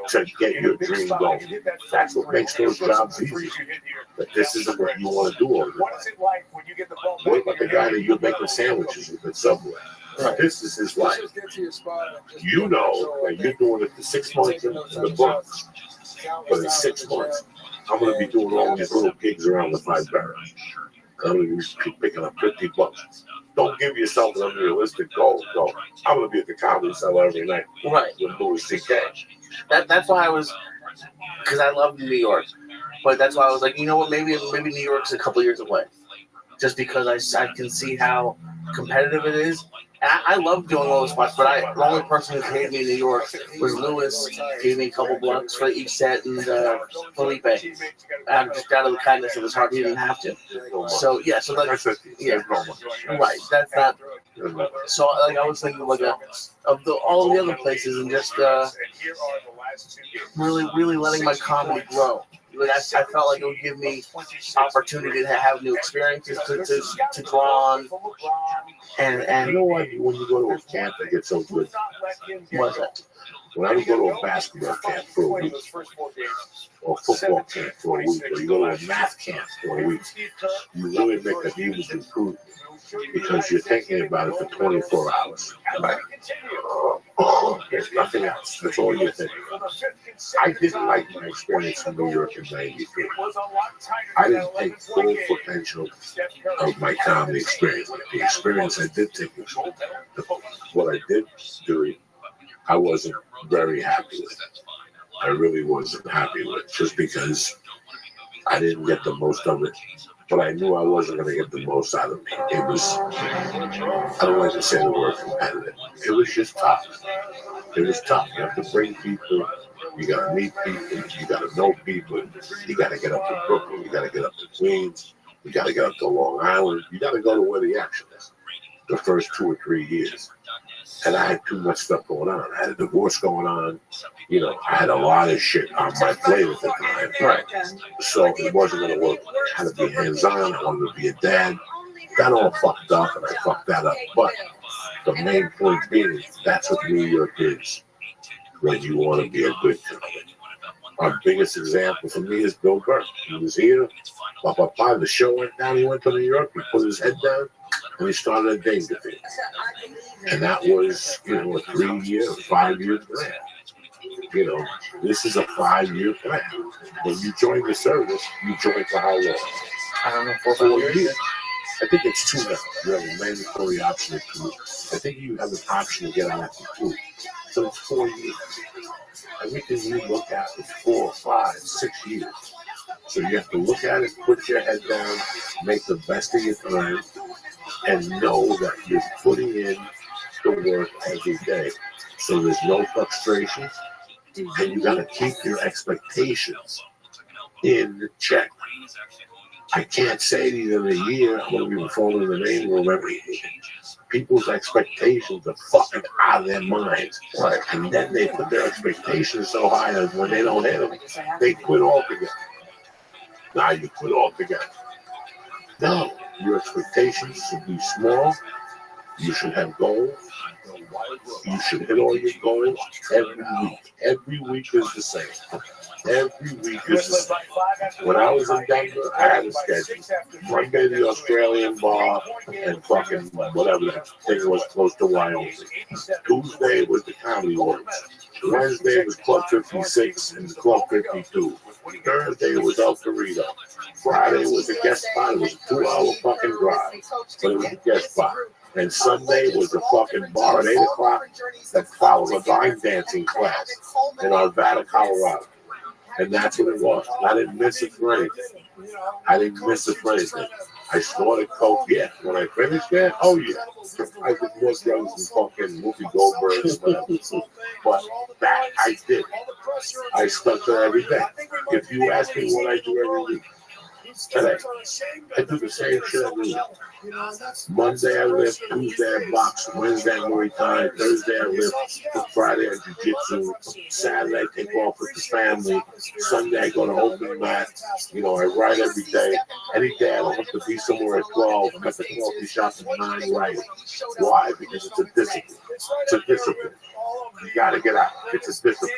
to get your dream going. That's what makes those jobs easy. But this isn't what you want to do all the time. What about the guy that you're making sandwiches with at Subway? Right. This is his life. You know that you're doing it for 6 months in the Bronx. But in 6 months, I'm going to be doing all these little gigs around the 5 boroughs. I'm going to be picking up $50. Don't give yourself an unrealistic goal. No, I'm going to be at the Comedy Cellar every night. Right. With Louis C.K. That's why I was, because I love New York. But that's why I was like, you know what, maybe New York's a couple years away. Just because I can see how competitive it is. And I love doing all the spots, but the only person who paid me in New York was Lewis. Gave me a couple bucks for each set, and Felipe. Just out of the kindness of his heart, he didn't have to. So yeah, so like, yeah, right. That's not. So like I was thinking like all the other places and just really letting my comedy grow. Like I felt like it would give me opportunity to have new experiences to draw on. And you know what? When you go to a camp, it gets so good. What's that? When I would go to a basketball camp for a week, or football camp for a week, or you go to a math camp for a week, you really make a huge improvement because you're thinking about it for 24 hours. Right? There's nothing else. That's all you're thinking. I didn't like my experience in New York in '93. I didn't take full potential of my comedy experience. The experience I did take was what I did do. I wasn't very happy with. I really wasn't happy with, just because I didn't get the most of it. But I knew I wasn't going to get the most out of me. It was, I don't like to say the word competitive. It was just tough. It was tough. You have to bring people. You got to meet people. You got to know people. You got to get up to Brooklyn. You got to get up to Queens. You got to get up to Long Island. You got to go to where the action is. The first 2 or 3 years. And I had too much stuff going on. I had a divorce going on. You know, I had a lot of shit on my plate at the time. Right. So it wasn't going to work. I had to be hands-on. I wanted to be a dad. That all fucked up, and I fucked that up. But the main point being, that's what New York is when you want to be a good comic. Our biggest example for me is Bill Burr. He was here. The show went down. He went to New York. He put his head down. And he started a danger thing. And that was, you know, a 3-year, 5-year plan. You know, this is a 5-year plan. When you join the service, you join for how long? I don't know, 4 years. I think it's 2 now. You have a mandatory option of 2. I think you have an option to get out after 2. So it's 4 years. Everything you look at is 4, 5, 6 years. So you have to look at it, put your head down, make the best of your time, and know that you're putting in the work every day. So there's no frustration, and you got to keep your expectations in check. I can't say to you in a year, I'm going to be on the phone in the main room every year. People's expectations are fucking out of their minds. Right. And then they put their expectations so high that when they don't hit them, they quit altogether. Now you quit altogether. No, your expectations should be small. You should have goals. You should hit all your goals every week. Every week is the same. Every week is the same. When I was in Denver, I had a schedule. Monday, the Australian bar, and fucking whatever that thing was close to Wyoming. Tuesday was the Comedy Works. Wednesday was Club 56 and Club 52. Thursday was El Torito. Friday was a guest spot. It was a 2-hour fucking drive, but it was a guest spot. And Sunday was a fucking bar at 8 o'clock that followed a line dancing class in Arvada, Colorado. And that's what it was. I didn't miss it for anything. I didn't miss it for anything. I snorted coke, yeah. When I finished that, oh yeah. I did more drugs than fucking Whoopi Goldberg and whatever. But that I did. I stuck to it every day. If you ask me what I do every week, today, I do the same shit every week. Monday I lift, Tuesday I box, Wednesday I Muay Thai, Thursday I lift, Friday I jiu-jitsu, Saturday I take off with the family, Sunday I go to open mat, you know, I write every day. Any day I don't have to be somewhere at 12, I'm at the coffee shop at 9 writing. Why? Because it's a discipline. It's a discipline. You gotta get out. It's a discipline.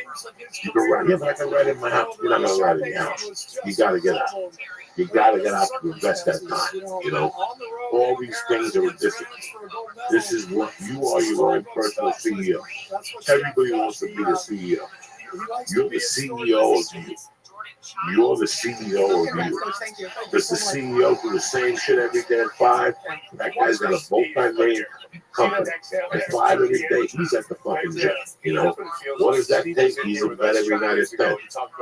You can write, yeah, but I can write in my house. You're not gonna write in your house. You gotta get out. You gotta get out to invest that time. You know, all these things are a discipline. This is what you are. Your own personal CEO. Everybody wants to be the CEO. You're the CEO of you. You're the CEO of you. Does the CEO do the same shit every day at 5? That guy's got a multi-million company. At 5 every day, he's at the fucking gym. You know, what does that take? He's in bed every night at 10.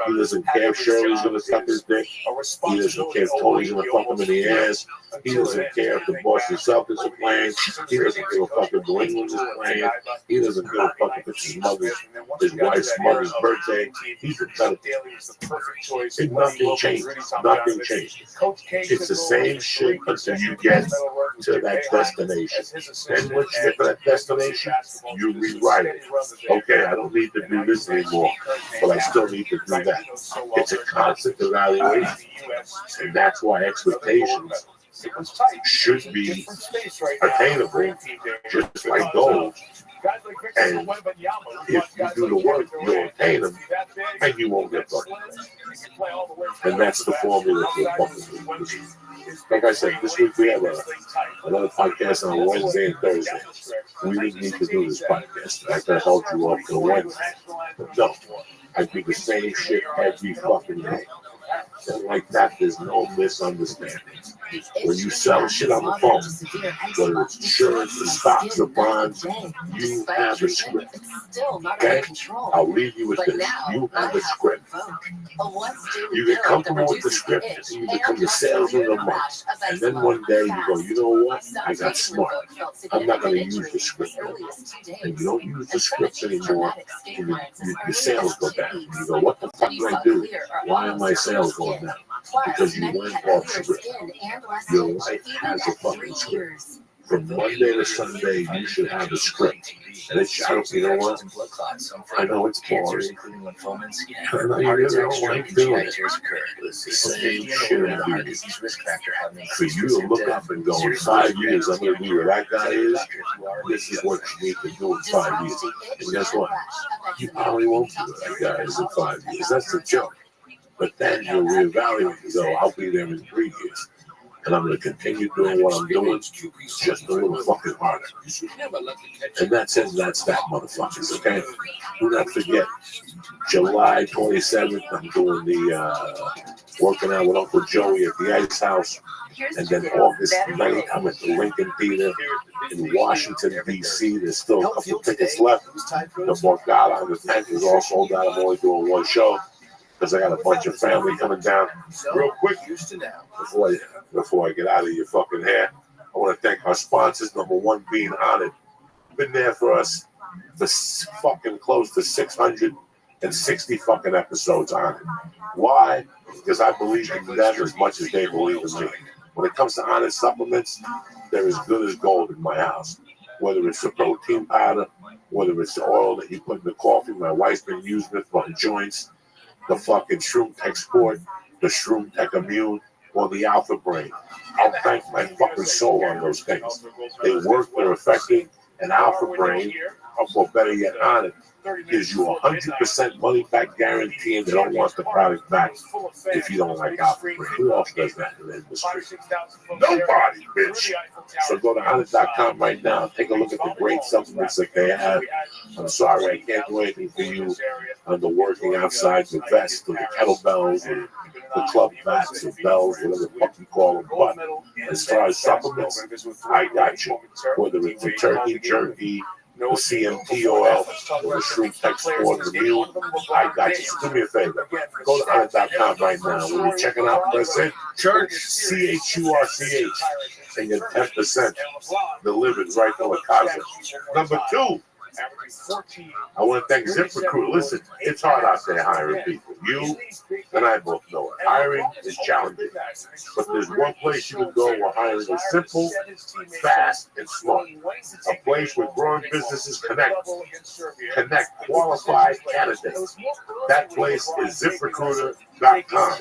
He doesn't care if Shirley's going to suck his dick. He doesn't care if Tony's going to fuck him in the ass. He doesn't care if the Boston Celtics are playing. He doesn't give a fuck if New England is playing. He doesn't give a fuck if it's his wife's mother's birthday. He's a better. And nothing changed. Nothing changed. It's the same shit until you get to that destination. Then once you get to that destination, you rewrite it. Okay, I don't need to do this anymore, but I still need to do that. It's a constant evaluation. And that's why expectations should be attainable, just like goals. And if you do the work, you'll obtain them, and you won't get fucked. And that's the formula for fucking. Like I said, this week we have another podcast on Wednesday and Thursday. We didn't need to do this podcast. I could have held you up for Wednesday. But no, I do the same shit every fucking day. And like that, there's no misunderstanding. When you sell shit on the phone, whether it's insurance, or stocks, or bonds, you have a script. Okay? I'll leave you with this. You have a script. You get comfortable with the script, and you become the salesman of the month. And then one day you go, you know what? I got smart. I'm not going to use the script anymore. And you don't use the script anymore, and your sales go down. And you go, what the fuck did I do? Why are my sales going down? Because you went off script. Your life has a fucking script. From Monday to Sunday, you should have a script. And it's, I don't, you know what? I know it's boring. And I really don't like doing it. It's the same shit every week. For you to look up and go, in 5 years, I'm going to be where that guy is. This is what you need to do in 5 years. And guess what? You probably won't be where that guy is in 5 years. That's the joke. But then you'll reevaluate and go, I'll be there in 3 years. And I'm going to continue doing what I'm doing, just a little fucking harder. And that's it. That's that, motherfuckers, okay? Do not forget, July 27th, I'm doing the working out with Uncle Joey at the Ice House. And then August 9th, I'm at the Lincoln Theater in Washington, D.C. There's still a couple tickets left. The Borgata on the 10th is all sold out. I'm only doing one show, because I got a bunch of family coming down. Real quick, before I get out of your fucking hair, I want to thank our sponsors. Number one being Honored. Been there for us for fucking close to 660 fucking episodes on it. Why? Because I believe in them as much as they believe in me. When it comes to Honored supplements, they're as good as gold in my house. Whether it's the protein powder, whether it's the oil that you put in the coffee, my wife's been using it for her joints, the fucking Shroom Tech Sport, the Shroom Tech Immune, or the Alpha Brain. I'll thank my fucking soul on those things. They work, they're effective, and Alpha Brain, or better yet, Honored, gives you 100% money back guarantee, and they don't want the product back if you don't like Alpha Brain. Who else does that in the industry? Nobody, bitch. So go to Honored.com right now. Take a look at the great supplements that they have. I'm sorry, I can't do anything for you on the working outside, the vest, or the kettlebells, or the club bats, or bells, whatever the fuck you call them. But as far as supplements, I got you. Whether it's the turkey jerky, the CMT oil, or the Shroom Tech Sport, the meal, I got you. So do me a favor. Go to Honored.com right now. When you're checking out, press in Church, CHURCH, and get 10% delivered right to the casa. Number two, I want to thank ZipRecruiter. Listen, it's hard out there hiring people. You and I both know it. Hiring is challenging. But there's one place you can go where hiring is simple, fast, and smart. A place where growing businesses connect qualified candidates. That place is ZipRecruiter.com.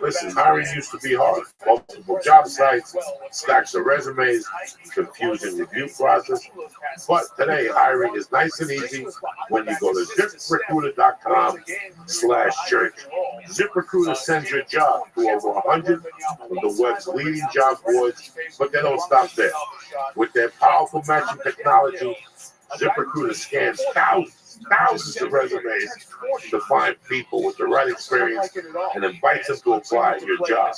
Listen, hiring used to be hard. Multiple job sites, stacks of resumes, confusing review process. But today, hiring is nice and easy when you go to ZipRecruiter.com/church. ZipRecruiter sends your job to over 100 of the web's leading job boards, but they don't stop there. With their powerful matching technology, ZipRecruiter scans thousands of resumes to find people with the right experience and invites them to apply at your job.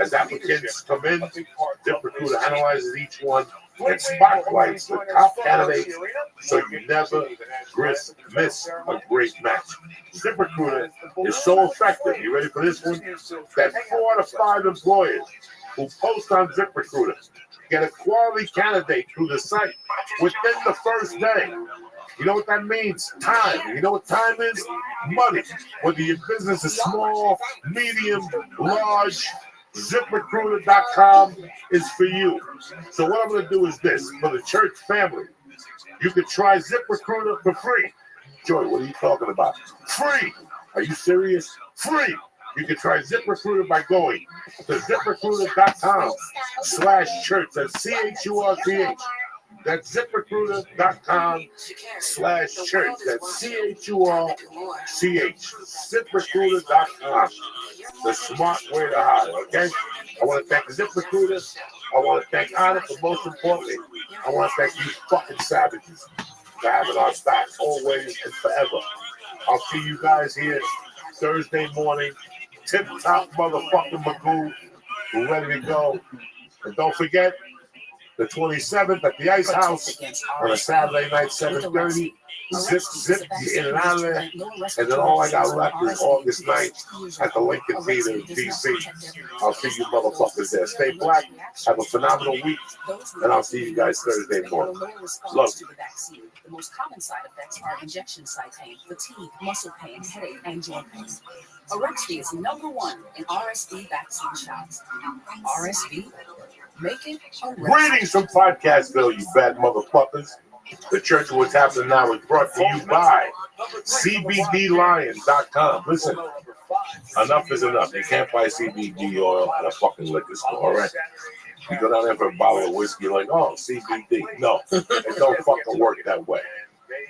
As applicants come in, ZipRecruiter analyzes each one and spotlights the top candidates so you never miss a great match. ZipRecruiter is so effective, you ready for this one? That 4 to 5 employers who post on ZipRecruiter get a quality candidate through the site within the first day. You know what that means? Time. You know what time is? Money. Whether your business is small, medium, large, ZipRecruiter.com is for you. So what I'm going to do is this. For the church family, you can try ZipRecruiter for free. Joy, what are you talking about? Free. Are you serious? Free. You can try ZipRecruiter by going to ZipRecruiter.com/church. That's CHURCH. That's ZipRecruiter.com/church. That's CHURCH. ZipRecruiter.com. The smart way to hire, okay? I want to thank ZipRecruiter. I want to thank Honor, but most importantly, I want to thank you fucking savages for having our backs always and forever. I'll see you guys here Thursday morning. Tip top motherfucking Magoo. We're ready to go. And don't forget, the 27th at the Ice House on a Saturday night, 7:30. Zip, get in and out of there. And then all I got left is August 9th at the Lincoln Theater in D.C. I'll see you motherfuckers there. Stay black. Have a phenomenal week. And I'll see you guys Thursday morning. Love you. The most common side effects are injection site pain, fatigue, muscle pain, headache, and joint pain. Arexvy is #1 in RSV vaccine shots. RSV, make it a Greetings from Podcastville, you bad motherfuckers. The Church of What's Happening Now is brought to you by CBDLion.com. Listen, enough is enough. You can't buy CBD oil at a fucking liquor store, all right? You go down there for a bottle of whiskey, like, oh, CBD. No, it don't fucking work that way.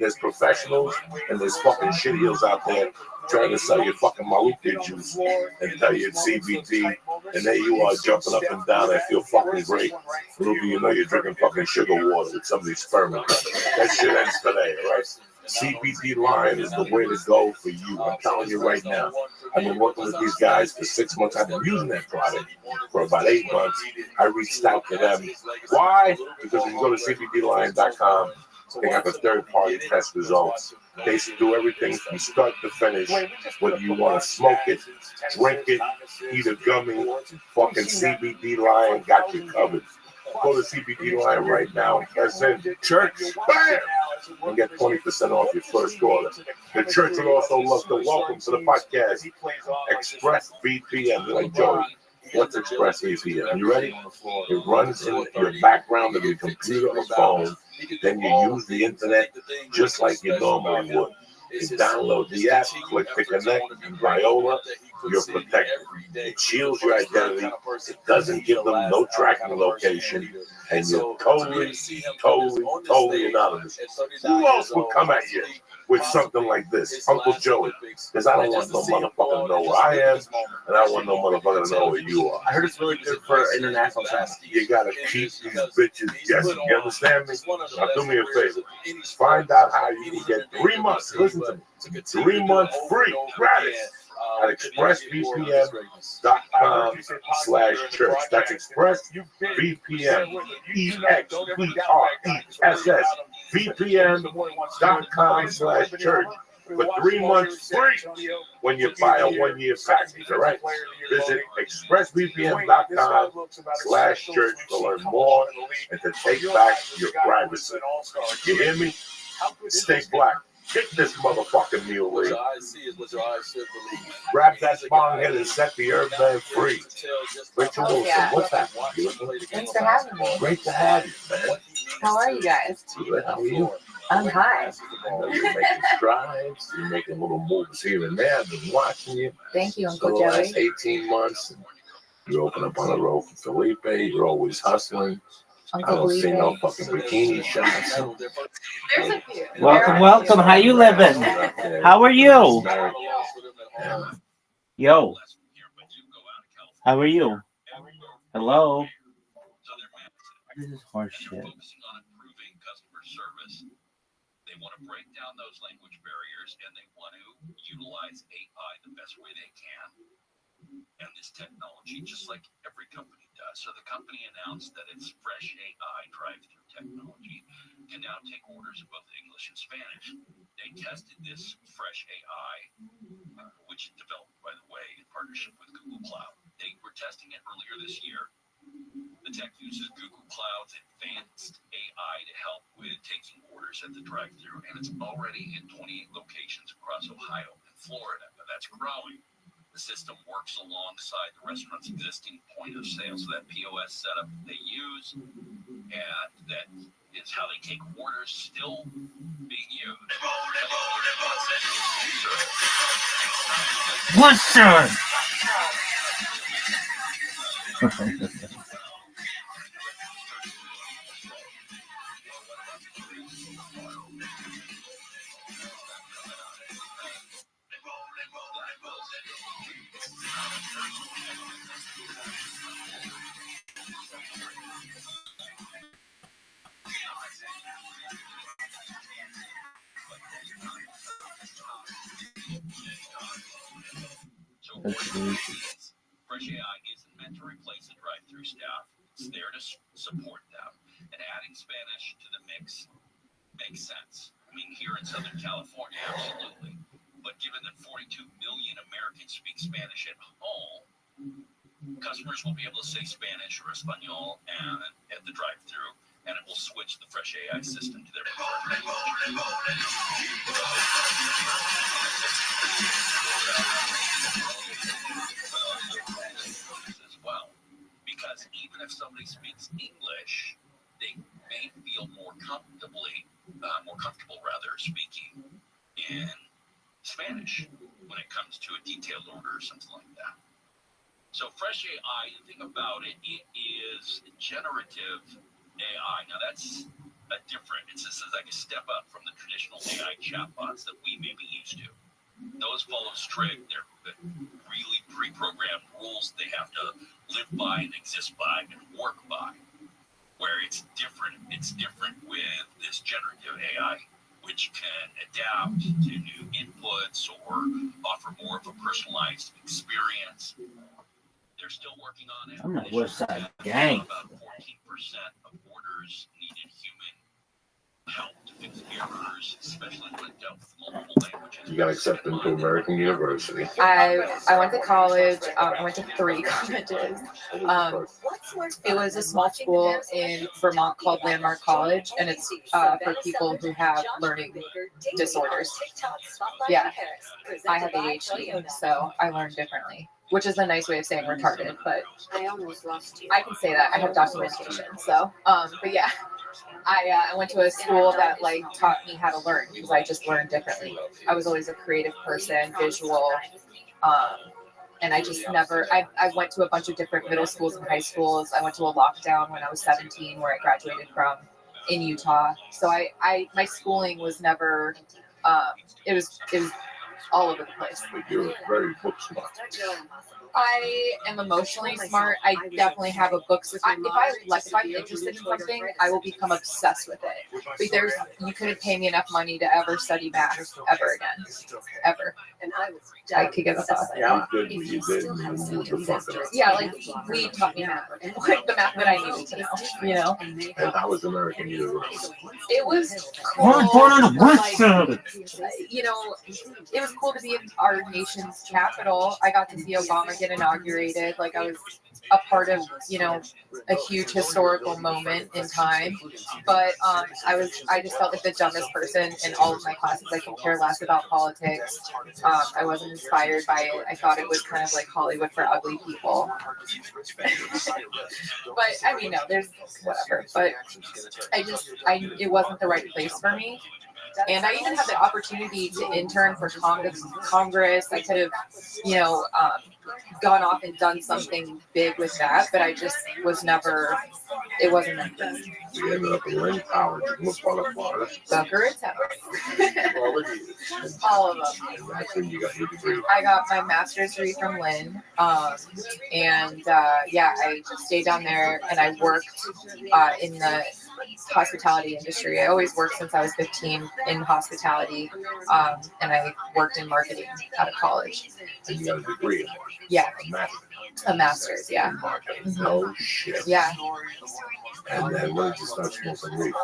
There's professionals and there's fucking shittios out there trying to sell you fucking Maruti juice and tell you it's CBD, and there you are jumping up and down and feel fucking great. Little do you know you're drinking fucking sugar water with somebody's sperm in it. That shit ends today, all right? CBD Lion is the way to go for you. I'm telling you right now. I've been working with these guys for 6 months. I've been using that product for about 8 months. I reached out to them. Why? Because when you go to CBDLion.com, they have a third-party test results. They do everything from start to finish. Whether you want to smoke it, drink it, eat a gummy, fucking CBD Lion got you covered. Go to CBD Lion right now and press in Church, bam, and get 20% off your first order. The Church would also love to welcome to the podcast ExpressVPN. Like Joey, what's ExpressVPN? You ready? It runs in your background of your computer or phone. Then you use the internet just like you normally would. You download the app, click to connect, and Viola, you're protected. It shields your identity. It doesn't give them no tracking location. And you're totally anonymous. Who else would come at you with something like this? Uncle Joey. Because I don't want no motherfucker to know where I am, and I don't want no motherfucker to know where you are. I heard it's really good for international travel. You gotta keep these bitches guessing. You understand me? Now do me a favor. Find out how you can get 3 months. Listen to me. 3 months free, gratis. At expressvpn.com/church. That's expressvpn, EXPRESSVPN.com/church for 3 months free when you buy a 1-year package, all right? Visit expressvpn.com/church to learn more and to take back your privacy. You hear me? Stay black. Kick this motherfucking mule, Lee. Grab that bong head and set the herb man free. Rachel Wilson, what's happening? Thanks for having me. Great to have you, man. How are you guys? Good, how are you? I'm high. I know you're making strides. You're making little moves here and there. I've been watching you Thank you, for Uncle the Joey. last 18 months. You open up on the road for Felipe. You're always hustling. I Uncle don't see Felipe. no fucking bikini shots. There's a few. Welcome. How you living? How are you? Yo. How are you? Hello. This is horse shit. They want to break down those language barriers, and they want to utilize AI the best way they can. And this technology, just like every company does. So the company announced that its fresh AI drive-through technology can now take orders in both English and Spanish. They tested this fresh AI, which is developed, by the way, in partnership with Google Cloud. They were testing it earlier this year. The tech uses Google Cloud's advanced AI to help with taking orders at the drive-thru, and it's already in 28 locations across Ohio and Florida. But that's growing. The system works alongside the restaurant's existing point of sale, so that POS setup they use, and that is how they take orders, still being used. What's sir? That's amazing. Fresh AI isn't meant to replace the drive-through staff. It's there to support them, and adding Spanish to the mix makes sense. I mean, here in Southern California, absolutely. But given that 42 million Americans speak Spanish at home, customers will be able to say Spanish or Espanol and at the drive-through, and it will switch the Fresh AI system to their preferred language. As well, because even if somebody speaks English, they may feel more comfortable speaking in Spanish when it comes to a detailed order or something like that. So Fresh AI, the thing about it, it is generative AI. Now that's this is like a step up from the traditional AI chatbots that we may be used to. Those follow strict, they're really pre-programmed rules they have to live by and exist by and work by. Where it's different with this generative AI, which can adapt to new inputs or offer more of a personalized experience. They're still working on it. I'm not West Side Gang. About 14% of orders needed human help to fix errors, especially when dealt with multiple languages. You got accepted into American University. I went to college. I went to 3 colleges. It was a small school in Vermont called Landmark College, and it's for people who have learning disorders. Yeah, I have ADHD, so I learn differently, which is a nice way of saying retarded, but I can say that. I have documentation, so, but yeah. I went to a school that taught me how to learn because I just learned differently. I was always a creative person, visual, and I just never. I went to a bunch of different middle schools and high schools. I went to a lockdown when I was 17, where I graduated from in Utah. So my schooling was never. It was all over the place. You're very book smart. I am emotionally smart. I definitely have a book. If I'm interested in something, I will become obsessed with it. But you couldn't pay me enough money to ever study math ever again, ever. I could give a thought. Yeah, you did what you did, and you moved the fuck up. Yeah, we taught me math, the math that I needed to know. And how was American University? It was cool. We're born on the West Side. It was cool to be in our nation's capital. I got to see Obama get inaugurated. I was a part of, a huge historical moment in time. But I just felt like the dumbest person in all of my classes. I could care less about politics. I wasn't inspired by it. I thought it was kind of like Hollywood for ugly people. But I mean, no, there's whatever. But it wasn't the right place for me. And I even had the opportunity to intern for Congress. I could have, gone off and done something big with that, but I just was never, it wasn't meant for me. You ended up in Lynn College, Florida. Boca Raton. All of them. And that's when you got your degree. I got my master's degree from Lynn. I stayed down there and I worked in the hospitality industry. I always worked since I was 15 in hospitality, and I worked in marketing out of college. And you got a degree. Yeah. A master's, yeah. Mm-hmm. No shit. Yeah. And then when did you start smoking weed?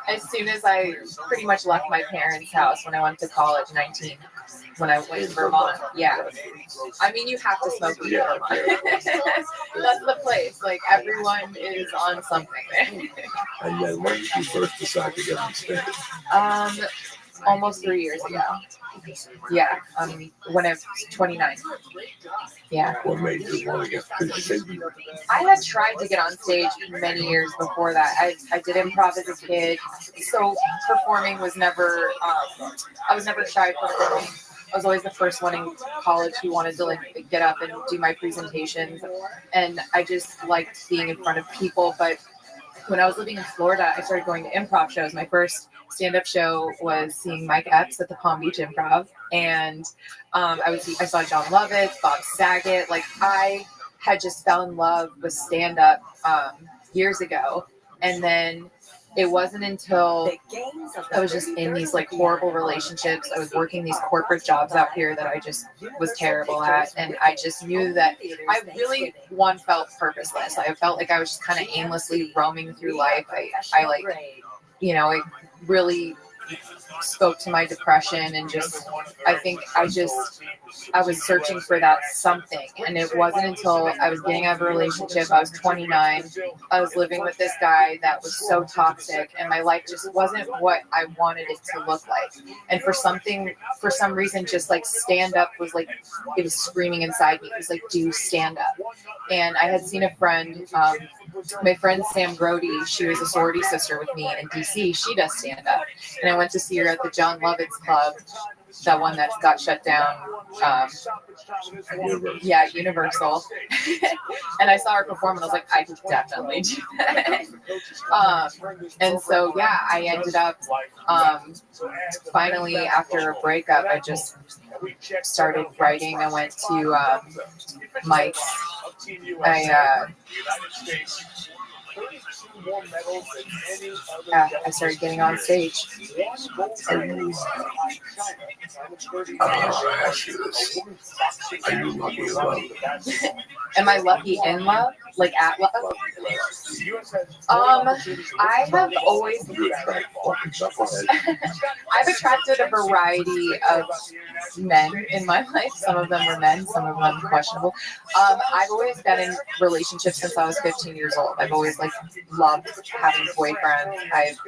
As soon as I pretty much left my parents' house when I went to college, 19, when I went to Vermont. Yeah. I mean, you have to smoke weed in Vermont. That's the place. Everyone is on something there. And then when did you first decide to get on stage? Almost 3 years ago. Yeah, when I was 29. Yeah. What made you want to get? I had tried to get on stage many years before that. I did improv as a kid, so performing was never. I was never shy performing. I was always the first one in college who wanted to get up and do my presentations, and I just liked being in front of people. But when I was living in Florida, I started going to improv shows. My first stand-up show was seeing Mike Epps at the Palm Beach Improv, and I saw John Lovitz, Bob Saget. I had just fell in love with stand-up years ago, and then it wasn't until I was just in these like horrible relationships. I was working these corporate jobs out here that I just was terrible at. And I just knew that I really, felt purposeless. I felt like I was just kind of aimlessly roaming through life. I like, it really spoke to my depression and just, I think I was searching for that something. And it wasn't until I was getting out of a relationship, I was 29, I was living with this guy that was so toxic and my life just wasn't what I wanted it to look like. And for some reason, just like stand up was like, it was screaming inside me. It was like, do stand up. And I had seen a friend, my friend Sam Grody, she was a sorority sister with me in DC. She does stand up. And I went to see her at the John Lovitz Club, that one that got shut down. Universal. And I saw her perform and I was like, I could definitely do that. And so, I ended up, finally, after a breakup, I just started writing. I went to Mike's. I started getting on stage. Are you, ask you this. Are you lucky in love? Am I lucky in love? Like at love? I have always I've attracted a variety of men in my life. Some of them were men, some of them questionable. I've always been in relationships since I was 15 years old. I've always loved having boyfriends. I've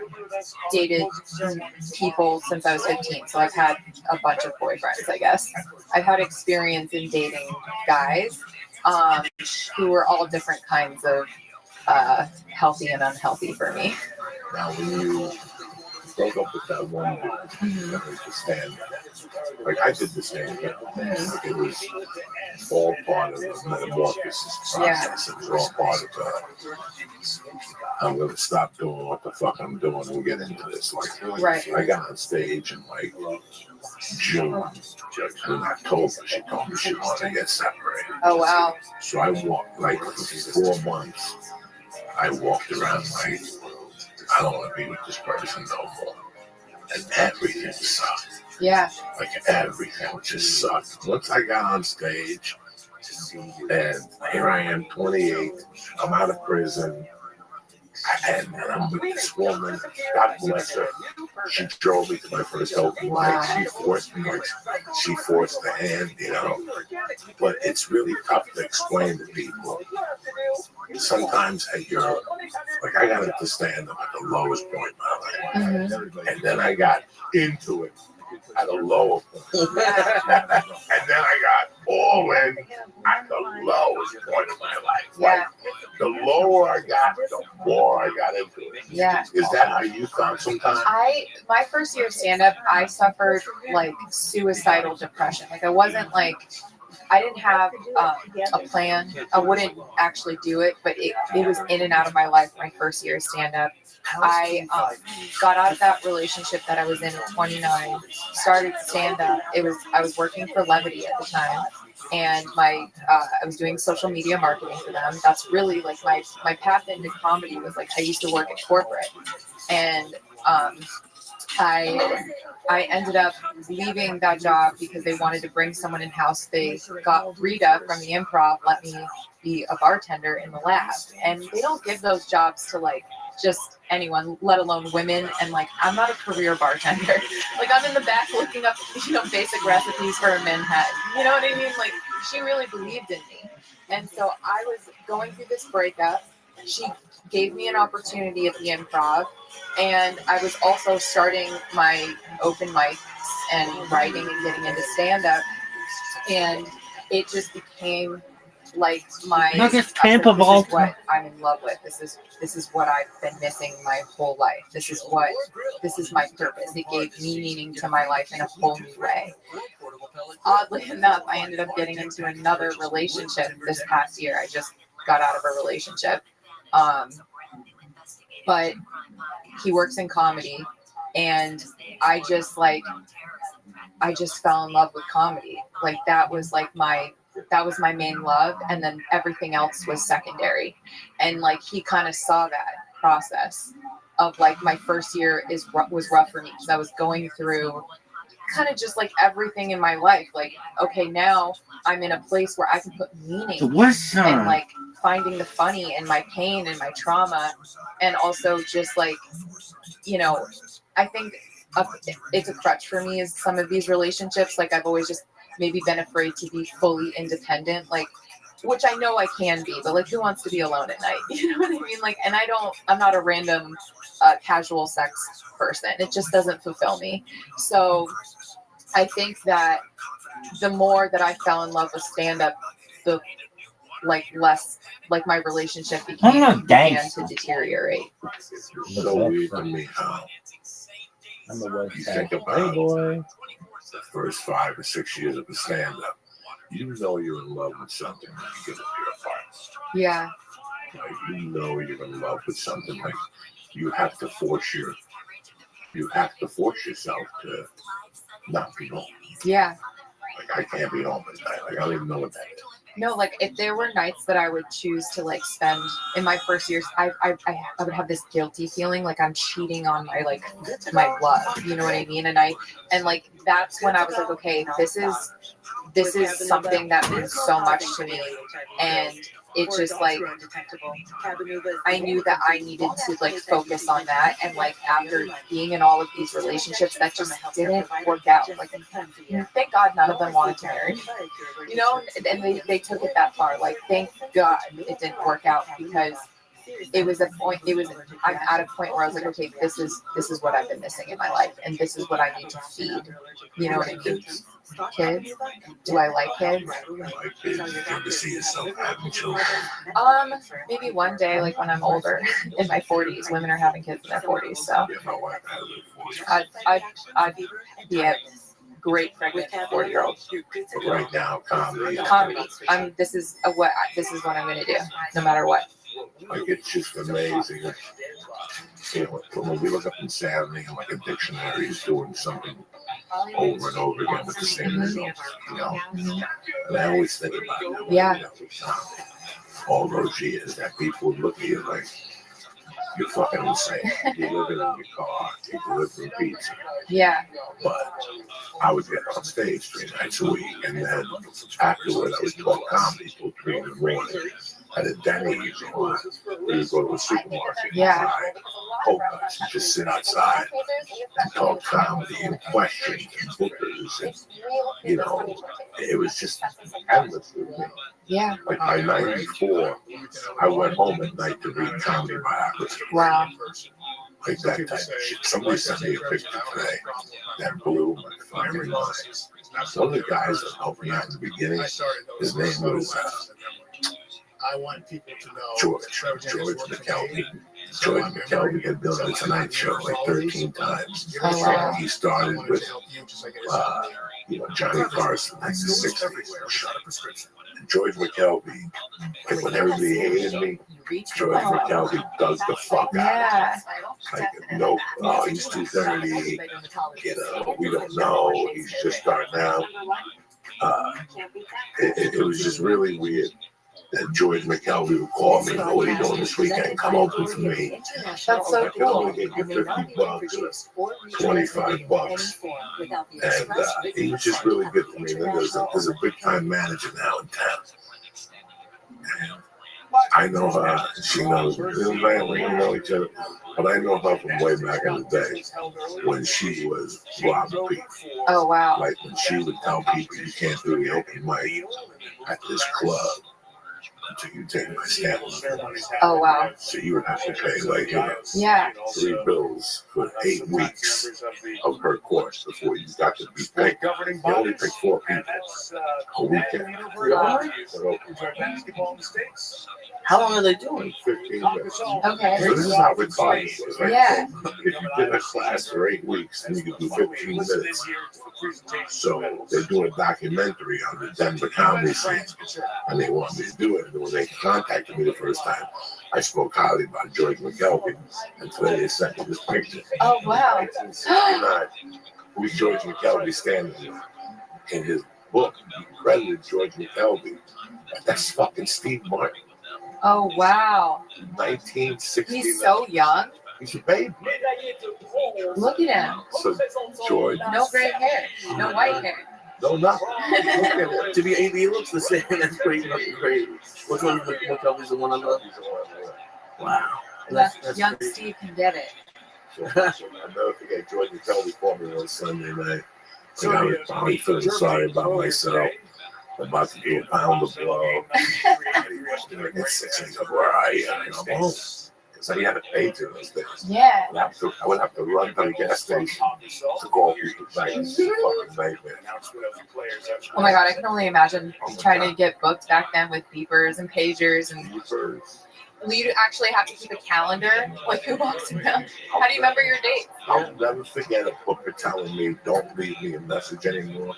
dated people since I was 15, so I've had a bunch of boyfriends, I guess. I've had experience in dating guys who were all different kinds of healthy and unhealthy for me. Now, when you broke up with that one dude, that was the stand. Like I did the same thing. Like it was all part of the metamorphosis process. It was all part of the, I'm going to stop doing what the fuck I'm doing and get into this. Like, I got on stage in June, in October, she told me she wanted to get separated. Oh, wow. So I walked, for 4 months, I walked around I don't want to be with this person no more. And everything sucked. Yeah. Everything just sucked. Once I got on stage, and here I am, 28, I'm out of prison, and I'm with this woman, God bless her. She drove me to my first open mic. She forced me, she forced the hand, But it's really tough to explain to people. Sometimes I got into stand up at the lowest point in my life. And then I got into it at a lower point. And then I got all in at the lowest point of my life. Yeah. The lower I got, the more I got into it. Yeah. Is that how you felt sometimes? My first year of stand-up, I suffered suicidal depression. I wasn't I didn't have a plan. I wouldn't actually do it, but it was in and out of my life my first year of stand-up. I got out of that relationship that I was in at 29, started stand-up. I was working for Levity at the time, and I was doing social media marketing for them. That's really my path into comedy was I used to work at corporate, and I ended up leaving that job because they wanted to bring someone in-house. They got Rita from the Improv, let me be a bartender in the lab. And they don't give those jobs to just anyone, let alone women. And I'm not a career bartender. I'm in the back looking up, basic recipes for a Manhattan. You know what I mean? She really believed in me. And so I was going through this breakup. She gave me an opportunity at the Improv, and I was also starting my open mics and writing and getting into stand-up, and it just became my this is what I'm in love with. This is what I've been missing my whole life. This is my purpose. It gave me meaning to my life in a whole new way. Oddly enough, I ended up getting into another relationship this past year. I just got out of a relationship. But he works in comedy, and I just fell in love with comedy. That was my main love, and then everything else was secondary. And he kind of saw that process. of like my first year was rough for me because I was going through kind of just like everything in my life. Like, okay, now I'm in a place where I can put meaning and like finding the funny in my pain and my trauma, and also just like, you know, I think it's a crutch for me is some of these relationships. Like I've always just maybe been afraid to be fully independent, like, which I know I can be, but like who wants to be alone at night? You know what I mean? Like, and I'm not a random casual sex person. It just doesn't fulfill me. So I think that the more that I fell in love with stand-up, the like less like my relationship began to deteriorate. So weird to me how you think about the first 5 or 6 years of the stand-up. You know you're in love with something when you get up your apartment. Yeah. Like you know you're in love with something. Like you have to force yourself to not be home. Yeah. Like I can't be home at night. Like I don't even know what that is. No, like if there were nights that I would choose to like spend in my first years, I would have this guilty feeling like I'm cheating on my love. You know what I mean? And like that's when I was like, okay, this is something that means so much to me, and it just like I knew that I needed to like focus on that, and like after being in all of these relationships that just didn't work out, like thank God none of them wanted to marry me, you know, and they took it that far. Like thank God it didn't work out, because I'm at a point where I was like, okay, this is what I've been missing in my life, and this is what I need to feed. You know what I mean? Kids? Do I like kids? Like kids, you ever see yourself having children? Maybe one day, like when I'm older, in my 40s. Women are having kids in their 40s, so Yeah, my wife has I'd be a great pregnant 40-year-old. But right now, comedy. This is what I'm gonna do, no matter what. Like it's just amazing. You know, when we look up insanity and like a dictionary is doing something over and over again with the same results, you know. And I always think about it. Yeah. All those years that people would look at you like you're fucking insane. You're living in your car, you're delivering pizza. Yeah. But I would get on stage 3 nights a week, and then afterward I would talk comedy till 3 in the morning. At a Denny's, or we would go to a supermarket and buy coconuts and just sit outside and talk comedy and questions and bookers, and you know, it was just endless with me. Yeah. Like by 94, I went home at night to read comedy biography. Wow. Like that type of shit. Somebody sent me a picture today that blew my fucking mind. One of the guys that helped me out in the beginning, his name was I want people to know George McKelvey. George McKelvey had done the Tonight Show like 13 times. Oh, wow. He started with, Johnny Carson, like the 60s. George McKelvey, like when everybody hated me, George McKelvey dug the fuck out. Like, no, he's too dirty. We don't know. He's just starting out. It was just really weird that George McKelvey would call me, what are you doing this weekend? Come open for me. That's so cool. I'll give you $50 or $25. And he was just really good to me. There's a big time manager now in town. I know her, she knows me. We don't know each other, but I know her from way back in the day when she was Robert P. Oh, wow. Like when she would tell people you can't do the open mic at this club until you take my stamp. Oh, wow. So you would have to pay like yeah. $3 for 8 weeks of her course before you got to be picked. You only pick 4 people a weekend. How long are they doing? 15 minutes. Okay. So this is how retarded it is, right? Yeah. So if you did a class for 8 weeks, then you could do 15 minutes. So they're doing a documentary on the Denver comedy scene, and they want me to do it. And when they contacted me the first time, I spoke highly about George McKelvey, and today they sent me this picture. Oh, wow. 1969, who's George McKelvey standing in his book? He credited George McKelvey. That's fucking Steve Martin. Oh, wow. 1969. He's so young. He's a baby. Look at him. So George, No gray hair. No white hair. no nothing. Look at him. To be, he looks the same. That's crazy. Crazy. Which one? What color is the one on the? Wow. That's Young crazy. Steve can get it. So I'll never forget Jordan Kelly called me on Sunday night. Like, I was probably feeling sorry about myself. I'm about to do a pound of blow. It's 6 o'clock. Where are you? And I'm home. Because I had a pager those days. Yeah. I would have to run to the gas station to call people back. It's a fucking nightmare. Oh my god, I can only imagine trying to get booked back then with beepers and pagers and you actually have to keep a calendar, like who walks around. How do you remember your dates? I'll never forget a booker telling me, don't leave me a message anymore.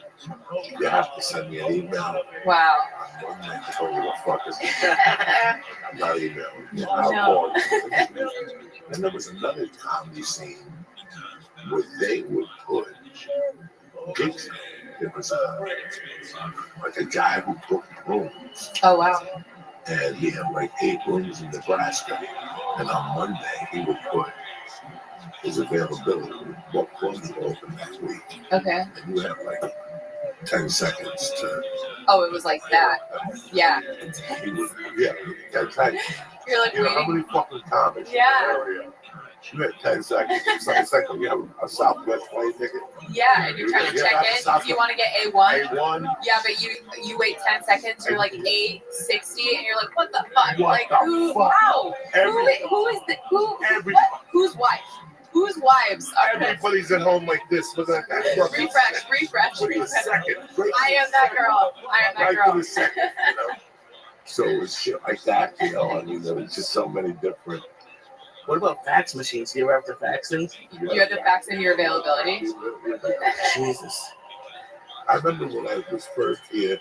You have to send me an email. Wow. I'm Monday, I told you what fuck is I'm not emailing. I'll call you. And there was another comedy scene where they would put gigs. It was like a guy who booked rooms. Oh wow. And he had like 8 rooms in Nebraska. And on Monday, he would put his availability. What clubs were open that week. Okay. And you have like 10 seconds to. Oh, it was like that. Yeah. Yeah, 10 seconds. You're like, You know how waiting. many fucking comics? Yeah. You had 10 seconds. It's like when you have a Southwest plane ticket. Yeah, and you're trying to check in. If you want to get A1. A1. Yeah, but you wait 10 seconds. You're like 860, and you're like, what the fuck? What Like the who? fuck? Wow. Who is the who? Every- What? Whose wife? Whose wives are this? Everybody's at home like this. Look at that. Refresh. Wait a second. Wait I am that girl. I am that right girl. for the second, you know? So it's shit like that, you know. I mean, there was just so many different. What about fax machines? Do you ever have to fax things? You had to fax in your availability. Jesus. I remember when I was first here,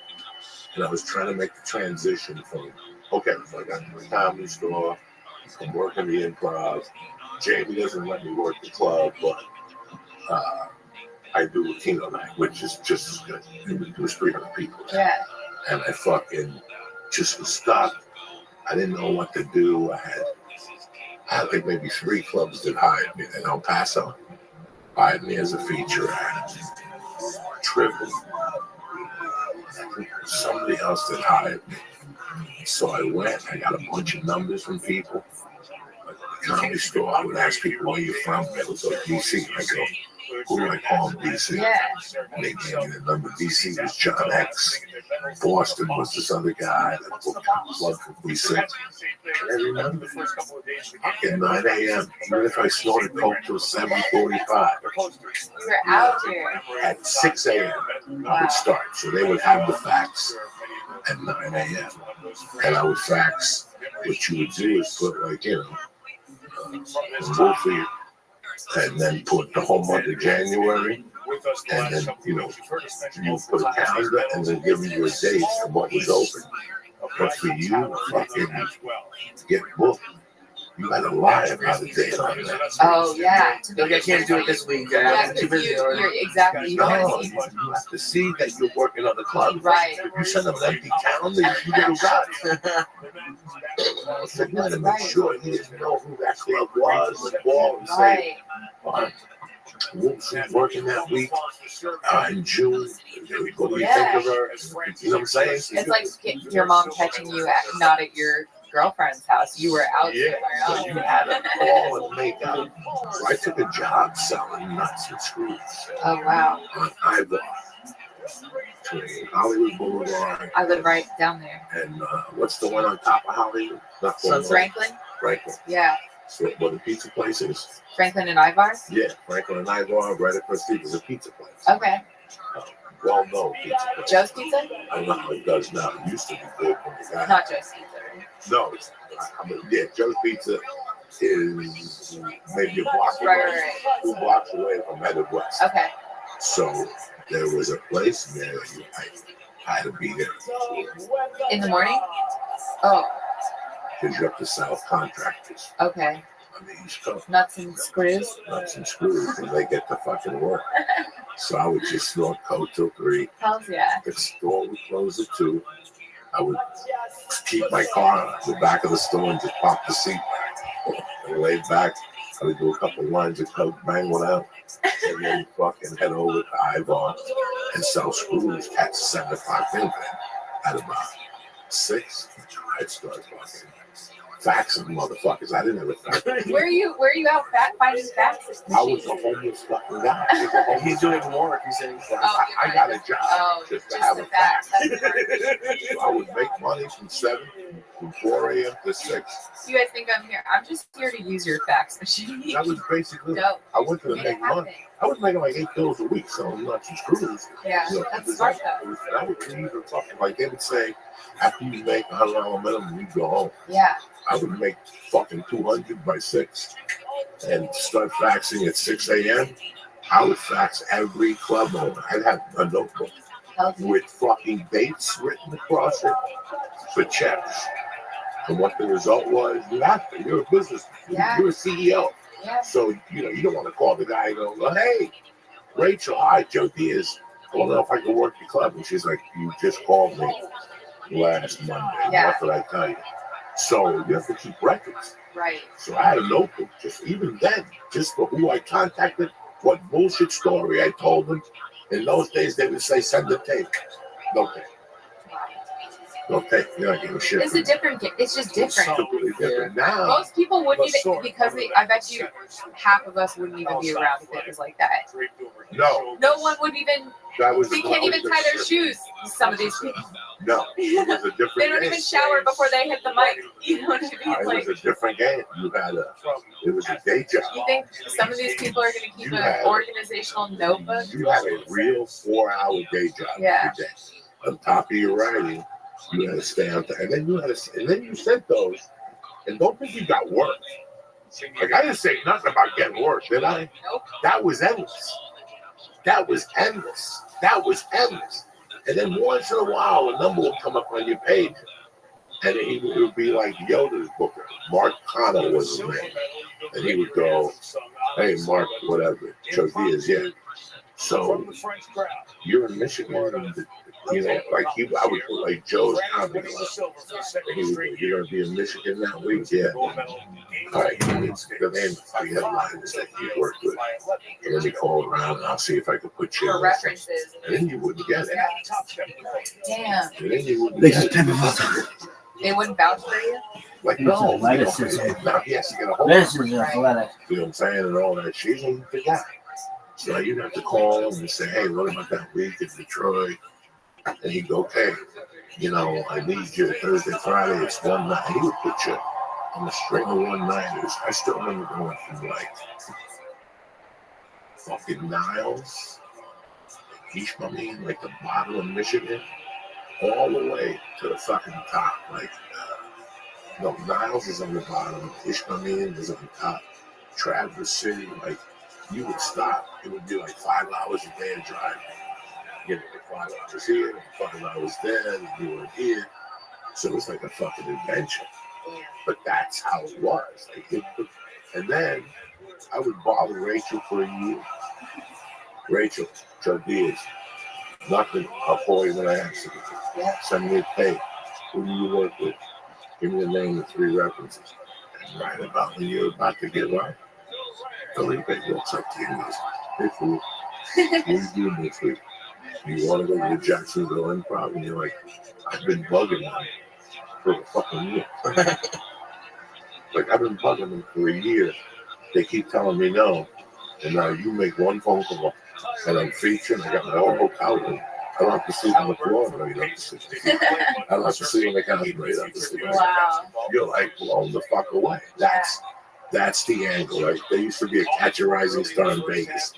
and I was trying to make the transition from, okay, so I got the comedy store, I'm working the improv. Jamie doesn't let me work the club, but I do Latino night, which is just as good. It was 300 people. Yeah. And I fucking just was stuck. I didn't know what to do. I had like maybe 3 clubs that hired me in El Paso. Hired me as a feature act. Triple. Somebody else that hired me. So I went, I got a bunch of numbers from people. Like the comedy store, I would ask people, where you from? It was like DC. I go, who do I call in DC? Yeah. And they gave me the number. DC was John X. Boston was this other guy that booked blood from DC. And I remember at 9 a.m., even if I snorted coke till 7:45, You're out here. at 6 a.m. I would start. So they would have the fax at 9 a.m. And I would fax. What you would do is put like, you know, Wolfie, and then put the whole month of January, and then, you know, you put a calendar and then give me your dates and what was open. But for you to fucking get booked, you gotta lie about the date on that. Oh yeah. Like, I can't do it this week. Yeah, I'm too because busy already. you're exactly. You don't No, want to you see. have to see that you're working on the club. Right. If you send them an empty calendar, you get a got. So you gotta make sure he didn't know who that club was and call and say, Right. Wolfie's working that week in June. What do you think of her? You know what I'm saying? It's like your mom catching you not at your girlfriend's house. You were out somewhere So else. you had to call and make up. So I took a job selling nuts and screws Oh wow. on Ivar, between Hollywood Boulevard I live right down there. and what's the one on top of Hollywood? Not Boulevard. Franklin? Franklin. Yeah. So what the pizza place is? Franklin and Ivar? Yeah, Franklin and Ivar, right across the street is a pizza place. Okay. Well-known pizza place. Joe's Pizza? I don't know how it does now. It used to be good when the guy. Not Joe's Pizza. Right? No, I mean, yeah, Joe's Pizza is maybe a block away, Right. 2 blocks away from Headed West. Okay. So there was a place there I had to be there In the morning? Oh, because you have to sell contractors okay. on the East Coast. Nuts and screws? Nuts and screws, and they get to fucking work. So I would just snort coke till 3. Hells yeah. The store would close at 2. I would keep my car in the back of the store and just pop the seat and lay back I would do a couple lines of coke, bang one out, and then fucking head over to Ivar and sell screws at 7 o'clock midnight. At about 6, I'd start fucking faxing motherfuckers. I didn't have a fax. Where are you out finding faxes? I was a homeless fucking guy. He's doing work. He's saying, I got a job just to have a fax. That's So I would make money from 4 a.m. to 6. You guys think I'm here? I'm just here to use your fax machine. That was basically. No. I went to Make make it money. happen. I was making like $8 a week selling nuts and screws. Yeah, You know, that's smart though. That would be even fucking like they would say, after you make $100 minimum, you go home. Yeah. I would make fucking 200 by 6 and start faxing at 6 a.m. I would fax every club owner. I'd have a notebook with fucking dates written across it for checks. And what the result was, you have to. You're a business. Yeah. You're a CEO. Yeah. So, you don't want to call the guy and go, hey, Rachel, hi, Joe Diaz. I don't know if I can work the club. And she's like, you just called me last Monday. Yeah. What did I tell you? So you have to keep records. Right. So I had a notebook, even then, just for who I contacted, what bullshit story I told them. In those days, they would say, send the tape. No tape. No tape. You're not getting shit. It's a different game. It's just different. Completely different. Now, Most people wouldn't even, because I bet you half of us wouldn't even be around if it was like that. no. No one would even, That was they can't even tie their shoes, some of these people. No. It was a different They don't game. even shower before they hit the mic. You know what I mean? It Like, was a different game. It was a day job. you think some of these people are going to keep You an had- organizational notebook? You had a real 4-hour day job Yeah. every day. On top of your writing, you had to stay out there. And then you sent those, and don't think you got work. Like, I didn't say nothing about getting work, did I? Nope. That was endless. That was endless. That was endless. And then once in a while, a number would come up on your page, and it would be like Yoda's booker. Mark Connor was his name. And he would go, hey, Mark, whatever. Joe Diaz, yeah. So you're in Michigan, and, like I would put like Joe's comedy club. And he would go, you're gonna be in Michigan that week, yeah. All right, the name of the headlines that you worked with. And then we call around, and I'll see if I can put you For in. references. And then you wouldn't get it. Damn. And then you wouldn't get it. They wouldn't vouch for you? Like, no, now he has to get a hold of This is athletic. You know what I'm saying? And all that. She's on the guy. So you'd have to call him and say, hey, what about that week in Detroit? And he'd go, okay, I need you Thursday, Friday, it's one night. He would put you on a string of one-nighters. I still remember going from like fucking Niles, Ishmael, like the bottom of Michigan, all the way to the fucking top. Like, no, Niles is on the bottom, Ishmael is on the top. Traverse City, like, you would stop. It would be like 5 hours a day of driving. You know, 5 hours here, 5 hours there, and you were here. So it was like a fucking adventure. But that's how it was. And then I would bother Rachel for a year. Rachel, Joe Diaz, nothing. I'll call you when I ask you. Send me a tape. Who do you work with? Give me the name of 3 references. And right about when you're about to get right, Felipe walks up to you and goes, hey, fool, what are you doing this week? You want to go to the Jacksonville Improv? And you're like, I've been bugging them for a fucking year. Like, I've been bugging them for a year. They keep telling me no. And now you make one phone call, and I'm featured. I got my own hotel room. I don't have to sleep on the floor. I don't have to sleep on the couch. I don't have to sleep on the couch. You're like blown the fuck away. That's the angle, right? There used to be a Catch a Rising Star in Vegas.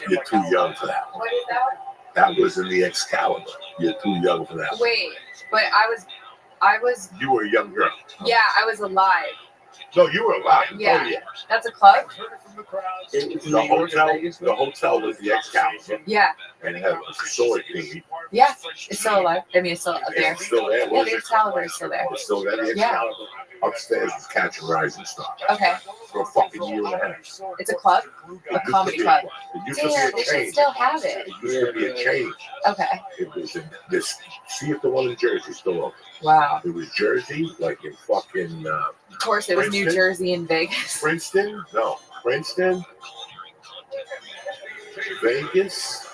You're too young for that. What is that? That was in the Excalibur. You're too young for that. Wait, but I was. You were a young girl. Yeah, I was alive. No, you were alive. Yeah. Oh, yeah. That's a club? The hotel was the Excalibur. Yeah. And it had a sword theme. Yeah. It's still alive. I mean, it's still there. It's still there. Yeah, the Excalibur is still there. It's still there, the Yeah. Excalibur. upstairs was Catch a Rising Star. Okay. For a fucking year and a half. It's a club? A comedy club. It used to Damn, be they a should chain. still have it. It used to be a chain. Okay. It was in this. See if the one in Jersey is still open. Wow. It was Jersey, like in fucking. Of course, it was New Princeton? Jersey and Vegas. Princeton? No. Princeton, Vegas,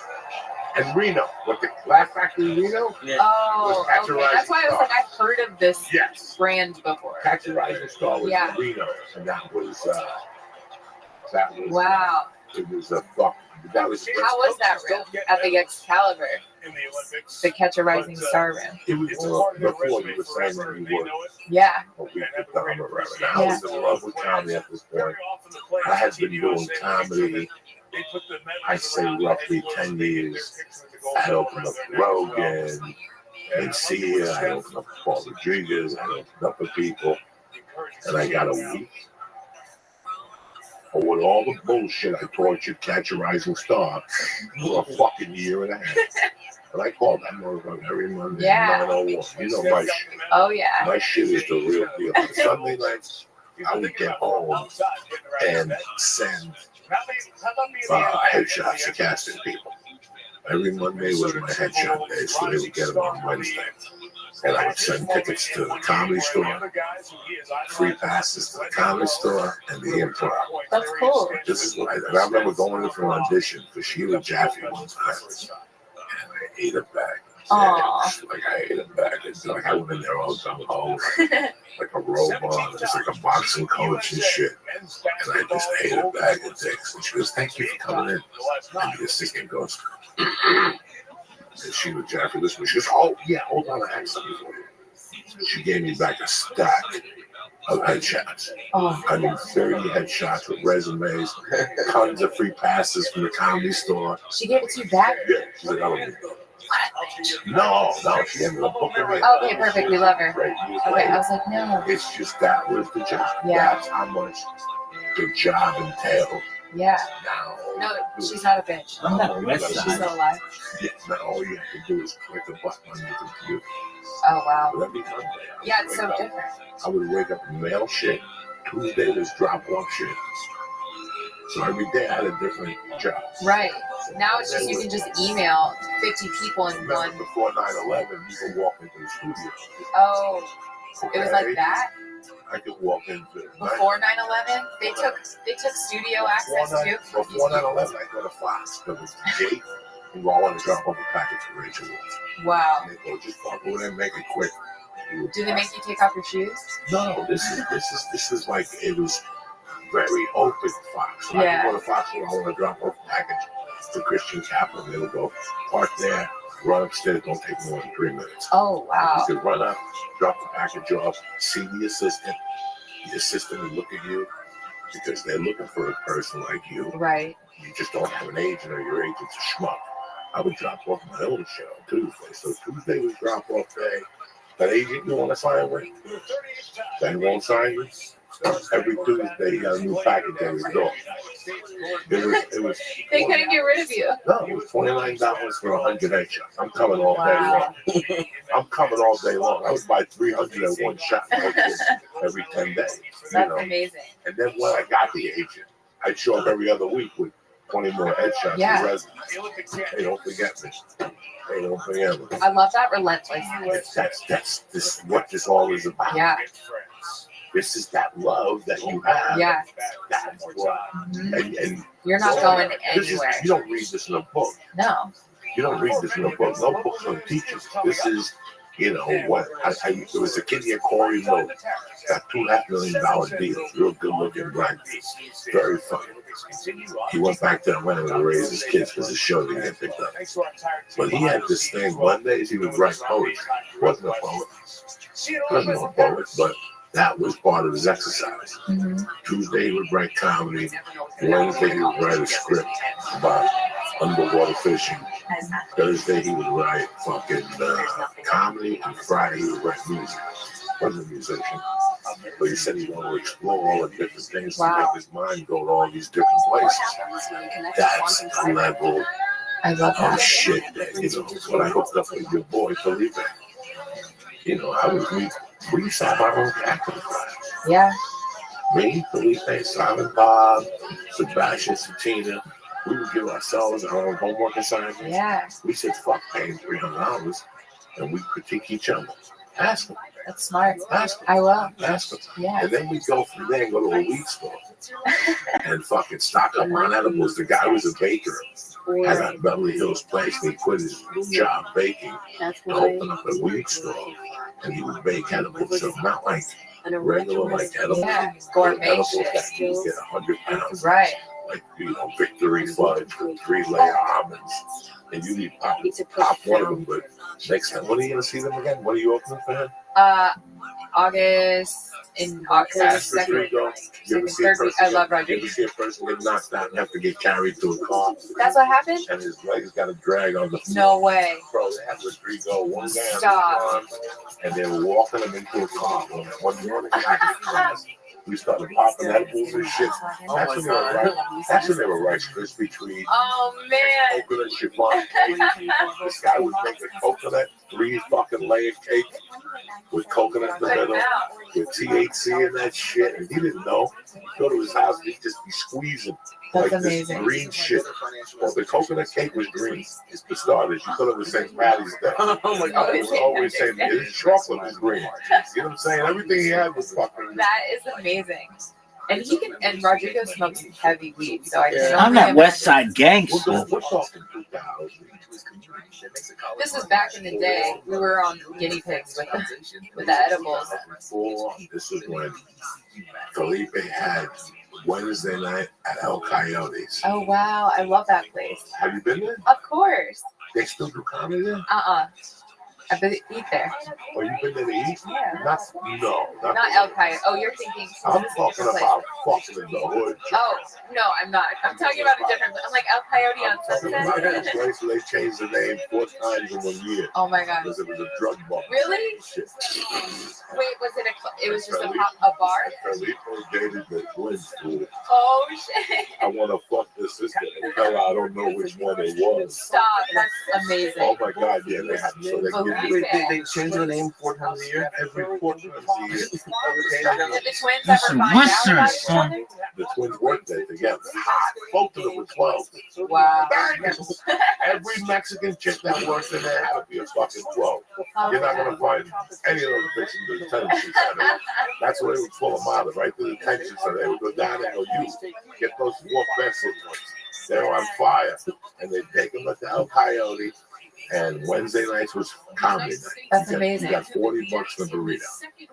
and Reno. What the Laugh Factory Reno? Oh, Catch a okay. Rising That's why I was Star. like, I've heard of this Yes. brand before. Catch a Rising Star was Yeah. in Reno, and that was. Wow. It was a fuck. That was. How was that room at the Excalibur? In the Olympics. The Catch a Rising Star room. It was before you were saying that you were. Yeah. But we put down around. I was in love with comedy at this point. I had been doing comedy. I say roughly 10 years. I had opened up for Rogan, Mencia, I opened up for Paul Rodriguez, I opened up for people, and I got a week. But with all the bullshit I tortured Catch a Rising Star for a fucking year and a half. And I called that motherfucker every Monday at 9:01. You know my shit. Oh, yeah. My shit is the real deal. On Sunday nights, I would get home and send headshots to casting people. Every Monday was my headshot day, so they would get them on Wednesday. And I would send tickets to the Comedy Store, free passes to the Comedy Store, and the Improv. That's cool. This is what I did. I remember going in for an audition for Sheila Jaffe one time, and I ate a bag. Aww. Like I ate a bag. It's like I went in there all dumb ho, like a robot, just like a boxing coach and shit. And I just ate a bag of dicks. And she goes, "Thank you for coming in." And the assistant goes, and Sheila Jaffe listened. She goes, "Oh yeah, hold on, I have something for you." She gave me back a stack of headshots. Oh. I mean, 30 headshots with resumes, tons of free passes from the Comedy Store. She gave it to you back? Yeah, she's like, "I don't need that." No, she ended up booking me. Okay, perfect. We love her. Great. Okay, I was like, no. It's just that was the job. Yeah. That's how much the job entailed. Yeah. Now, No, she's not a bitch. I'm not West She's Side. still alive. yeah, now all you have to do is click a button on your computer. Oh, wow. But every Monday, Yeah, it's so different. I would wake up and mail shit. Tuesday was drop off shit. So every day I had a different job. Right. Now it's just, you can just email 50 people in Remember, one. before 9/11, you could walk into the studio. Oh, it was like Okay? that? I could walk into Before 9/11? They took studio access too? Before 9/11, I go to Fox because it's the gate. And I want to drop off a package for Rachel Wolf. Wow. And they go, "Just walk over there and make it quick." Do they make you take off your shoes? No, this is like it was very open Fox. I Yeah. can go to Fox when I want to drop off a package to Christian Capital. They'll go park there, run upstairs. Don't take more than 3 minutes. Oh, wow. You can run up, drop the package off, see the assistant. The assistant will look at you because they're looking for a person like you. Right. You just don't have an agent, or your agent's a schmuck. I would drop off my own show Tuesday. So Tuesday was drop off day. That agent you want to sign with, they won't sign with. Every Tuesday, you got a new package every door. It was. They couldn't get rid of you. No, it was $29 for 100 headshots. I'm coming all day long. I'm coming all day long. I would buy 300 at one shot every 10 days. That's amazing. And then when I got the agent, I'd show up every other week with 20 more headshots Yeah. and resumes. Hey, don't forget me. Hey, don't forget me. I love that relentlessness. That's this is what this all is about. Yeah. This is that love that you have. Yeah. That's what. And You're not going this is, anywhere. you don't read this in a book. No. You don't read this in a book. No book's going to teach you. This is, you know, what there was a kid here, Corey Lowe, got $2.5 million deal. Real good looking black dude. Very funny. He went back to Atlanta to raise his kids because his show didn't get picked up. But he had this thing, Mondays he would write poetry. He wasn't a poet. He wasn't a poet, but that was part of his exercise. Mm-hmm. Tuesday he would write comedy. Wednesday he would write a script about underwater fishing. Thursday he would write fucking comedy. And Friday he would write music. He wasn't a musician. But he said he wanted to explore all the different things to make his mind go to all these different places. That's the level I love of that. shit that, you know, when I hooked up with your boy Felipe, you know, We used to have our own acting class. Yeah. Me, Felipe, Simon, Bob, Sebastian, Satina. We would give ourselves our own homework assignments. Yeah. We said, fuck paying $300, and we critique each other. Ask them. That's smart. Ask them. I will. Ask them. Yeah. And then we go from there and go to a weed store and fucking stock up on edibles. The guy was a baker. Had a Beverly Hills place, and he quit his job baking to open up a weed store, and he would bake edibles. So not like regular like edibles. Yeah. Gourmet edibles shit. that you get 100 pounds. Right. Like, Victory Fudge with 3-layer almonds. And you need pop one of them, but next time, when are you going to see them again? What are you opening for him? August 2nd. You ever see a person I love Roger. You ever see a person get knocked out and have to get carried to a car? That's what happened? And his legs got a drag on the floor. No way. Bro, they had Rodrigo one guy on Stop. his arm, and they were walking him into a car. One morning, we started popping edibles and shit. That's when they were Rice Krispie treats. Oh, man. Coconut chiffon cake. This guy would make a coconut 3-fucking-layer cake with coconut in the middle, with THC in that shit, and he didn't know. Go to his house, he'd just be squeezing That's like amazing. this green shit. Well, the coconut cake was green. For starters, you thought it was St. Patty's Day. Oh my God. It was always saying his chocolate was green. You know what I'm saying? Everything he had was fucking. That is amazing. And Rodrigo smokes heavy weed, so I can I'm that West Side gangster. We're talking 2000. This is back in the day. We were on guinea pigs with the edibles. This is when Felipe had Wednesday night at El Coyote's. Oh, wow. I love that place. Have you been there? Of course. They still do comedy there? I've been to eat there. Oh, you've been there to eat? Yeah. Not El Coyote. Oh, you're thinking. I'm talking about fucking in the hood. Oh, no, I'm not. I'm talking about a different. I'm like El Coyote on Talking about Sunset. this place where they changed the name 4 times in 1 year. Oh my God. Because it was a drug bar. Really? Shit. Wait, was it it was just a bar? Felipe dated the twins, fool. Oh shit. I want to fuck this sister. And tell her I don't know which one it was. Stop. That's amazing. Oh my God, yeah, they have. So they give you They change the name 4 times a year? every 4 times a year. Did the twins ever find out about each other? The twins worked there together. Both of them were 12. Wow. Every Mexican chick that worked in there had to be a fucking 12. You're not going to find any of those bitches in the detention center. That's where they would pull them out of, right to the detention center. They would go down and go, you get those 4 best ones. They're on fire. And they'd take them at the El Coyote. And Wednesday nights was comedy night. That's amazing. You got $40 for the burrito.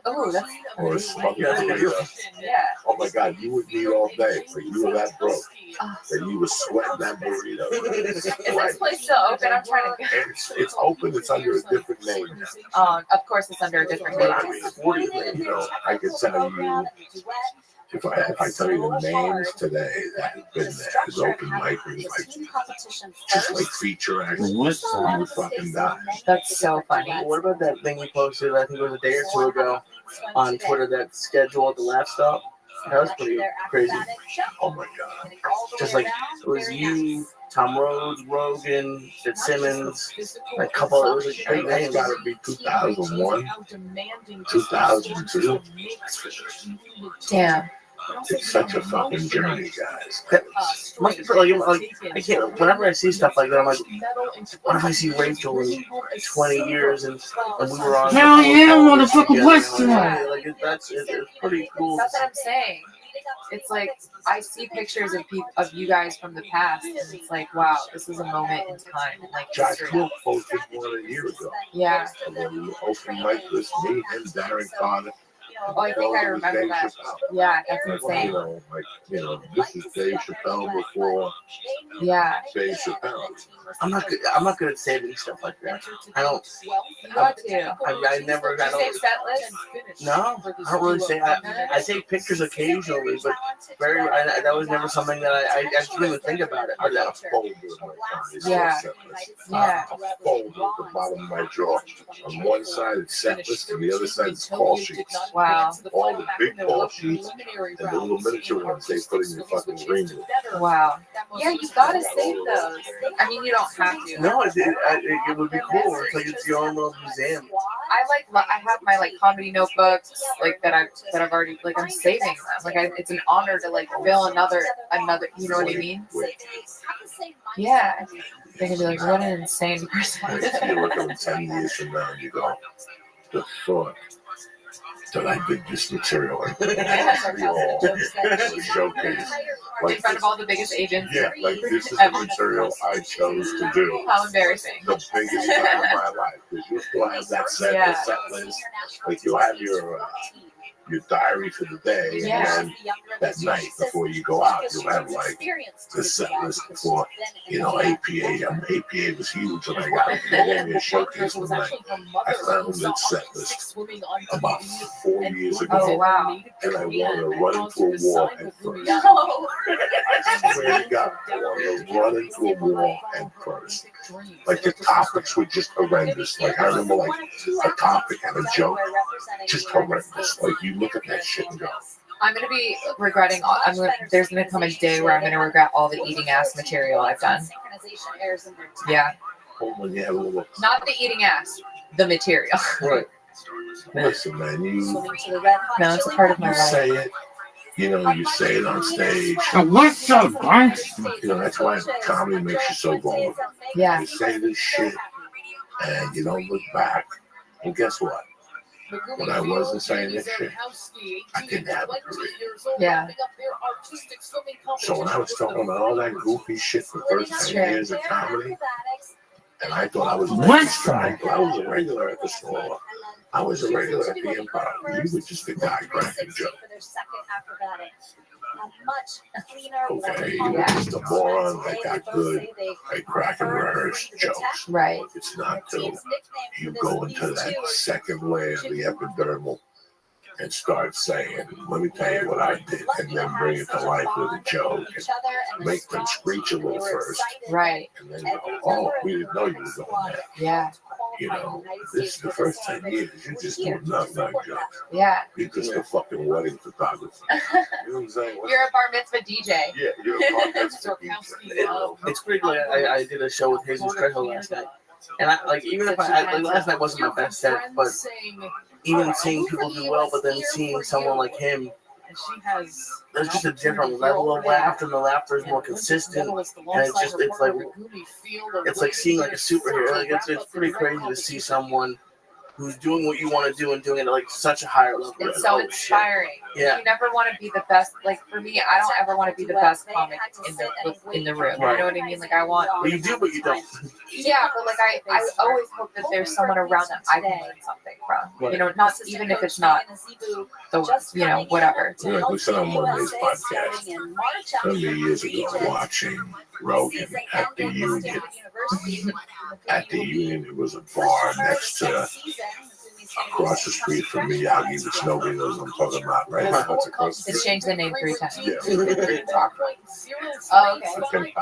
Oh, that's Or a smoky burrito. yeah. Oh my God, you would eat all day, but you were that broke. That you were sweating that burrito. Is this place still open? I'm trying to go. It's open, it's under a different name now. Of course, it's under a different But name. I mean, I could tell you, if I tell you the names today that have been there, is open mic, like, just like feature acts, you would fucking die. That's so funny. What about that thing you posted, I think it was a day or 2 ago, on Twitter, that schedule at the Laugh Stop? That was pretty crazy. Oh my God. Just like, it was you, Tom Rhodes, Rogan, Fitzsimmons, a couple, it was a great That's name. got to be 2001, 2002. Damn. It's such a fucking journey, guys. Must be like, I can't, whenever I see stuff like that, I'm like, what if I see Rachel in 20 years and we were on. Hell yeah, motherfucker, Western. Like, it's pretty cool. That's what I'm saying. It's like I see pictures of you guys from the past, and it's like, wow, this is a moment in time, like Josh history. Cook posted one a year ago. Yeah. And then we open mic this, me and Darren Carter. Oh, I think I remember that. Yeah, that's insane. This is Dave Chappelle before Dave Chappelle. I'm not good at saving stuff like that. I don't. You got to. I never. Do you save set lists? No, I don't really say. I take pictures occasionally, but that was never something that I just didn't even think about it. I got a folder in my phone. Yeah. A folder at the bottom of my drawer. On one side it's set list, and the other side is call sheets. Wow. All the big call sheets and the little miniature ones they put in your fucking green room. Wow. Yeah, you got gotta save those. I mean, you don't have to. No, it would be cool. It's like it's your own little museum. I have my like comedy notebooks like that I've already like I'm saving them. Like it's an honor to like fill another you know what I mean? Yeah. They could be like, what an insane person. You look at 10 years from now and you go, the thought that I did this material and showcase. Like in front of all the biggest agents. Yeah, like this is the material I chose to do. How embarrassing. The biggest time of my life. Because you still have that set list. Like you have your diary for the day, and then that night before you go out, you'll have like the set list before, APA. APA was huge, and I got a showcase one night. I found that set list about 4 years ago, Oh, wow. and I wanted to run into a wall and first. I swear to God, I wanted to run into a wall and first. Like the topics were just horrendous. Like I remember like a topic and a joke, just horrendous. Like you look at that shit and go. I'm gonna be regretting. There's gonna come a day where I'm gonna regret all the eating ass material I've done. Yeah. Not the eating ass, the material. Right. Listen, man, No, it's a part of my life. Say it. You say it on stage. What's up, guys? That's why comedy makes you so vulnerable. Yeah. You say this shit and you don't look back. And guess what? When I wasn't saying this shit, I didn't have a career. Yeah. So when I was talking about all that goofy shit for the first 10 years of comedy, and I thought I was I was a regular at the store. I was a regular at the Empire. You were just a guy cracking jokes. Okay, you were just a moron that got good at cracking rehearsed jokes. Right. It's not till you go into that second layer of the epidermal and start saying, let me tell you what I did, and then bring it to life with a joke and make them screech a little first. Right. And then go, oh, we didn't know you were going there. Yeah. This is the first 10 years. You're just doing nothing like jokes. Yeah. You're just a fucking wedding photographer. You know what I'm saying? You're a bar mitzvah DJ. Yeah, you're a bar mitzvah DJ. It's pretty good. I did a show with Jesus Trejo last night. And even if last night wasn't my best set, but even seeing people do well, but then seeing someone like him, there's just a different level of laughter, and the laughter is more consistent, and it's like seeing like a superhero. Like it's pretty crazy to see someone who's doing what you want to do and doing it at like such a higher level. It's so inspiring. Yeah. You never want to be the best. Like for me, I don't ever want to be the best comic in the room. Right. You know what I mean? Like I want. Well, you do, but you don't. Yeah, but like I always hope that there's someone around that I can learn something from. Right. Not even if it's not the whatever. Yeah, we said on Monday's podcast, many years ago, watching Rogan at the Union. At the Union, it was a bar next to, across the street from Miyagi, which nobody knows what I'm talking about, right? That's across the It's street. changed the name 3 times. Yeah. Oh, okay.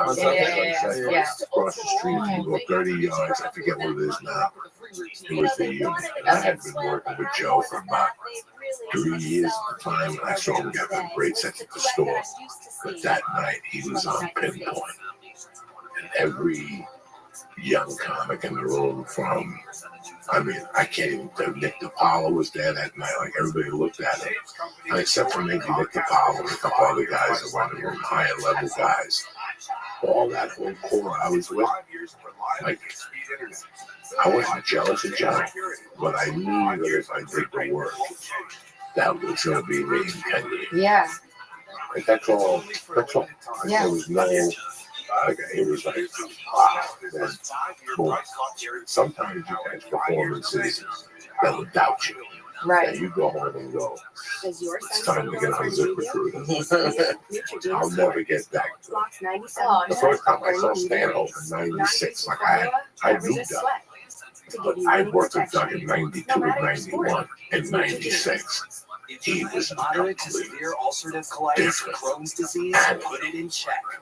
Yeah. Across the street, if you go 30 yards, I forget what it is now. It was the Union. And I had been working with Joe for about 3 years at the time, and I saw him get a great sense at the store. But that night, he was on Pinpoint. And every young comic in the room I can't even tell. Nick DiPaolo was there that night. Like, everybody looked at him. And except for maybe Nick DiPaolo and a couple other guys that were in the room, higher level guys. All that whole core I was with. Like, I wasn't jealous of John, but I knew that if I did the work, that was going to be me in 10 years. Yeah. Like, that's all. Yeah. There was no... it was like, wow. Then, boom. Sometimes you catch performances that would doubt you. Right. And you go home and go, it's time to get on ZipRecruiter. I'll never get back to it. The first time I saw Stanhope in 96, like I knew Doug. But I worked with Doug in 92 and 91 and 96. He was completely different.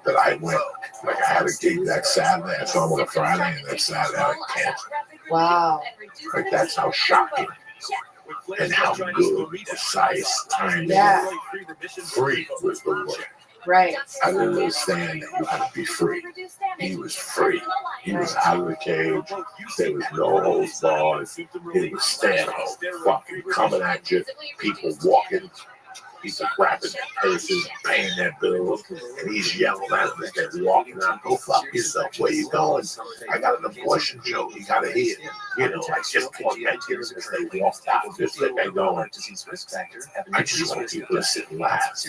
That I went, like I had a gig that Saturday, I saw him on a Friday, and that Saturday I canceled. Wow. Like that's how shocking and how good, precise, timing, free was the word. Right. I didn't understand that you had to be free. He was free. He was out of the cage. There was no holds barred. It was stand-up, fucking coming at you. People walking. People grabbing their purses, paying their bills, and he's yelling at them as they're walking out. Go fuck yourself. Where you going? I got an abortion joke. You gotta hear. You know, like just torment you as they walk out. Just like they're going. I just want people to sit and laugh.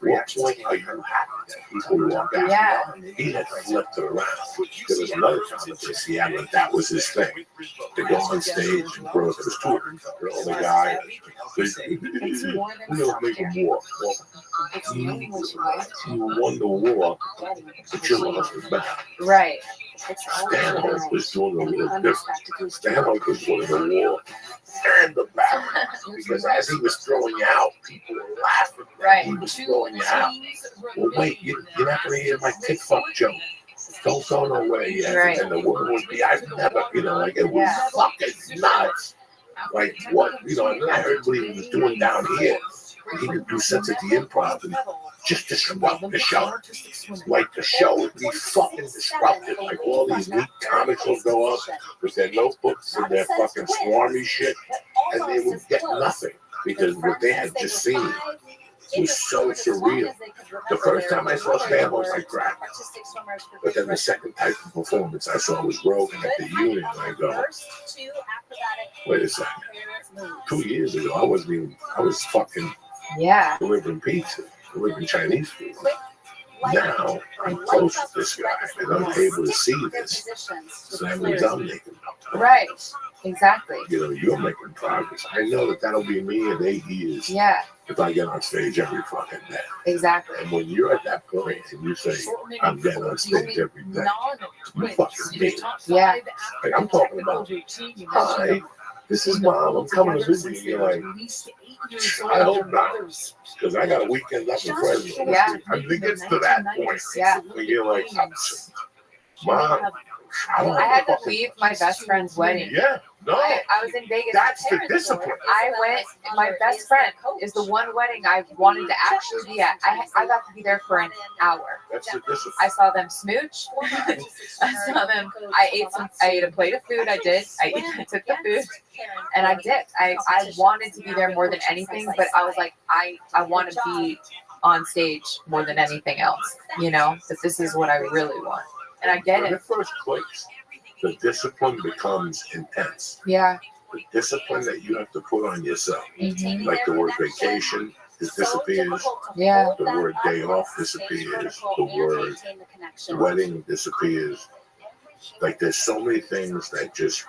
What point are you happy that people walk out? Yeah. He had flipped it around. There was another time in Seattle that was his thing. To go on stage and grow up his tour. The only guy. Make a war. You won the war, but you lost the battle. Right. Stanhope was doing a little different. Stanhope was winning the war and the battle. Because as he was throwing you out, people were laughing. Right. He was throwing you out. Well, wait, you're not going to hear my tit fuck joke. Don't go nowhere yet. Right. And the woman would be, I've never, like it was fucking nuts. Like what, I heard what he was doing down here. He would do sets at the Improv and just disrupt the show. Like the show would be fucking disrupted. Like all these neat comics will go up with their notebooks and their fucking swarmy shit, and they would get nothing because what they had just seen was so surreal. The first time I saw Stanhope, I cried. But then the second type of performance I saw was Rogan at the Union, and I go, wait a second. 2 years ago, I was fucking delivering pizza, delivering Chinese food. Now, I'm close with this guy, and I'm able to see this. So that means I'm making progress. Right. Exactly. You're making progress. I know that'll be me in 8 years. Yeah. If I get on stage every fucking day. Exactly. And when you're at that point and you say, I'm getting on stage every day, you fucking mean it. Yeah. Like, I'm talking about, hi, this is Mom, I'm coming to visit you. You're like, I hope not. Because I got a weekend up in Fresno. Yeah. I think it gets to that point. Yeah. Where you're like, Mom, I had to leave my best friend's wedding. Yeah. No. I was in Vegas. That's the discipline. I went, my best friend is the one wedding I wanted to actually be at. I got to be there for an hour. That's the discipline. I saw them smooch. I saw them. I ate a plate of food. I took the food and I dipped. I wanted to be there more than anything, but I was like, I want to be on stage more than anything else, but this is what I really want. And I get When it. it first clicks, the discipline becomes intense. Yeah. The discipline that you have to put on yourself. Mm-hmm. Like the word vacation, it disappears. Yeah. The word day off disappears. The word wedding disappears. Like there's so many things that just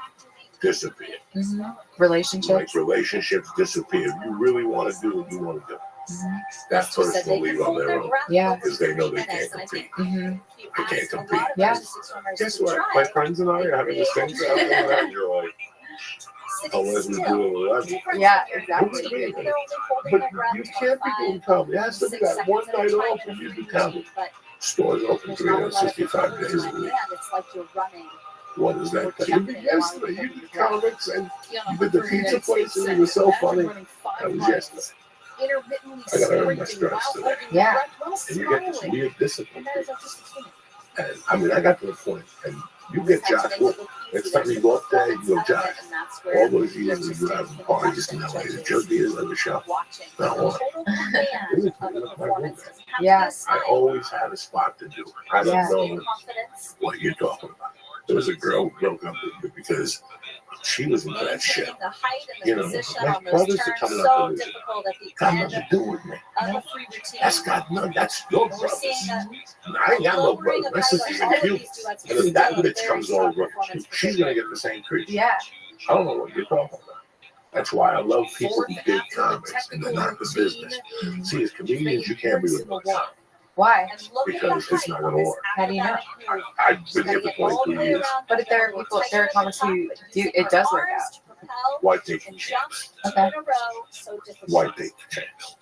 disappear. Mm-hmm. Relationships. Like relationships disappear. If you really want to do what you want to do. Mm-hmm. That person will leave on their own. Yeah. Because they know they can't compete. Mm-hmm. They can't compete. Yeah. Guess what? My friends and I are having this thing. And you're like, unless we do it 11. Yeah, exactly. But you can't be doing comedy. It has to be that one night off when you do comedy. Stores open 365 days a week. What is that thing? You did yesterday. You did comics and you did the pizza place and you were so funny. That was yesterday. I gotta earn my stripes today. Yeah. And you get this weird discipline. And I got to the point, and you get Josh. Next time you go up there, you go Josh. All those years when you have parties in LA, the Joe Diaz at the show. Not one. Yeah. I always had a spot to do it. I don't know what you're talking about. There was a girl who broke up with me because she was into that shit. My brothers are coming up with this. Got nothing to do with me. That's your brothers. I ain't got no brothers. My sister's in Cuba. And if that bitch comes over, she's going to get the same treatment. Yeah. I don't know what you're talking about. That's why I love people who dig comics and they're not the business. See, as comedians, you can't be with no time. Why? Because it's not going to work. How do you know? I've been here for 22 years. But if there are comics who do, it does work out. White dating champs. Okay. White dating champs.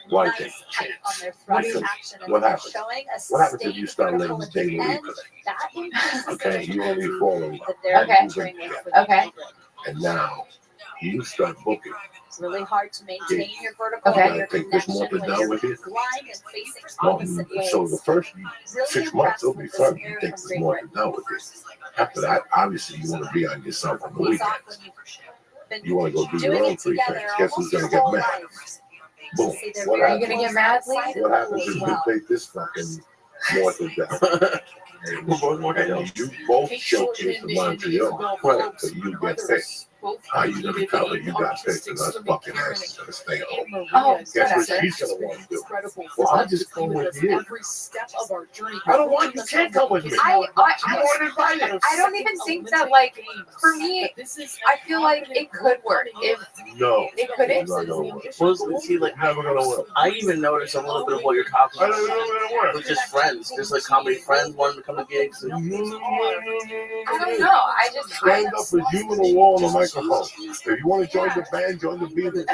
White dating champs. What happens? What happens if you start letting the dating leave today? Okay, you only fall in love. Okay. Okay. And now you start booking. It's really hard to maintain your vertical Okay. and your Take this connection mortar when down you're with you. blind and facing Well, opposite ways. so the first Really 6 months it'll be impressed fun. with You the take spirit this from mortar Great down with you. After that, obviously you want to be on yourself on the weekends. You want to go do your own three things. Guess who's gonna get mad? Boom. What Are you gonna happens? get mad, Lee? What happens if you take this fucking mortar down? And you both showcase the Montreal, but you get picked. How you gonna tell her you got picked and us fucking asses gonna stay home? Oh, Guess what whatever. she's gonna want to do? Well, I'll just come with you. I don't want you. Can't come with me. I You weren't invited. I don't even think that, like, for me, I feel like it could work. If No. it couldn't, It's not gonna work. Well, see, like, Never gonna work. I even noticed a little bit of what you're talking I about. don't know gonna work. With just friends, just like comedy friends wanting to come to gigs. And, I don't know. I just Stand up with you and a wall and a microphone. If you want to join the band, join the Beatles.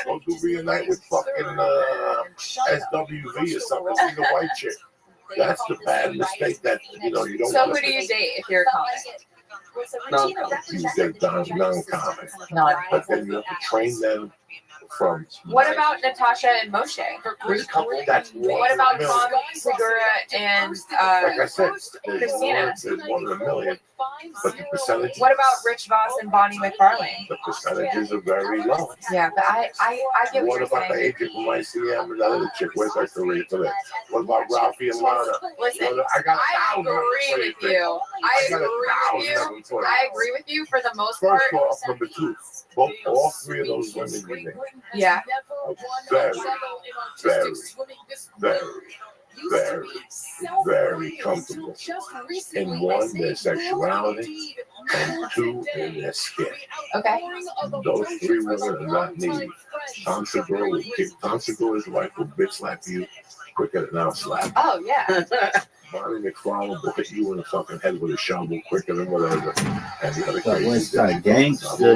Go do reunite with fucking SWV or something. See the white chick. That's the bad mistake that you don't. So want who do you date if you're a comic? You date non-comic, None. but then you have to train them from. What about Natasha and Moshe? There's a couple. That's What about Tom Segura and Like I said, Christina? there's one in a million, but the percentage. What about Rich Voss and Bonnie McFarlane? The percentages are very low. Yeah, but I get what What you're about the saying. agent from ICM and the other chick? Where's her career for that? What about Ralphie and Lana? Listen, I got I agree with you. I agree with you for the most part. First off, number two, all three of those women you named Yeah. are very, very, very, very comfortable in one, their sexuality, and two, in their skin. Okay. Those three women are not needy. Tom Segura's wife will bitch slap you quicker than I'll slap. Oh yeah. Bonnie McFarlane will hit you in the fucking head with a shovel quicker than whatever. And the other That West crazy Side gangster.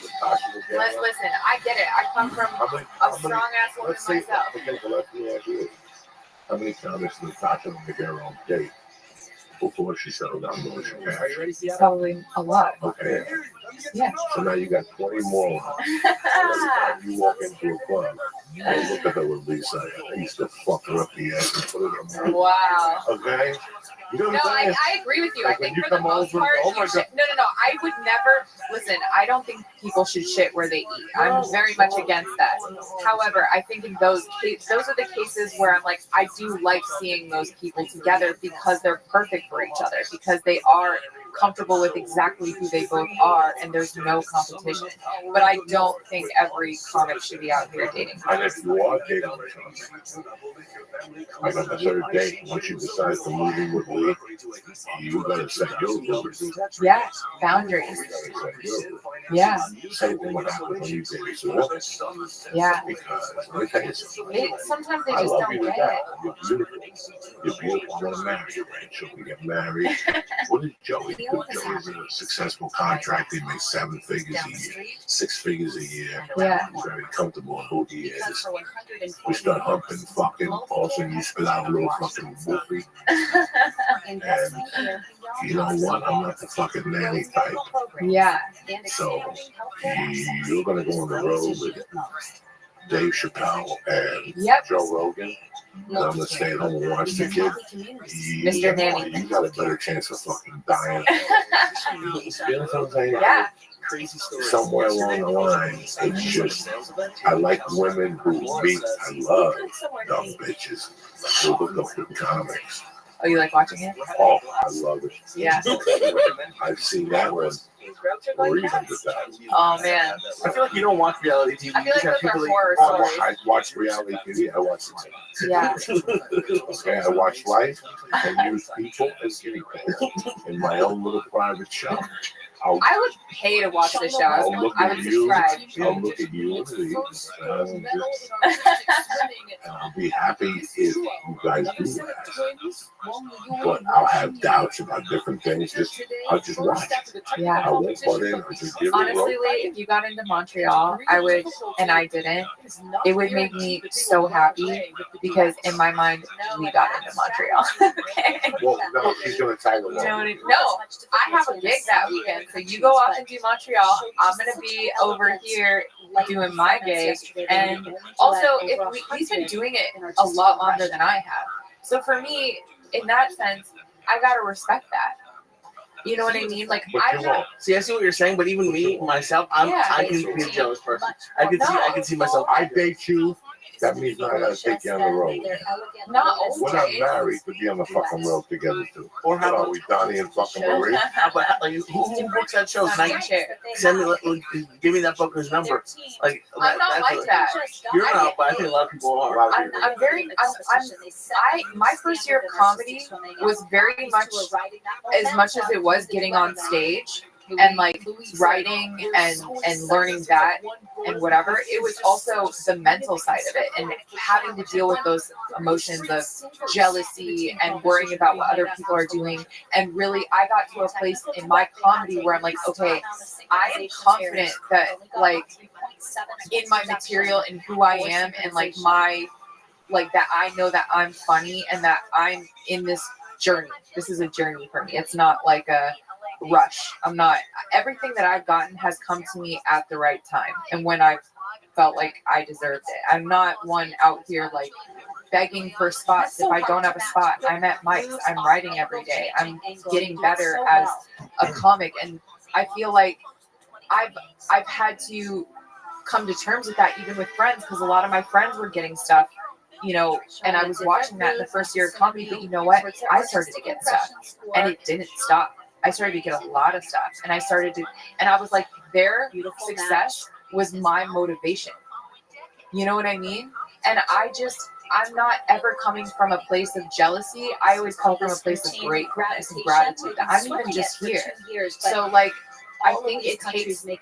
Listen, I get it. I come from a strong ass woman Let's see. myself. Okay, well, let me ask you this. How many times did Natasha make her own date before she settled down to Ocean Cash? Probably a lot. Okay. Yeah. So now you got 20 more. Every time you walk into a club, I look at her with Lisa. I used to fuck her up the ass and put it on. Wow. Okay? You know No, what I'm saying? I agree with you. Like I think when you for the come most over, part, oh my you should, no. I would never listen. I don't think people should shit where they eat. I'm very much against that. However, I think in those are the cases where I'm like, I do like seeing those people together because they're perfect for each other, because they are comfortable with exactly who they both are, and there's no competition. But I don't think every comic should be out here dating. And if you are dating, like on the third date, once you decide to move in with me, you gotta set your rules. Yeah, boundaries. Yeah. Same thing what happens when you date someone. Yeah. Because let me tell you something. Sometimes they I just love don't you to get death. it. You're beautiful. You're beautiful. I want to marry you, Rachel. We get married. What did Joey do? Joey's a successful contractor. He makes 7 figures a year, 6 figures a year. Yeah. He's very comfortable in who he is. We start humping, fucking. All of a sudden you spit out a little fucking woofy. And you know what? I'm not the fucking nanny type. Yeah. So you're gonna go on the road with Dave Chappelle and Joe Rogan. And I'm gonna stay at home and watch the kid. Mr. Nanny. You got a better chance of fucking dying. You know what I'm saying? Yeah. Crazy story. Somewhere along the line, it's just I like women who meet. I love dumb bitches who look up in comics. Oh, you like watching it? Oh, I love it. Yeah. I've seen that one 300 times. Oh man. I feel like you don't watch reality TV. I feel like You just have those are people horror Oh, stories. I watch reality TV. I watch it. Yeah. Okay, I watch life and use people as guinea pigs in my own little private show. I would pay to watch the show. I'll look I at would you. subscribe. I'll look at you and I'll be happy if you guys do that. But I'll have doubts about different things. I'll just watch. Yeah. I'll won't put in. I just give it Honestly, rope. Lee, if you got into Montreal, I would, and I didn't, it would make me so happy because in my mind, we got into Montreal. Okay. Well, no, she's gonna tag You along. know what I mean? No, I have a gig that weekend, so you go off and do Montreal. I'm gonna be over here doing my gig, and also he's been doing it a lot longer than I have. So for me, in that sense, I gotta respect that. You know what I mean? Like I don't. See, I see what you're saying, but even me, myself, I can be a jealous person. I can see myself. I date you. That means I gotta take you on the road. Not We're not always. married to be on the fucking road together too. Or how are we, Donnie and fucking Marie? But like, who books that show? Can I send me, give me that booker's number? Like, I'm not like that. You're not, but I think a lot of people are. I'm very. My first year of comedy was very much as much as it was getting on stage and like writing and learning that and whatever. It was also the mental side of it and having to deal with those emotions of jealousy and worrying about what other people are doing. And really, I got to a place in my comedy where I'm like, okay, I am confident that like in my material and who I am and like my like that I know that I'm funny and that I'm in this journey. This is a journey for me. It's not like a rush. I'm not. Everything that I've gotten has come to me at the right time and when I felt like I deserved it. I'm not one out here like begging for spots. If I don't have a spot, I'm at mics. I'm writing every day. I'm getting better as a comic, and I feel like I've had to come to terms with that even with friends because a lot of my friends were getting stuff, you know, and I was watching that in the first year of comedy. But you know what? I started to get stuff, and it didn't stop. I started to get a lot of stuff, and I was like, their success was my motivation. You know what I mean? And I'm not ever coming from a place of jealousy. I always come from a place of gratefulness and gratitude. I'm even just here. So like, I think it takes the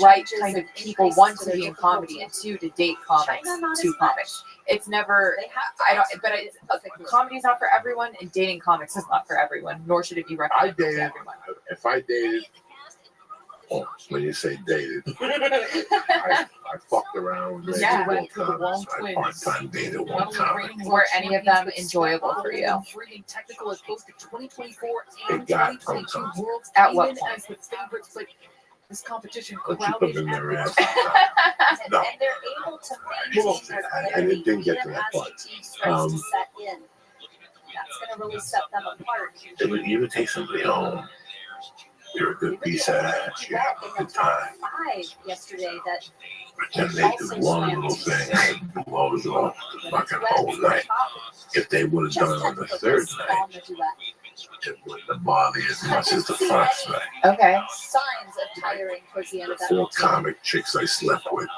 right kind of people, one, to be in comedy, and two, to date comics, two comics. It's never, comedy's not for everyone, and dating comics is not for everyone, nor should it be recommended to everyone. If I dated, when you say dated, I fucked around. Yeah. I part-time dated one time. Were any of them enjoyable for you? It got sometimes. At what point? This competition But you put them in their ass. No. Well, and it didn't get to that part. That's gonna really set them apart. You would take somebody home. You're a good piece of ass. You have a good time. Yesterday that But then they do one little thing and it blows off the fucking whole night. If they would have done it on the third night, it wouldn't have bothered you as much as the first night. Okay. Signs of tiring towards the end of The that 4 routine. comic chicks I slept with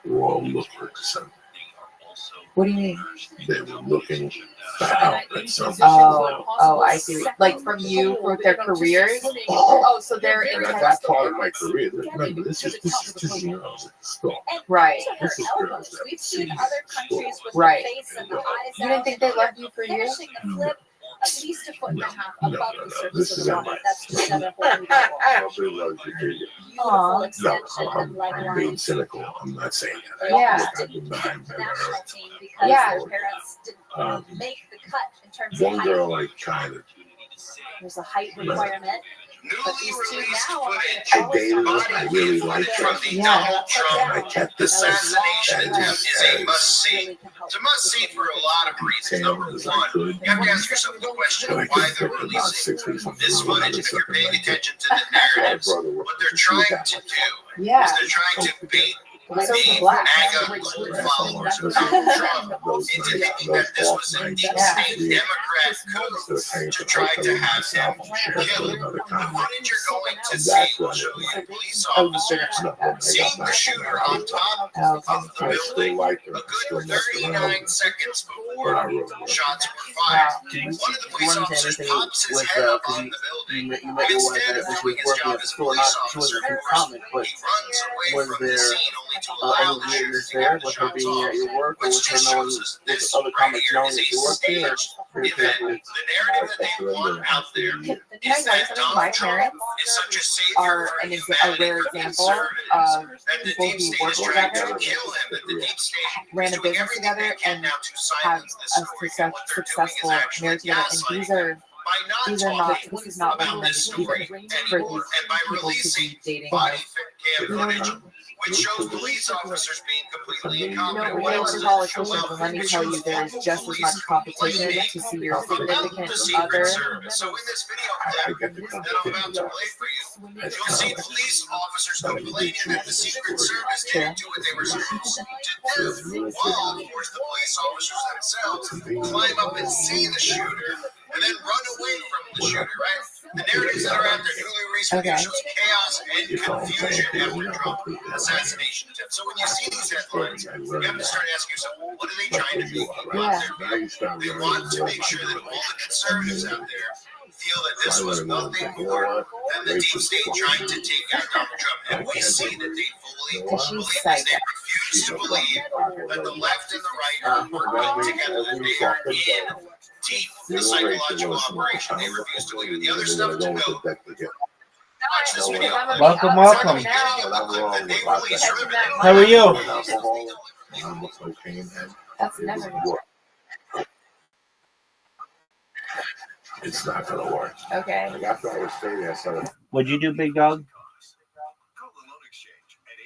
were all looking at something. What do you mean? They were looking at something. Oh, I see. Like from you, for their careers? Oh, so they're And at that part of my career, remember, this is just stuff. Right. This is girls that We've seen other countries with Right. the face and the eyes You didn't think they loved you for you? finishing the flip at least a foot and a half above the surface This of is the in water. my. That's just another whole new level. Nobody loves you, do you? Beautiful Aw. extension No, of leg I'm being lines. cynical. I'm not saying that. Yeah. Look, I've been behind better. National team because Yeah. their parents didn't make the cut in terms of One height. girl I kind of, There's a height requirement. But these two now are I dated her. I really liked her. Yeah. And I kept this Assassination attempt is a must-see. It's a must-see for a lot of reasons. Number one, you have to ask yourself the question But I of why could they're take about releasing 6 weeks on this the road. footage. And if you're paying Like attention to the narratives, what they're trying to do Yeah. is they're trying to bait So the it's black. MAGA cult followers of Donald Trump into thinking that this was a deep state Democrat coup to try to have him killed. The footage you're going to see will show you police officers seeing the shooter on top of the building a good 39 seconds before shots were fired. One of the police officers pops his head up on the building, and instead of doing his job as a police officer, he runs away from the scene, only any weirdness there with her being at your work, or with her knowing, with other comics knowing that you work here? Or is that Can I tell you something? My parents are a rare example of people who work together, ran a business together, and have a successful marriage together. And this is not recommended either for these people to be dating. You know what I mean? Which shows police officers being completely incompetent. No, but with politicians, and let me tell you, there is just as much competition to see your significant other. So in this video clip that I'm about to play for you, you'll see police officers complaining that the Secret Service didn't do what they were supposed to do. While, of course, the police officers themselves climb up and see the shooter and then run away from the shooter, right? The narratives that are out there, newly released video shows chaos and confusion after Trump assassination attempt. So when you see these headlines, you have to start asking yourself, what are they trying to do? They want to make sure that all the conservatives out there feel that this was nothing more than the deep state trying to take out Donald Trump. And we see that they fully believe this. They refuse to believe that the left and the right are working together, that they are in deep the psychological operation. They refuse to believe it. The other stuff to go. Watch this video. Welcome. How are you? That's never. It's not gonna work. Okay. Like after I was staying there, I started. What'd you do, big dog? Call the Loan Exchange at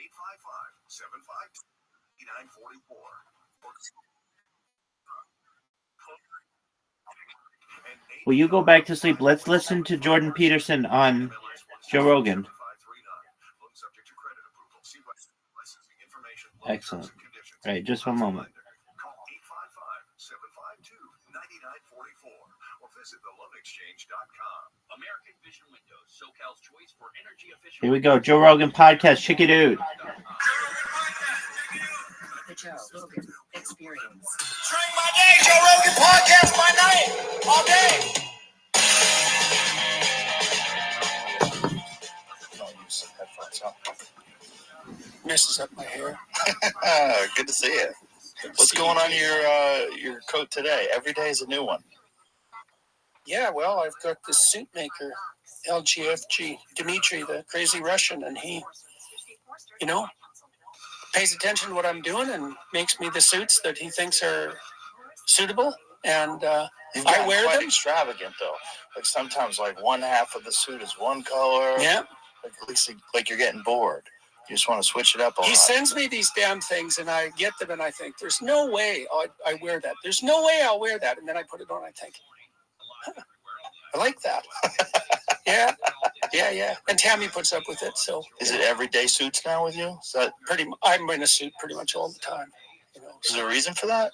855-752-9944. Will you go back to sleep? Let's listen to Jordan Peterson on Joe Rogan. Excellent. All right, just one moment. Call 855-752-9944 or visit theloanexchange.com. American Vision Windows, SoCal's choice for energy efficient. Here we go. Joe Rogan podcast. Check it out. The Joe Rogan Experience. Train by day, Joe Rogan podcast by night, all day. Messes up my hair. Good to see you. What's going on your coat today? Every day is a new one. Yeah, well, I've got this suit maker, LGFG, Dmitry, the crazy Russian, and he, pays attention to what I'm doing and makes me the suits that he thinks are suitable, and I wear quite them. Extravagant though. Like sometimes, like one half of the suit is one color. Yeah. Like, at least like you're getting bored. You just want to switch it up a lot. He sends me these damn things, and I get them, and I think, there's no way I wear that. There's no way I'll wear that. And then I put it on, I think, I like that. Yeah. And Tammy puts up with it. So is it everyday suits now with you? Is that I'm in a suit pretty much all the time. Is there a reason for that?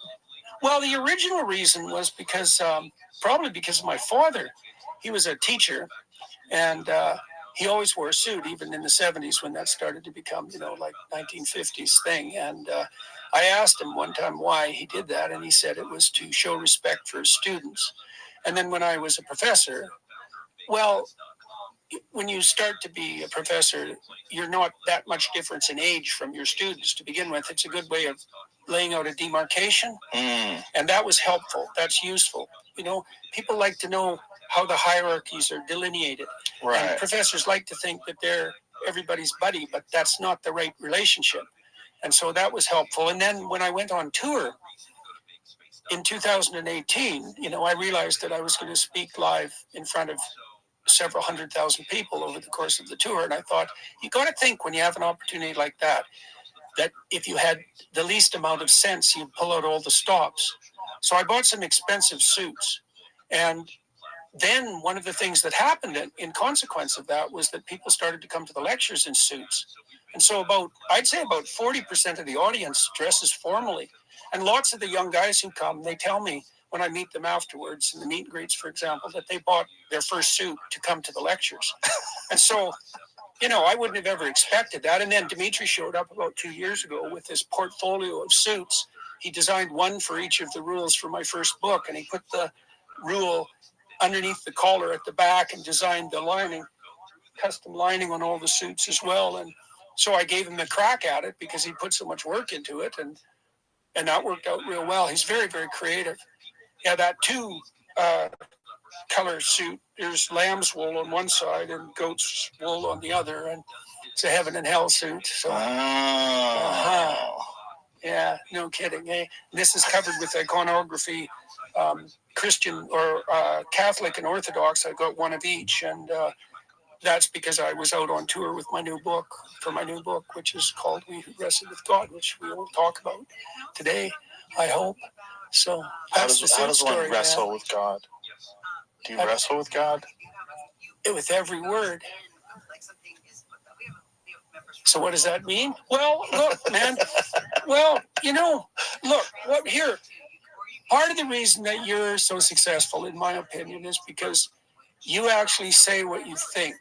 Well, the original reason was because probably because of my father. He was a teacher, and he always wore a suit, even in the 70s when that started to become, like 1950s thing. And I asked him one time why he did that, and he said it was to show respect for his students. And then when I was a professor, well, when you start to be a professor, you're not that much difference in age from your students to begin with. It's a good way of laying out a demarcation, and that was helpful. That's useful. People like to know how the hierarchies are delineated. Right. And professors like to think that they're everybody's buddy, but that's not the right relationship. And so that was helpful. And then when I went on tour in 2018, I realized that I was going to speak live in front of several 100,000 people over the course of the tour. And I thought, you got to think when you have an opportunity like that if you had the least amount of sense, you'd pull out all the stops. So I bought some expensive suits. And then one of the things that happened in consequence of that was that people started to come to the lectures in suits. And so I'd say about 40% of the audience dresses formally. And lots of the young guys who come, they tell me when I meet them afterwards in the meet and greets, for example, that they bought their first suit to come to the lectures. And so, I wouldn't have ever expected that. And then Dmitry showed up about 2 years ago with this portfolio of suits. He designed one for each of the rules for my first book, and he put the rule underneath the collar at the back and designed the lining, custom lining on all the suits as well. And So I gave him a crack at it because he put so much work into it, and that worked out real well. He's very, very creative. Yeah, that two color suit. There's lamb's wool on one side and goat's wool on the other, and it's a heaven and hell suit. So, yeah, no kidding. Eh? This is covered with iconography, Christian or Catholic and Orthodox. I got one of each, and that's because I was out on tour with my new book, which is called We Who Wrestle with God, which we will talk about today, I hope. So how does one wrestle with God? Do you wrestle with God? With every word. So what does that mean? Well, look, man. Well, look, here. Part of the reason that you're so successful, in my opinion, is because you actually say what you think.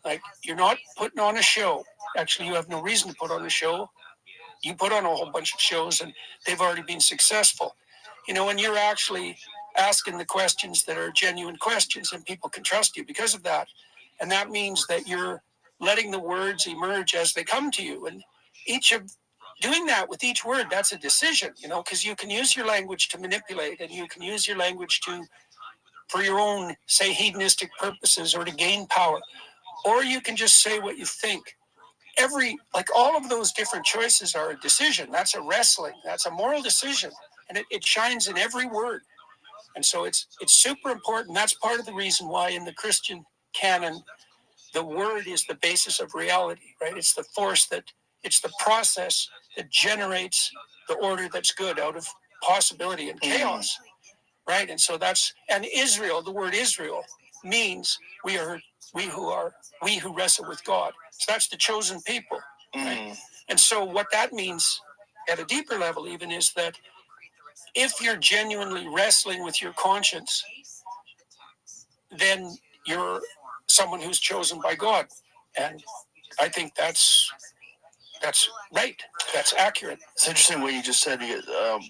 Like, you're not putting on a show. Actually, you have no reason to put on a show. You put on a whole bunch of shows, and they've already been successful. And you're actually asking the questions that are genuine questions, and people can trust you because of that. And that means that you're letting the words emerge as they come to you. And doing that with each word, that's a decision, because you can use your language to manipulate, and you can use your language for your own, say, hedonistic purposes or to gain power. Or you can just say what you think. All of those different choices are a decision. That's a wrestling. That's a moral decision. And it shines in every word. And so it's super important. That's part of the reason why in the Christian canon, the word is the basis of reality, right? It's the it's the process that generates the order that's good out of possibility and chaos, right? And so and Israel, the word Israel means we who wrestle with God. So that's the chosen people, right? And so what that means at a deeper level even is that if you're genuinely wrestling with your conscience, then you're someone who's chosen by God. And I think that's right. That's accurate. It's interesting what you just said.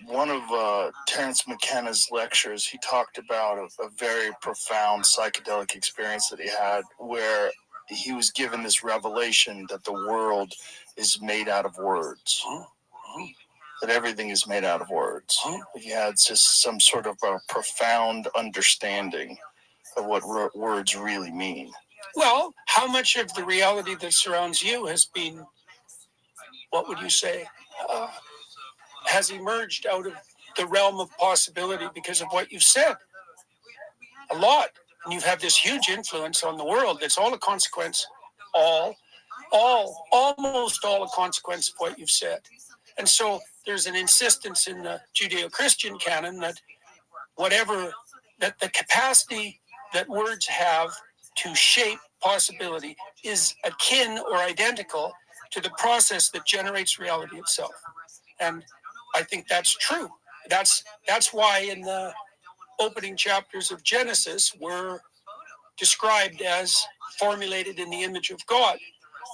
One of Terence McKenna's lectures, he talked about a very profound psychedelic experience that he had where he was given this revelation that the world is made out of words. That everything is made out of words. He had just some sort of a profound understanding of what words really mean. Well, how much of the reality that surrounds you has been, what would you say, has emerged out of the realm of possibility because of what you've said? A lot. And you've had this huge influence on the world that's all a consequence, almost all a consequence of what you've said. And so there's an insistence in the Judeo-Christian canon that that the capacity that words have to shape possibility is akin or identical to the process that generates reality itself. And I think that's true. That's why in the opening chapters of Genesis were described as formulated in the image of God,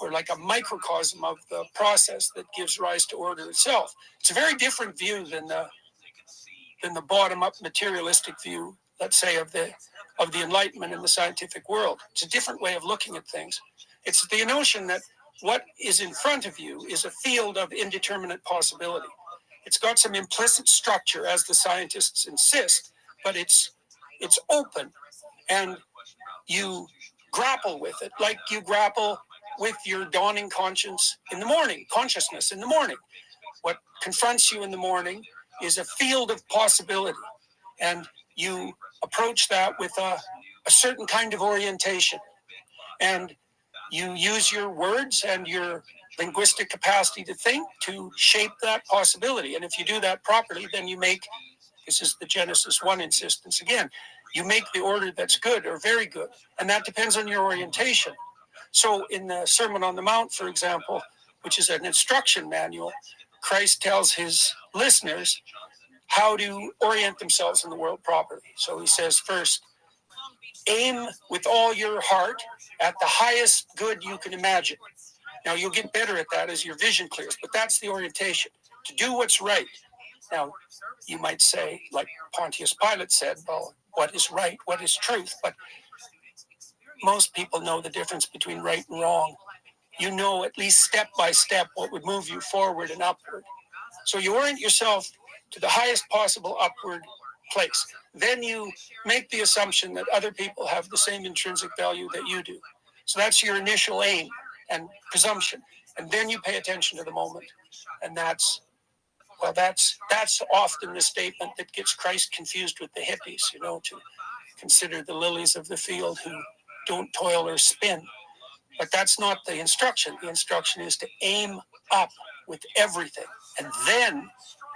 or like a microcosm of the process that gives rise to order itself. It's a very different view than the bottom-up materialistic view, let's say, of the Enlightenment in the scientific world. It's a different way of looking at things. It's the notion that what is in front of you is a field of indeterminate possibility. It's got some implicit structure, as the scientists insist, but it's open, and you grapple with it like you grapple with your dawning consciousness in the morning. What confronts you in the morning is a field of possibility, and you approach that with a certain kind of orientation, and you use your words and your linguistic capacity to think to shape that possibility. And if you do that properly, then you make, this is the Genesis 1 insistence again, you make the order that's good or very good, and that depends on your orientation. So in the Sermon on the Mount, for example, which is an instruction manual, Christ tells his listeners how to orient themselves in the world properly. So he says, first, aim with all your heart at the highest good you can imagine. Now, you'll get better at that as your vision clears, but that's the orientation, to do what's right. Now, you might say, like Pontius Pilate said, well, what is right? What is truth? But most people know the difference between right and wrong. you know at least step by step what would move you forward and upward. So you orient yourself to the highest possible upward place. Then you make the assumption that other people have the same intrinsic value that you do. So that's your initial aim and presumption. And then you pay attention to the moment. And that's often the statement that gets Christ confused with the hippies, to consider the lilies of the field who don't toil or spin. But that's not the instruction. The instruction is to aim up with everything. And then,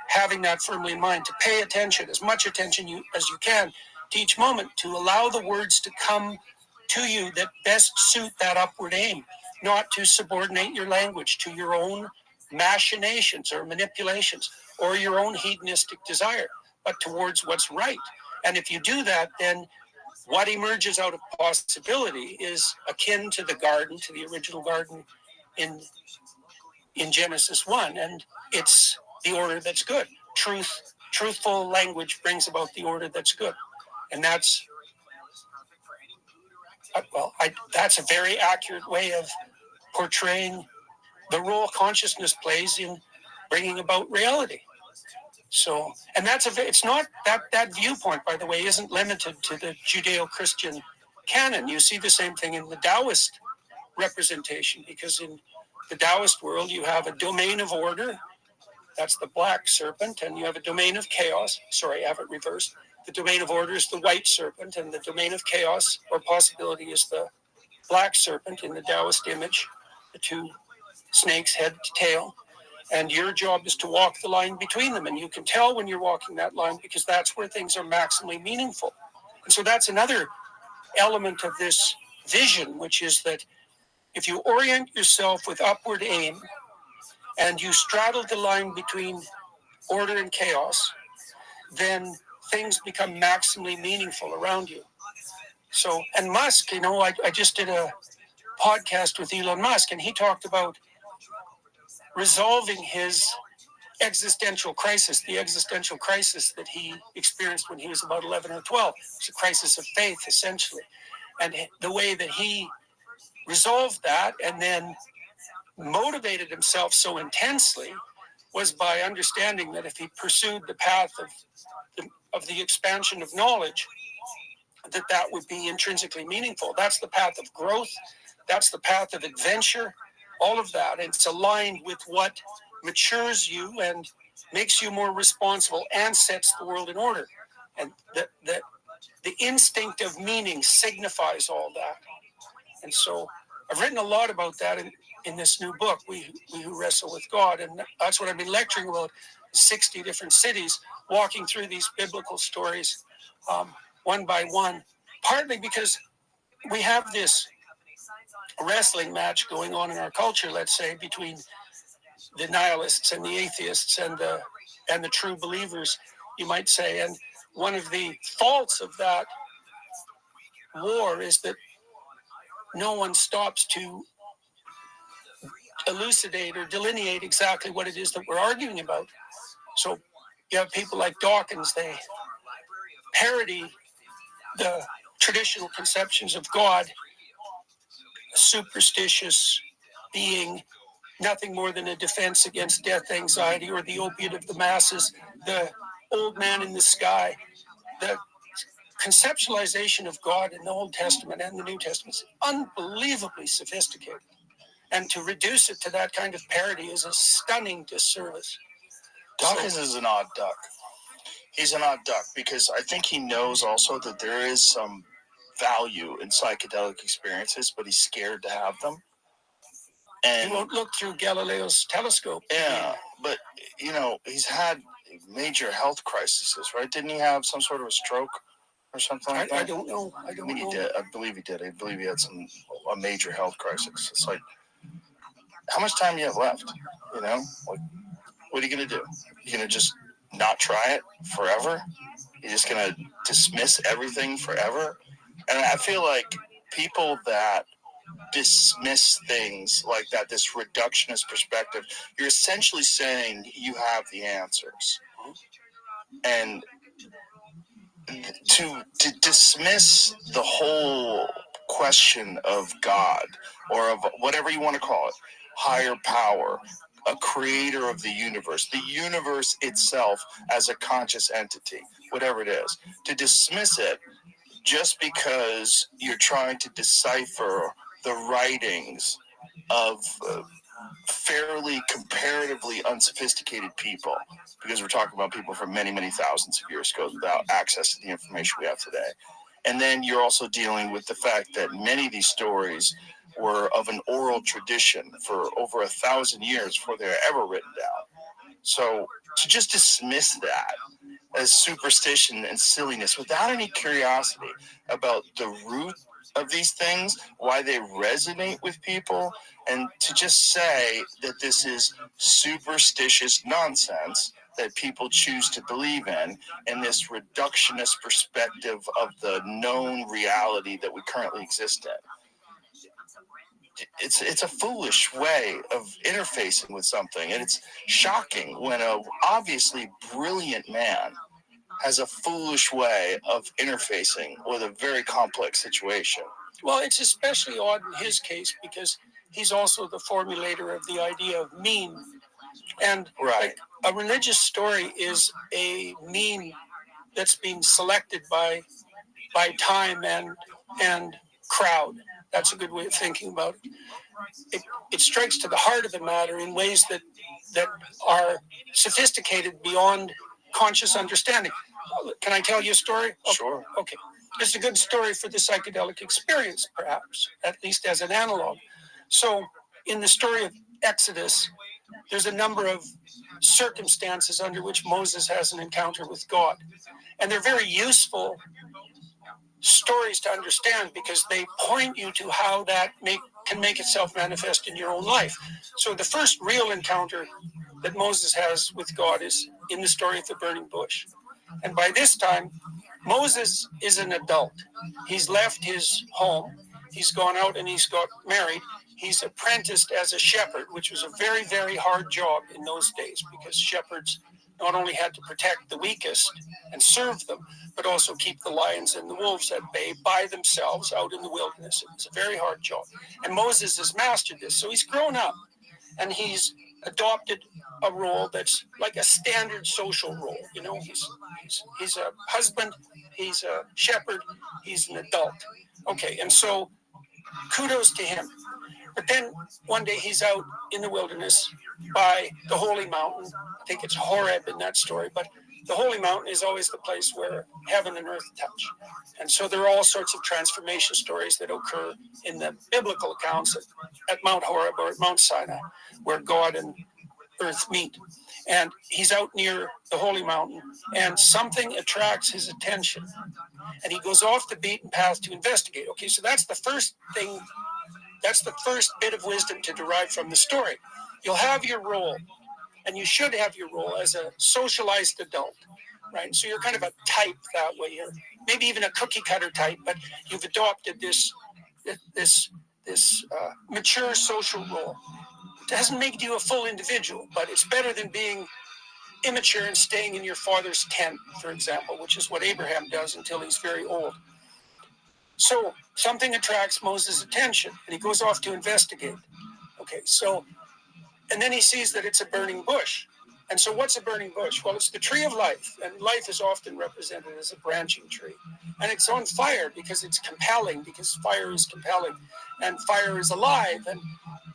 having that firmly in mind, to pay attention, as much attention as you can to each moment, to allow the words to come to you that best suit that upward aim, not to subordinate your language to your own machinations or manipulations or your own hedonistic desire, but towards what's right. And if you do that, then what emerges out of possibility is akin to the garden, to the original garden in Genesis 1, and it's the order that's good. Truthful language brings about the order that's good. And that's a very accurate way of portraying the role consciousness plays in bringing about reality. So, and it's not that viewpoint, by the way, isn't limited to the Judeo-Christian canon. You see the same thing in the Taoist representation, because in the Taoist world, you have a domain of order, that's the black serpent, and you have a domain of chaos. Sorry, I have it reversed. The domain of order is the white serpent, and the domain of chaos or possibility is the black serpent in the Taoist image, the two snakes, head to tail. And your job is to walk the line between them. And you can tell when you're walking that line because that's where things are maximally meaningful. And so that's another element of this vision, which is that if you orient yourself with upward aim and you straddle the line between order and chaos, then things become maximally meaningful around you. So, and Musk, I just did a podcast with Elon Musk, and he talked about resolving his existential crisis, the existential crisis that he experienced when he was about 11 or 12. It's a crisis of faith, essentially. And the way that he resolved that and then motivated himself so intensely was by understanding that if he pursued the path of the expansion of knowledge, that would be intrinsically meaningful. That's the path of growth. That's the path of adventure. All of that. And it's aligned with what matures you and makes you more responsible and sets the world in order. And the instinct of meaning signifies all that. And so I've written a lot about that in this new book, We Who Wrestle with God. And that's what I've been lecturing about, 60 different cities, walking through these biblical stories one by one, partly because we have this wrestling match going on in our culture, let's say, between the nihilists and the atheists and the true believers, you might say. And one of the faults of that war is that no one stops to elucidate or delineate exactly what it is that we're arguing about. So you have people like Dawkins, they parody the traditional conceptions of God, a superstitious being, nothing more than a defense against death, anxiety, or the opiate of the masses, the old man in the sky. The conceptualization of God in the Old Testament and the New Testament is unbelievably sophisticated. And to reduce it to that kind of parody is a stunning disservice. Dawkins is an odd duck. He's an odd duck because I think he knows also that there is some value in psychedelic experiences, but he's scared to have them. And he won't look through Galileo's telescope. Yeah, but he's had major health crises, right? Didn't he have some sort of a stroke or something like that? I don't know. I think he did. I believe he did. I believe he had a major health crisis. It's like, how much time do you have left? Like, what are you gonna do? You're gonna just not try it forever? You're just gonna dismiss everything forever? And I feel like people that dismiss things like that, this reductionist perspective, you're essentially saying you have the answers. And to dismiss the whole question of God or of whatever you want to call it, higher power, a creator of the universe itself as a conscious entity, whatever it is, to dismiss it just because you're trying to decipher the writings of fairly comparatively unsophisticated people, because we're talking about people from many, many thousands of years ago without access to the information we have today. And then you're also dealing with the fact that many of these stories were of an oral tradition for over 1,000 years before they were ever written down. So to just dismiss that as superstition and silliness without any curiosity about the root of these things, why they resonate with people, and to just say that this is superstitious nonsense that people choose to believe in this reductionist perspective of the known reality that we currently exist in. It's a foolish way of interfacing with something, and it's shocking when a obviously brilliant man has a foolish way of interfacing with a very complex situation. Well, it's especially odd in his case because he's also the formulator of the idea of mean. And like, a religious story is a mean that's being selected by time and crowd. That's a good way of thinking about it. It strikes to the heart of the matter in ways that are sophisticated beyond conscious understanding. Can I tell you a story? Sure. Okay. It's a good story for the psychedelic experience, perhaps, at least as an analog. So in the story of Exodus, there's a number of circumstances under which Moses has an encounter with God. And they're very useful stories to understand because they point you to how that can make itself manifest in your own life. So the first real encounter that Moses has with God is in the story of the burning bush. And by this time, Moses is an adult. He's left his home. He's gone out and he's got married. He's apprenticed as a shepherd, which was a very, very hard job in those days because shepherds not only had to protect the weakest and serve them, but also keep the lions and the wolves at bay by themselves out in the wilderness. It was a very hard job. And Moses has mastered this. So he's grown up and he's adopted a role that's like a standard social role. You know, he's a husband, he's a shepherd, he's an adult. Okay, and so kudos to him. But then one day he's out in the wilderness by the holy mountain. I think it's Horeb in that story, but the holy mountain is always the place where heaven and earth touch. And so there are all sorts of transformation stories that occur in the biblical accounts at Mount Horeb or at Mount Sinai, where God and earth meet. And he's out near the holy mountain and something attracts his attention. And he goes off the beaten path to investigate. Okay, so that's the first thing. That's the first bit of wisdom to derive from the story. You'll have your role, and you should have your role as a socialized adult, right? So you're kind of a type that way. You're maybe even a cookie cutter type, but you've adopted this mature social role. It doesn't make you a full individual, but it's better than being immature and staying in your father's tent, for example, which is what Abraham does until he's very old. So something attracts Moses' attention, and he goes off to investigate. Okay, so, and then he sees that it's a burning bush. And so what's a burning bush? Well, it's the tree of life, and life is often represented as a branching tree. And it's on fire because it's compelling, because fire is compelling, and fire is alive, and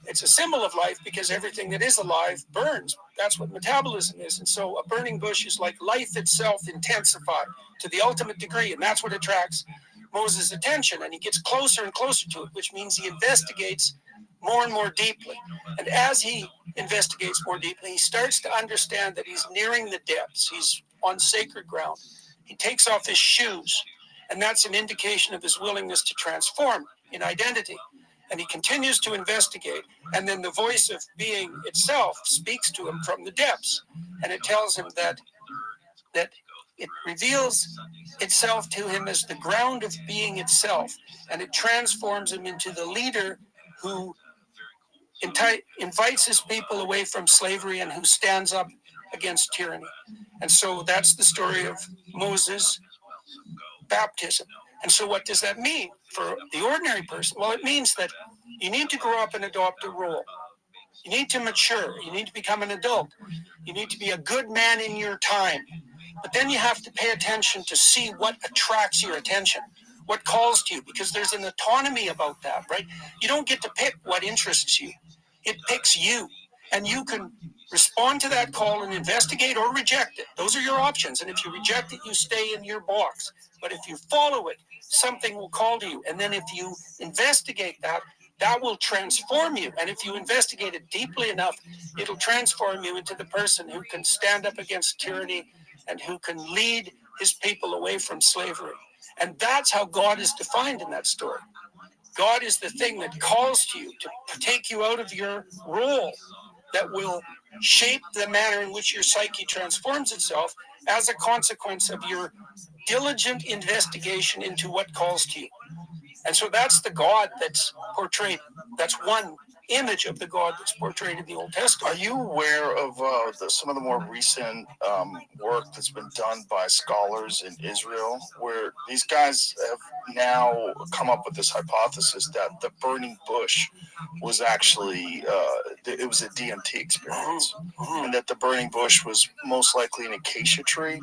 it's a symbol of life because everything that is alive burns. That's what metabolism is. And so a burning bush is like life itself intensified to the ultimate degree, and that's what attracts Moses' attention, and he gets closer and closer to it, which means he investigates more and more deeply. And as he investigates more deeply, he starts to understand that he's nearing the depths. He's on sacred ground. He takes off his shoes, and that's an indication of his willingness to transform in identity. And he continues to investigate, and then the voice of being itself speaks to him from the depths, and it tells him that it reveals itself to him as the ground of being itself, and it transforms him into the leader who invites his people away from slavery and who stands up against tyranny. And so that's the story of Moses baptism. And so what does that mean for the ordinary person? Well, it means that you need to grow up and adopt a role. You need to mature. You need to become an adult. You need to be a good man in your time. But then you have to pay attention to see what attracts your attention, what calls to you, because there's an autonomy about that, right? You don't get to pick what interests you. It picks you. And you can respond to that call and investigate or reject it. Those are your options. And if you reject it, you stay in your box. But if you follow it, something will call to you. And then if you investigate that, that will transform you. And if you investigate it deeply enough, it'll transform you into the person who can stand up against tyranny and who can lead his people away from slavery. And that's how God is defined in that story. God is the thing that calls to you to take you out of your role, that will shape the manner in which your psyche transforms itself as a consequence of your diligent investigation into what calls to you. And so that's the God that's portrayed. That's one image of the God that's portrayed in the Old Testament. Are you aware of some of the more recent work that's been done by scholars in Israel, where these guys have now come up with this hypothesis that the burning bush was actually it was a DMT experience, and that the burning bush was most likely an acacia tree,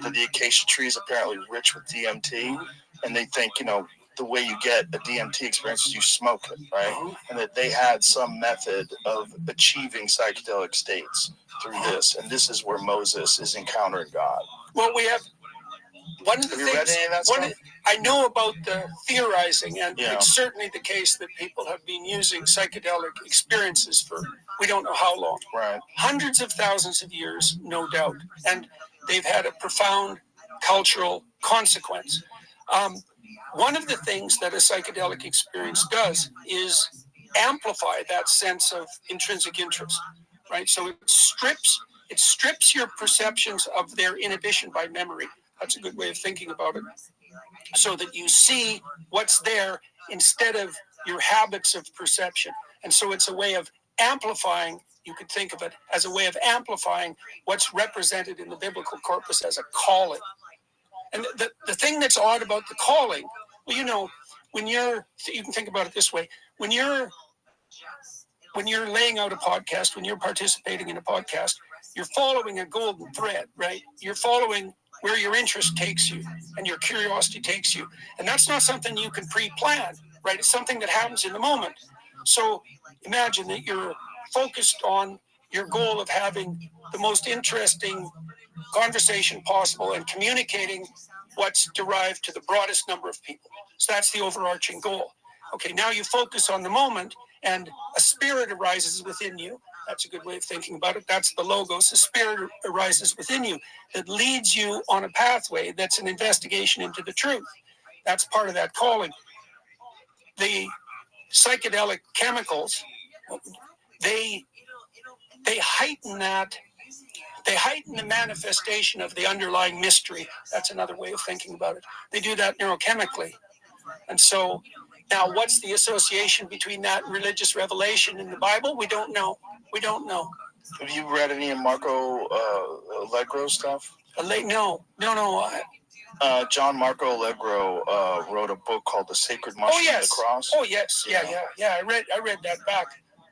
that the acacia tree is apparently rich with DMT, and they think, the way you get a DMT experience is you smoke it, right? And that they had some method of achieving psychedelic states through this, and this is where Moses is encountering God. Well, we have one of the Have you read any of that stuff? I know about the theorizing, and it's certainly the case that people have been using psychedelic experiences for we don't know how long. Right. Hundreds of thousands of years, no doubt. And they've had a profound cultural consequence. One of the things that a psychedelic experience does is amplify that sense of intrinsic interest, right? So it strips your perceptions of their inhibition by memory. That's a good way of thinking about it. So that you see what's there instead of your habits of perception. And so it's a way of amplifying, you could think of it as a way of amplifying what's represented in the biblical corpus as a calling. And the thing that's odd about the calling, well, when you can think about it this way, when you're laying out a podcast, when you're participating in a podcast, you're following a golden thread, right? You're following where your interest takes you and your curiosity takes you. And that's not something you can pre-plan, right? It's something that happens in the moment. So imagine that you're focused on your goal of having the most interesting conversation possible and communicating what's derived to the broadest number of people. So that's the overarching goal. Okay, now you focus on the moment and a spirit arises within you. That's a good way of thinking about it. That's the logos. A spirit arises within you that leads you on a pathway that's an investigation into the truth. That's part of that calling. The psychedelic chemicals, they heighten that. They heighten the manifestation of the underlying mystery. That's another way of thinking about it. They do that neurochemically. And so now what's the association between that and religious revelation in the Bible? We don't know. We don't know. Have you read any of Marco Allegro stuff? No. John Marco Allegro wrote a book called The Sacred Mushroom of the Cross. Oh, yes. Yeah. I read that back.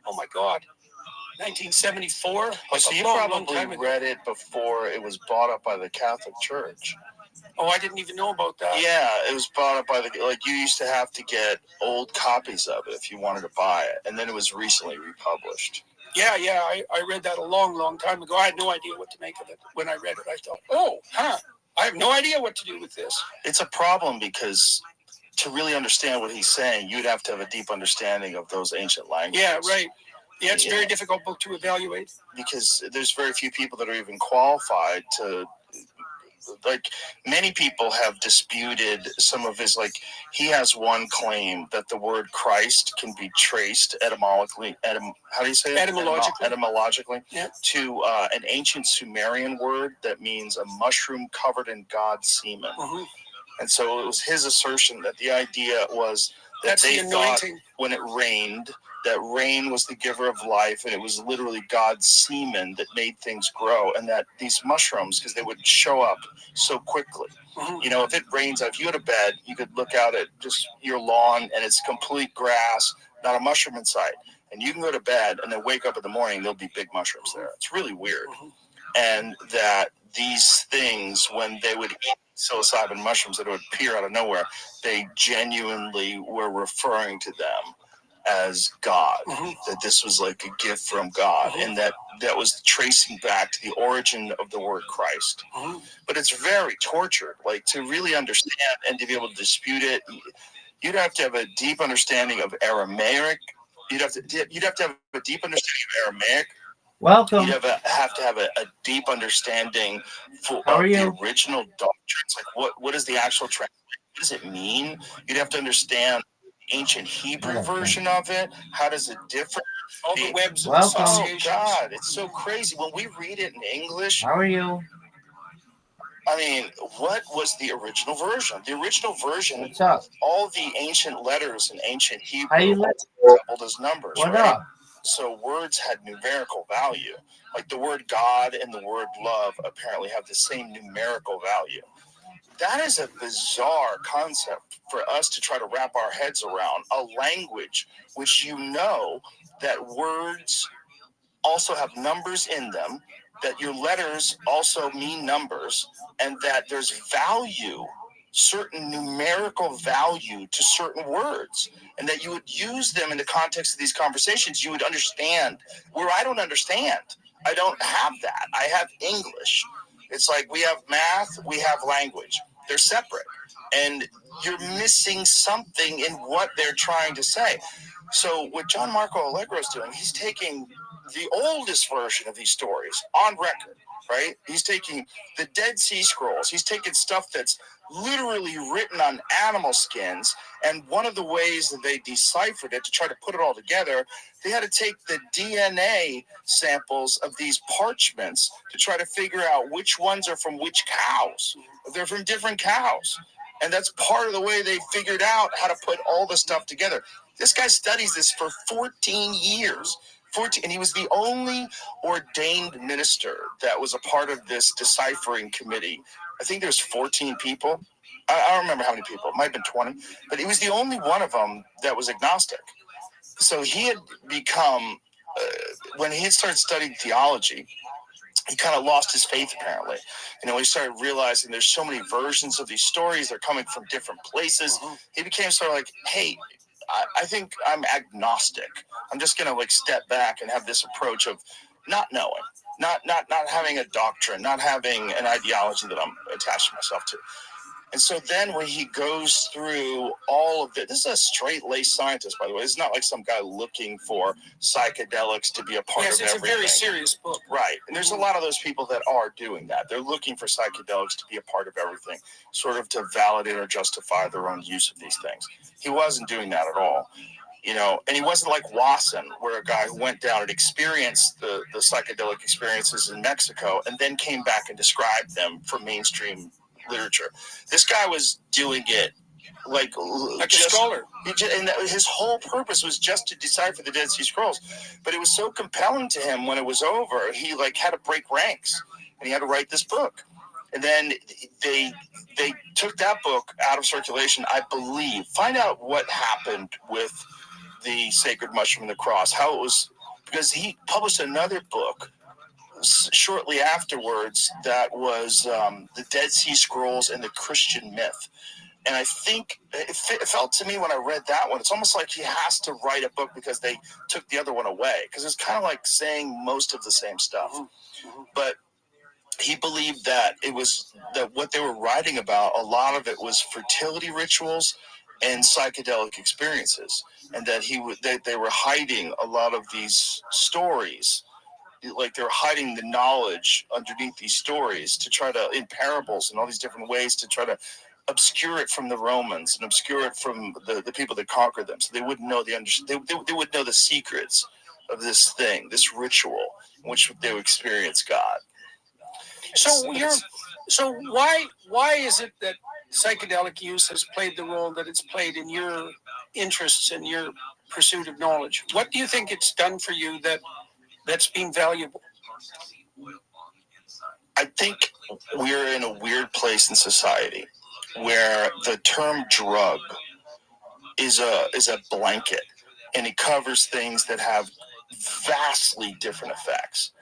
Oh, my God. 1974. Oh, so you probably read it before it was bought up by the Catholic Church. Oh, I didn't even know about that. Yeah, it was bought up by you used to have to get old copies of it if you wanted to buy it, and then it was recently republished. Yeah, I read that a long time ago. I had no idea what to make of it. When I read it, I thought, I have no idea what to do with this. It's a problem because to really understand what he's saying, you'd have to have a deep understanding of those ancient languages. Yeah, right. Yeah, it's very difficult book to evaluate. Because there's very few people that are even qualified to, many people have disputed some of his, he has one claim that the word Christ can be traced etymologically, how do you say it? Etymologically, yeah. To an ancient Sumerian word that means a mushroom covered in God's semen. Mm-hmm. And so it was his assertion that the idea was that they thought when it rained that rain was the giver of life, and it was literally God's semen that made things grow, and that these mushrooms, because they would show up so quickly. You know, if it rains, if you go to bed, you could look out at just your lawn, and it's complete grass, not a mushroom in sight. And you can go to bed and then wake up in the morning, there'll be big mushrooms there. It's really weird. And that these things, when they would eat psilocybin mushrooms that would appear out of nowhere, they genuinely were referring to them as God, that this was like a gift from God, and that was tracing back to the origin of the word Christ. But it's very tortured, like to really understand and to be able to dispute it. You'd have to have a deep understanding of Aramaic. You'd have to have a deep understanding of Aramaic. Welcome. You'd have to have a deep understanding of the original doctrines. Like what is the actual translation? What does it mean? You'd have to understand the ancient Hebrew version of it. How does it differ? All the webs of associations. Oh God, it's so crazy. When we read it in English. How are you? I mean, what was the original version? The original version, What's up? All the ancient letters in ancient Hebrew doubled as numbers, what right? Up? So words had numerical value. Like the word God and the word love apparently have the same numerical value. That is a bizarre concept for us to try to wrap our heads around. A language which that words also have numbers in them, that your letters also mean numbers, and that there's value, certain numerical value to certain words, and that you would use them in the context of these conversations. You would understand where I don't understand. I don't have that. I have English. It's like we have math, we have language. They're separate, and you're missing something in what they're trying to say. So what John Marco Allegro is doing, he's taking the oldest version of these stories on record, right? He's taking the Dead Sea Scrolls. He's taking stuff that's literally written on animal skins. And one of the ways that they deciphered it to try to put it all together, they had to take the DNA samples of these parchments to try to figure out which ones are from which cows. They're from different cows. And that's part of the way they figured out how to put all the stuff together. This guy studies this for 14 years. And he was the only ordained minister that was a part of this deciphering committee. I think there's 14 people. I don't remember how many people. It might have been 20. But he was the only one of them that was agnostic. So he had become, when he had started studying theology, he kind of lost his faith, apparently. He started realizing there's so many versions of these stories. They're coming from different places. He became sort of like, hey, I think I'm agnostic. I'm just going to step back and have this approach of not knowing, not having a doctrine, not having an ideology that I'm attached to myself to. And so then when he goes through all of this is a straight-laced scientist, by the way. It's not like some guy looking for psychedelics to be a part of everything. Yes, it's a very serious book. Right. And there's a lot of those people that are doing that. They're looking for psychedelics to be a part of everything, sort of to validate or justify their own use of these things. He wasn't doing that at all. And he wasn't like Wasson, where a guy who went down and experienced the psychedelic experiences in Mexico and then came back and described them for mainstream literature. This guy was doing it like a scholar. And his whole purpose was just to decipher the Dead Sea Scrolls. But it was so compelling to him when it was over, he had to break ranks and he had to write this book. And then they took that book out of circulation, I believe. Find out what happened with the Sacred Mushroom and the Cross, how it was, because he published another book shortly afterwards that was the Dead Sea Scrolls and the Christian Myth. And I think it felt to me when I read that one, it's almost like he has to write a book because they took the other one away, because it's kind of like saying most of the same stuff. But he believed that that what they were writing about, a lot of it was fertility rituals and psychedelic experiences, and that they were hiding a lot of these stories. Like they were hiding the knowledge underneath these stories to try to, in parables and all these different ways, to try to obscure it from the Romans and obscure it from the people that conquered them, so they wouldn't know they would know the secrets of this thing, this ritual in which they would experience God. So why is it that psychedelic use has played the role that it's played in your interests and your pursuit of knowledge. What do you think it's done for you that's been valuable? I think we're in a weird place in society where the term drug is a blanket, and it covers things that have vastly different effects.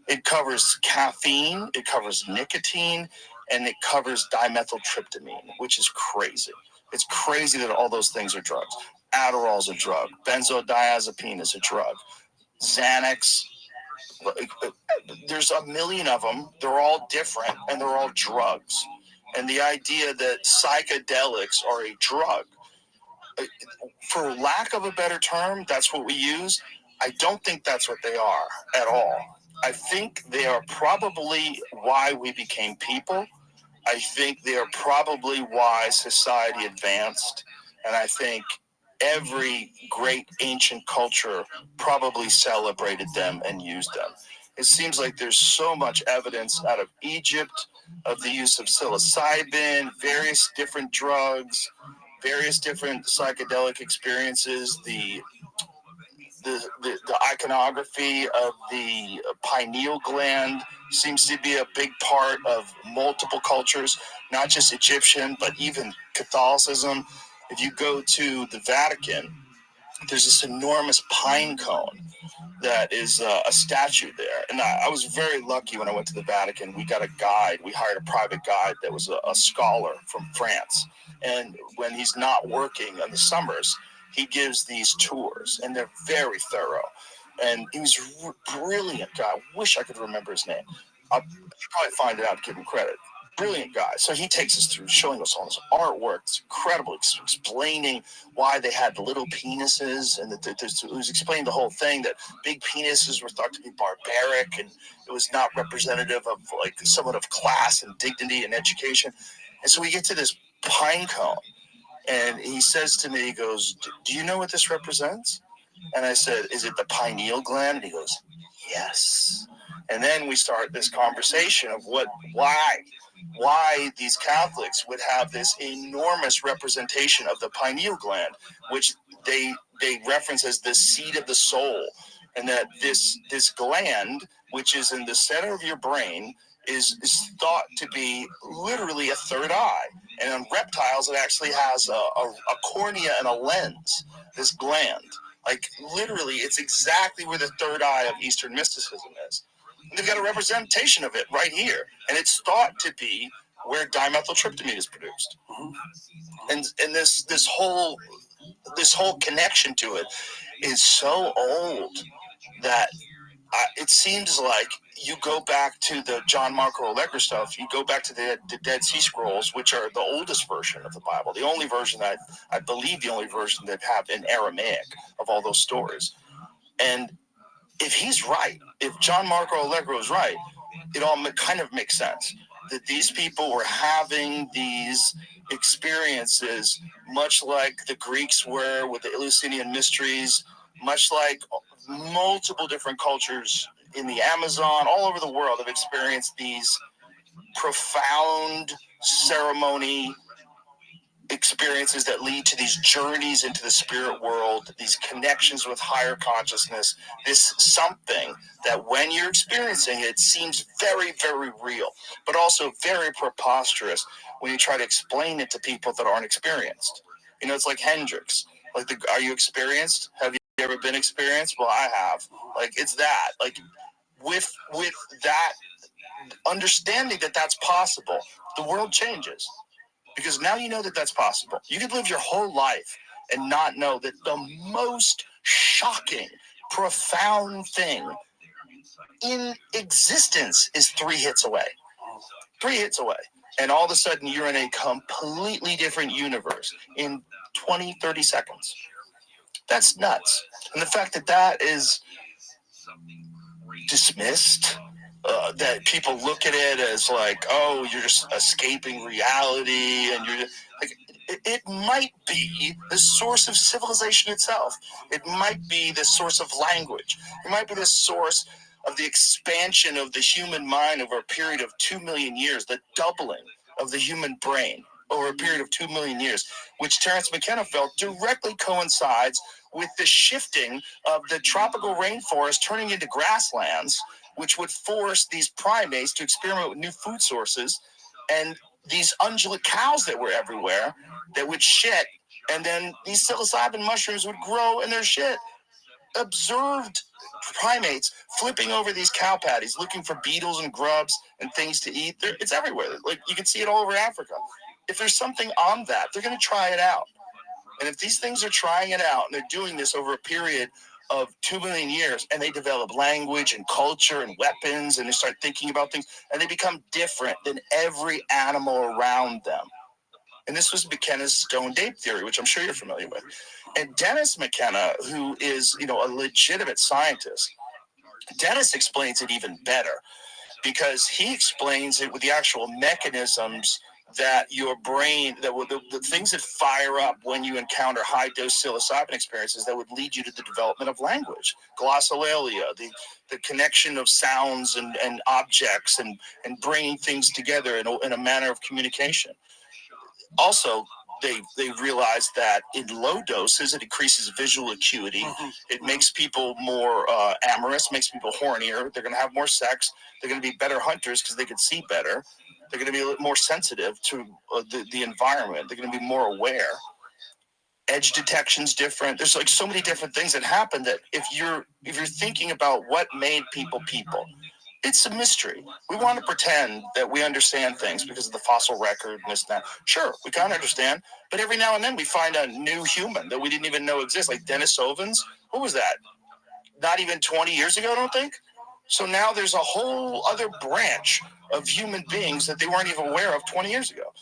It covers caffeine, it covers nicotine, and it covers dimethyltryptamine, which is crazy. It's crazy that all those things are drugs. Adderall's a drug. Benzodiazepine is a drug. Xanax. There's a million of them. They're all different, and they're all drugs. And the idea that psychedelics are a drug, for lack of a better term, that's what we use. I don't think that's what they are at all. I think they are probably why we became people. I think they are probably why society advanced. And I think every great ancient culture probably celebrated them and used them. It seems like there's so much evidence out of Egypt of the use of psilocybin, various different drugs, various different psychedelic experiences, the iconography of the pineal gland seems to be a big part of multiple cultures, not just Egyptian, but even Catholicism. If you go to the Vatican, there's this enormous pine cone that is a statue there. And I was very lucky when I went to the Vatican. We got a guide. We hired a private guide that was a scholar from France. And when he's not working in the summers, he gives these tours, and they're very thorough. And he was a brilliant guy. I wish I could remember his name. I'll probably find it out to give him credit. Brilliant guy. So he takes us through, showing us all this artwork. It's incredible, explaining why they had little penises, and it was explaining the whole thing that big penises were thought to be barbaric, and it was not representative of like somewhat of class and dignity and education. And so we get to this pine cone, and he says to me, he goes, "Do you know what this represents?" And I said, "Is it the pineal gland?" And he goes, "Yes." And then we start this conversation of why these Catholics would have this enormous representation of the pineal gland, which they reference as the seat of the soul, and that this gland, which is in the center of your brain, is thought to be literally a third eye. And on reptiles, it actually has a cornea and a lens, this gland. Like, literally, it's exactly where the third eye of Eastern mysticism is. And they've got a representation of it right here. And it's thought to be where dimethyltryptamine is produced. And this whole connection to it is so old that it seems like you go back to the John Marco Allegro stuff, you go back to the Dead Sea Scrolls, which are the oldest version of the Bible, the only version that I believe the only version that have in Aramaic of all those stories. And if he's right, if John Marco Allegro is right, it all kind of makes sense that these people were having these experiences much like the Greeks were with the Eleusinian mysteries, much like multiple different cultures in the Amazon, all over the world have experienced these profound ceremony experiences that lead to these journeys into the spirit world, these connections with higher consciousness, this something that when you're experiencing it seems very, very real, but also very preposterous when you try to explain it to people that aren't experienced. You know, it's like Hendrix. Like, are you experienced? Have you ever been experienced? Well, I have. Like, it's that. Like, with that understanding that that's possible, the world changes. Because now you know that that's possible. You could live your whole life and not know that the most shocking, profound thing in existence is 3 hits away. 3 hits away. And all of a sudden, you're in a completely different universe in 20, 30 seconds. That's nuts. And the fact that that is dismissed, that people look at it as like, oh, you're just escaping reality, and you're like, it might be the source of civilization itself. It might be the source of language. It might be the source of the expansion of the human mind over a period of 2 million years, the doubling of the human brain. over a period of 2 million years, which Terence McKenna felt directly coincides with the shifting of the tropical rainforest turning into grasslands, which would force these primates to experiment with new food sources, and these ungulate cows that were everywhere that would shit, and then these psilocybin mushrooms would grow in their shit. Observed primates flipping over these cow patties, looking for beetles and grubs and things to eat. It's everywhere. Like, you can see it all over Africa. If there's something on that, they're going to try it out. And if these things are trying it out and they're doing this over a period of 2 million years, and they develop language and culture and weapons, and they start thinking about things, and they become different than every animal around them. And this was McKenna's stone ape theory, which I'm sure you're familiar with. And Dennis McKenna, who is, a legitimate scientist, Dennis explains it even better, because he explains it with the actual mechanisms that your brain, the things that fire up when you encounter high dose psilocybin experiences that would lead you to the development of language, glossolalia, the connection of sounds and objects and bringing things together in a manner of communication. Also, they realized that in low doses, it increases visual acuity. It makes people more amorous, makes people hornier. They're going to have more sex. They're going to be better hunters because they can see better. They're going to be a little more sensitive to the environment. They're going to be more aware. Edge detection's different. There's like so many different things that happen that if you're thinking about what made people, it's a mystery. We want to pretend that we understand things because of the fossil record and this and that. Sure, we kind of understand, but every now and then we find a new human that we didn't even know exists, like Dennis Ovens. What was that? Not even 20 years ago, I don't think. So now there's a whole other branch of human beings that they weren't even aware of 20 years ago.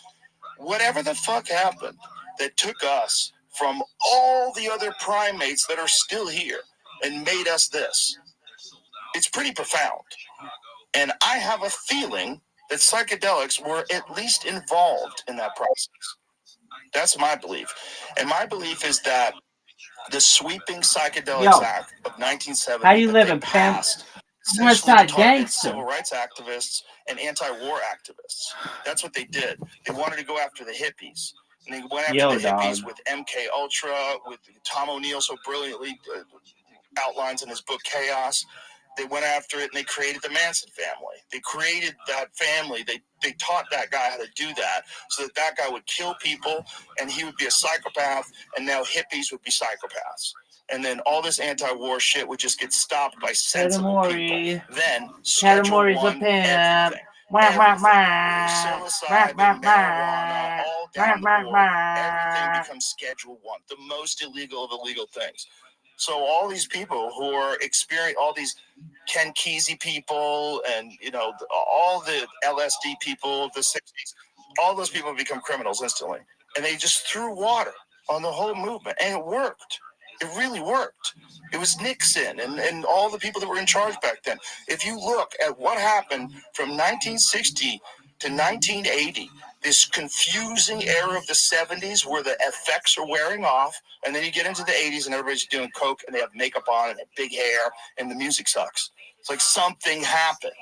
Whatever the fuck happened that took us from all the other primates that are still here and made us this, it's pretty profound. And I have a feeling that psychedelics were at least involved in that process. That's my belief. And my belief is that the sweeping Psychedelics Act of 1970 how you that live they in passed West essentially Side targeted gangster? civil rights activists and anti-war activists. That's what they did. They wanted to go after the hippies. And they went after the hippies with MK Ultra, with Tom O'Neill so brilliantly outlines in his book Chaos. They went after it and they created the Manson family. They created that family. They taught that guy how to do that so that guy would kill people and he would be a psychopath, and now hippies would be psychopaths. And then all this anti-war shit would just get stopped by sensible people. Then Schedule I, everything. Psilocybin, marijuana, all down the board. Everything becomes Schedule I, the most illegal of illegal things. So all these people who are experiencing, all these Ken Kesey people and, all the LSD people of the 60s, all those people become criminals instantly. And they just threw water on the whole movement. And it worked. It really worked. It was Nixon and all the people that were in charge back then. If you look at what happened from 1960 to 1980, this confusing era of the 70s where the effects are wearing off, and then you get into the 80s and everybody's doing coke and they have makeup on and they have big hair and the music sucks. It's like something happened.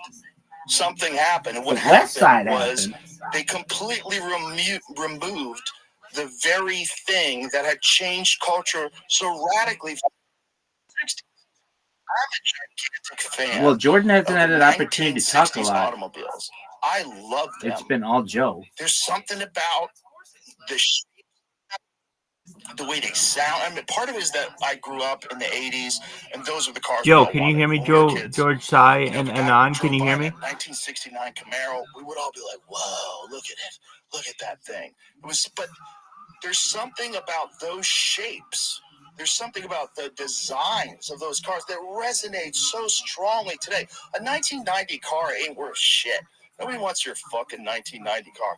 Something happened. And what happened was they completely removed the very thing that had changed culture so radically from the 60s. I'm a gigantic fan. Well, Jordan hasn't had an opportunity to talk a lot. Automobiles. I love them. It's been all Joe. There's something about the way they sound. I mean, part of it is that I grew up in the 80s, and those are the cars. Joe, can you hear me, Joe? George Sai and Anon, can you hear me? 1969 Camaro, we would all be like, "Whoa, look at it! Look at that thing!" It was, but there's something about those shapes. There's something about the designs of those cars that resonates so strongly today. A 1990 car ain't worth shit. Nobody wants your fucking 1990 car.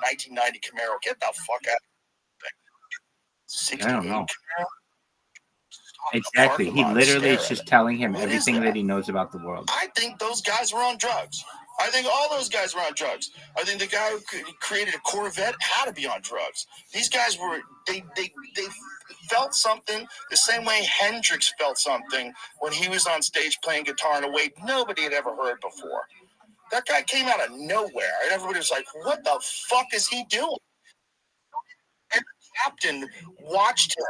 1990 Camaro. Get the fuck out. I don't know. Exactly. He literally is just telling him everything that he knows about the world. I think those guys were on drugs. I think all those guys were on drugs. I think the guy who created a Corvette had to be on drugs. These guys were, they felt something the same way Hendrix felt something when he was on stage playing guitar in a way nobody had ever heard before. That guy came out of nowhere, and everybody was like, what the fuck is he doing? captain watched him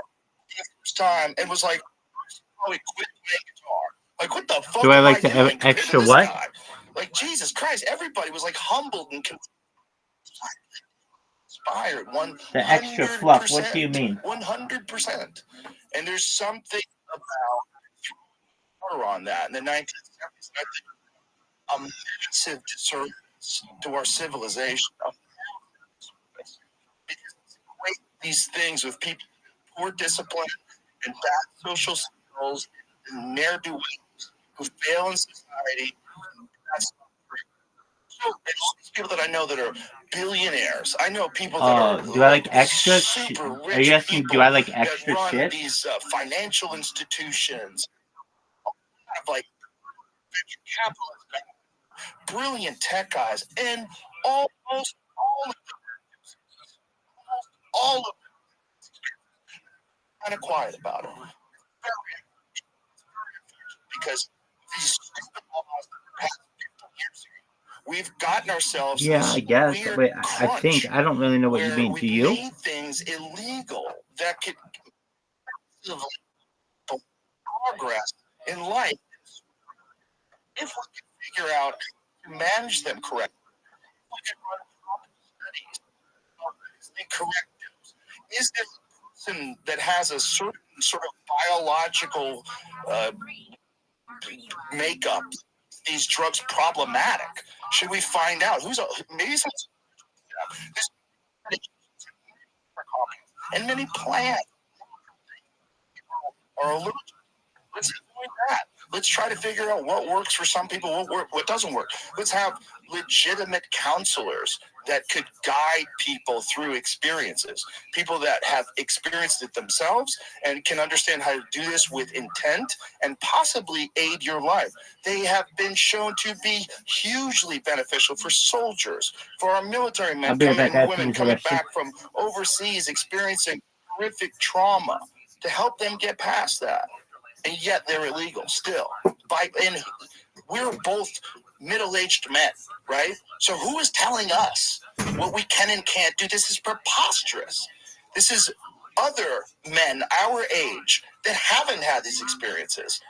the first time and was like, "Oh, he quit playing guitar." Like, what the fuck? Do I am like the doing compared to extra this what? guy? Like, Jesus Christ! Everybody was like humbled and inspired. The extra fluff. What do you mean? 100%. And there's something about on that in the 1970s. I think a massive disservice to our civilization. These things with people with poor discipline and bad social skills and ne'er-do-wells who fail in society. That's not free. So, and all these people that I know that are billionaires. I know people that are. Do I like extra? Super rich Are you asking? Do I like that extra run shit? these financial institutions. Have like venture capitalists, brilliant tech guys, and almost all of them kind of quiet about it. Because these stupid laws that were passed 50 years ago, we've gotten ourselves Yeah, this I guess. weird Wait, I think I don't really know what you where mean. we've Do you? made things illegal that could progress in life if we can figure out to manage them correctly. We can run studies of the correctives. Is there a person that has a certain sort of biological makeup? These drugs problematic? Should we find out maybe some? And many plants are allergic. Let's avoid that. Let's try to figure out what works for some people, what doesn't work. Let's have legitimate counselors that could guide people through experiences. People that have experienced it themselves and can understand how to do this with intent and possibly aid your life. They have been shown to be hugely beneficial for soldiers, for our military men and women coming back from overseas experiencing horrific trauma, to help them get past that. And yet they're illegal still. And we're both middle-aged men, right? So who is telling us what we can and can't do? This is preposterous. This is other men our age that haven't had these experiences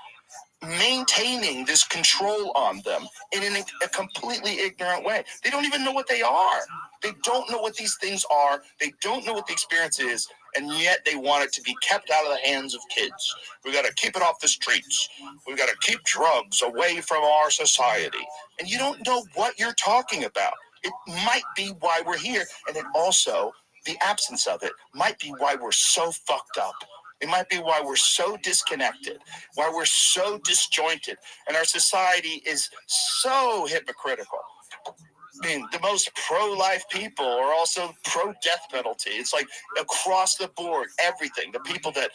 maintaining this control on them in a completely ignorant way. They don't even know what they are. They don't know what these things are. They don't know what the experience is, and yet they want it to be kept out of the hands of kids. We got to keep it off the streets. We got to keep drugs away from our society. And you don't know what you're talking about. It might be why we're here, and then also the absence of it might be why we're so fucked up. It might be why we're so disconnected, why we're so disjointed, and our society is so hypocritical. I mean, the most pro-life people are also pro-death penalty. It's like across the board, everything. The people that,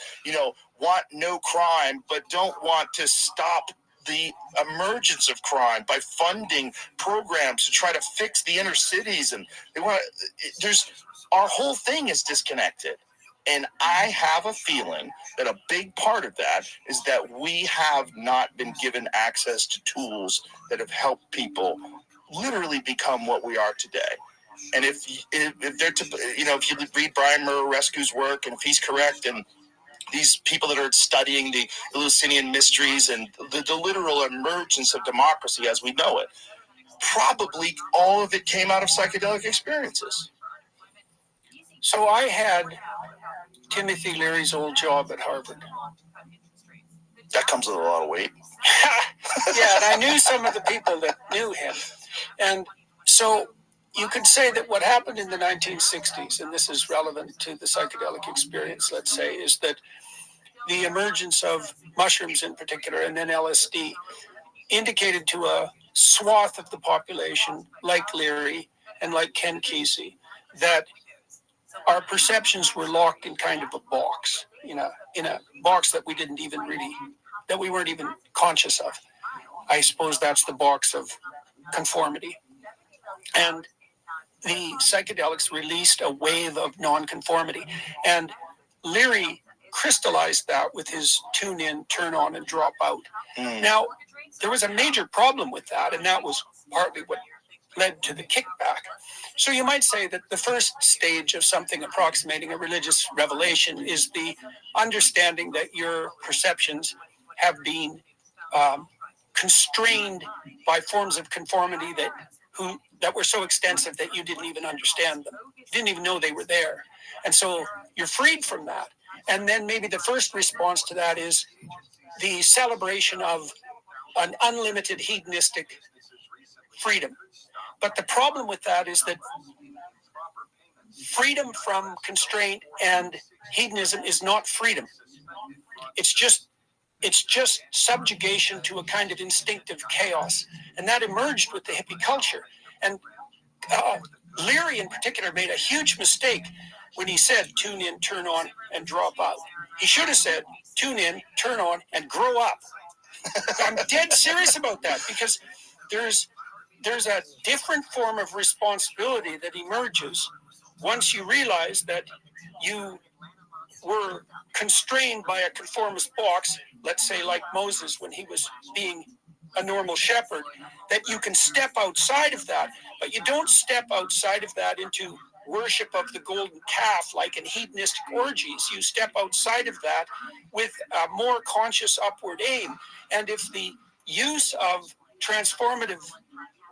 want no crime, but don't want to stop the emergence of crime by funding programs to try to fix the inner cities. And our whole thing is disconnected. And I have a feeling that a big part of that is that we have not been given access to tools that have helped people literally become what we are today. And if you read Brian Murarescu's work, and if he's correct, and these people that are studying the Eleusinian mysteries and the literal emergence of democracy as we know it, probably all of it came out of psychedelic experiences. So I had Timothy Leary's old job at Harvard. That comes with a lot of weight. Yeah, and I knew some of the people that knew him. And so you could say that what happened in the 1960s, and this is relevant to the psychedelic experience, let's say, is that the emergence of mushrooms in particular, and then LSD, indicated to a swath of the population, like Leary and like Ken Kesey, that our perceptions were locked in kind of a box, in a box that we weren't even conscious of. I suppose that's the box of conformity. And the psychedelics released a wave of nonconformity. And Leary crystallized that with his tune in, turn on, and drop out. Now, there was a major problem with that, and that was partly what led to the kickback. So you might say that the first stage of something approximating a religious revelation is the understanding that your perceptions have been constrained by forms of conformity that were so extensive that you didn't even understand them. You didn't even know they were there. And so you're freed from that. And then maybe the first response to that is the celebration of an unlimited hedonistic freedom. But the problem with that is that freedom from constraint and hedonism is not freedom. It's just subjugation to a kind of instinctive chaos. And that emerged with the hippie culture. And Leary in particular made a huge mistake when he said, tune in, turn on, and drop out. He should have said, tune in, turn on, and grow up. I'm dead serious about that, because there's a different form of responsibility that emerges once you realize that you were constrained by a conformist box, let's say like Moses when he was being a normal shepherd, that you can step outside of that, but you don't step outside of that into worship of the golden calf like in hedonistic orgies. You step outside of that with a more conscious upward aim. And if the use of transformative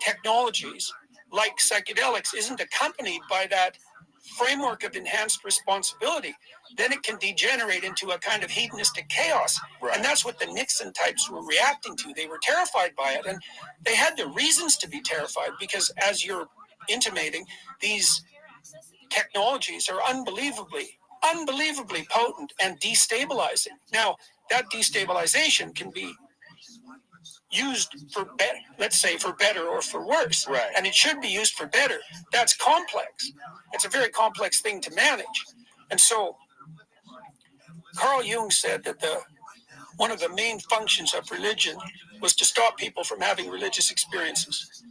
technologies like psychedelics isn't accompanied by that framework of enhanced responsibility, then it can degenerate into a kind of hedonistic chaos. Right. And that's what the Nixon types were reacting to. They were terrified by it, and they had the reasons to be terrified, because as you're intimating, these technologies are unbelievably potent and destabilizing. Now, that destabilization can be used for better, let's say for better or for worse. Right. And it should be used for better. That's complex. It's a very complex thing to manage. And so Carl Jung said that one of the main functions of religion was to stop people from having religious experiences.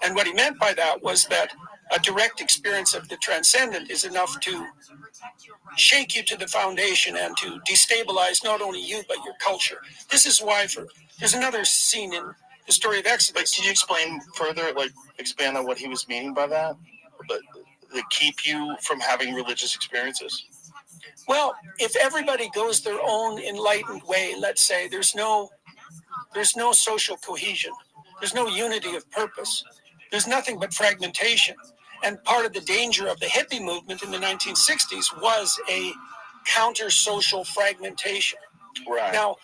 And what he meant by that was that a direct experience of the transcendent is enough to shake you to the foundation and to destabilize not only you, but your culture. This is why there's another scene in the story of Exodus. Like, can you explain further, expand on what he was meaning by that? But that keep you from having religious experiences? Well, if everybody goes their own enlightened way, let's say, there's no social cohesion. There's no unity of purpose. There's nothing but fragmentation. And part of the danger of the hippie movement in the 1960s was a counter-social fragmentation. Right. Now,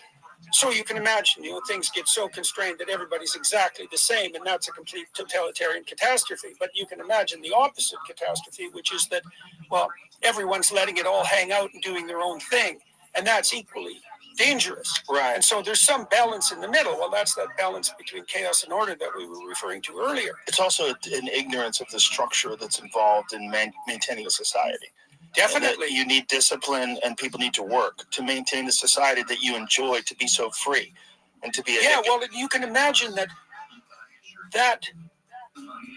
so you can imagine, things get so constrained that everybody's exactly the same, and that's a complete totalitarian catastrophe. But you can imagine the opposite catastrophe, which is that, well, everyone's letting it all hang out and doing their own thing, and that's equally dangerous. Right. And so there's some balance in the middle. Well, that's that balance between chaos and order that we were referring to earlier. It's also an ignorance of the structure that's involved in maintaining a society. Definitely. You need discipline, and people need to work to maintain the society that you enjoy, to be so free and to be well, you can imagine that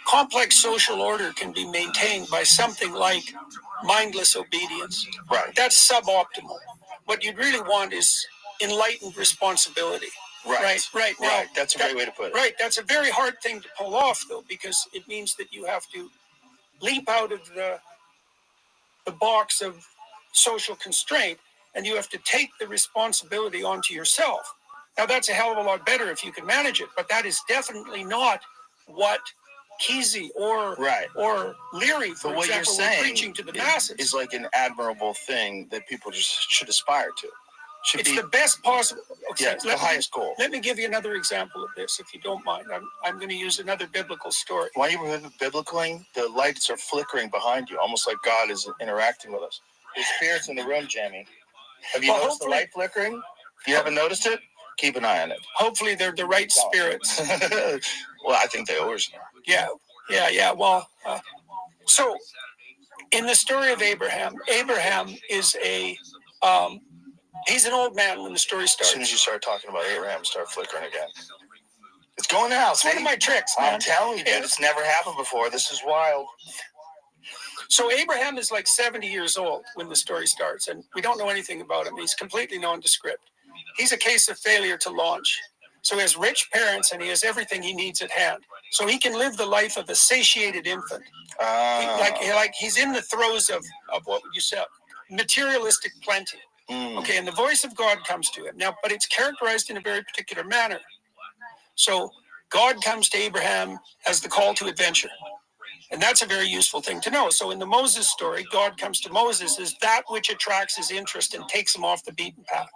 complex social order can be maintained by something like mindless obedience. Right. That's suboptimal. What you'd really want is enlightened responsibility. Right. Now, that's a great way to put it. Right. That's a very hard thing to pull off, though, because it means that you have to leap out of the box of social constraint, and you have to take the responsibility onto yourself. Now, that's a hell of a lot better if you can manage it, but that is definitely not what Kesey or Leary, for what example, you're saying were preaching to the masses. Is like an admirable thing that people just should aspire to. It's the best possible. Okay, it's the highest goal. Let me give you another example of this, if you don't mind. I'm going to use another biblical story. While you were biblicaling, the lights are flickering behind you, almost like God is interacting with us. There's spirits in the room, Jamie. Have you noticed the light flickering? If you haven't noticed it, keep an eye on it. Hopefully they're the right spirits. Well, I think they always are. Yeah. Well, so in the story of Abraham is he's an old man when the story starts. As soon as you start talking about Abraham, start flickering again. It's going out. It's one of my tricks, man. I'm telling you, dude, it's never happened before. This is wild. So Abraham is like 70 years old when the story starts, and we don't know anything about him. He's completely nondescript. He's a case of failure to launch. So he has rich parents and he has everything he needs at hand. So he can live the life of a satiated infant. He's in the throes of what would you say? Materialistic plenty. Okay, and the voice of God comes to him. Now, but it's characterized in a very particular manner. So God comes to Abraham as the call to adventure. And that's a very useful thing to know. So in the Moses story, God comes to Moses as that which attracts his interest and takes him off the beaten path.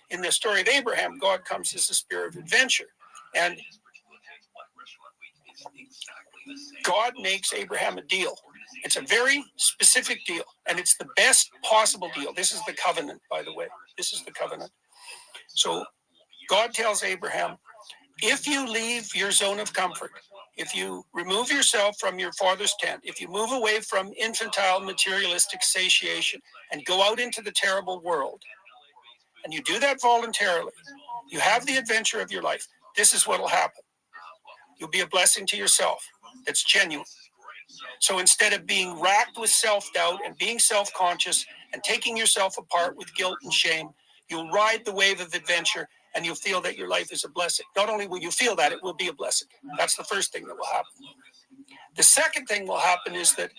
In the story of Abraham, God comes as the spirit of adventure. And God makes Abraham a deal. It's a very specific deal, and it's the best possible deal. This is the covenant, by the way. This is the covenant. So God tells Abraham, if you leave your zone of comfort, if you remove yourself from your father's tent, if you move away from infantile materialistic satiation and go out into the terrible world, and you do that voluntarily, you have the adventure of your life, this is what will happen. You'll be a blessing to yourself. It's genuine. So instead of being racked with self-doubt and being self-conscious and taking yourself apart with guilt and shame, you'll ride the wave of adventure and you'll feel that your life is a blessing. Not only will you feel that, it will be a blessing. That's the first thing that will happen. The second thing will happen is that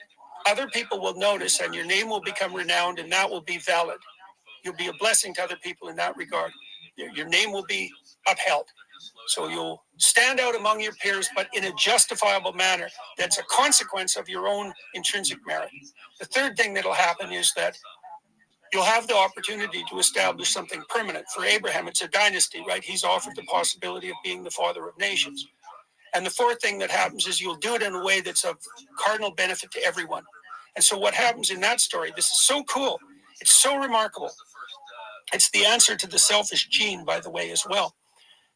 other people will notice and your name will become renowned, and that will be valid. You'll be a blessing to other people in that regard. Your name will be upheld. So you'll stand out among your peers, but in a justifiable manner that's a consequence of your own intrinsic merit. The third thing that'll happen is that you'll have the opportunity to establish something permanent. For Abraham, it's a dynasty, right? He's offered the possibility of being the father of nations. And the fourth thing that happens is you'll do it in a way that's of cardinal benefit to everyone. And so what happens in that story, this is so cool. It's so remarkable. It's the answer to the selfish gene, by the way, as well.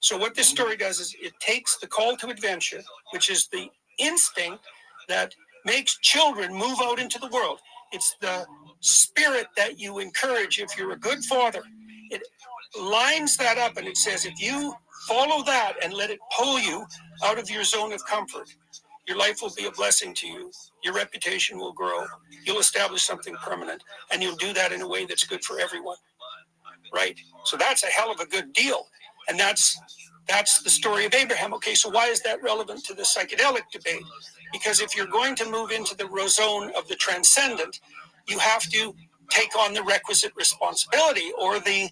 So what this story does is it takes the call to adventure, which is the instinct that makes children move out into the world. It's the spirit that you encourage if you're a good father. It lines that up and it says, if you follow that and let it pull you out of your zone of comfort, your life will be a blessing to you. Your reputation will grow. You'll establish something permanent, and you'll do that in a way that's good for everyone. Right? So that's a hell of a good deal. And that's the story of Abraham. Okay, so why is that relevant to the psychedelic debate? Because if you're going to move into the zone of the transcendent, you have to take on the requisite responsibility, or the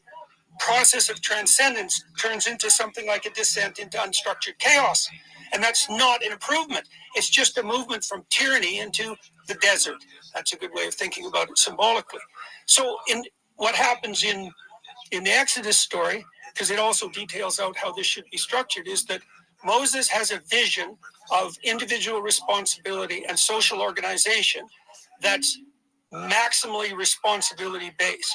process of transcendence turns into something like a descent into unstructured chaos. And that's not an improvement. It's just a movement from tyranny into the desert. That's a good way of thinking about it symbolically. So what happens in the Exodus story, because it also details out how this should be structured, is that Moses has a vision of individual responsibility and social organization that's maximally responsibility based.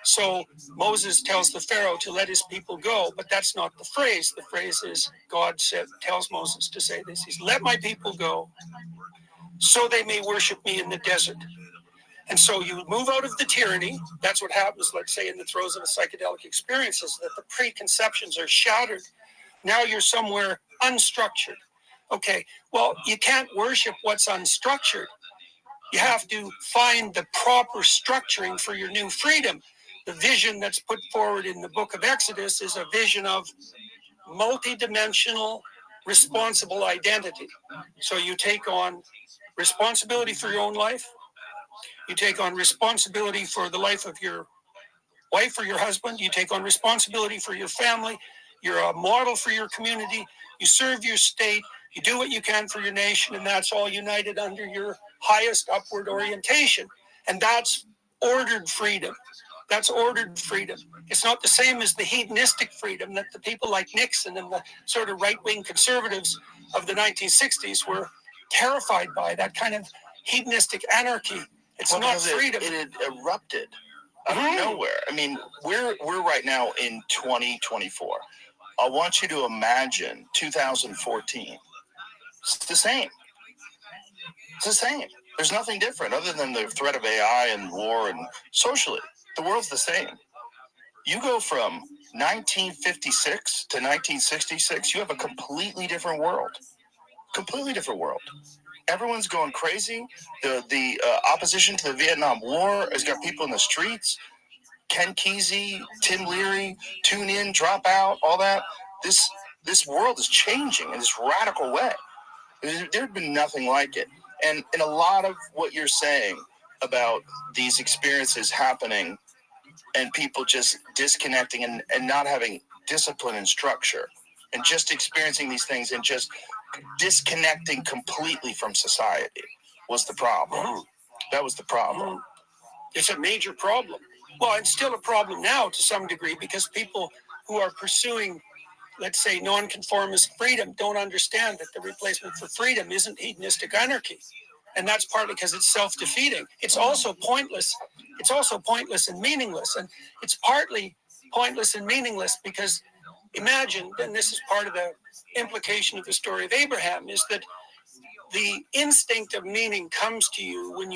So Moses tells the Pharaoh to let his people go, but that's not the phrase. The phrase is God tells Moses to say this. He's, let my people go so they may worship me in the desert. And so you move out of the tyranny. That's what happens, let's say, in the throes of a psychedelic experience, is that the preconceptions are shattered. Now you're somewhere unstructured. Okay, well, you can't worship what's unstructured. You have to find the proper structuring for your new freedom. The vision that's put forward in the book of Exodus is a vision of multidimensional, responsible identity. So you take on responsibility for your own life. You take on responsibility for the life of your wife or your husband. You take on responsibility for your family. You're a model for your community. You serve your state. You do what you can for your nation, and that's all united under your highest upward orientation. And that's ordered freedom. That's ordered freedom. It's not the same as the hedonistic freedom that the people like Nixon and the sort of right-wing conservatives of the 1960s were terrified by, that kind of hedonistic anarchy. It's not freedom. It erupted out of nowhere. I mean, we're right now in 2024. I want you to imagine 2014. It's the same. It's the same. There's nothing different other than the threat of AI and war, and socially, the world's the same. You go from 1956 to 1966, you have a completely different world. Completely different world. Everyone's going crazy. The opposition to the Vietnam War has got people in the streets. Ken Kesey, Tim Leary, tune in, drop out, all that. this world is changing in this radical way. There'd been nothing like it. And a lot of what you're saying about these experiences happening and people just disconnecting and not having discipline and structure and just experiencing these things and just disconnecting completely from society was the problem. That was the problem. It's a major problem. Well, it's still a problem now to some degree because people who are pursuing, let's say, nonconformist freedom don't understand that the replacement for freedom isn't hedonistic anarchy. And that's partly because it's self-defeating. It's also pointless. It's also pointless and meaningless. And it's partly pointless and meaningless because imagine, and this is part of the implication of the story of Abraham, is that the instinct of meaning comes to you when you